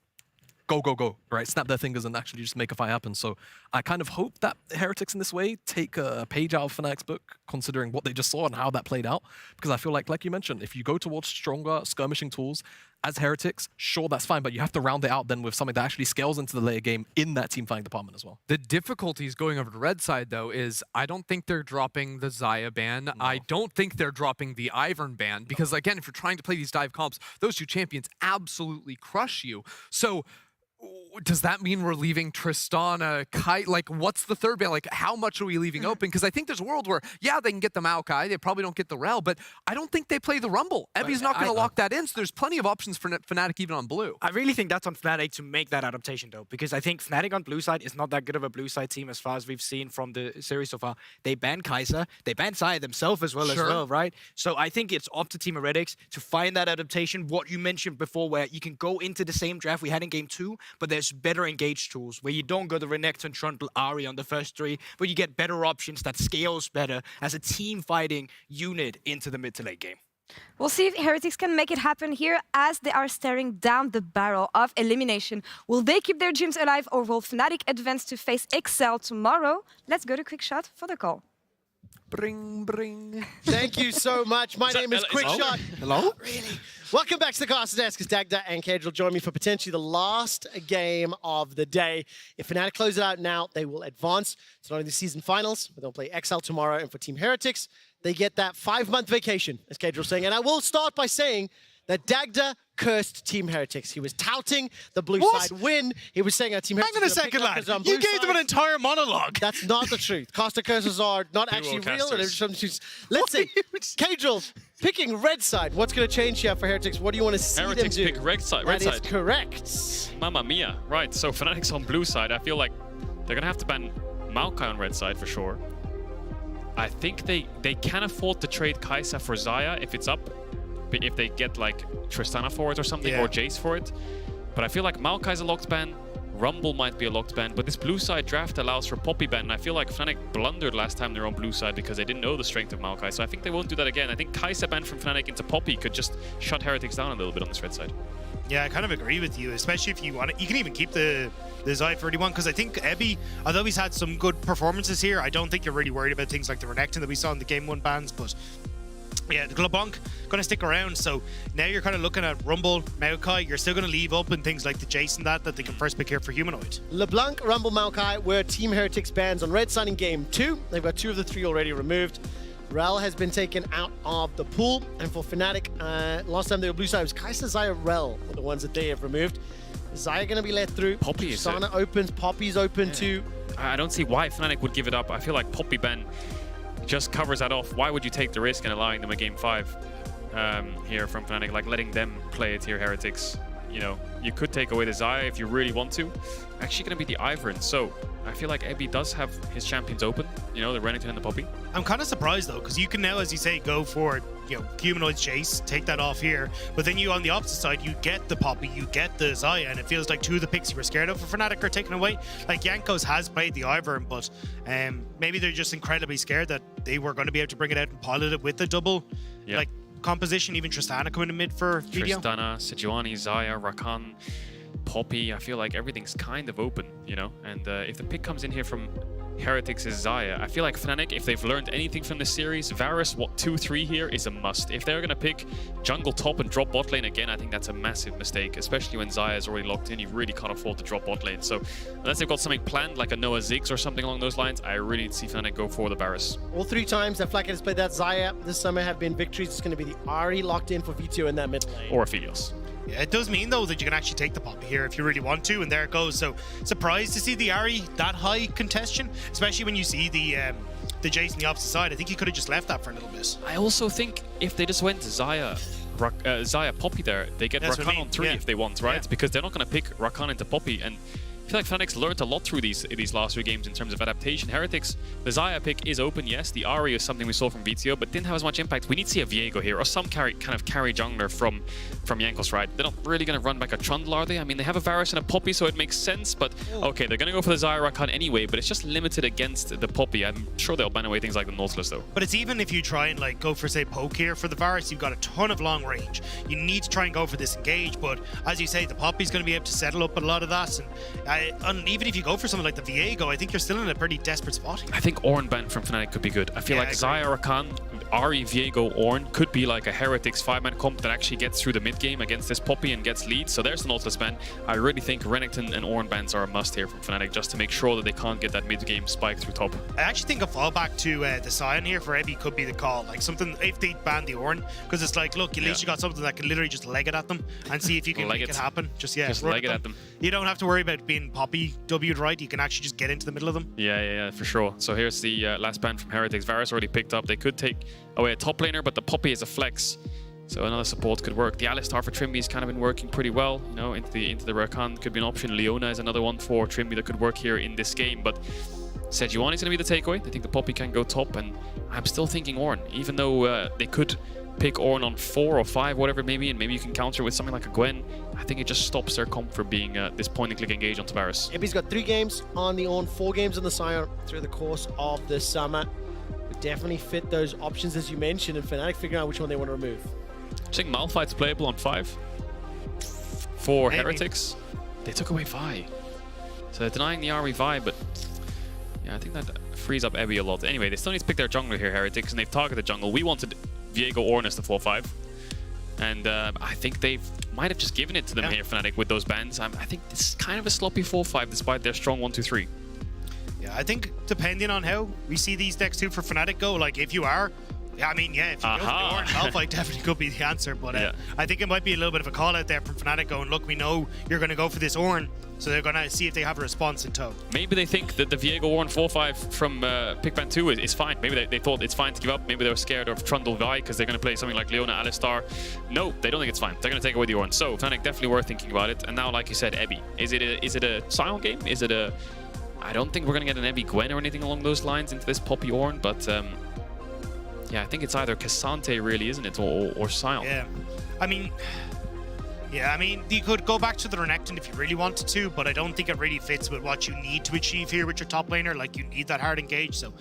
go, right? Snap their fingers and actually just make a fight happen. So I kind of hope that Heretics in this way take a page out of Fnatic's book, considering what they just saw and how that played out. Because I feel like you mentioned, if you go towards stronger skirmishing tools as Heretics, sure, that's fine, but you have to round it out then with something that actually scales into the later game in that team fighting department as well.
The difficulties going over to red side, though, is I don't think they're dropping the Xayah ban. No. I don't think they're dropping the Ivern ban, because, again, if you're trying to play these dive comps, those two champions absolutely crush you. So does that mean we're leaving Tristana, Kite? Like, what's the third ban? Like, how much are we leaving open? Because I think there's a world where, yeah, they can get the Maokai, they probably don't get the Rel, but I don't think they play the Rumble. Ebby's not going to lock that in, so there's plenty of options for Fnatic even on blue.
I really think that's on Fnatic to make that adaptation, though, because I think Fnatic on blue side is not that good of a blue side team as far as we've seen from the series so far. They banned Kai'Sa, they banned Xayah themselves as well, right? So I think it's up to Team Heretics to find that adaptation, what you mentioned before, where you can go into the same draft we had in Game 2, but there's better engage tools where you don't go the Renekton, Trundle, Ahri on the first three, but you get better options that scales better as a team fighting unit into the mid to late game.
We'll see if Heretics can make it happen here as they are staring down the barrel of elimination. Will they keep their dreams alive or will Fnatic advance to face Excel tomorrow? Let's go to Quick Shot for the call.
Bring.
Thank you so much. My name is Quick Shot.
Hello?
Really? Welcome back to the Caster Desk. It's Dagda and Cage will join me for potentially the last game of the day. If Fnatic close it out now, they will advance to not only the season finals, but they'll play XL tomorrow. And for Team Heretics, they get that 5-month vacation, as Cage was saying. And I will start by saying that Dagda cursed Team Heretics. He was touting the blue side win. He was saying our Team Heretics...
Hang on a second, lad. You gave them an entire monologue.
That's not the truth. Caster curses are not actually real. And let's see. Cajal, picking red side. What's going to change here for Heretics? What do you want to see
Heretics
them do?
pick red side.
That is correct.
Mamma mia. Right, so Fnatic's on blue side. I feel like they're going to have to ban Maokai on red side for sure. I think they can afford to trade Kai'Sa for Xayah if it's up. If they get like Tristana for it or something, or Jace for it. But I feel like Maokai's a locked ban, Rumble might be a locked ban, but this blue side draft allows for Poppy ban, and I feel like Fnatic blundered last time they were on blue side because they didn't know the strength of Maokai, so I think they won't do that again. I think Kai'Sa ban from Fnatic into Poppy could just shut Heretics down a little bit on this red side.
Yeah, I kind of agree with you, especially if you want it. You can even keep the Xayah 31, because I think Ebby, although he's had some good performances here, I don't think you're really worried about things like the Renekton that we saw in the Game 1 bans, but yeah, the LeBlanc going to stick around, so now you're kind of looking at Rumble, Maokai. You're still going to leave open things like the Jason that they can first pick here for Humanoid.
LeBlanc, Rumble, Maokai were Team Heretics bans on red side in Game 2. They've got 2 of the 3 already removed. Rel has been taken out of the pool, and for Fnatic, last time they were blue side, it was Kai'Sa, Xayah, Rel were the ones that they have removed. Xayah going to be let through.
Poppy is
Sana opens, Poppy's open too.
I don't see why Fnatic would give it up. I feel like Poppy ban just covers that off. Why would you take the risk in allowing them a Game 5 here from Fnatic, like letting them play it here, Heretics? You know, you could take away the Xayah if you really want to. Actually going to be the Ivern, so I feel like Ebby does have his champions open, you know, the Renekton and the Poppy.
I'm kind of surprised though, because you can now, as you say, go for, you know, Humanoid Chase, take that off here, but then you on the opposite side, you get the Poppy, you get the Xayah, and it feels like 2 of the picks you were scared of for Fnatic are taken away. Like Jankos has played the Ivern, but maybe they're just incredibly scared that they were going to be able to bring it out and pilot it with the double, like composition. Even Tristana coming in mid for video.
Tristana, Sejuani, Xayah, Rakan, Poppy. I feel like everything's kind of open, you know, and if the pick comes in here from Heretics is Xayah, I feel like Fnatic, if they've learned anything from this series, Varus, 2-3 here is a must. If they're going to pick jungle top and drop bot lane again, I think that's a massive mistake, especially when Xayah is already locked in. You really can't afford to drop bot lane. So unless they've got something planned, like a Noah Ziggs or something along those lines, I really see Fnatic go for the Varus.
All 3 times that Fnatic has played that Xayah this summer have been victories. It's going to be the Ahri locked in for Vito in that mid lane.
Or Aphelios.
Yeah, it does mean though that you can actually take the Poppy here if you really want to, and there it goes. So surprised to see the Ahri that high contestation, especially when you see the Jace on the opposite side. I think he could have just left that for a little bit.
I also think if they just went Xayah Poppy there, they get Rakan on 3 if they want, right? Because they're not going to pick Rakan into Poppy, and I feel like Fnatic's learned a lot through these last 3 games in terms of adaptation. Heretics, the Xayah pick is open, yes. The Ahri is something we saw from VTO, but didn't have as much impact. We need to see a Viego here, or some kind of carry jungler from Jankos, right? They're not really going to run back a Trundle, are they? I mean, they have a Varus and a Poppy, so it makes sense, but okay, they're going to go for the Xayah Rakan anyway, but it's just limited against the Poppy. I'm sure they'll ban away things like the Nautilus, though.
But it's even if you try and like go for, say, poke here for the Varus, you've got a ton of long range. You need to try and go for this engage, but as you say, the Poppy's going to be able to settle up a lot of that, and even if you go for something like the Viego, I think you're still in a pretty desperate spot.
I think Ornn ban from Fnatic could be good. I feel like Xayah Rakan, Ahri, Viego, Ornn could be like a Heretics 5-man comp that actually gets through the mid game against this Poppy and gets leads. So there's the Nautilus ban. I really think Renekton and Ornn bans are a must here from Fnatic, just to make sure that they can't get that mid game spike through top.
I actually think a fallback to the Sion here for Ebi could be the call. Like something, if they ban the Ornn, because it's like, look, at least you got something that can literally just leg it at them and see if you can make it happen. Just
leg it at them.
You don't have to worry about being Poppy W'd right. You can actually just get into the middle of them.
Yeah, for sure. So here's the last ban from Heretics. Varus already picked up. They could take away a top laner, but the Poppy is a flex. So another support could work. The Alistar for Trimby has kind of been working pretty well. You know, into the Rakan could be an option. Leona is another one for Trimby that could work here in this game. But Sejuani is going to be the takeaway. I think the Poppy can go top, and I'm still thinking Ornn. Even though they could pick Ornn on 4 or 5, whatever maybe, and maybe you can counter with something like a Gwen. I think it just stops their comp from being this point-and-click engage on Tavares.
Ebi's got 3 games on the Ornn, 4 games on the Sion through the course of the summer. Would definitely fit those options as you mentioned, and Fnatic figuring out which one they want to remove.
I think Malphite's playable on 5 for Heretics. They took away Vi. So they're denying the Ahri Vi, but yeah, I think that frees up Ebi a lot. Anyway, they still need to pick their jungler here, Heretics, and they've targeted jungle. We wanted Viego Ornn as the 4-5. And I think they might have just given it to them here, Fnatic, with those bans. I think this is kind of a sloppy 4-5 despite their strong 1-2-3.
Yeah, I think depending on how we see these next 2 for Fnatic go, like if you are, I mean, yeah, if you go for the Ornn, Malphite definitely could be the answer. But I think it might be a little bit of a call out there from Fnatic going, look, we know you're going to go for this Ornn, so they're going to see if they have a response in tow.
Maybe they think that the Viego Ornn 4-5 from pick ban 2 is fine. Maybe they thought it's fine to give up. Maybe they were scared of Trundle Vi because they're going to play something like Leona, Alistar. No, they don't think it's fine. They're going to take away the Ornn. So Fnatic definitely worth thinking about it. And now, like you said, Ebi. Is it a Sion game? Is it a... I don't think we're going to get an Ebi Gwen or anything along those lines into this Poppy Ornn, but yeah, I think it's either Cassante really, isn't it, or Sion.
Yeah, I mean, you could go back to the Renekton if you really wanted to, but I don't think it really fits with what you need to achieve here with your top laner. Like, you need that hard engage, so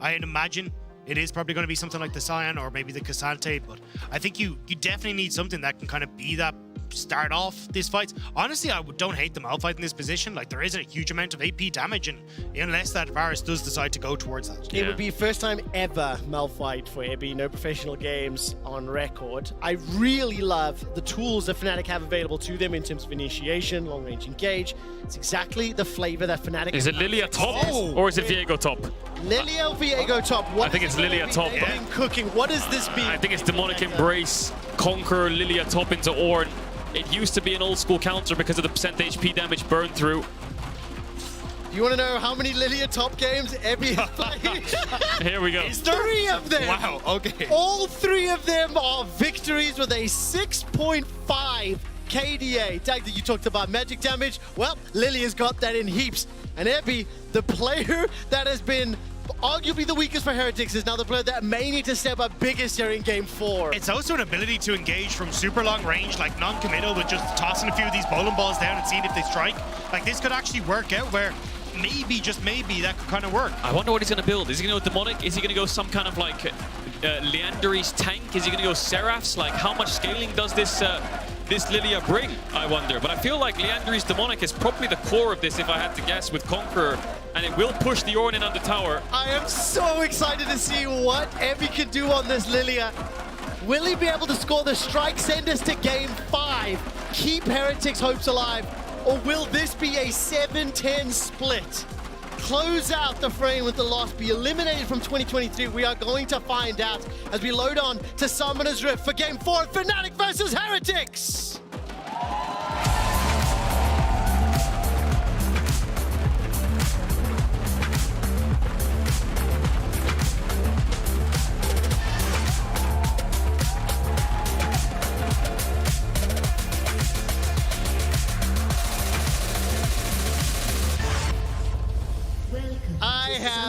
I'd imagine it is probably going to be something like the Sion or maybe the Cassante, but I think you definitely need something that can kind of be that start off this fight. Honestly, I don't hate the Malphite in this position. Like, there isn't a huge amount of AP damage, and unless that Varus does decide to go towards that.
It would be first time ever Malphite for Ebi, no professional games on record. I really love the tools that Fnatic have available to them in terms of initiation, long-range engage. It's exactly the flavor that Fnatic...
Is it Lilia top or is it Viego top?
Lilia Viego top.
I think it's Lilia top.
Cooking. What does this be?
I think it's Demonic Embrace, Conquer, Lilia top into Ornn. It used to be an old school counter because of the % HP damage burned through.
You want to know how many Lilia top games Ebi has played?
Here we go.
It's 3 of them.
Wow, okay.
All 3 of them are victories with a 6.5 KDA. Tag that you talked about magic damage. Well, Lilia's got that in heaps. And Ebi, the player that has been arguably the weakest for Heretics, is now the player that may need to step up biggest here in Game 4.
It's also an ability to engage from super long range, like non-committal, with just tossing a few of these bowling balls down and seeing if they strike. Like, this could actually work out where maybe, just maybe, that could kind of work.
I wonder what he's going to build. Is he going to go Demonic? Is he going to go some kind of like Leandry's tank? Is he going to go Seraphs? Like, how much scaling does this Lilia bring, I wonder? But I feel like Leandry's Demonic is probably the core of this, if I had to guess, with Conqueror, and it will push the Ornn in on the tower.
I am so excited to see what Ebi can do on this Lilia. Will he be able to score the strike, send us to Game 5, keep Heretics' hopes alive, or will this be a 7-10 split? Close out the frame with the loss, be eliminated from 2023. We are going to find out as we load on to Summoner's Rift for Game 4 of Fnatic versus Heretics.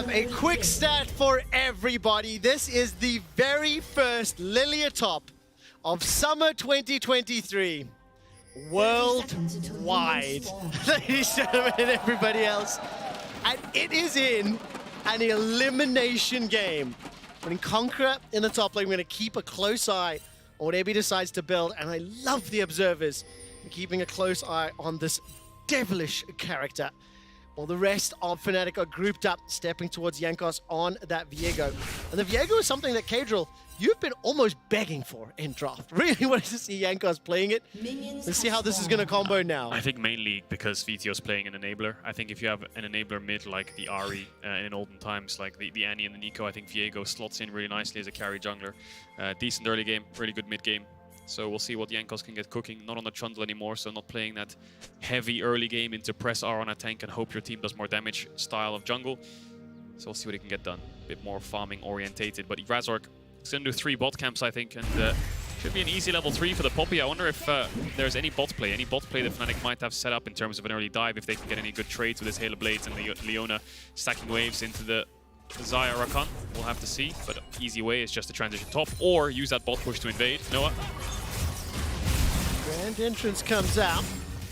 A quick stat for everybody. This is the very first Lilia top of summer 2023. Worldwide. Ladies and gentlemen and everybody else. And it is in an elimination game. Putting Conqueror in the top lane, we're going to keep a close eye on what Ebi decides to build. And I love the observers keeping a close eye on this devilish character. While the rest of Fnatic are grouped up, stepping towards Jankos on that Viego. And the Viego is something that, Kadriel, you've been almost begging for in draft. Really wanted to see Jankos playing it. Let's see how this is going to combo now.
I think mainly because VTO's playing an enabler. I think if you have an enabler mid like the Ahri in olden times, like the Annie and the Nico, I think Viego slots in really nicely as a carry jungler. Decent early game, really good mid game. So we'll see what Jankos can get cooking. Not on the Trundle anymore, so not playing that heavy early game into press R on a tank and hope your team does more damage style of jungle. So we'll see what he can get done. A bit more farming orientated. But Razork is going to do 3 bot camps, I think, and should be an easy level 3 for the Poppy. I wonder if there's any bot play that Fnatic might have set up in terms of an early dive, if they can get any good trades with his Halo Blades and Leona stacking waves into the Xayah Rakan. We'll have to see, but easy way is just to transition top or use that bot push to invade. Noah.
Grand entrance comes out.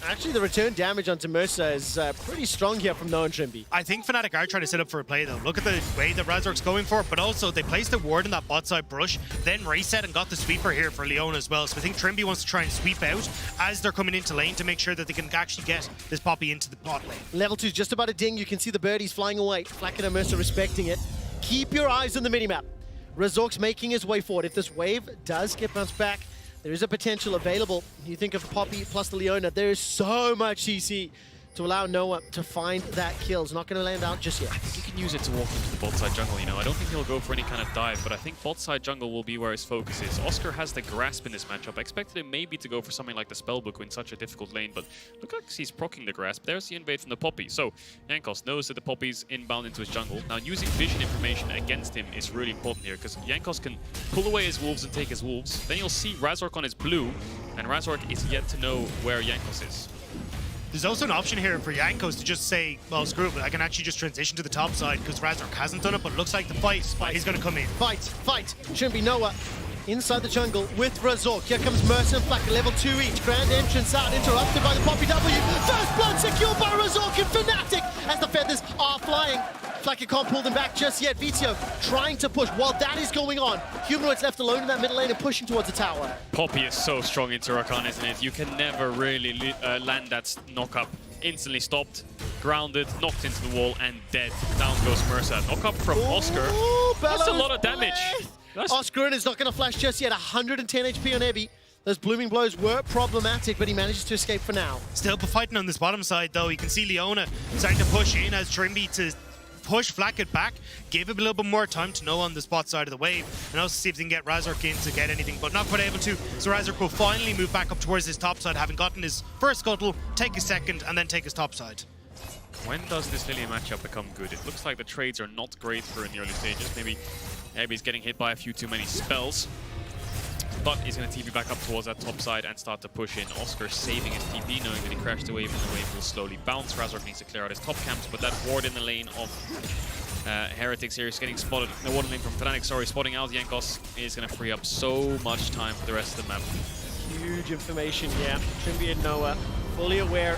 Actually, the return damage onto Mercer is pretty strong here from Noah and Trimby.
I think Fnatic are trying to set up for a play, though. Look at the way that Razork's going for it, but also they placed the ward in that bot side brush, then reset and got the sweeper here for Leona as well. So I think Trimby wants to try and sweep out as they're coming into lane to make sure that they can actually get this Poppy into the bot lane.
Level 2 is just about a ding. You can see the birdies flying away. Flacken and Mercer respecting it. Keep your eyes on the minimap. Razork's making his way forward. If this wave does get bounced back, there is a potential available. You think of Poppy plus the Leona, there is so much CC to allow Noah to find that kill. It's not going to land out just yet.
I think you can use it to walk into the bot side jungle, you know. I don't think he'll go for any kind of dive, but I think bot side jungle will be where his focus is. Oscar has the grasp in this matchup. I expected him maybe to go for something like the Spellbook in such a difficult lane, but look like he's proccing the grasp. There's the invade from the Poppy. So Jankos knows that the Poppy's inbound into his jungle. Now using vision information against him is really important here, because Jankos can pull away his wolves and take his wolves. Then you'll see Razork on his blue, and Razork is yet to know where Jankos is.
There's also an option here for Jankos to just say, well, screw it, I can actually just transition to the top side because Razork hasn't done it, but it looks like the fight is going to come in.
Fight! Trimby Noah inside the jungle with Razork. Here comes Mercer and Flack, level 2 each. Grand entrance out, interrupted by the Poppy W. First blood secured by Razork and Fnatic as the feathers are flying. Flacker can't pull them back just yet. VTO trying to push. While that is going on, Humanoid's left alone in that middle lane and pushing towards the tower.
Poppy is so strong into Rakan, isn't it? You can never really land that knock-up. Instantly stopped, grounded, knocked into the wall, and dead. Down goes Mercer. Knock-up from Oscar. That's a lot of damage.
Oscar is not going to flash just yet. 110 HP on Ebi. Those blooming blows were problematic, but he manages to escape for now.
Still fighting on this bottom side, though. You can see Leona starting to push in as Trimby to push Flacket back, give him a little bit more time to know on the spot side of the wave, and also see if they can get Razork in to get anything, but not quite able to. So Razork will finally move back up towards his top side, having gotten his first scuttle, take his second, and then take his top side.
When does this Lilia matchup become good? It looks like the trades are not great for in the early stages. Maybe he's getting hit by a few too many spells. But he's going to TP back up towards that top side and start to push in. Oscar saving his TP, knowing that he crashed the wave and the wave will slowly bounce. Razork needs to clear out his top camps, but that ward in the lane of Heretics here is getting spotted. The ward in the lane from Fnatic, sorry, spotting out Jankos is going to free up so much time for the rest of the map.
Huge information here. Trimby and Noah fully aware.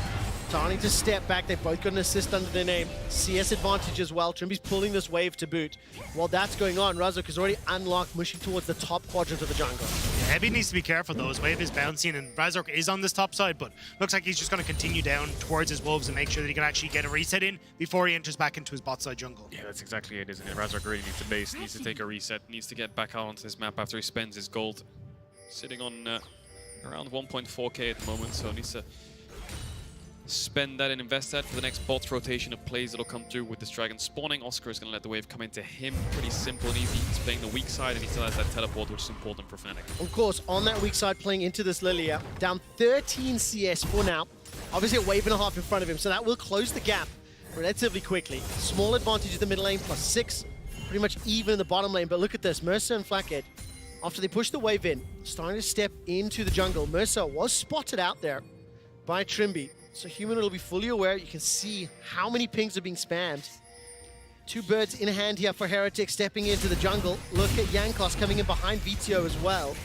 Starting to step back. They've both got an assist under their name. CS advantage as well. Trimby's pulling this wave to boot. While that's going on, Razork has already unlocked, mushing towards the top quadrant of the jungle.
Yeah, Ebi needs to be careful though. His wave is bouncing and Razork is on this top side, but looks like he's just going to continue down towards his wolves and make sure that he can actually get a reset in before he enters back into his bot side jungle.
Yeah, that's exactly it, isn't it? Razork really needs to base, needs to take a reset, needs to get back out onto this map after he spends his gold. Sitting on around 1.4k at the moment, so needs to spend that and invest that for the next bot rotation of plays that'll come through with this dragon spawning. Oscar is going to let the wave come into him. Pretty simple and easy. He's playing the weak side and he still has that teleport, which is important for Fnatic.
Of course, on that weak side, playing into this Lilia, down 13 CS for now. Obviously a wave and a half in front of him, so that will close the gap relatively quickly. Small advantage in the middle lane, +6. Pretty much even in the bottom lane, but look at this. Mercer and Flackhead, after they push the wave in, starting to step into the jungle. Mercer was spotted out there by Trimby. So Human will be fully aware. You can see how many pings are being spammed.
Two birds in hand here for Heretic stepping into the jungle. Look at Jankos coming in behind Vito as well.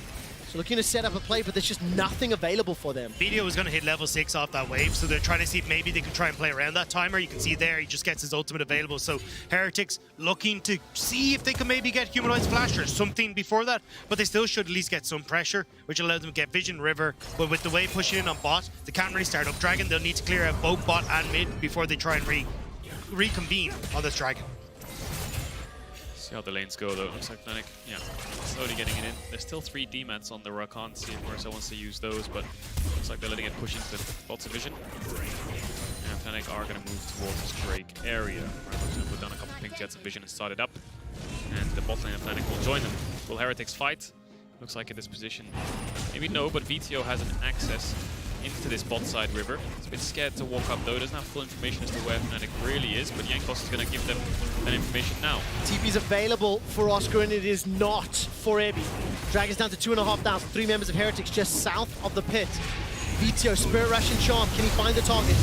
So looking to set up a play, but there's just nothing available for them.
Video is going to hit level 6 off that wave, so they're trying to see if maybe they can try and play around that timer. You can see there, he just gets his ultimate available. So Heretics looking to see if they can maybe get Humanoid's Flash or something before that, but they still should at least get some pressure, which allows them to get Vision River. But with the wave pushing in on bot, they can't really start up Dragon. They'll need to clear out both bot and mid before they try and reconvene on this Dragon.
See how the lanes go though. Looks like Fnatic, yeah, slowly getting it in. There's still 3 D-mats on the Rakan. See if Mercer wants to use those, but looks like they're letting it push into bot's vision. And Fnatic are going to move towards this Drake area. Mercer's going to put down a couple ping jets of vision and start it up. And the bot lane of Fnatic will join them. Will Heretics fight? Looks like in this position, maybe no, but VTO has an access into this bot side river. It's a bit scared to walk up though, doesn't have full information as to where Fnatic really is, but Jankos is going to give them that information now.
TP's available for Oscar and it is not for Ebi. Dragon's down to 2,500, 3 members of Heretics just south of the pit. VTO, Spirit Rush and Charm, can he find the target?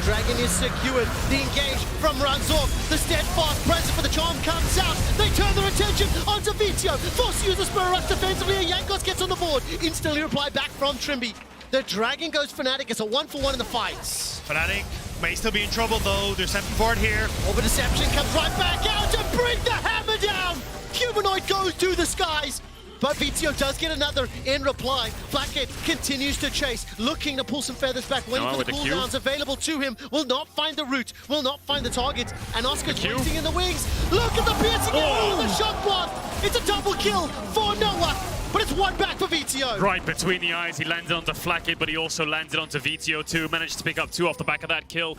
Dragon is secured, the engage from Ranzor, the steadfast presence for the Charm comes out, they turn their attention onto VTO, force to use the Spirit Rush defensively and Jankos gets on the board, instantly reply back from Trimby. The Dragon goes Fnatic. It's a 1-for-1 in the fights.
Fnatic may still be in trouble though. They're stepping forward here.
Over Deception comes right back out to bring the hammer down. Humanoid goes to the skies. But VTO does get another in reply. Blackhead continues to chase, looking to pull some feathers back, waiting for the cooldowns available to him. Will not find the route, will not find the target. And Oscar's waiting in the wings. Look at the piercing arrow, the shot block. It's a double kill for Noah. But it's one back for VTO.
Right between the eyes, he landed onto Flackit, but he also landed onto VTO too. Managed to pick up 2 off the back of that kill.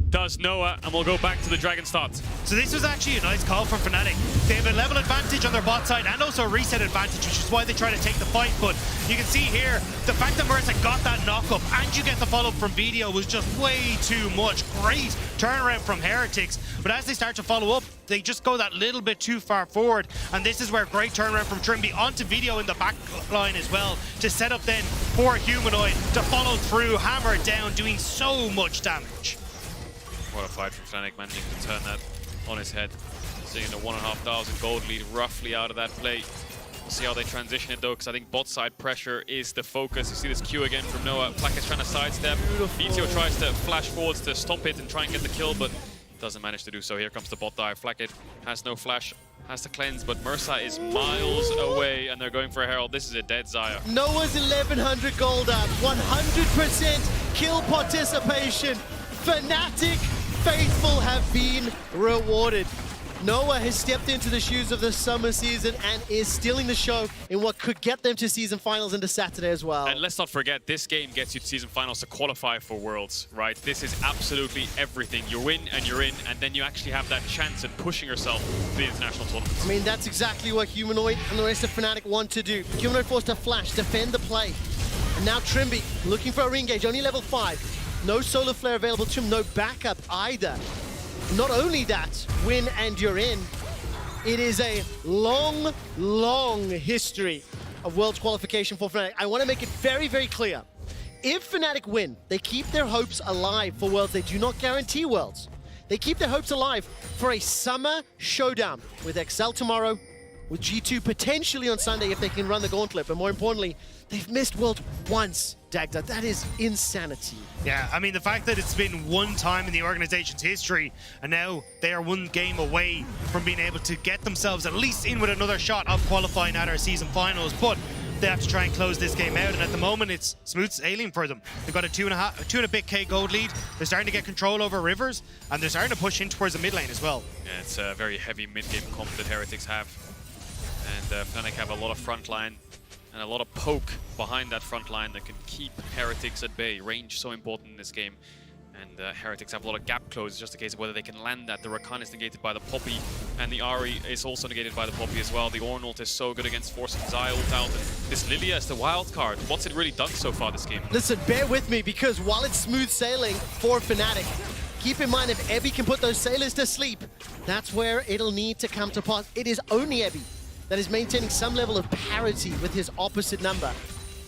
Does Noah, and we'll go back to the Dragon start.
So this was actually a nice call from Fnatic. They have a level advantage on their bot side and also a reset advantage, which is why they try to take the fight. But you can see here, the fact that Mercer got that knock-up and you get the follow-up from VTO was just way too much. Great turnaround from Heretics. But as they start to follow up, they just go that little bit too far forward. And this is where great turnaround from Trimby onto VTO in the back line as well to set up then for Humanoid to follow through, hammer it down, doing so much damage.
What a fight from Fnatic, managing to turn that on his head. Seeing a 1,500 gold lead roughly out of that play. We'll see how they transition it though, because I think bot side pressure is the focus. You see this Q again from Noah. Flack is trying to sidestep. VTO tries to flash forwards to stop it and try and get the kill, but doesn't manage to do so. Here comes the bot dive. Flackit has no flash, has to cleanse, but Mercer is miles away and they're going for a Herald. This is a dead Xayah.
Noah's 1,100 gold up, 100% kill participation. Fnatic faithful have been rewarded. Noah has stepped into the shoes of the summer season and is stealing the show in what could get them to season finals into Saturday as well.
And let's not forget, this game gets you to season finals to qualify for Worlds, right? This is absolutely everything. You win and you're in, and then you actually have that chance at pushing yourself to the international tournament.
I mean, that's exactly what Humanoid and the rest of Fnatic want to do. Humanoid forced to flash, defend the play. And now Trimby looking for a re-engage, only level 5. No solar flare available to him, no backup either. Not only that, win and you're in. It is a long, long history of Worlds qualification for Fnatic. I want to make it very, very clear. If Fnatic win, they keep their hopes alive for Worlds. They do not guarantee Worlds. They keep their hopes alive for a summer showdown with Excel tomorrow, with G2 potentially on Sunday if they can run the gauntlet. But more importantly, they've missed World once, Dagda. That is insanity.
Yeah, I mean, the fact that it's been one time in the organization's history, and now they are one game away from being able to get themselves at least in with another shot of qualifying at our season finals. But they have to try and close this game out, and at the moment it's smooth sailing for them. They've got a 2.5K gold lead. They're starting to get control over Rivers, and they're starting to push in towards the mid lane as well.
Yeah, it's a very heavy mid-game comp that Heretics have. And Fnatic have a lot of frontline and a lot of poke behind that front line that can keep Heretics at bay. Range so important in this game. And Heretics have a lot of gap close. It's just a case of whether they can land that. The Rakan is negated by the Poppy, and the Ahri is also negated by the Poppy as well. The Ornult is so good against forcing Xayah ult out. And this Lilia is the wild card. What's it really done so far this game?
Listen, bear with me, because while it's smooth sailing for Fnatic, keep in mind if Ebi can put those sailors to sleep, that's where it'll need to come to pass. It is only Ebi that is maintaining some level of parity with his opposite number.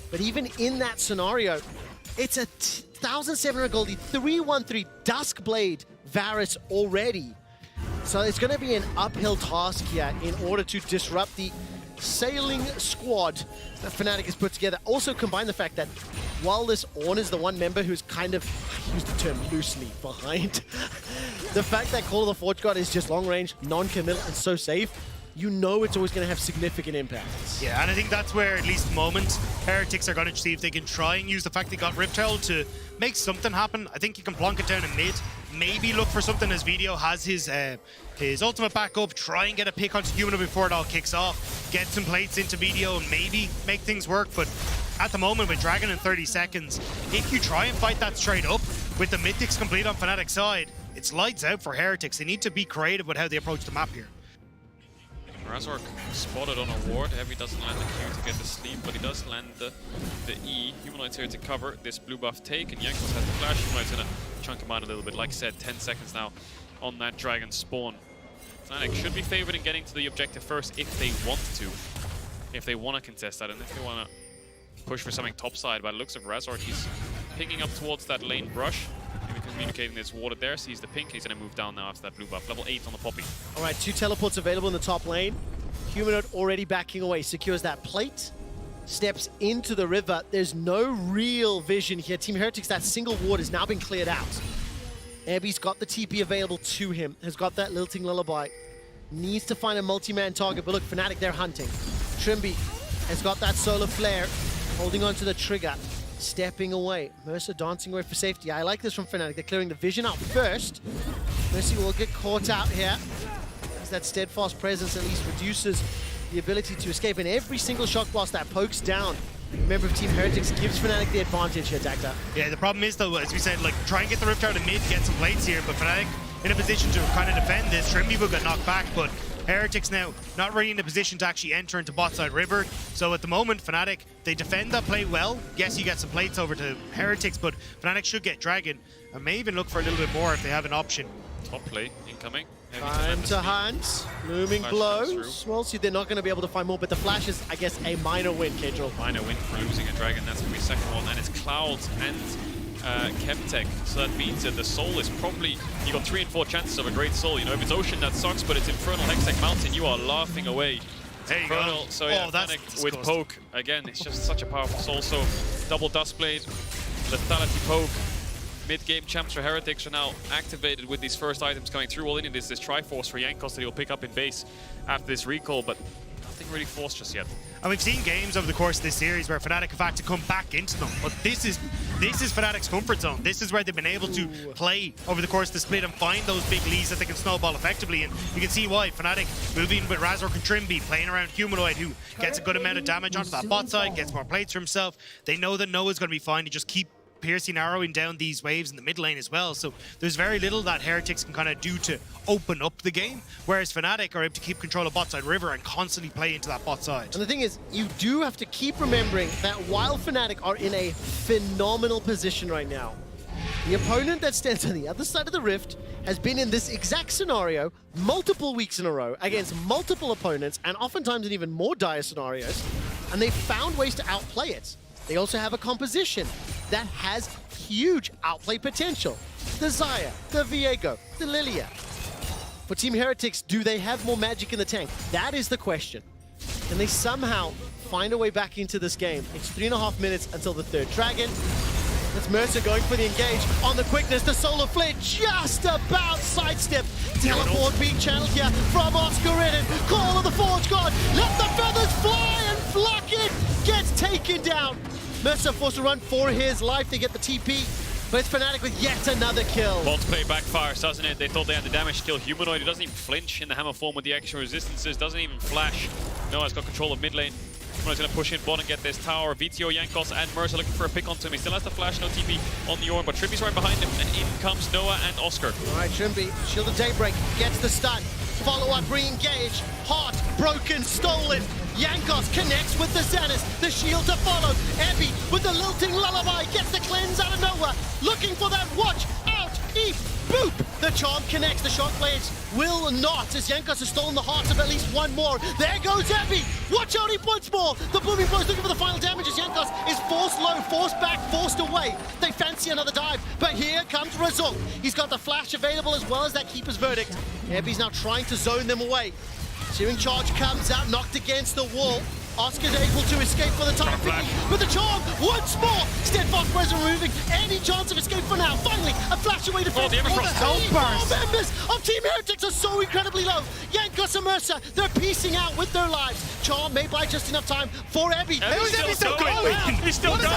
But even in that scenario, it's a 1,700 goldie, 3-1-3 Duskblade Varus already. So it's going to be an uphill task here in order to disrupt the sailing squad that Fnatic has put together. Also combine the fact that while this Ornn is the one member who's kind of, I use the term loosely, behind, the fact that Call of the Forge God is just long range, non-committal, and so safe, you know it's always going to have significant impacts.
Yeah, and I think that's where, at least moment, Heretics are going to see if they can try and use the fact they got Riptail to make something happen. I think you can plonk it down in mid, maybe look for something as Video has his ultimate back up, try and get a pick onto Humanoid before it all kicks off, get some plates into Video and maybe make things work, but at the moment with Dragon in 30 seconds, if you try and fight that straight up with the Mythics complete on Fnatic's side, it's lights out for Heretics. They need to be creative with how they approach the map here.
Razork spotted on a ward. Heavy doesn't land the Q to get the sleep, but he does land the E. Humanoid's here to cover this blue buff take, and Jankos has the flash. Humanoid's gonna chunk him out a little bit. Like I said, 10 seconds now on that dragon spawn. Fnatic should be favored in getting to the objective first if they want to. If they want to contest that, and if they want to push for something topside. By the looks of Razork, he's picking up towards that lane brush. Maybe communicating this warded there, sees the pink. He's going to move down now after that blue buff. Level 8 on the Poppy.
All right, 2 teleports available in the top lane. Humanoid already backing away, secures that plate, steps into the river. There's no real vision here. Team Heretics, that single ward has now been cleared out. Ebby's got the TP available to him, has got that lilting lullaby. Needs to find a multi-man target, but look, Fnatic, they're hunting. Trimby has got that solar flare, holding on to the trigger, stepping away. Mercer dancing away for safety. I like this from Fnatic. They're clearing the vision out first. Mercy will get caught out here, as that steadfast presence at least reduces the ability to escape. And every single shock blast that pokes down a member of Team Heretics gives Fnatic the advantage here, Dagda.
Yeah, the problem is though, as we said, like try and get the Rift out of mid, get some plates here, but Fnatic in a position to kind of defend this. Trimby will get knocked back, but Heretics now not really in a position to actually enter into bot side river. So at the moment, Fnatic, they defend that play well. Yes, you get some plates over to Heretics, but Fnatic should get Dragon and may even look for a little bit more if they have an option.
Top play incoming.
Time to hunt. Looming blows. Well, see, they're not going to be able to find more, but the flash is, I guess, a minor win, Kedril.
Minor win for losing a dragon. That's going to be second one. And it's Clouds and Chemtech. So that means that the soul is probably, you got 3 and 4 chances of a great soul. You know, if it's Ocean, that sucks, but it's Infernal Hextech Mountain. You are laughing away.
There you
Infernal,
go.
so yeah, Fnatic with poke. Again, it's just such a powerful soul. So double Dustblade, Lethality poke. Mid-game champs for Heretics are now activated with these first items coming through. All in it is this Triforce for Jankos that he'll pick up in base after this recall, but nothing really forced just yet.
And we've seen games over the course of this series where Fnatic have had to come back into them, but this is Fnatic's comfort zone. This is where they've been able to play over the course of the split and find those big leads that they can snowball effectively, and you can see why. Fnatic moving with Razork and Trimby, playing around Humanoid, who gets a good amount of damage onto that bot side, gets more plates for himself. They know that Noah's going to be fine to just keep piercing, arrowing down these waves in the mid lane as well. So there's very little that Heretics can kind of do to open up the game, whereas Fnatic are able to keep control of bot side river and constantly play into that bot side.
And the thing is, you do have to keep remembering that while Fnatic are in a phenomenal position right now, the opponent that stands on the other side of the rift has been in this exact scenario multiple weeks in a row against multiple opponents, and oftentimes in even more dire scenarios, and they've found ways to outplay it. They also have a composition that has huge outplay potential. The Xayah, the Viego, the Lilia. For Team Heretics, do they have more magic in the tank? That is the question. Can they somehow find a way back into this game? It's 3.5 minutes until the third dragon. That's Mercer going for the engage. On the quickness, the Solar Flare just about sidestep. Teleport being channeled here from Oscar Ridden. Call of the Forge God. Let the feathers fly and flock it. Gets taken down. Mercer forced to run for his life. They get the TP, but it's Fnatic with yet another kill.
Bolt play backfires, doesn't it? They thought they had the damage to kill Humanoid. He doesn't even flinch in the hammer form with the extra resistances. Doesn't even flash. Noah's got control of mid lane. Humanoid's going to push in bot and get this tower. VTO, Jankos, and Mercer looking for a pick onto him. He still has the flash, no TP on the Ornn, but Trimby's right behind him, and in comes Noah and Oscar.
All right, Trimby, Shield of Daybreak, gets the stun. Follow-up, re-engage. Heart, broken, stolen. Jankos connects with the Xanus. The shield to follow. Ebby with the lilting lullaby gets the cleanse out of nowhere. Looking for that watch out. Boop.
The charm connects. The shock blades will not, as Jankos has stolen the hearts of at least one more. There goes Ebi. Watch out, he points more. The booming blows looking for the final damage as Jankos is forced low, forced back, forced away. They fancy another dive, but here comes Razok. He's got the flash available as well as that keeper's verdict. Ebi's now trying to zone them away. Searing charge comes out, knocked against the wall. Oscar's able to escape for the time being, but the charm once more. Steadfast Press removing any chance of escape for now. Finally, a flash away to finish. The members of Team Heretics are so incredibly low. Jankos and Mercer, they're piecing out with their lives. Charm may buy just enough time for Ebi.
He's still going. He's still going.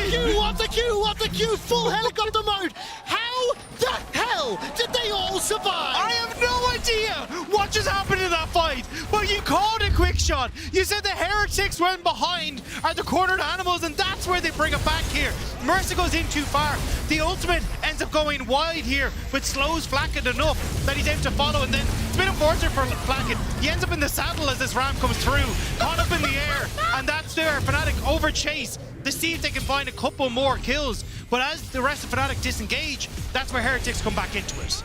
Q off the Q, full helicopter mode. How the hell did they all survive?
I have no idea what just happened in that fight, but you called a quick shot. You said the Heretics went behind are the cornered animals, and that's where they bring it back here. Mercer goes in too far. The ultimate ends up going wide here, but slows Flacket enough that he's able to follow, and then it's been unfortunate for Flacket. He ends up in the saddle as this ram comes through, caught up in the air, and that's there. Fnatic over chase to see if they can find a couple more kills, but as the rest of Fnatic disengage, that's where Heretics come back into it.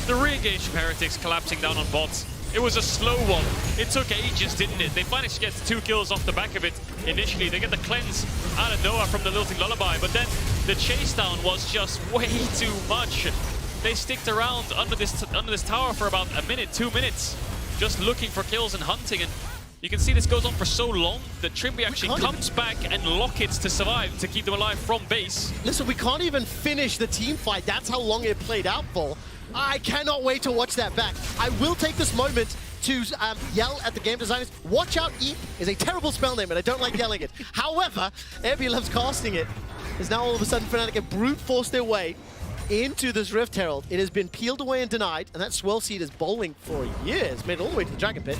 The re-engage from Heretics collapsing down on bots. It was a slow one. It took ages, didn't it? They managed to get 2 kills off the back of it initially. They get the cleanse out of nowhere from the Lilting Lullaby, but then the chase down was just way too much. They sticked around under this tower for about a minute, 2 minutes, just looking for kills and hunting, and you can see this goes on for so long that Trimby actually comes back and lockets to survive, to keep them alive from base.
Listen, we can't even finish the team fight. That's how long it played out for. I cannot wait to watch that back. I will take this moment to yell at the game designers. Watch out, Eep is a terrible spell name and I don't like yelling it. However, Ebi loves casting it. Is now all of a sudden Fnatic have brute forced their way into this Rift Herald. It has been peeled away and denied, and that Swell Seed is bowling for years, made it all the way to the Dragon Pit.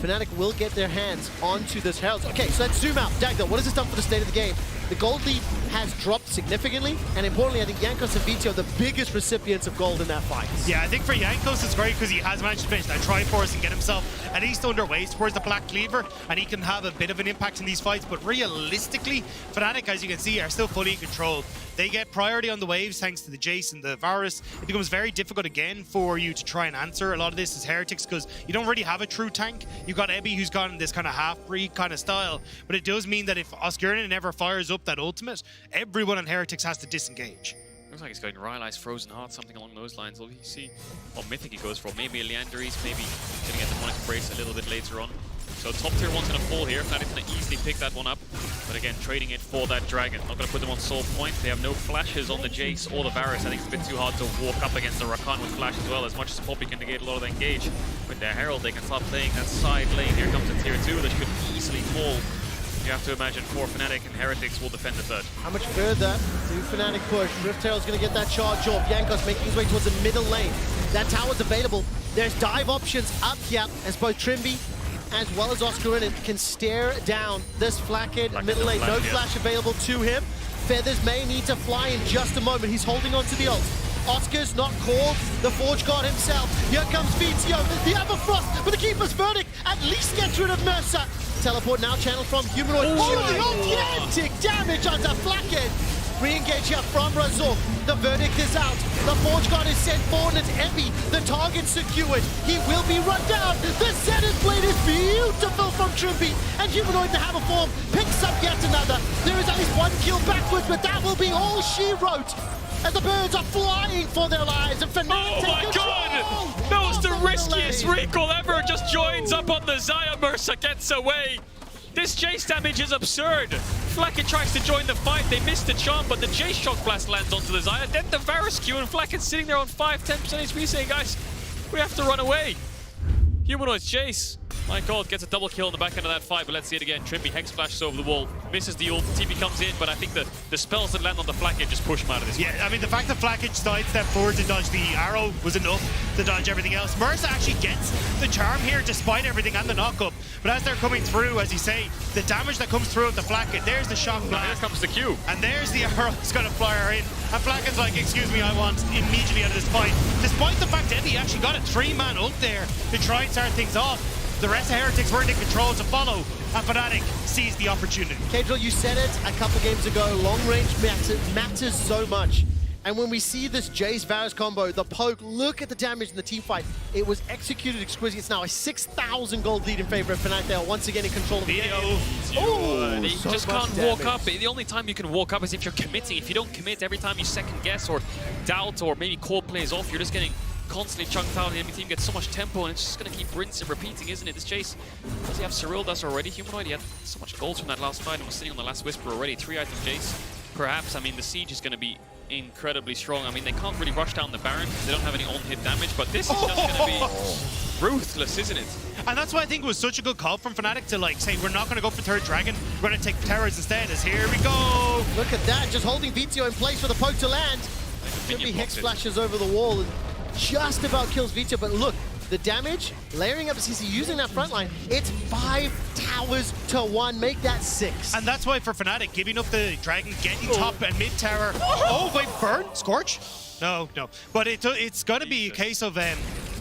Fnatic will get their hands onto this Herald. Okay, so let's zoom out. Dagda, what has this done for the state of the game? The gold lead has dropped significantly, and importantly, I think Jankos and Vito are the biggest recipients of gold in that fight.
Yeah, I think for Jankos it's great because he has managed to finish that Triforce and get himself at least underway towards the Black Cleaver, and he can have a bit of an impact in these fights, but realistically, Fnatic, as you can see, are still fully in control. They get priority on the waves thanks to the Jace and the Varus. It becomes very difficult again for you to try and answer a lot of this as Heretics because you don't really have a true tank. You've got Ebi who's gone in this kind of half-breed kind of style, but it does mean that if Oscarina never fires up that ultimate, everyone on Heretics has to disengage.
Looks like he's going Rylai's Frozen Heart, something along those lines. Will you see what Mythic he goes for? Maybe a Leanderis, maybe going to get the Demonic Embrace a little bit later on. So top tier one's going to fall here. Fnatic's going to easily pick that one up. But again, trading it for that Dragon. Not going to put them on soul point. They have no flashes on the Jace or the Varus. I think it's a bit too hard to walk up against the Rakan with flash as well. As much as Poppy can negate a lot of the engage. With their Herald, they can start playing that side lane. Here comes the tier 2. They should easily fall. You have to imagine 4 Fnatic and Heretics will defend the third.
How much further do Fnatic push? Rift Herald's going to get that charge off. Jankos making his way towards the middle lane. That tower's available. There's dive options up here as both Trimby as well as Oscarina can stare down this Flacket middle lane. No flash available to him. Feathers may need to fly in just a moment. He's holding on to the ult. Oscar's not called. The Forge God himself. Here comes Vizio. The Everfrost with the Keeper's Verdict. At least gets rid of Mercer. Teleport now channeled from Humanoid. Gigantic damage onto Flacket. Re-engage here from Razor. The verdict is out. The Forge God is sent forward and it's Ebi. The target secured. He will be run down. The Zenith Blade is beautiful from Trimby. And Humanoid in the Hammer form picks up yet another. There is at least one kill backwards, but that will be all she wrote. As the birds are flying for their lives. And Fnatic
oh my god! That was the riskiest recall ever. Just joins up on the Xayah. Mercer gets away. This Jace damage is absurd. Flacket tries to join the fight. They missed the charm, but the Jace Shock Blast lands onto the Xayah. Then the Varus Q, and Flacket's sitting there on 5-10% HP saying, guys, we have to run away. Humanoid's Jace. My god, gets a double kill in the back end of that fight, but let's see it again. Trimby Hex flashes over the wall, misses the ult, TP comes in, but I think the spells that land on the Flacket just push him out of this fight.
Yeah, I mean, the fact that Flacket sidestepped forward to dodge the arrow was enough to dodge everything else. Mercer actually gets the charm here despite everything and the knock-up, but as they're coming through, as you say, the damage that comes through with the Flacket, there's the shock blast.
Here comes the Q.
And there's the arrow that's going to fly her in. And Flacket's like, excuse me, I want immediately out of this fight. Despite the fact that Ebi actually got a 3-man ult there to try and start things off. The rest of Heretics weren't in control to follow, and Fnatic seized the opportunity.
Kedril, you said it a couple games ago, long range matters so much.
And when we see this Jace Varus combo, the poke, look at the damage in the team fight. It was executed exquisitely. It's now a 6,000 gold lead in favor of Fnatic. They are once again in control of the game.
You
so
just
much
can't walk
damage.
up. The only time you can walk up is if you're committing. If you don't commit, every time you second guess or doubt or maybe call plays off, you're just getting constantly chunked out. The enemy team gets so much tempo and it's just going to keep rinsing and repeating, isn't it? This Jace, does he have Cyril? Does already. Humanoid, he had so much gold from that last fight and was sitting on the last Whisper already. 3-item Jace. Perhaps, I mean, the siege is going to be incredibly strong. I mean, they can't really rush down the Baron because they don't have any on-hit damage, but this is just going to be ruthless, isn't it?
And that's why I think it was such a good call from Fnatic to like say, we're not going to go for third dragon, we're going to take terrors instead. As here we go.
Look at that, just holding Vizio in place for the poke to land. Simply Hex flashes over the wall and just about kills Vizio, but look, the damage, layering up CC, using that front line, it's 5 towers to 1, make that 6.
And that's why for Fnatic, giving up the dragon, getting top and mid tower. Oh, wait, burn? Scorch? No. But it's going to be a case of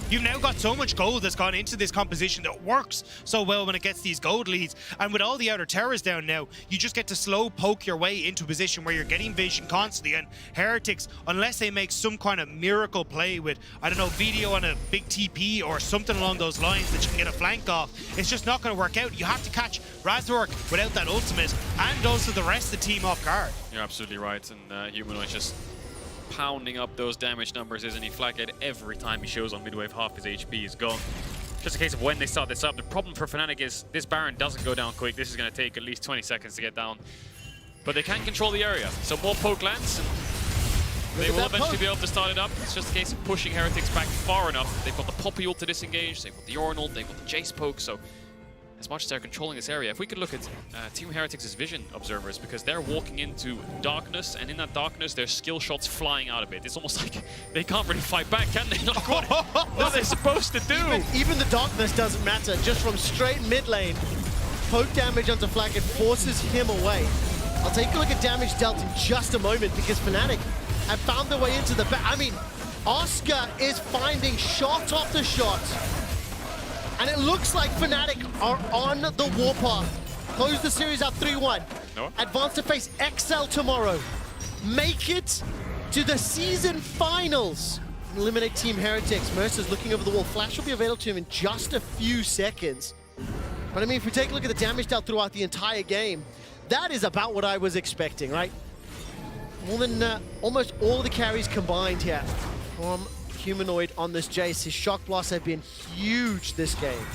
you've now got so much gold that's gone into this composition that works so well when it gets these gold leads. And with all the outer towers down now, you just get to slow poke your way into a position where you're getting vision constantly. And Heretics, unless they make some kind of miracle play with, I don't know, video on a big TP or something along those lines that you can get a flank off, it's just not going to work out. You have to catch Razork without that ultimate and also the rest of the team off guard.
You're absolutely right, and Humanoid just pounding up those damage numbers, isn't he? Flathead every time he shows on midwave, half his HP is gone. Just a case of when they start this up. The problem for Fnatic is this Baron doesn't go down quick. This is going to take at least 20 seconds to get down. But they can control the area. So more poke lands, and they will eventually be able to start it up. It's just a case of pushing Heretics back far enough. They've got the Poppy ult to disengage, they've got the Ornn ult, they've got the Jace poke, so as much as they're controlling this area, if we could look at Team Heretics' vision observers, because they're walking into darkness, and in that darkness, there's skill shots flying out of it. It's almost like they can't really fight back, can they? What are they supposed to do?
Even the darkness doesn't matter. Just from straight mid lane, poke damage onto Flathead forces him away. I'll take a look at damage dealt in just a moment, because Fnatic have found their way into the back. I mean, Oscar is finding shot after shot. And it looks like Fnatic are on the warpath. Close the series out 3-1.
No.
Advance to face XL tomorrow. Make it to the season finals. Eliminate Team Heretics. Mercer's looking over the wall. Flash will be available to him in just a few seconds. But I mean, if we take a look at the damage dealt throughout the entire game, that is about what I was expecting, right? More than almost all the carries combined here from Humanoid on this Jace. His shock blasts have been huge this game.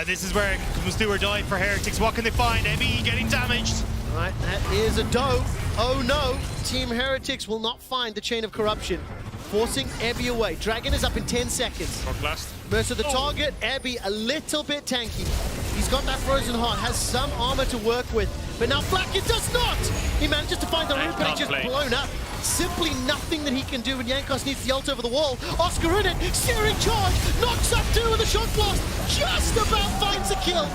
This is where it comes do or die for Heretics. What can they find? ME getting damaged.
All right, that is a doe. Oh no, Team Heretics will not find the Chain of Corruption, forcing Ebby away. Dragon is up in 10 seconds. Mercer the target, Ebby a little bit tanky. He's got that Frozen Heart, has some armor to work with, but now Flacket does not! He manages to find the root, but it's just blown up. Simply nothing that he can do, and Jankos needs the ult over the wall. Oscar in it, steering charge, knocks up 2 with a shock blast, just about finds a kill.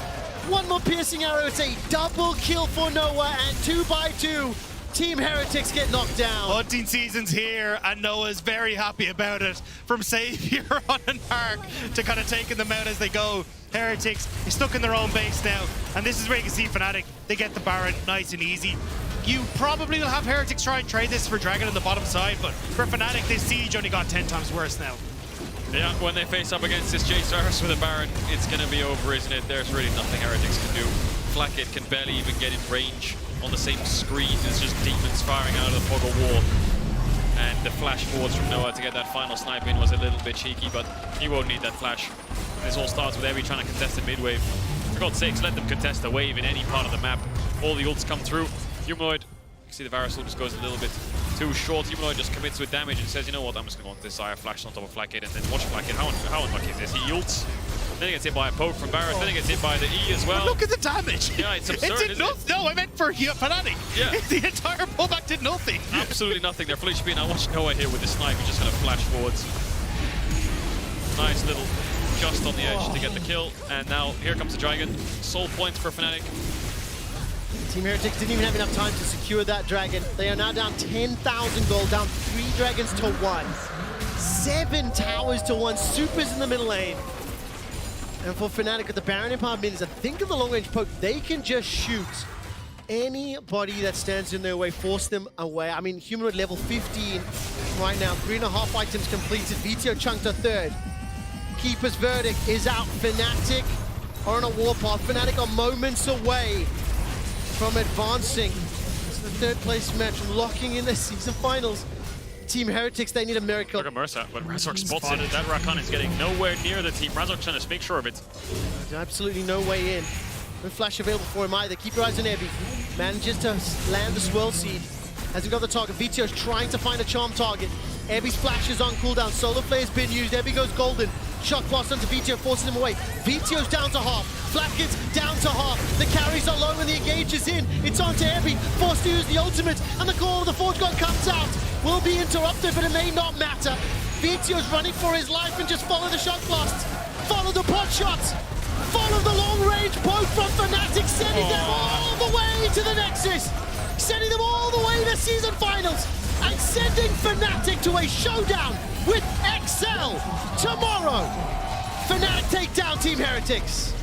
One more piercing arrow, it's a double kill for Noah, and 2 by 2. Team Heretics get knocked down.
Hunting season's here, and Noah's very happy about it. From Savior on an arc to kind of taking them out as they go. Heretics is stuck in their own base now, and this is where you can see Fnatic. They get the Baron nice and easy. You probably will have Heretics try and trade this for Dragon on the bottom side, but for Fnatic, this siege only got 10 times worse now.
Yeah, when they face up against this Jace Varus with a Baron, it's going to be over, isn't it? There's really nothing Heretics can do. Flacket can barely even get in range on the same screen. It's just demons firing out of the fog of war. And the flash forwards from Noah to get that final snipe in was a little bit cheeky, but he won't need that flash. This all starts with Evie trying to contest the mid-wave. For God's sakes, let them contest the wave in any part of the map. All the ults come through. Humanoid, you see the Varus ult just goes a little bit too short. Humanoid just commits with damage and says, you know what, I'm just going to go into this Ire flash on top of Flacket, and then watch Flacket. How unlucky is this? He ults, then he gets hit by a poke from Varus, then he gets hit by the E as well.
But look at the damage!
Yeah, it's absurd,
it did nothing. No, I meant for Fnatic.
Yeah.
The entire pullback did nothing.
Absolutely nothing. They're fully HP, and I watch Noah here with the snipe. He's just going to flash forwards. Nice little just on the edge to get the kill. And now here comes the Dragon. Soul points for Fnatic.
Team Heretics didn't even have enough time to secure that Dragon. They are now down 10,000 gold, down 3 Dragons to 1. 7 towers to 1. Supers in the middle lane. And for Fnatic with the Baron in 5 minutes, and think of the long-range poke. They can just shoot anybody that stands in their way, force them away. I mean, Humanoid level 15 right now. 3.5 items completed. Vito chunked a third. Keeper's verdict is out. Fnatic are on a warpath. Fnatic are moments away from advancing to the third place match, locking in their season finals. Team Heretics, they need a miracle.
Look at Mercer, but Razork spots it. That Rakan is getting nowhere near the team. Razork's trying to make sure of it.
There's absolutely no way in. No flash available for him either. Keep your eyes on Ebby. Manages to land the swirl seed. Hasn't got the target. Vito's trying to find a charm target. Ebby's flash is on cooldown. Solar Flare's been used. Ebby goes golden. Shock blast onto Vito, forcing him away. Vito's down to half. Flatkins down to half. The carries are low and the engage is in. It's on to Ebby. Forced to use the ultimate. And the call of the Forge God comes out. Will be interrupted, but it may not matter. Vito's running for his life and just follow the shock blasts. Follow the pot shots. Follow the long-range poke from Fnatic, sending them all the way to the Nexus. Sending them all the way to season finals. And sending Fnatic to a showdown with XL tomorrow. Fnatic take down Team Heretics.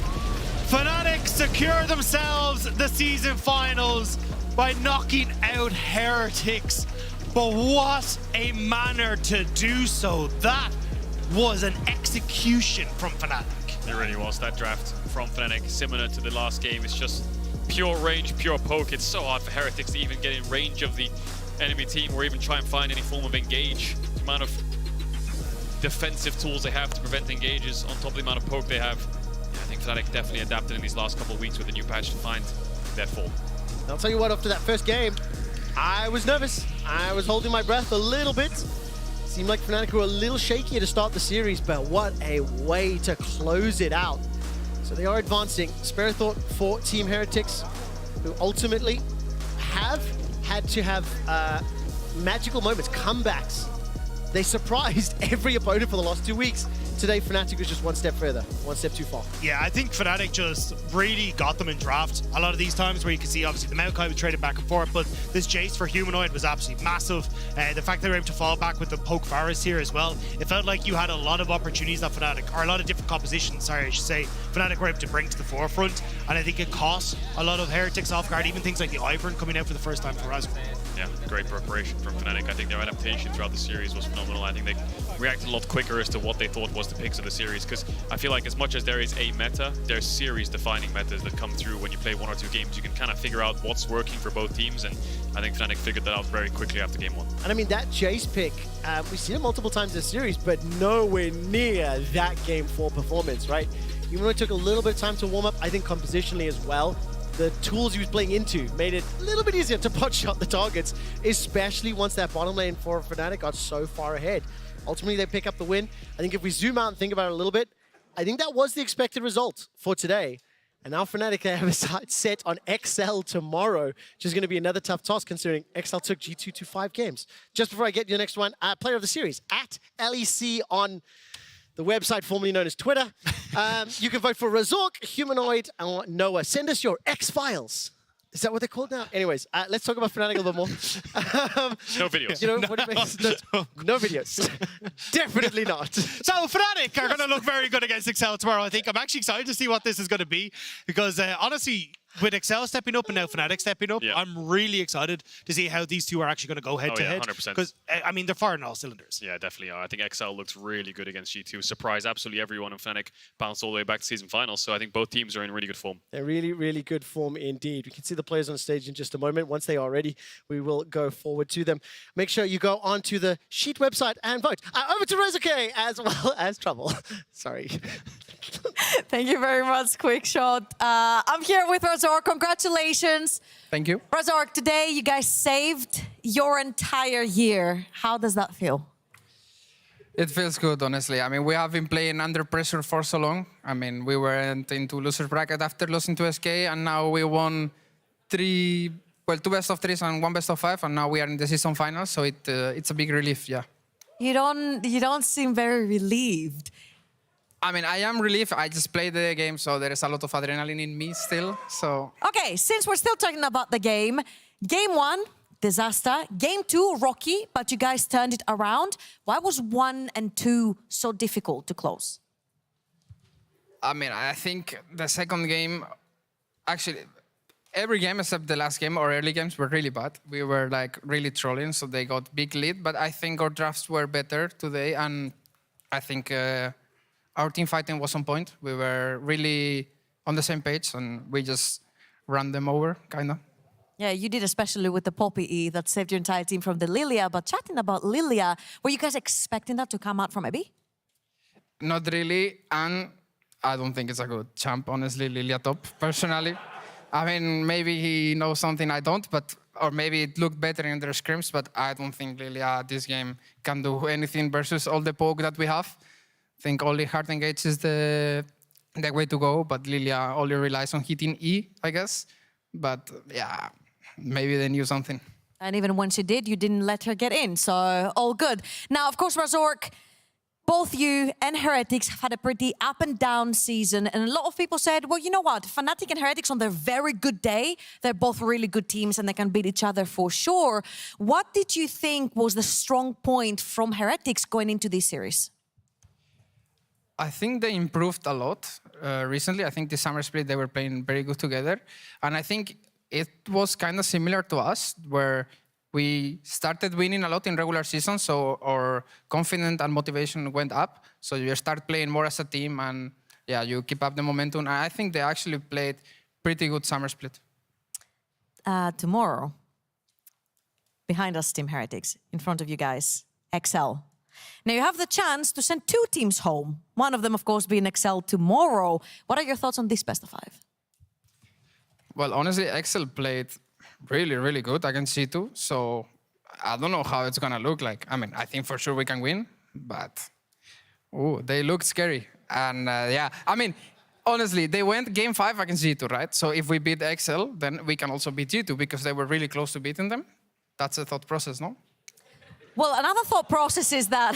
Fnatic secure themselves the season finals by knocking out Heretics. But what a manner to do so. That was an execution from Fnatic.
It really was. That draft from Fnatic, similar to the last game. It's just pure range, pure poke. It's so hard for Heretics to even get in range of the enemy team or even try and find any form of engage. The amount of defensive tools they have to prevent engages on top of the amount of poke they have. Yeah, I think Fnatic definitely adapted in these last couple of weeks with the new patch to find their fall.
I'll tell you what, after that first game, I was nervous. I was holding my breath a little bit. Seemed like Fnatic were a little shaky to start the series, but what a way to close it out. So they are advancing. Spare thought for Team Heretics, who ultimately have had to have magical moments, comebacks. They surprised every opponent for the last 2 weeks. Today, Fnatic was just one step further, one step too far.
Yeah, I think Fnatic just really got them in draft. A lot of these times where you can see, obviously, the Maokai was traded back and forth, but this Jace for Humanoid was absolutely massive. The fact they were able to fall back with the Poke Varus here as well, it felt like you had a lot of opportunities that Fnatic, or a lot of different compositions, sorry, I should say, Fnatic were able to bring to the forefront, and I think it cost a lot of Heretics off guard, even things like the Ivern coming out for the first time for Razor.
Yeah, great preparation from Fnatic. I think their adaptation throughout the series was phenomenal. I think they reacted a lot quicker as to what they thought was the picks of the series, because I feel like as much as there is a meta, there's series-defining metas that come through when you play 1 or 2 games. You can kind of figure out what's working for both teams, and I think Fnatic figured that out very quickly after game 1.
And I mean, that Jace pick, we've seen it multiple times this series, but nowhere near that game 4 performance, right? Even though it took a little bit of time to warm up, I think compositionally as well, the tools he was playing into made it a little bit easier to pot shot the targets, especially once that bottom lane for Fnatic got so far ahead. Ultimately, they pick up the win. I think if we zoom out and think about it a little bit, I think that was the expected result for today. And now Fnatic have a sight set on XL tomorrow, which is going to be another tough task considering XL took G2 to 5 games. Just before I get to the next one, player of the series, at LEC on the website formerly known as Twitter. You can vote for Razork, Humanoid, or Noah. Send us your X-Files. Is that what they're called now? Anyways, let's talk about Fnatic a little bit more.
No videos.
You know, what it makes, no videos. Definitely not.
So Fnatic are going to look very good against XL tomorrow, I think. I'm actually excited to see what this is going to be, because honestly, with XL stepping up and now Fnatic stepping up, yeah. I'm really excited to see how these two are actually going to go head-to-head.
100%.
Because, I mean, they're firing all cylinders.
Yeah, definitely are. I think XL looks really good against G2. Surprised absolutely everyone, and Fnatic bounced all the way back to season finals. So I think both teams are in really good form.
They're really, really good form indeed. We can see the players on stage in just a moment. Once they are ready, we will go forward to them. Make sure you go onto the Sheet website and vote. Over to Razork as well as Trouble. Sorry.
Thank you very much, Quick Shot. I'm here with Razork. Congratulations.
Thank you.
Razork, today you guys saved your entire year. How does that feel?
It feels good, honestly. I mean, we have been playing under pressure for so long. I mean, we went into loser's bracket after losing to SK, and now we won 2 best of 3s and 1 best of 5, and now we are in the season finals, so it's a big relief, yeah.
You don't seem very relieved.
I mean, I am relieved. I just played the game, so there is a lot of adrenaline in me still, so...
Okay, since we're still talking about the game, Game 1, disaster. Game 2, rocky, but you guys turned it around. Why was 1 and 2 so difficult to close?
I mean, I think the second game... Actually, every game except the last game, our early games were really bad. We were like really trolling, so they got big lead. But I think our drafts were better today, and I think our team fighting was on point. We were really on the same page, and we just ran them over, kind of.
Yeah, you did, especially with the Poppy E that saved your entire team from the Lilia. But chatting about Lilia, were you guys expecting that to come out from Abby?
Not really, and I don't think it's a good champ, honestly, Lilia top, personally. I mean, maybe he knows something I don't, but or maybe it looked better in their scrims, but I don't think Lilia this game can do anything versus all the poke that we have. I think only hard engage is the way to go, but Lilia only relies on hitting E, I guess. But yeah, maybe they knew something.
And even when she did, you didn't let her get in, so all good. Now, of course, Razork, both you and Heretics have had a pretty up and down season, and a lot of people said, well, you know what, Fnatic and Heretics on their very good day, they're both really good teams and they can beat each other for sure. What did you think was the strong point from Heretics going into this series?
I think they improved a lot recently. I think the summer split, they were playing very good together. And I think it was kind of similar to us, where we started winning a lot in regular season, so our confidence and motivation went up. So you start playing more as a team, and yeah, you keep up the momentum. And I think they actually played pretty good summer split.
Tomorrow, behind us, Team Heretics, in front of you guys, XL. Now you have the chance to send 2 teams home. One of them, of course, being XL tomorrow. What are your thoughts on this best of 5?
Well, honestly, XL played really, really good against G2. So I don't know how it's going to look like. I mean, I think for sure we can win, but they look scary. And yeah, I mean, honestly, they went game 5 against G2, right? So if we beat XL, then we can also beat G2 because they were really close to beating them. That's a thought process, no?
Well, another thought process is that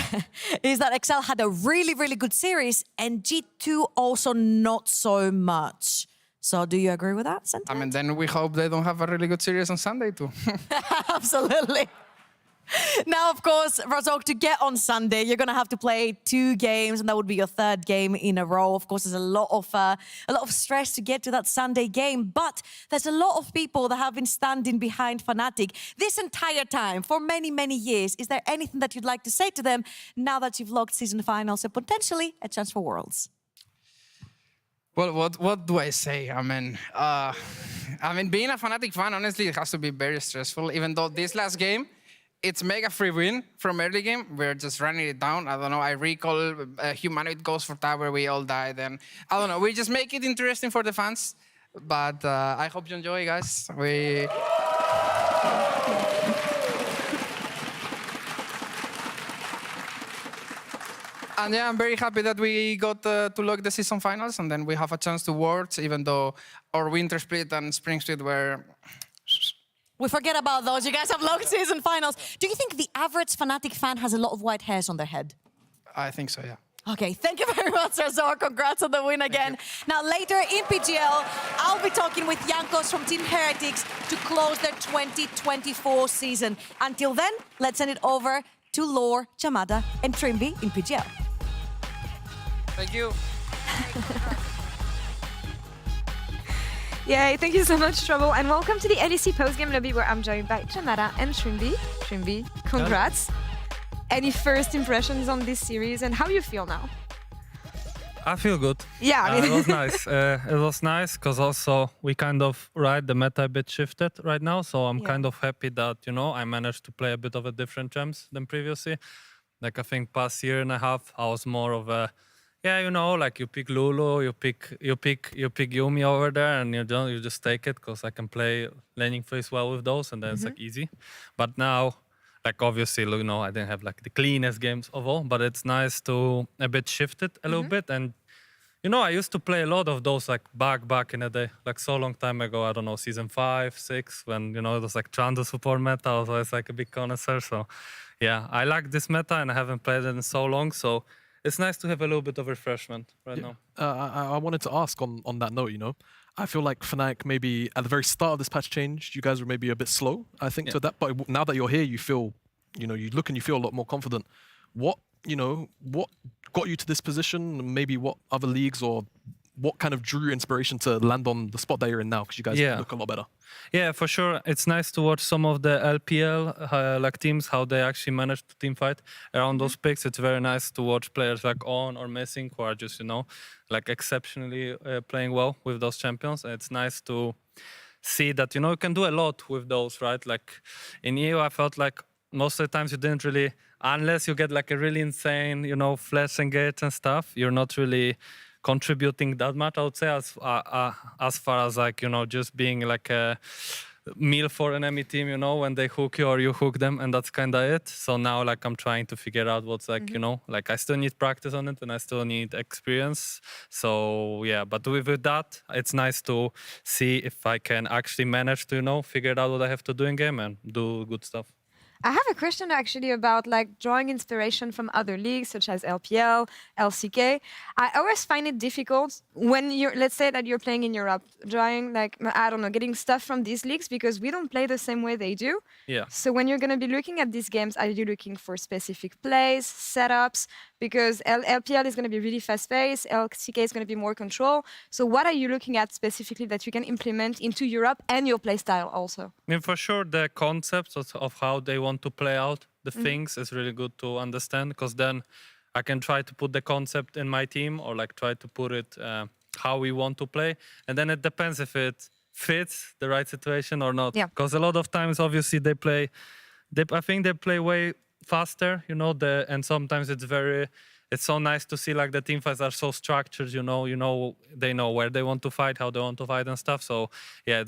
XL had a really, really good series and G2 also not so much. So do you agree with that sentiment?
I mean, then we hope they don't have a really good series on Sunday too.
Absolutely. Now, of course, Razork, to get on Sunday, you're going to have to play 2 games, and that would be your 3rd game in a row. Of course, there's a lot of stress to get to that Sunday game, but there's a lot of people that have been standing behind Fnatic this entire time for many, many years. Is there anything that you'd like to say to them now that you've locked season finals and potentially a chance for Worlds?
Well, what do I say? I mean, being a Fnatic fan, honestly, it has to be very stressful. Even though this last game, it's mega free win from early game. We're just running it down. I don't know. I recall Humanoid goes for tower. We all died. And I don't know. We just make it interesting for the fans. But I hope you enjoy, guys. And yeah, I'm very happy that we got to lock the season finals, and then we have a chance to Worlds, even though our winter split and spring split were...
We forget about those. You guys have locked season finals. Do you think the average Fnatic fan has a lot of white hairs on their head?
I think so, yeah.
Okay, thank you very much, Razor. Congrats on the win again. Now, later in PGL, I'll be talking with Jankos from Team Heretics to close their 2024 season. Until then, let's send it over to Lore, Chamada, and Trimby in PGL.
Thank you.
Yay, thank you so much, Trouble, and welcome to the LEC postgame lobby where I'm joined by Chamada and Trimby. Trimby, congrats. Any first impressions on this series and how you feel now?
I feel good.
Yeah, I mean
it was nice. It was nice because also we kind of the meta a bit shifted right now, so I'm kind of happy that, you know, I managed to play a bit of a different champs than previously. Like I think past year and a half, I was more of a you know, like you pick Lulu, you pick Yumi over there, and you just take it because I can play laning phase well with those, and then it's like easy. But now, like obviously, you know, I didn't have like the cleanest games of all, but it's nice to a bit shift it a little bit. And you know, I used to play a lot of those like back in the day, like so long time ago. I don't know, season 5, 6, when you know it was like Trundle support meta. I was always like a big connoisseur. So yeah, I like this meta, and I haven't played it in so long. So it's nice to have a little bit of refreshment right now.
I wanted to ask on that note, you know, I feel like Fnatic maybe at the very start of this patch change, you guys were maybe a bit slow, I think, to that. But now that you're here, you feel, you know, you look and you feel a lot more confident. What got you to this position? Maybe what other leagues or what kind of drew your inspiration to land on the spot that you're in now? Because you guys look a lot better.
Yeah, for sure. It's nice to watch some of the LPL like teams, how they actually manage to team fight around those picks. It's very nice to watch players like On or Missing who are just, like exceptionally playing well with those champions. And it's nice to see that, you can do a lot with those, right? Like in EU, I felt like most of the times you didn't really, unless you get like a really insane, flash engage and stuff, you're not really contributing that much, I would say, as far as like, just being like a meal for an enemy team, when they hook you or you hook them, and that's kind of it. So now like I'm trying to figure out what's like, like I still need practice on it and I still need experience. So yeah, but with that, it's nice to see if I can actually manage to, figure out what I have to do in game and do good stuff.
I have a question actually about like drawing inspiration from other leagues such as LPL, LCK. I always find it difficult when let's say that you're playing in Europe, drawing like, I don't know, getting stuff from these leagues because we don't play the same way they do.
Yeah.
So when you're going to be looking at these games, are you looking for specific plays, setups? Because LPL is going to be really fast-paced, LCK is going to be more control. So what are you looking at specifically that you can implement into Europe and your playstyle also?
I mean, for sure, the concepts of how they want to play out the things is really good to understand, because then I can try to put the concept in my team or like try to put it how we want to play. And then it depends if it fits the right situation or not. Because a lot of times, obviously, I think they play way faster, and sometimes it's so nice to see like the team fights are so structured, they know where they want to fight, how they want to fight and stuff. So yeah,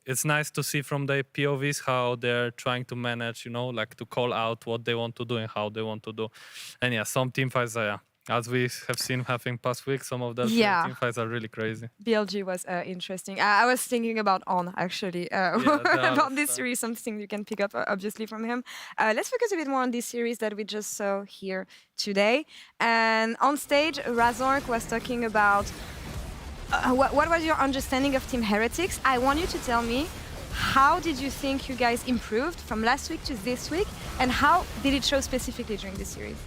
it's nice to see from the POVs how they're trying to manage, like to call out what they want to do and how they want to do. And yeah, some team fights are, as we have seen having past week, some of those team fights are really crazy.
BLG was interesting. I was thinking about On, actually, about this series, something you can pick up, obviously, from him. Let's focus a bit more on this series that we just saw here today. And on stage, Razork was talking about what was your understanding of Team Heretics? I want you to tell me, how did you think you guys improved from last week to this week? And how did it show specifically during this series?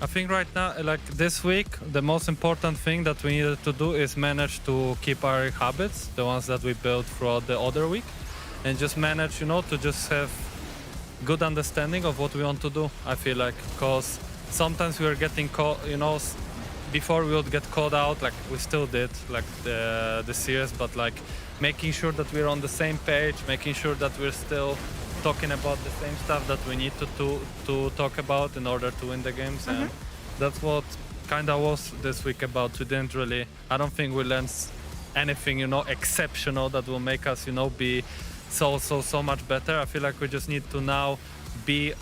I think right now, like this week, the most important thing that we needed to do is manage to keep our habits, the ones that we built throughout the other week, and just manage, to just have good understanding of what we want to do. I feel like, because sometimes we were getting caught, before we would get called out, like we still did, like the series, but like making sure that we're on the same page, making sure that we're still talking about the same stuff that we need to talk about in order to win the games. And that's what kind of was this week about. We didn't really, I don't think we learned anything, exceptional that will make us, be so much better. I feel like we just need to now be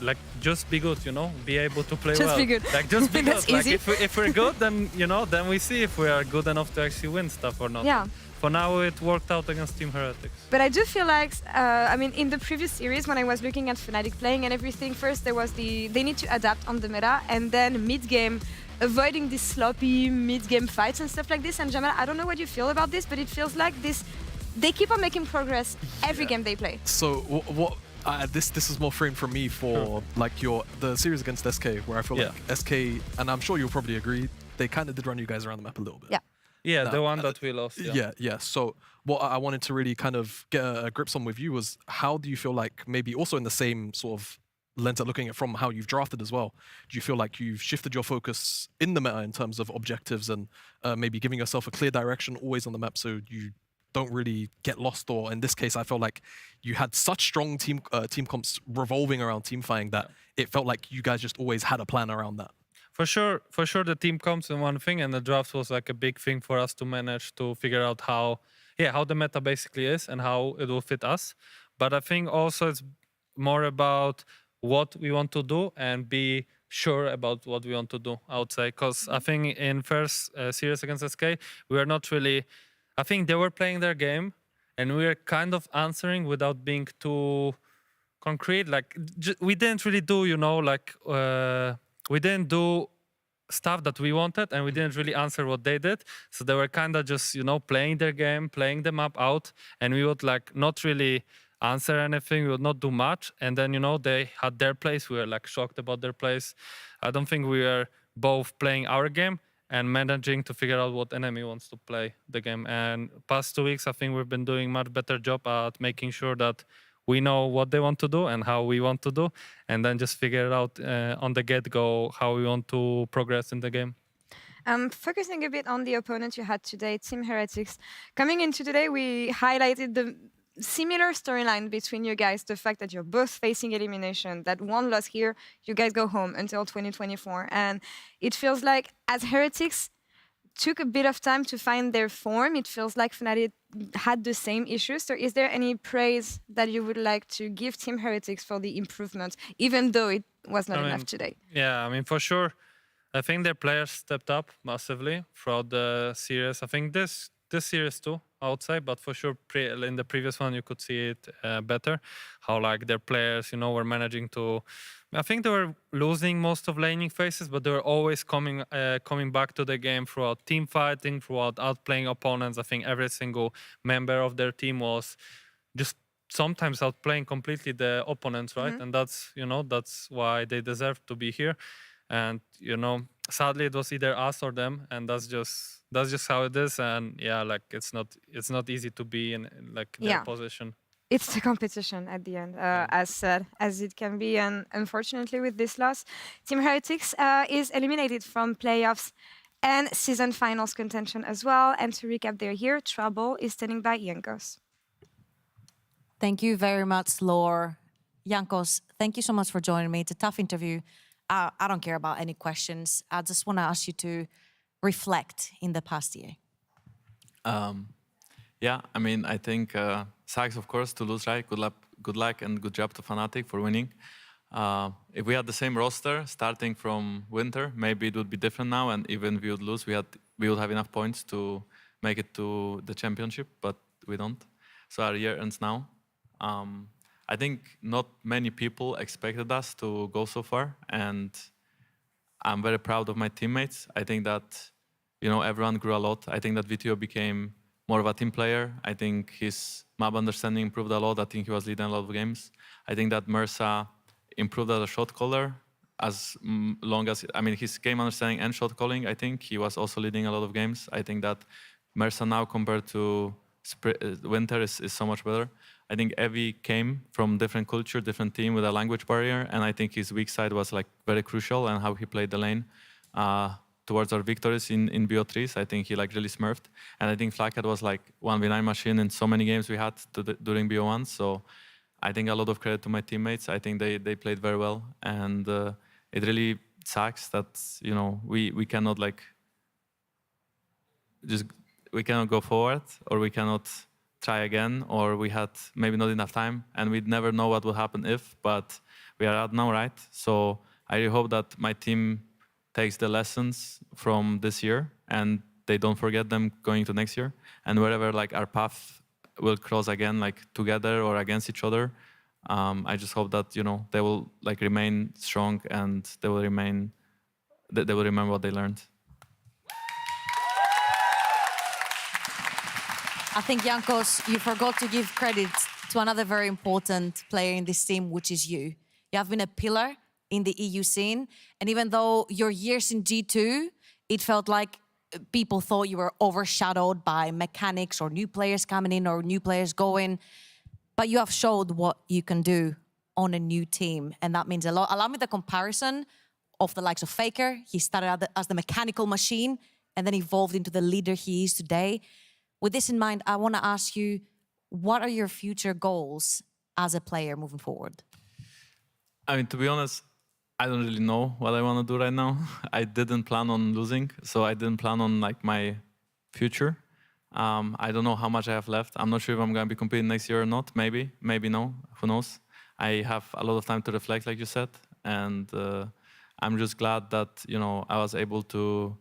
like, just be good, be able to play well.
Just be good.
Like, just be
That's
good. Like,
easy.
if we're good, then, then we see if we are good enough to actually win stuff or not.
Yeah.
For now, it worked out against Team Heretics.
But I do feel like, in the previous series, when I was looking at Fnatic playing and everything, first there was they need to adapt on the meta, and then mid-game, avoiding these sloppy mid-game fights and stuff like this. And Jamal, I don't know what you feel about this, but it feels like they keep on making progress every game they play.
So what? This is more framed for me for like the series against SK, where I feel like SK, and I'm sure you'll probably agree, they kind of did run you guys around the map a little bit.
Yeah.
Yeah, the one that we lost.
Yeah. So what I wanted to really kind of get a grip on with you was, how do you feel like, maybe also in the same sort of lens at looking at from how you've drafted as well, do you feel like you've shifted your focus in the meta in terms of objectives and maybe giving yourself a clear direction always on the map so you don't really get lost? Or in this case, I felt like you had such strong team comps revolving around teamfying that it felt like you guys just always had a plan around that.
For sure, the team comes in one thing, and the draft was like a big thing for us to manage to figure out how the meta basically is and how it will fit us. But I think also it's more about what we want to do and be sure about what we want to do, I would say. Because I think in first series against SK, we were not really, I think they were playing their game, and we were kind of answering without being too concrete. Like, we didn't really do, we didn't do stuff that we wanted, and we didn't really answer what they did. So they were kind of just, playing their game, playing the map out, and we would like not really answer anything, we would not do much. And then, they had their plays, we were like shocked about their plays. I don't think we were both playing our game and managing to figure out what enemy wants to play the game. And past 2 weeks, I think we've been doing much better job at making sure that we know what they want to do and how we want to do, and then just figure it out on the get-go how we want to progress in the game.
Focusing a bit on the opponent you had today, Team Heretics. Coming into today, we highlighted the similar storyline between you guys, the fact that you're both facing elimination, that one loss here, you guys go home until 2024. And it feels like, as Heretics took a bit of time to find their form, it feels like Fnatic had the same issues. So is there any praise that you would like to give Team Heretics for the improvement, even though it was not enough today?
Yeah, I mean, for sure. I think their players stepped up massively throughout the series. I think this series too, I would say, but for sure in the previous one you could see it better. How like their players, you know, were managing to. I think they were losing most of laning phases, but they were always coming back to the game throughout team fighting, throughout outplaying opponents. I think every single member of their team was just sometimes outplaying completely the opponents, right? And that's that's why they deserve to be here. And sadly it was either us or them, and that's just how it is. And yeah, like it's not easy to be in like their position.
It's the competition at the end, as sad as it can be. And unfortunately, with this loss, Team Heretics is eliminated from playoffs and season finals contention as well. And to recap, they're here. Trouble is standing by Jankos.
Thank you very much, Laure. Jankos, thank you so much for joining me. It's a tough interview. I don't care about any questions. I just want to ask you to reflect in the past year.
Yeah, I mean, I think sucks, of course, to lose, right? Good luck and good job to Fnatic for winning. If we had the same roster starting from winter, maybe it would be different now, and even if we would lose, we would have enough points to make it to the championship, but we don't. So our year ends now. I think not many people expected us to go so far, and I'm very proud of my teammates. I think that, everyone grew a lot. I think that VTO became more of a team player. I think his map understanding improved a lot. I think he was leading a lot of games. I think that Mersa improved as a shot caller as long as, his game understanding and shot calling, I think he was also leading a lot of games. I think that Mersa now compared to winter is so much better. I think Evie came from different culture, different team with a language barrier, and I think his weak side was like very crucial and how he played the lane towards our victories in BO3s. I think he like really smurfed, and I think Flackhead was like 1v9 machine in so many games we had during BO1. So I think a lot of credit to my teammates. I think they played very well, and it really sucks that we cannot like we cannot go forward, or we cannot try again, or we had maybe not enough time, and we'd never know what will happen if, but we are out now, right? So I really hope that my team takes the lessons from this year and they don't forget them going to next year, and wherever like our path will cross again, like together or against each other, I just hope that they will like remain strong and they will remember what they learned.
I think, Jankos, you forgot to give credit to another very important player in this team, which is you. You have been a pillar in the EU scene, and even though your years in G2, it felt like people thought you were overshadowed by mechanics or new players coming in or new players going, but you have showed what you can do on a new team, and that means a lot. Allow me the comparison of the likes of Faker. He started out as the mechanical machine and then evolved into the leader he is today. With this in mind, I want to ask you, what are your future goals as a player moving forward?
I mean, to be honest, I don't really know what I want to do right now. I didn't plan on losing, so I didn't plan on like my future. I don't know how much I have left. I'm not sure if I'm going to be competing next year or not. Maybe, maybe no. Who knows? I have a lot of time to reflect, like you said, and I'm just glad that I was able to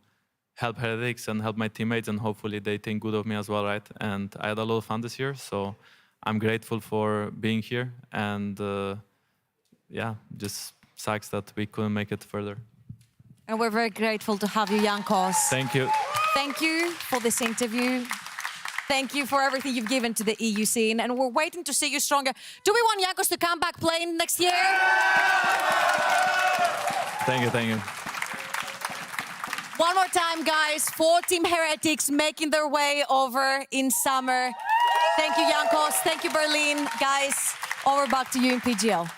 help Heretics and help my teammates, and hopefully they think good of me as well, right? And I had a lot of fun this year, so I'm grateful for being here. And yeah, just sucks that we couldn't make it further.
And we're very grateful to have you, Jankos.
Thank you.
Thank you for this interview. Thank you for everything you've given to the EU scene, and we're waiting to see you stronger. Do we want Jankos to come back playing next year?
Thank you, thank you.
One more time, guys. 4 Team Heretics making their way over in summer. Thank you, Jankos. Thank you, Berlin. Guys, over back to you in PGL.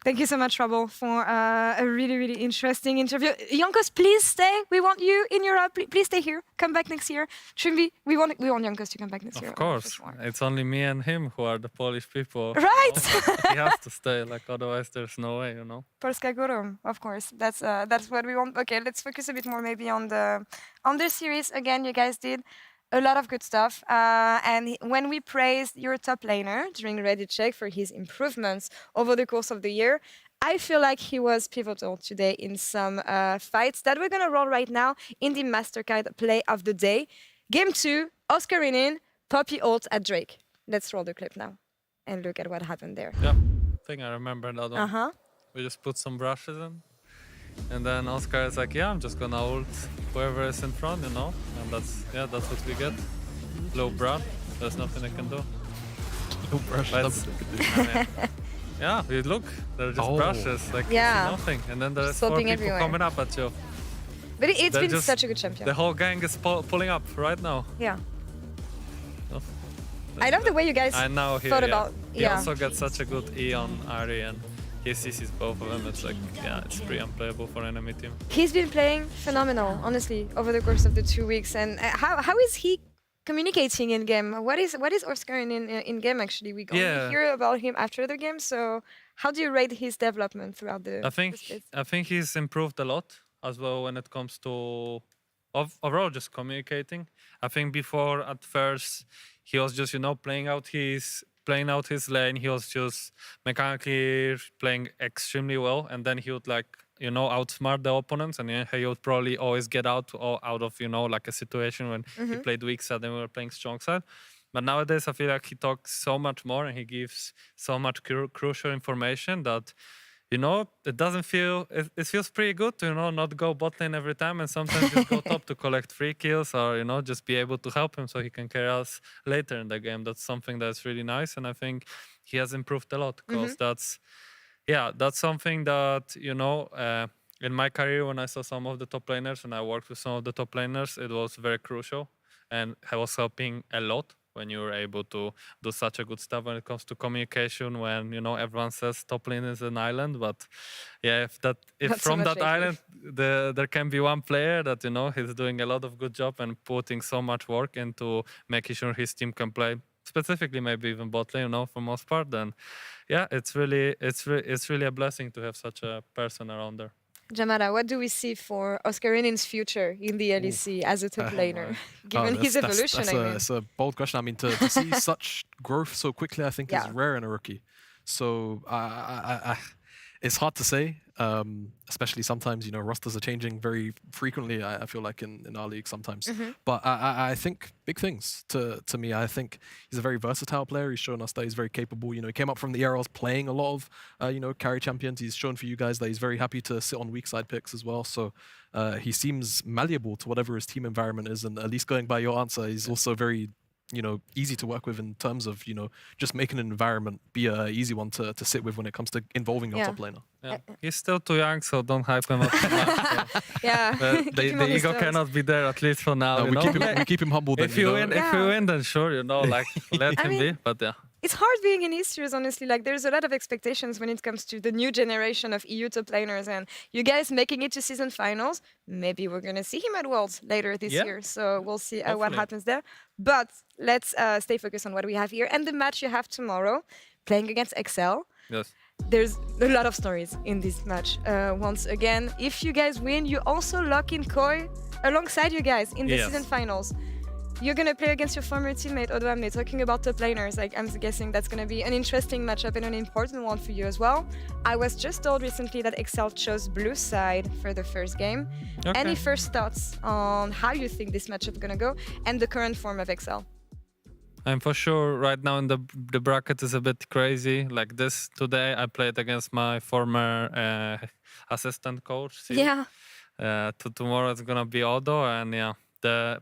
Thank you so much, Trouble, for a really, really interesting interview. Jankos, please stay. We want you in Europe. Please stay here. Come back next year. Trimby, we want Jankos to come back next year.
Of course. It's only me and him who are the Polish people.
Right.
He has to stay, like otherwise there's no way, you know.
Polska Górą, of course. That's what we want. Okay, let's focus a bit more maybe on the series. Again, you guys did a lot of good stuff. And when we praised your top laner during Reddit Check for his improvements over the course of the year, I feel like he was pivotal today in some fights that we're going to roll right now in the Mastercard Play of the Day. Game 2, Oscar in, Poppy ult at Drake. Let's roll the clip now and look at what happened there.
Yeah, I think I remember that one.
Uh-huh.
We just put some brushes in. And then Oscar is like, yeah, I'm just gonna ult whoever is in front, you know? And that's what we get. Low brush, there's nothing I can do.
Low brush,
yeah, you look, they're just brushes, like nothing. And then there's 4 people
everywhere.
coming up at you.
But it's been such a good champion.
The whole gang is pulling up right now.
Yeah.
Oh,
I love the way you guys thought about...
He also gets such a good E on Ari and he sees both of them. It's like, yeah, it's pretty unplayable for enemy team.
He's been playing phenomenal, honestly, over the course of the 2 weeks. And how is he communicating in game? What is Oscar in game actually? We only hear about him after the game. So how do you rate his development throughout the?
I think he's improved a lot as well when it comes to overall just communicating. I think before at first he was just playing out his lane. He was just mechanically playing extremely well, and then he would outsmart the opponents, and he would probably always get out of like a situation when he played weak side and we were playing strong side. But nowadays I feel like he talks so much more and he gives so much crucial information that it doesn't feel it feels pretty good to not go bot lane every time and sometimes just go top to collect free kills or just be able to help him so he can carry us later in the game. That's something that's really nice, and I think he has improved a lot because that's something that in my career when I saw some of the top laners and I worked with some of the top laners, it was very crucial and I was helping a lot when you're able to do such a good stuff when it comes to communication, when everyone says top lane is an island, but if from that island there can be one player that he's doing a lot of good job and putting so much work into making sure his team can play, specifically maybe even bot lane, for most part, then it's really a blessing to have such a person around there.
Jamara, what do we see for Oscarin's future in the LEC as a top laner, given his evolution?
That's a bold question. I mean, to see such growth so quickly, I think is rare in a rookie. So it's hard to say, especially sometimes, rosters are changing very frequently, I feel like in our league sometimes. But I think big things to me. I think he's a very versatile player. He's shown us that he's very capable. He came up from the ERLs playing a lot of, carry champions. He's shown for you guys that he's very happy to sit on weak side picks as well. So he seems malleable to whatever his team environment is. And at least going by your answer, he's also very easy to work with in terms of, just making an environment be a easy one to sit with when it comes to involving your top laner.
Yeah. He's still too young, so don't hype him up too much. The ego cannot be there, at least for now.
We keep him humble.
If you win, then sure, let him be. But
it's hard being in Easters, honestly. Like, there's a lot of expectations when it comes to the new generation of EU top laners, and you guys making it to season finals. Maybe we're gonna see him at Worlds later this year. So we'll see what happens there. But let's stay focused on what we have here and the match you have tomorrow, playing against Excel.
Yes.
There's a lot of stories in this match. Once again, if you guys win, you also lock in Koi alongside you guys in the season finals. You're going to play against your former teammate, Odoamne, talking about top laners. Like, I'm guessing that's going to be an interesting matchup and an important one for you as well. I was just told recently that Excel chose blue side for the first game. Okay. Any first thoughts on how you think this matchup is going to go and the current form of Excel?
I'm for sure right now in the bracket is a bit crazy. Like this today, I played against my former assistant coach.
Yeah.
Tomorrow it's gonna be Odo, and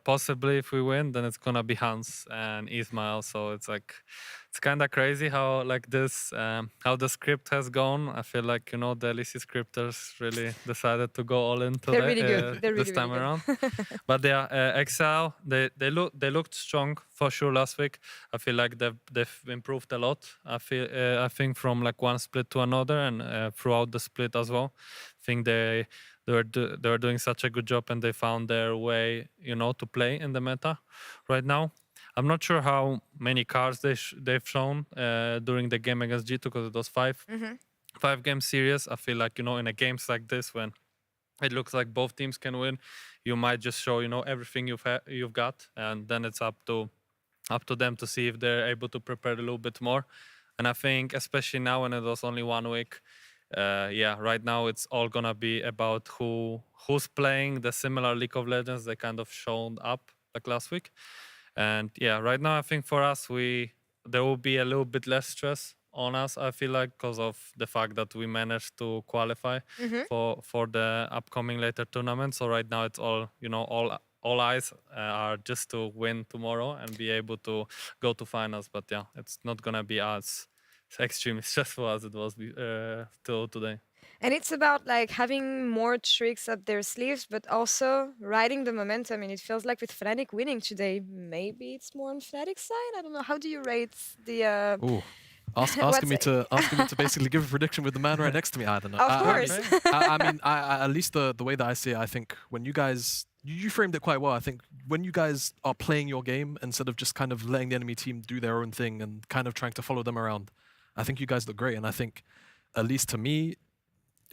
possibly if we win, then it's gonna be Hans and Ismail. So it's like it's kind of crazy how like this how the script has gone. I feel like the LEC scripters really decided to go all in today.
They're really good. They're
this
really,
time
really
around. But yeah, Excel they looked strong for sure last week. I feel like they've improved a lot. I think from like one split to another and throughout the split as well. I think they were doing such a good job and they found their way, to play in the meta right now. I'm not sure how many cards they've shown during the game against G2 because it was five game series. I feel like in a games like this when it looks like both teams can win, you might just show everything you've got, and then it's up to them to see if they're able to prepare a little bit more. And I think especially now when it was only 1 week. Right now it's all gonna be about who's playing the similar League of Legends they kind of shown up like last week. And yeah, right now I think for us there will be a little bit less stress on us. I feel like because of the fact that we managed to qualify for the upcoming later tournament. So right now it's all all eyes are just to win tomorrow and be able to go to finals. But yeah, it's not gonna be as extremely stressful as it was till today.
And it's about like having more tricks up their sleeves, but also riding the momentum. And it feels like with Fnatic winning today, maybe it's more on Fnatic's side. I don't know. How do you rate the?
Asking me to basically give a prediction with the man right next to me. I don't know.
Of course.
I mean, at least the way that I see it, I think when you guys. You framed it quite well. I think when you guys are playing your game instead of just kind of letting the enemy team do their own thing and kind of trying to follow them around, I think you guys look great. And I think, at least to me,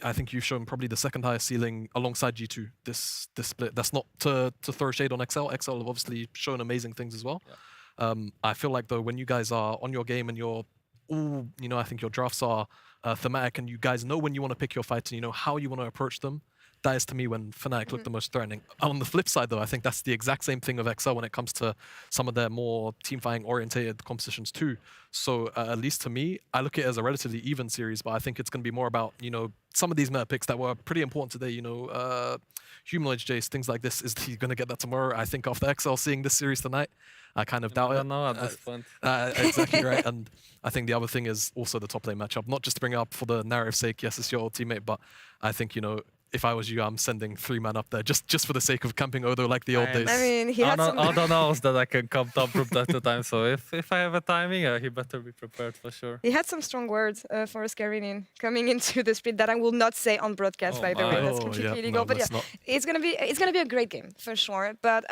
I think you've shown probably the second highest ceiling alongside G2 this split. That's not to throw shade on XL. XL have obviously shown amazing things as well. Yeah. I feel like though when you guys are on your game and you're all, I think your drafts are thematic and you guys know when you want to pick your fights and you know how you want to approach them. That is to me when Fnatic look the most threatening. On the flip side though, I think that's the exact same thing of XL when it comes to some of their more team fighting orientated compositions too. So at least to me, I look at it as a relatively even series, but I think it's going to be more about, some of these meta picks that were pretty important today, Humanoid Jace, things like this. Is he going to get that tomorrow? I think after XL seeing this series tonight, I kind of doubt it.
I don't know at this point.
Exactly right. And I think the other thing is also the top lane matchup. Not just to bring it up for the narrative's sake, yes, it's your old teammate, but I think, if I was you, I'm sending 3-man up there just for the sake of camping Odo like the old days.
I mean, he had some...
I don't know that I can come top from time to time. So if I have a timing, he better be prepared for sure.
He had some strong words for Skarinin coming into the split that I will not say on broadcast. By the way, that's completely illegal. But yeah, it's gonna be a great game for sure. But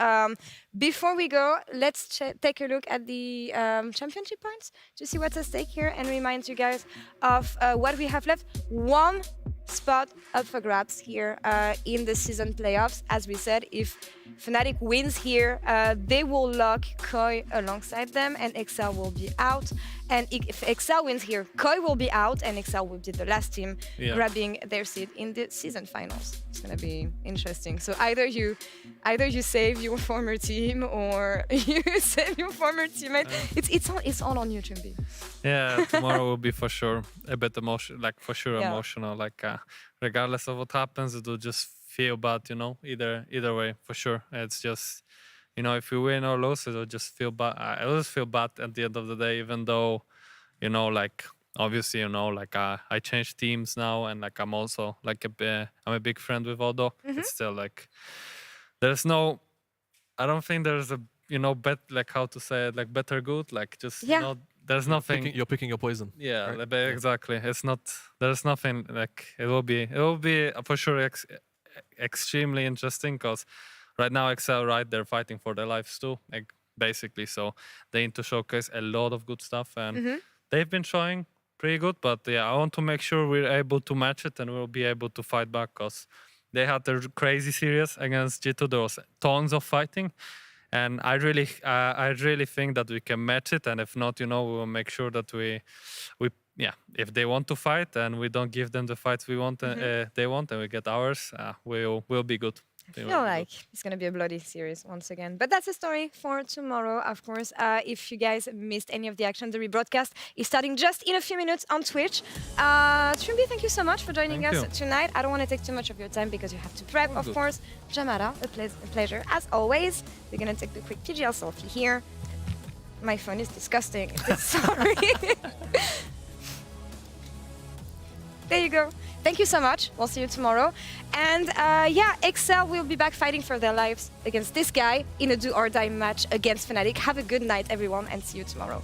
before we go, let's take a look at the championship points to see what's at stake here and remind you guys of what we have left. One spot up for grabs here in the season playoffs. As we said, if Fnatic wins here, they will lock Koi alongside them and XL will be out. And if XL wins here, Koi will be out and XL will be the last team grabbing their seat in the season finals. It's gonna be interesting. So either you save your former team or you save your former teammate. It's all on you, Chumbi.
Yeah, tomorrow will be for sure a bit emotional, emotional. Like regardless of what happens, it will just feel bad, either way for sure. It's just, if you win or lose, it will just feel bad. I always feel bad at the end of the day, even though, obviously, I changed teams now, and like I'm also like I'm a big friend with Odo. It's still like I don't think there's a how to say it, like better good, like just there's nothing.
You're picking your poison.
Yeah,
right?
Exactly. It's not. There's nothing like it will be for sure extremely interesting because right now XL they're fighting for their lives too, like basically. So they need to showcase a lot of good stuff, and they've been showing pretty good. But yeah, I want to make sure we're able to match it and we'll be able to fight back because they had their crazy series against G2. There was tons of fighting. And I really think that we can match it, and if not, we will make sure that we if they want to fight and we don't give them the fights we want, they want, and we get ours, we'll be good.
I feel like it's going to be a bloody series once again. But that's a story for tomorrow, of course. If you guys missed any of the action, the rebroadcast is starting just in a few minutes on Twitch. Trumbi, thank you so much for joining us tonight. I don't want to take too much of your time because you have to prep, of course. Jamara, a pleasure, as always. We're going to take the quick PGL selfie here. My phone is disgusting. Sorry. There you go. Thank you so much. We'll see you tomorrow. And yeah, Excel will be back fighting for their lives against this guy in a do-or-die match against Fnatic. Have a good night, everyone, and see you tomorrow.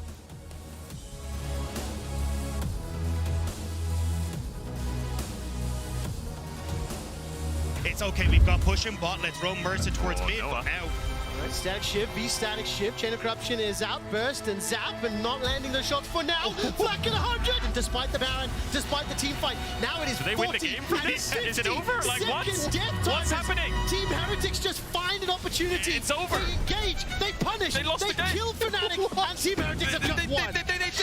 It's okay, we've got pushing bot. Let's roam Mercer towards mid
Noah.
now.
Right, static shift, V-static shift, Chain of Corruption is out, burst and zap, and not landing the shots for now. Black at 100! And despite the Baron, despite the team fight, now it is 40
they win the game for this? Is it over? Like what? What's happening?
Team Heretics just find an opportunity.
It's over.
They engage, they punish,
They lost the game.
kill Fnatic, and Team Heretics have just won.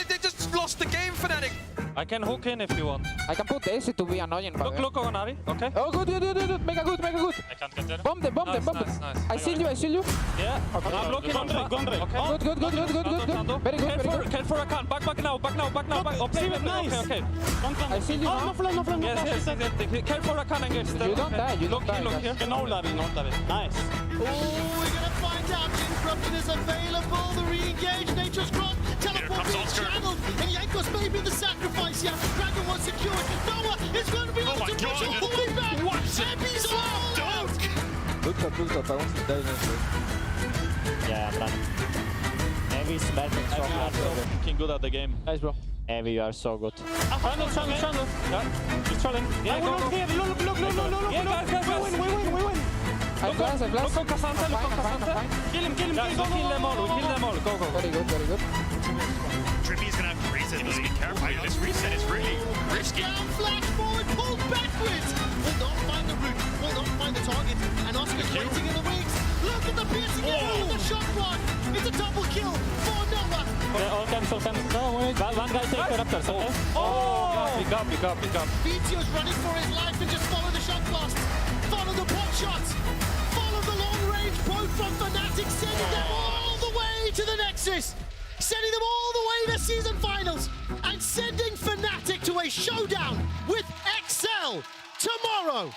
They just lost the game, Fnatic.
I can hook in if you want.
I can put AC to be annoying.
Look, Oganari. Okay.
Oh, good. Mega good.
I can't get there.
Bomb them.
Nice.
I seal you.
Yeah. I'm blocking on Gondre. Okay.
Good. Very good.
Care for a can. Back now. Oh, play with nice. Okay.
I seal you now.
No flame. Yes. Care for a can and get still.
You don't die.
Look here. No, David. Nice.
Oh, we're gonna find out. Chain of Corruption is available. The re-engage, Nature's Cross, teleport being channeled, and Jankos may be the sacrifice. Yeah, Dragon was secured. Noah is going to be able to push all the way back.
What?
Epi's all out.
Look up. I want to die next.
Yeah, I'm running. Heavy is bad. I'm fucking good at the game.
Nice, bro.
Heavy, you are so good. Channel. Yeah. He's trolling. Yeah, go.
Look.
Yeah, guys.
We win. I blast.
Look on Cassandra. Kill him. Kill them all. Go.
Very good.
Trippy's gonna have to reset this. Be careful. This reset is really risky.
Down, flash forward, pulled backwards. Will not find the route, will not find the target. And Oscar's waiting in the wings. Look at the piercing arrow, the shot block. It's a double kill for Noah.
All cancel. No, wait. One guy take the raptors, okay?
Oh!
Pick up.
Vito's running for his life and just follow the shot blast. Follow the pot shots. Follow the long range poke from Fnatic, sending them all the way to the Nexus. Sending them all the way to season finals. And sending Fnatic to a showdown with XL tomorrow.